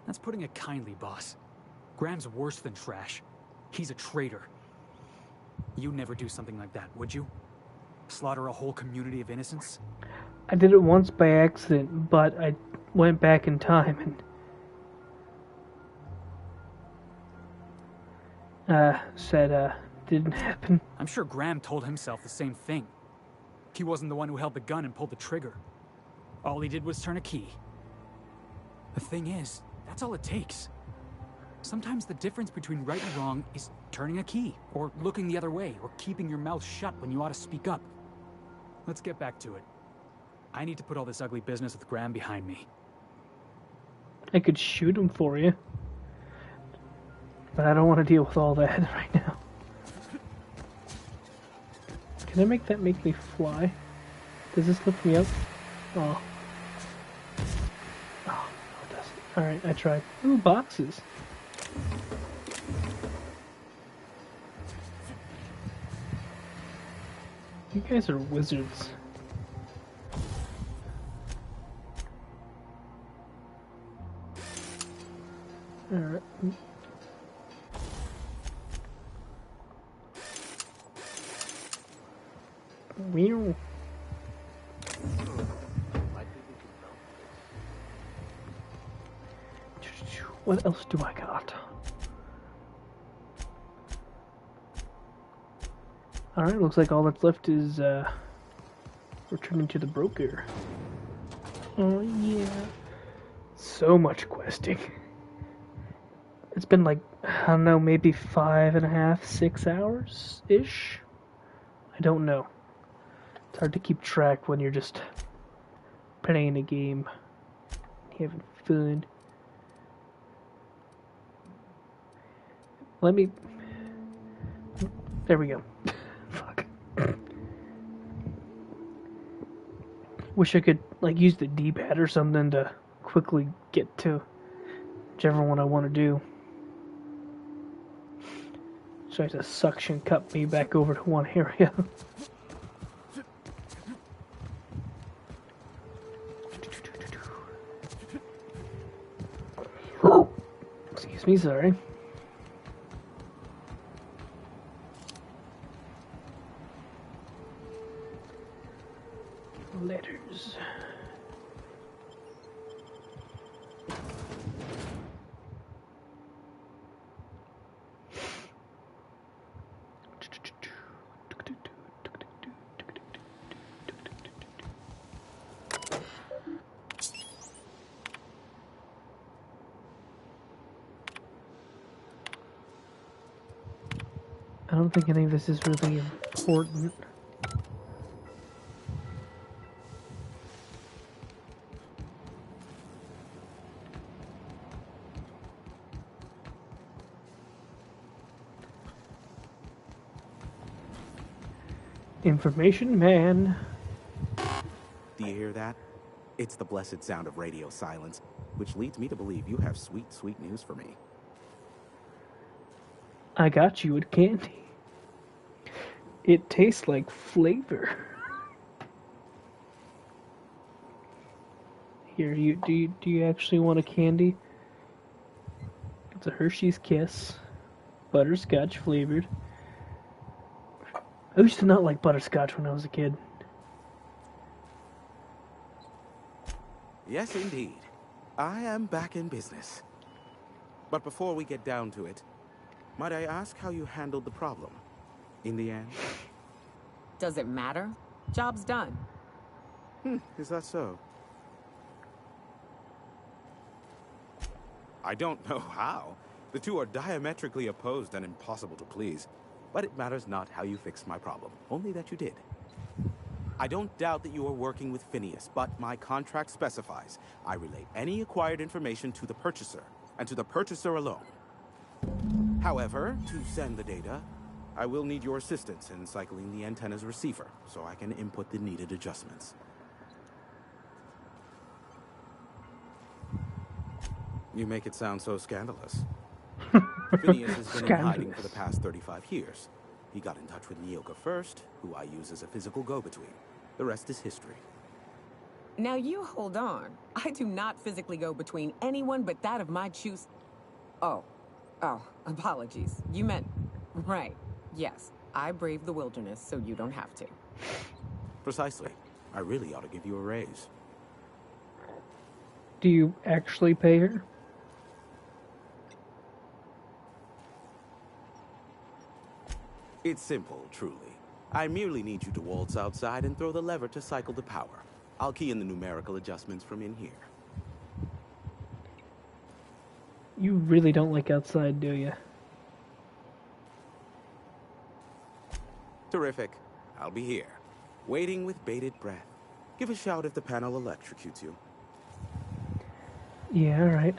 That's putting it kindly, boss. Graham's worse than trash. He's a traitor. You'd never do something like that, would you? Slaughter a whole community of innocents? I did it once by accident, but I went back in time and said didn't happen. I'm sure Graham told himself the same thing. He wasn't the one who held the gun and pulled the trigger. All he did was turn a key. The thing is, that's all it takes. Sometimes the difference between right and wrong is turning a key, or looking the other way, or keeping your mouth shut when you ought to speak up. Let's get back to it. I need to put all this ugly business with Graham behind me. I could shoot him for you, but I don't want to deal with all that right now. Can I make that make me fly? Does this lift me up? Oh. Oh, no it doesn't. Alright, I tried. Ooh, boxes. You guys are wizards. Alright. Meow. What else do I got? Alright, looks like all that's left is returning to the broker. Oh yeah. So much questing. It's been like, I don't know, maybe 5.5, 6 hours-ish? I don't know. It's hard to keep track when you're just playing a game, having fun. Let me... There we go. Fuck. Wish I could, like, use the D-pad or something to quickly get to whichever one I want to do. Tries to suction cup me back over to one area. Excuse me, sorry. Letters. I don't think any of this is really important. Information man. Do you hear that? It's the blessed sound of radio silence, which leads me to believe you have sweet, sweet news for me. I got you a candy. It tastes like flavor. Here, do you actually want a candy? It's a Hershey's Kiss, butterscotch flavored. I used to not like butterscotch when I was a kid. Yes, indeed. I am back in business. But before we get down to it, might I ask how you handled the problem in the end? Does it matter? Job's done. Is that so? I don't know how. The two are diametrically opposed and impossible to please. But it matters not how you fixed my problem, only that you did. I don't doubt that you are working with Phineas, but my contract specifies I relay any acquired information to the purchaser, and to the purchaser alone. However, to send the data, I will need your assistance in cycling the antenna's receiver, so I can input the needed adjustments. You make it sound so scandalous. Phineas has been in hiding for the past 35 years. He got in touch with Nyoka first, who I use as a physical go-between. The rest is history. Now you hold on. I do not physically go between anyone but that of my choose. Oh, apologies. You meant, right. Yes, I braved the wilderness, so you don't have to. Precisely. I really ought to give you a raise. Do you actually pay her? It's simple, truly. I merely need you to waltz outside and throw the lever to cycle the power. I'll key in the numerical adjustments from in here. You really don't like outside, do you? Terrific. I'll be here, waiting with bated breath. Give a shout if the panel electrocutes you. Yeah, alright.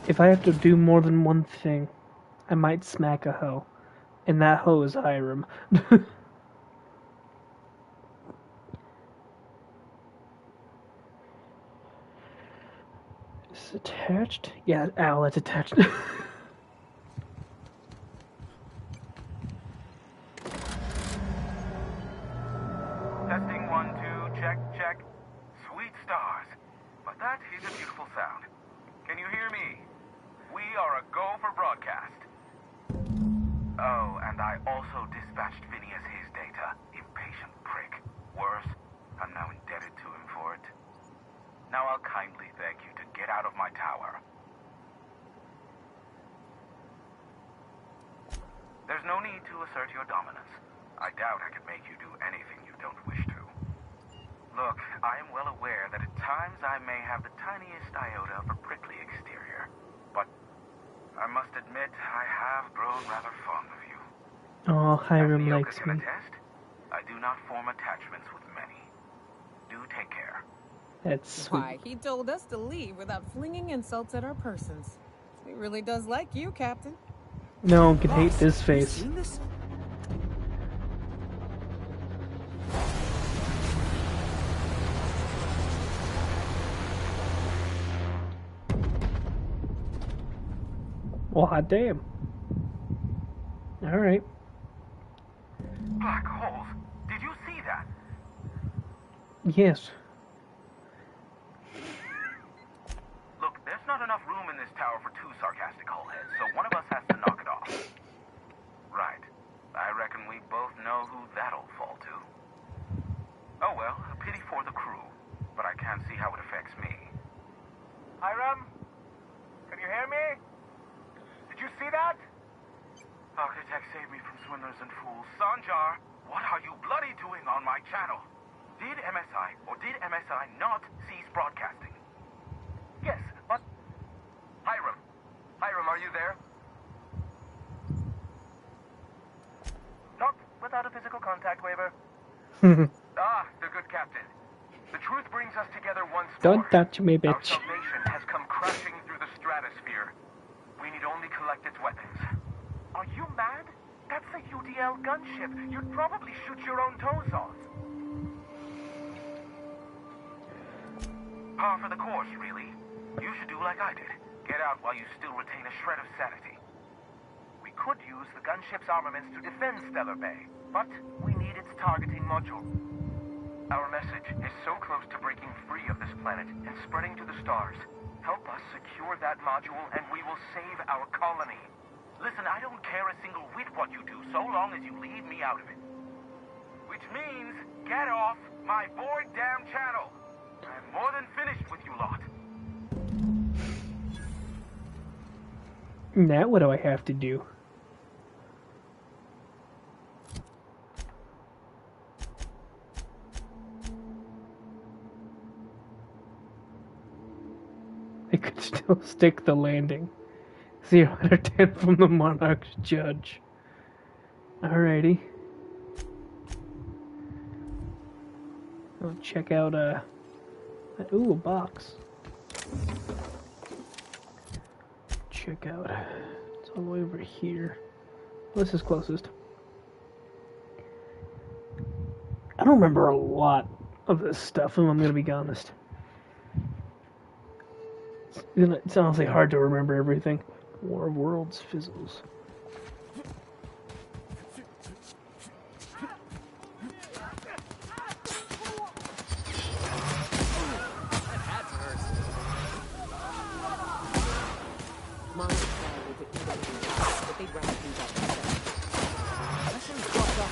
If I have to do more than one thing, I might smack a hoe. And that hoe is Hiram. Is it attached? Yeah, ow, it's attached. Testing 1, 2, check, check. Sweet stars. But that is a beautiful sound. Can you hear me? We are a go for broadcast. Oh, and I also dispatched Phineas his data. Impatient prick. Worse, I'm now indebted to him for it. Now I'll kindly beg you to get out of my tower. There's no need to assert your dominance. I doubt I could make you do anything you don't wish to. Look, I am well aware that at times I may have the tiniest iota of a prickly exterior, but I must admit I have grown rather fond of you. Oh, Hiram As likes Mioka can me. attest, I do not form attachments with many. Do take care. That's sweet. Why, he told us to leave without flinging insults at our persons. He really does like you, Captain. No one can hate this face. Seen this? Well, hot damn. Alright. Black holes? Did you see that? Yes. Look, there's not enough room in this tower for two sarcastic hullheads, so one of us has to knock it off. Right. I reckon we both know who that'll fall to. Oh well, a pity for the crew, but I can't see how it affects me. Hiram? Can you hear me? Did you see that? Architect, save me from swindlers and fools. Sanjar, what are you bloody doing on my channel? Did MSI or did MSI not cease broadcasting? Yes, but... Hiram! Hiram, are you there? Not without a physical contact waiver. Ah, the good captain. The truth brings us together once more. Don't touch me, Our bitch. salvation has come crashing through the stratosphere. We need only collect its weapons. Are you mad? That's a UDL gunship. You'd probably shoot your own toes off. Par for the course, really. You should do like I did. Get out while you still retain a shred of sanity. We could use the gunship's armaments to defend Stellar Bay, but we need its targeting module. Our message is so close to breaking free of this planet and spreading to the stars. Help us secure that module and we will save our colony. Listen, I don't care a single whit what you do, so long as you leave me out of it. Which means, get off my bored damn channel. I'm more than finished with you lot. Now what do I have to do? I could still stick the landing. 0 out of 10 from the Monarch's judge. Alrighty. I'll check out ooh, a box. Check out. It's all the way over here. This is closest. I don't remember a lot of this stuff, if I'm gonna be honest. It's honestly hard to remember everything. War of Worlds fizzles.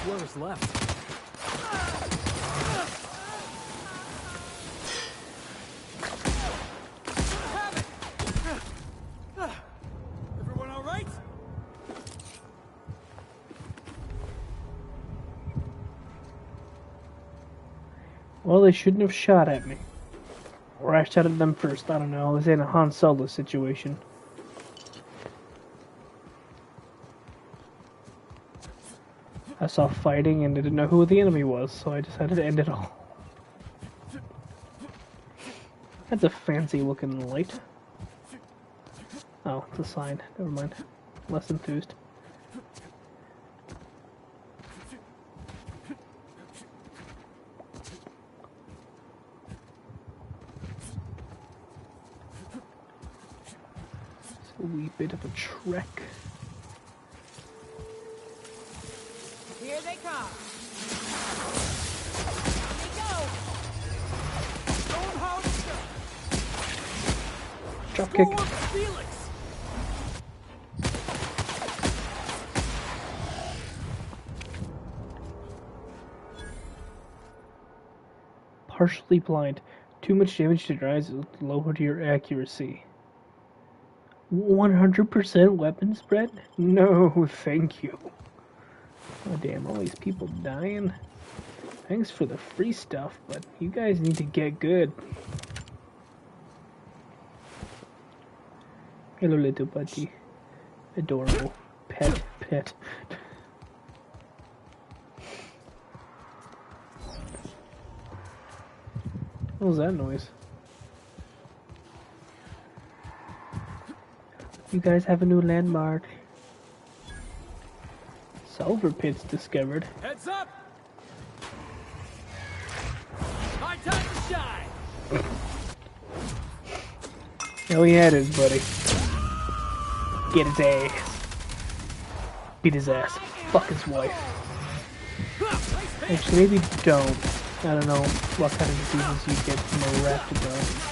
Whoever's left. Everyone all right? Well, they shouldn't have shot at me. Or I shot at them first, I don't know. I was in a Han Solo situation. I saw fighting and didn't know who the enemy was, so I decided to end it all. That's a fancy looking light. Oh, it's a sign. Never mind. Less enthused. It's a wee bit of a trek. Here they come. Here we go. Drop kick. Felix! Partially blind. Too much damage to your eyes will lower your accuracy. 100% weapon spread? No, thank you. Oh damn, all these people dying. Thanks for the free stuff, but you guys need to get good. Hello, little buddy. Adorable. Pet. What was that noise? You guys have a new landmark. Sulfur pits discovered. Heads up! My time to shine! Oh yeah, it is, buddy. Get his ass. Beat his ass. Fuck his wife. Actually, maybe don't. I don't know what kind of diseases you get from a raptor.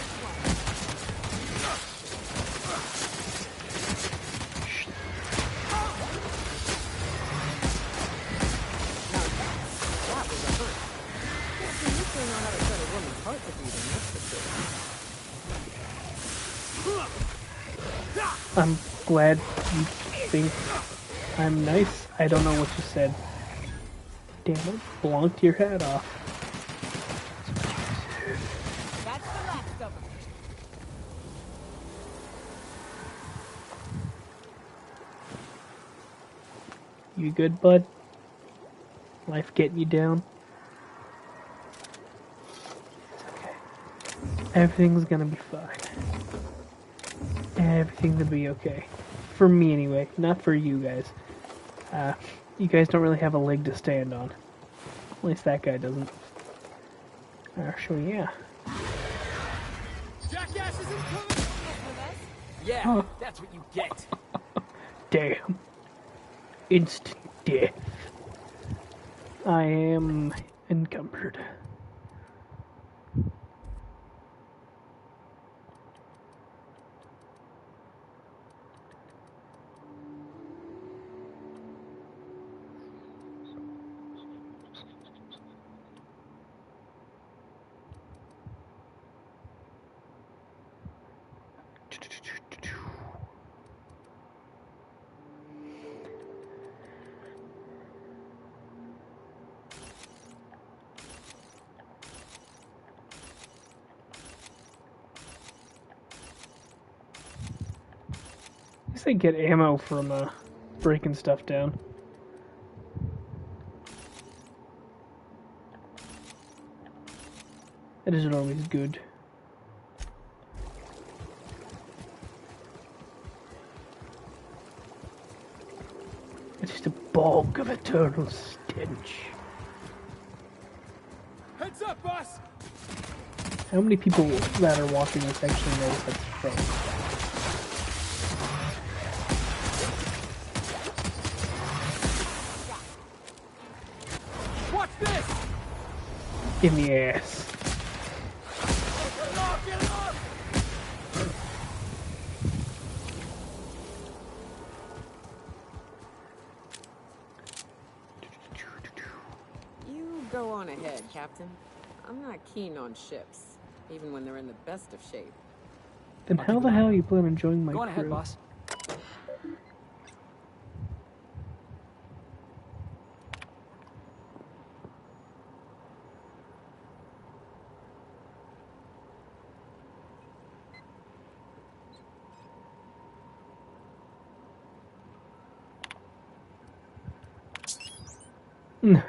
I'm glad you think I'm nice. I don't know what you said. Damn it, blonked your hat off. That's the last of them. You good, bud? Life getting you down? It's okay. Everything's gonna be fine. Everything will be okay. For me, anyway. Not for you guys. You guys don't really have a leg to stand on. At least that guy doesn't. Actually, yeah. Jackass isn't coming! Yeah, Oh. that's what you get. Damn. Instant death. I am encumbered. At least I get ammo from breaking stuff down. That isn't always good. It's just a bog of eternal stench. Heads up, boss! How many people that are watching this actually know what that's from? Watch this! In the ass. Get it off! Get it off! You go on ahead, Captain. I'm not keen on ships, even when they're in the best of shape. Then how the hell are you planning on joining my Go on crew? ahead, boss.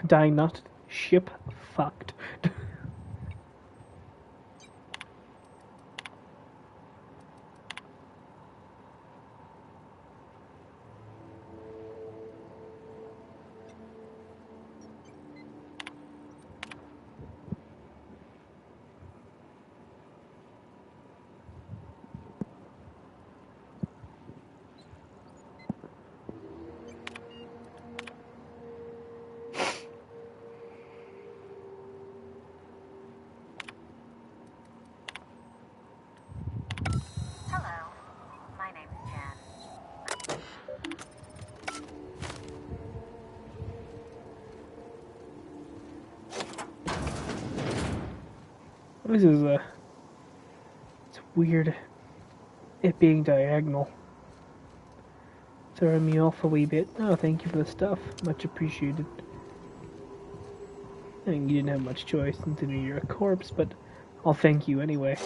Dying not. Ship fucked. Hello, my name's Jen. This is weird it being diagonal. Throwing me off a wee bit. Oh, thank you for the stuff. Much appreciated. I mean, you didn't have much choice considering you're a corpse, but I'll thank you anyway.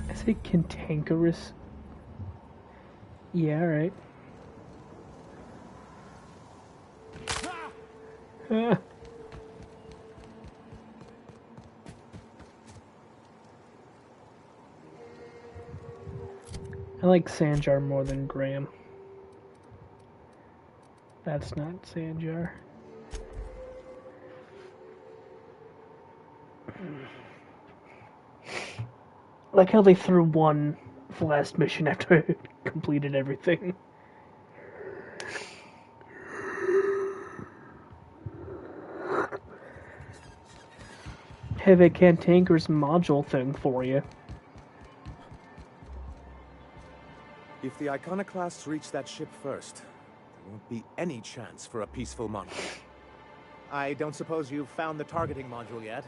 I say cantankerous. Yeah, alright. Ah. I like Sanjar more than Graham. That's not Sanjar. I like how they threw one for the last mission after I completed everything. Have a cantankerous module thing for you. If the Iconoclasts reach that ship first, there won't be any chance for a peaceful monarch. I don't suppose you've found the targeting module yet?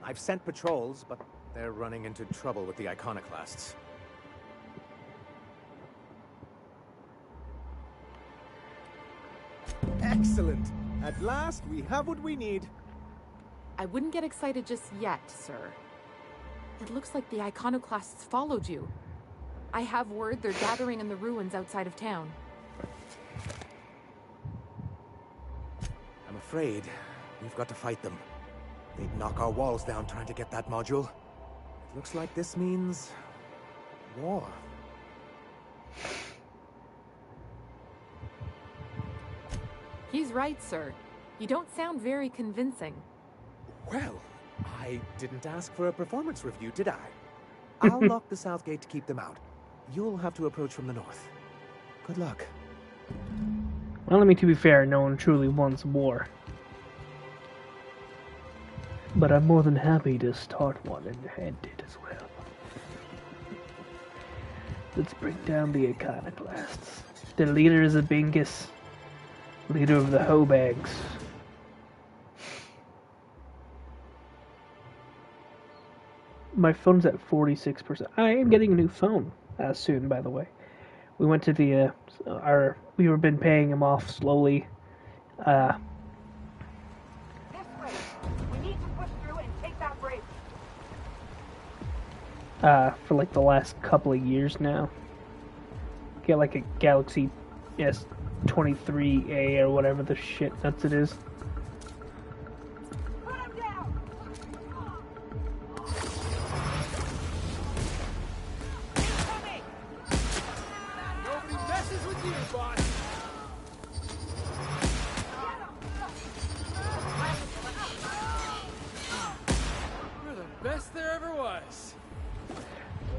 I've sent patrols, but they're running into trouble with the Iconoclasts. Excellent! At last, we have what we need. I wouldn't get excited just yet, sir. It looks like the Iconoclasts followed you. I have word they're gathering in the ruins outside of town. I'm afraid we've got to fight them. They'd knock our walls down trying to get that module. It looks like this means war. He's right, sir. You don't sound very convincing. Well, I didn't ask for a performance review, did I? I'll lock the south gate to keep them out. You'll have to approach from the north. Good luck. Well, I mean, to be fair, no one truly wants war. But I'm more than happy to start one and end it as well. Let's bring down the Iconoclasts. The leader is Abingus, leader of the Hobags. My phone's at 46%. I am getting a new phone soon, by the way. We went to the we've been paying him off slowly. This way. We need to push through and take that bridge. For like the last couple of years now. Get like a Galaxy S23A or whatever the shit nuts it is.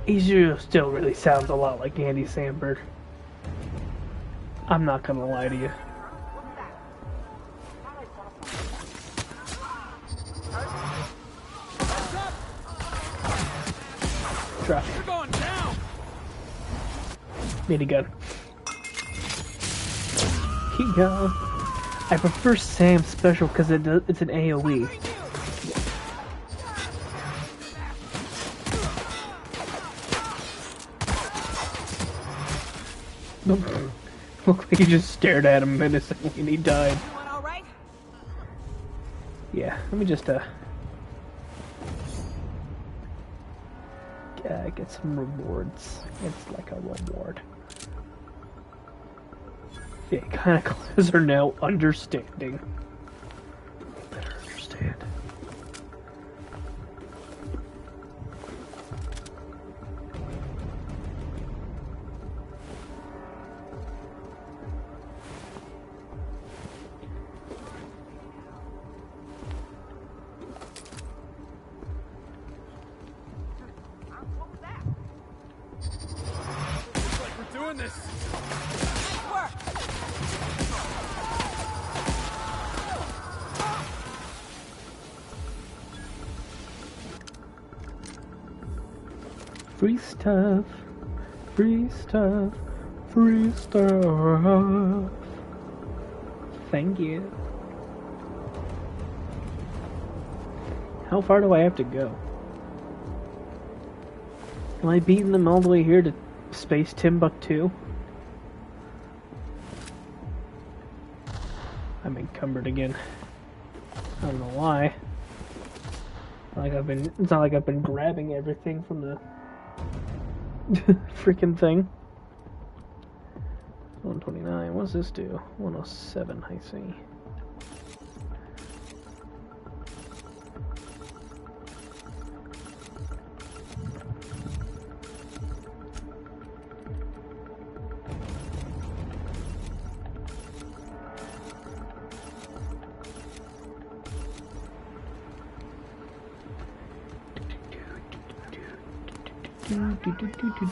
He still really sounds a lot like Andy Samberg. I'm not gonna lie to you. Drop. You're going down. Minigun. Keep going. I prefer Sam's special because it's an AoE. Looked like he just stared at him menacingly and he died. All right? Yeah, let me just get some rewards. It's like a reward. Yeah, kind of class are now understanding. Better understand. Free stuff. Free stuff. Free stuff. Thank you. How far do I have to go? Am I beating them all the way here to Space Timbuktu? I'm encumbered again. I don't know why. It's not like I've been grabbing everything from the freaking thing. 129. What does this do? 107. I see.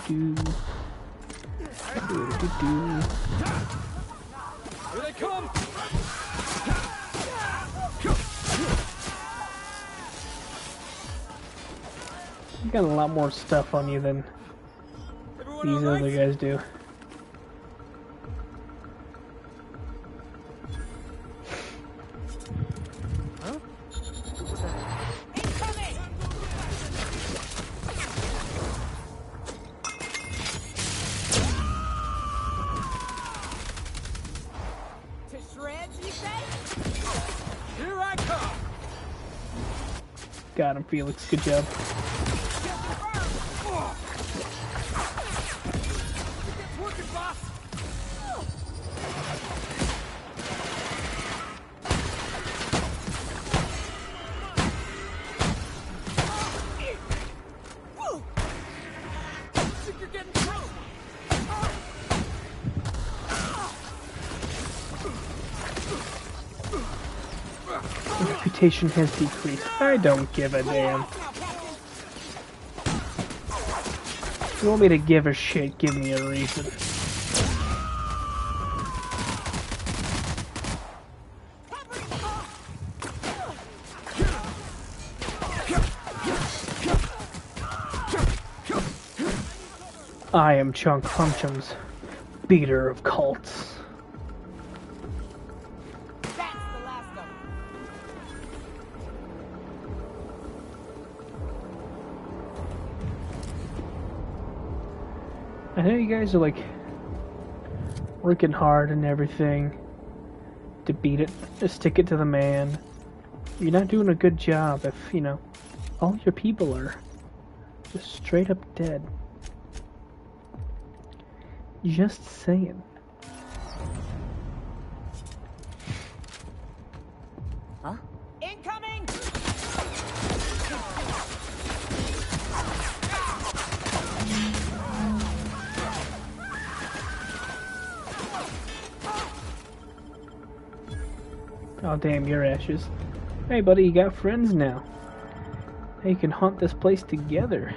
Here they come! You got a lot more stuff on you than these other guys do. Got him, Felix. Good job. Reputation has decreased. I don't give a damn. If you want me to give a shit, give me a reason. I am Chunk Punctum's beater of cults. I know you guys are like working hard and everything to beat it, to stick it to the man. You're not doing a good job if, you know, all your people are just straight up dead. Just saying. Huh? Incoming! Oh damn, your ashes. Hey buddy, you got friends now. Hey, you can haunt this place together.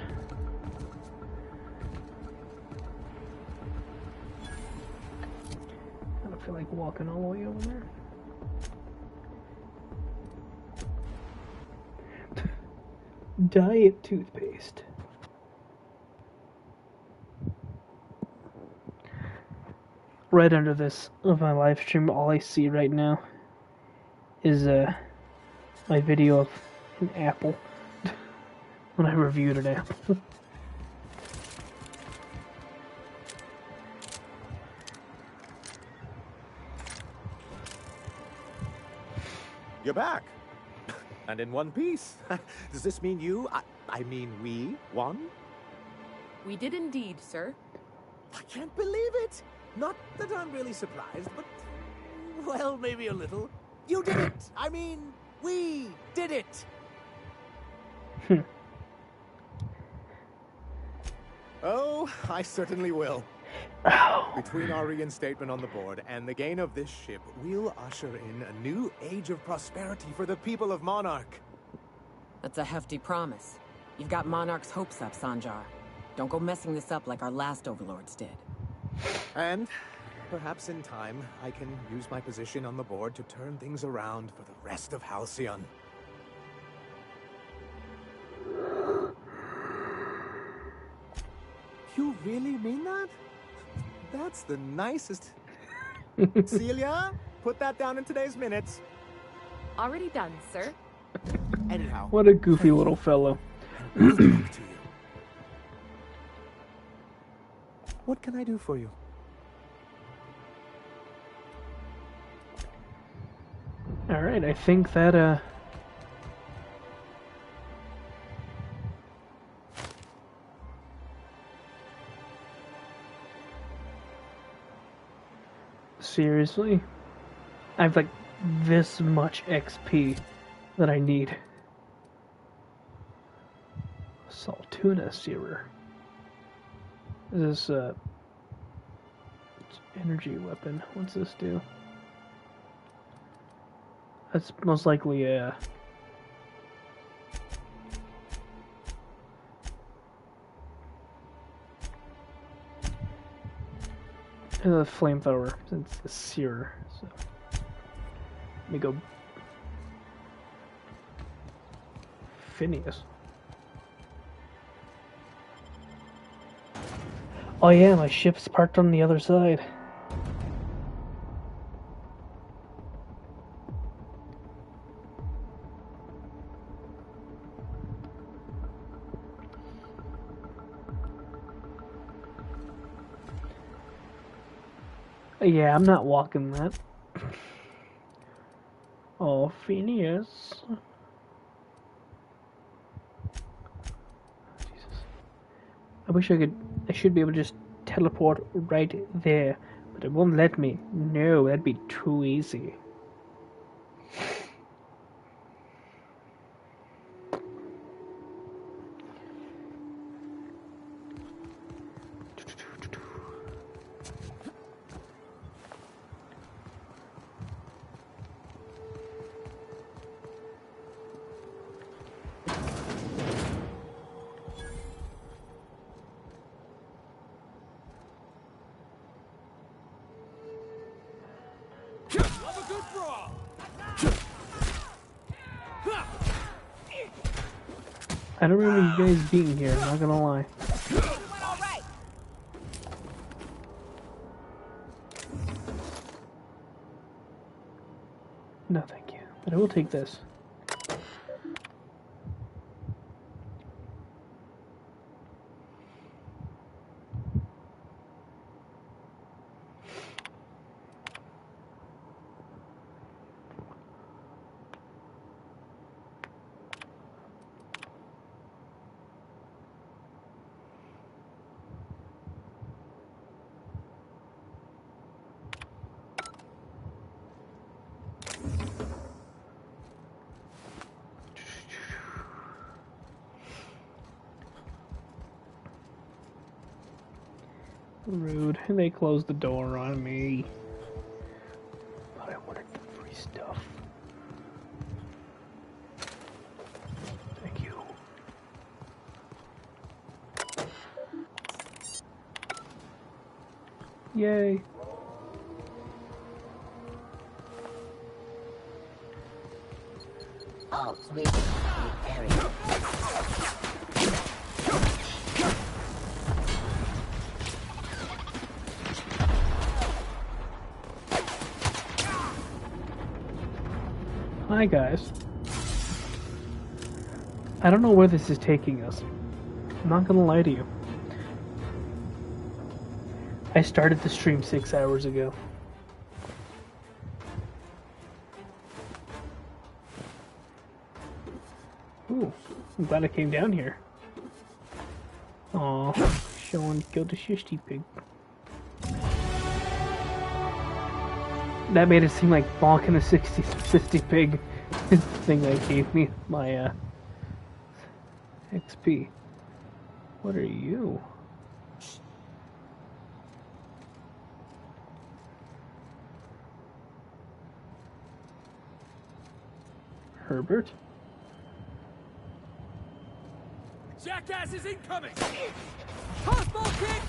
I don't feel like walking all the way over there. Diet toothpaste. Right under this of my live stream, all I see right now is my video of an apple when I reviewed an apple. You're back. And in one piece. Does this mean you, I mean we, won? We did indeed, sir. I can't believe it. Not that I'm really surprised, but, well, maybe a little. You did it. I mean, we did it. Oh, I certainly will. Between our reinstatement on the board and the gain of this ship, we'll usher in a new age of prosperity for the people of Monarch. That's a hefty promise. You've got Monarch's hopes up, Sanjar. Don't go messing this up like our last overlords did. And perhaps in time, I can use my position on the board to turn things around for the rest of Halcyon. You really mean that? That's the nicest. Celia, put that down in today's minutes. Already done, sir. Anyhow. What a goofy little fellow. What can I do for you? Alright, I think that, seriously? I have like this much XP that I need. Saltuna Searer. Is this energy weapon? What's this do? That's most likely a flamethrower. It's a searer. So let me go. Phineas. Oh yeah, my ship's parked on the other side. Yeah, I'm not walking that. Oh, Phineas. I wish I should be able to just teleport right there, but it won't let me. No, that'd be too easy. I don't remember you guys being here, not gonna lie. No, thank you. But I will take this. Rude. They closed the door on me. But I wanted the free stuff. Thank you. Yay. Oh, sweet. Area. Hi guys. I don't know where this is taking us. I'm not gonna lie to you. I started the stream 6 hours ago. Ooh, I'm glad I came down here. Aw, Sean killed a shishty pig. That made it seem like Bonk and the 60 pig is the thing that gave me my XP. What are you? Herbert? Jackass is incoming! Crossbow kick!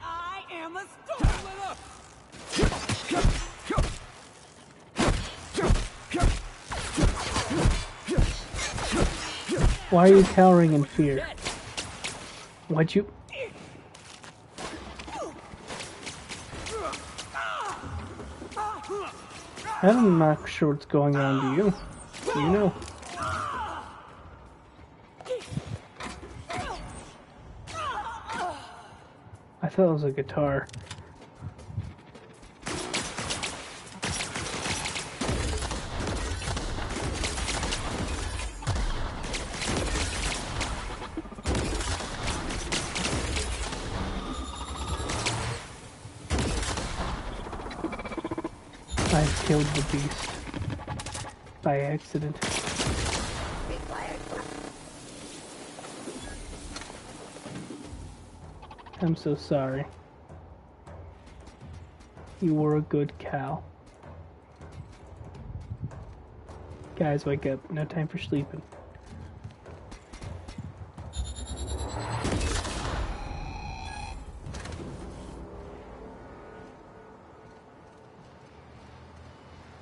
I am a storm! Why are you cowering in fear? Why'd you... I'm not sure what's going on to you. You know. I thought it was a guitar. I killed the beast by accident. I'm so sorry. You were a good cow. Guys, wake up. No time for sleeping.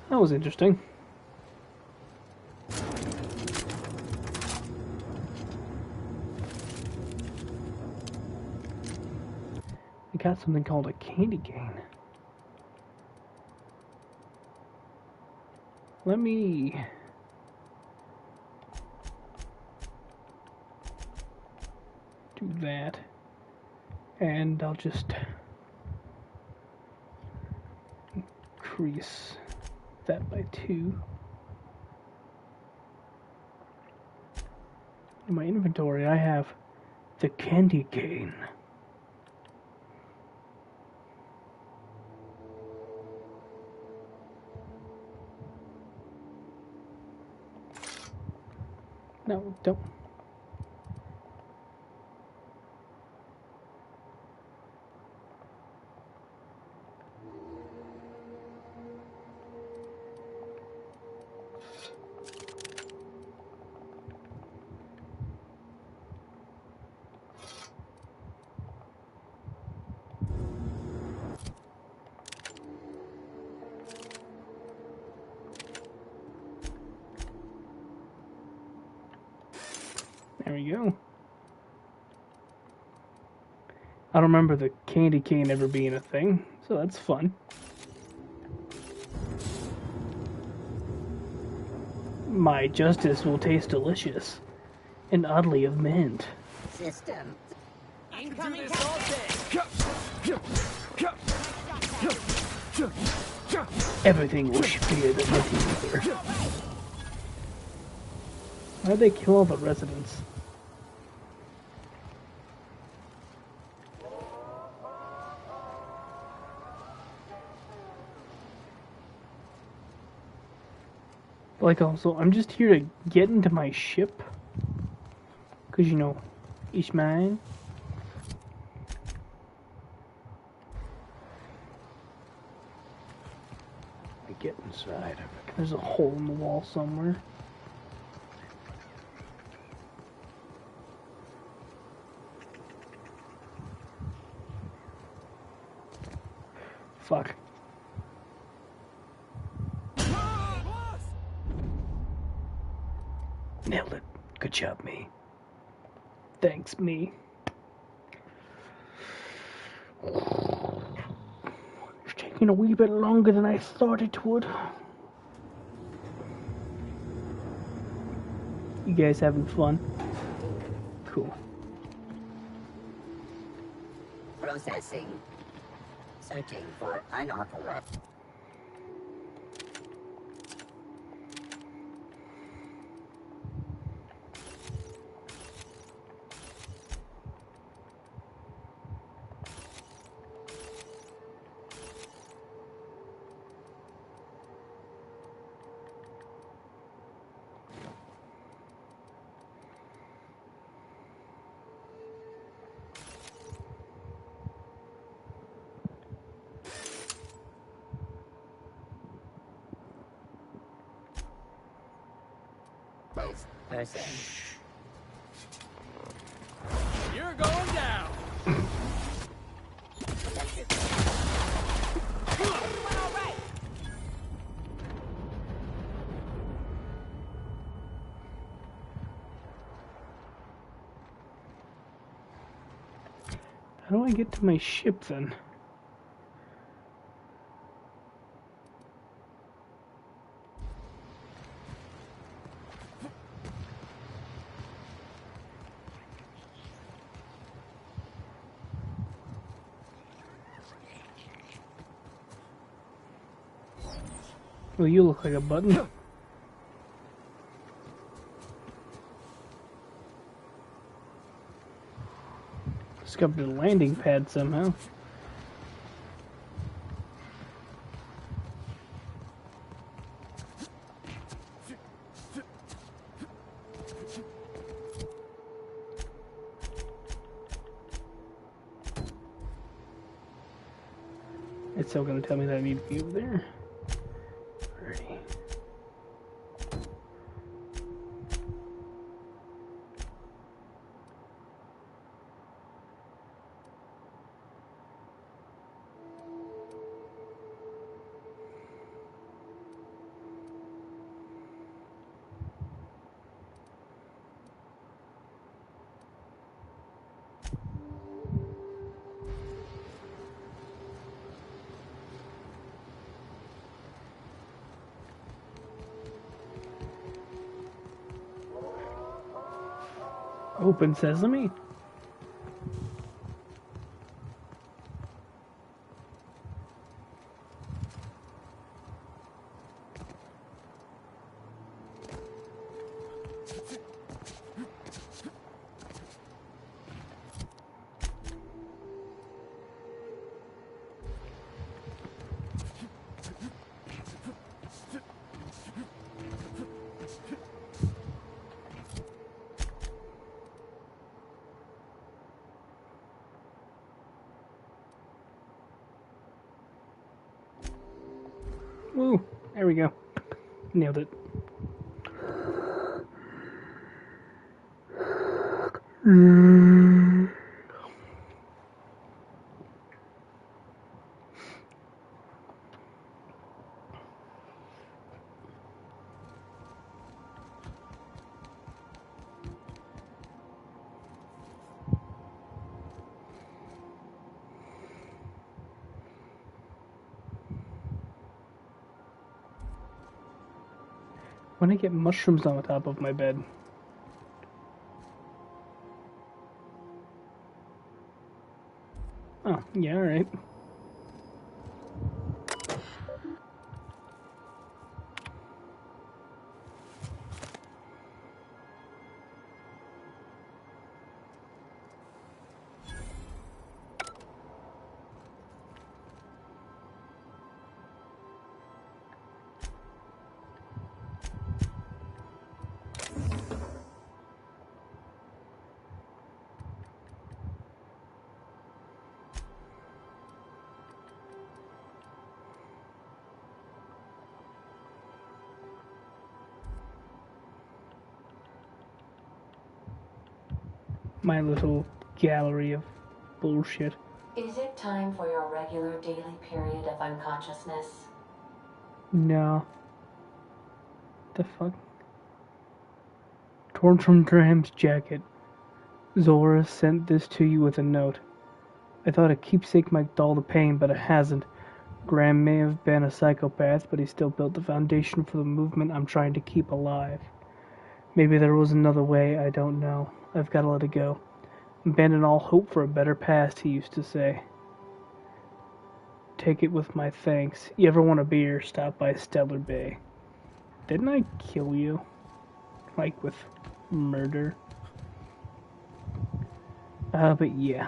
That was interesting. I got something called a candy cane. Let me... do that. And I'll just... increase that by 2. In my inventory, I have the candy cane. No, don't. There we go. I don't remember the candy cane ever being a thing, so that's fun. My justice will taste delicious and oddly of mint. System. Incoming Everything will fear the Mother. Why'd they kill all the residents? Like, also, I'm just here to get into my ship. Because, you know, it's mine. I get inside. There's a hole in the wall somewhere. Fuck. Nailed it. Good job, me. Thanks, me. It's taking a wee bit longer than I thought it would. You guys having fun? Cool. Processing. Searching for unauthorized. Person. You're going down. How do I get to my ship then? Well, you look like a button. Discovered a landing pad somehow. It's still gonna tell me that I need to be over there. Alrighty. Open sesame. Woo, there we go. Nailed it. When I get mushrooms on the top of my bed. Oh, yeah, alright. My little gallery of bullshit. Is it time for your regular daily period of unconsciousness? No. The fuck? Torn from Graham's jacket. Zora sent this to you with a note. I thought a keepsake might dull the pain, but it hasn't. Graham may have been a psychopath, but he still built the foundation for the movement I'm trying to keep alive. Maybe there was another way, I don't know. I've got to let it go. Abandon all hope for a better past, he used to say. Take it with my thanks. You ever want a beer, stop by Stellar Bay. Didn't I kill you? Like with murder? But yeah.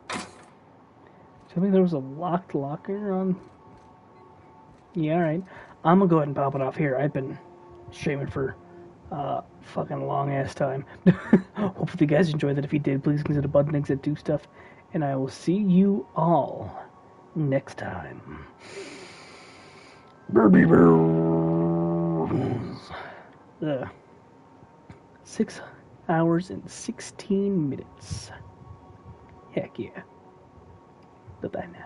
Tell me there was a locked locker on... Yeah, alright. I'm gonna go ahead and pop it off here. I've been streaming for fucking long ass time. Hopefully you guys enjoyed that. If you did, please consider button things that do stuff. And I will see you all next time. 6 hours and 16 minutes. Heck yeah. Bye-bye now.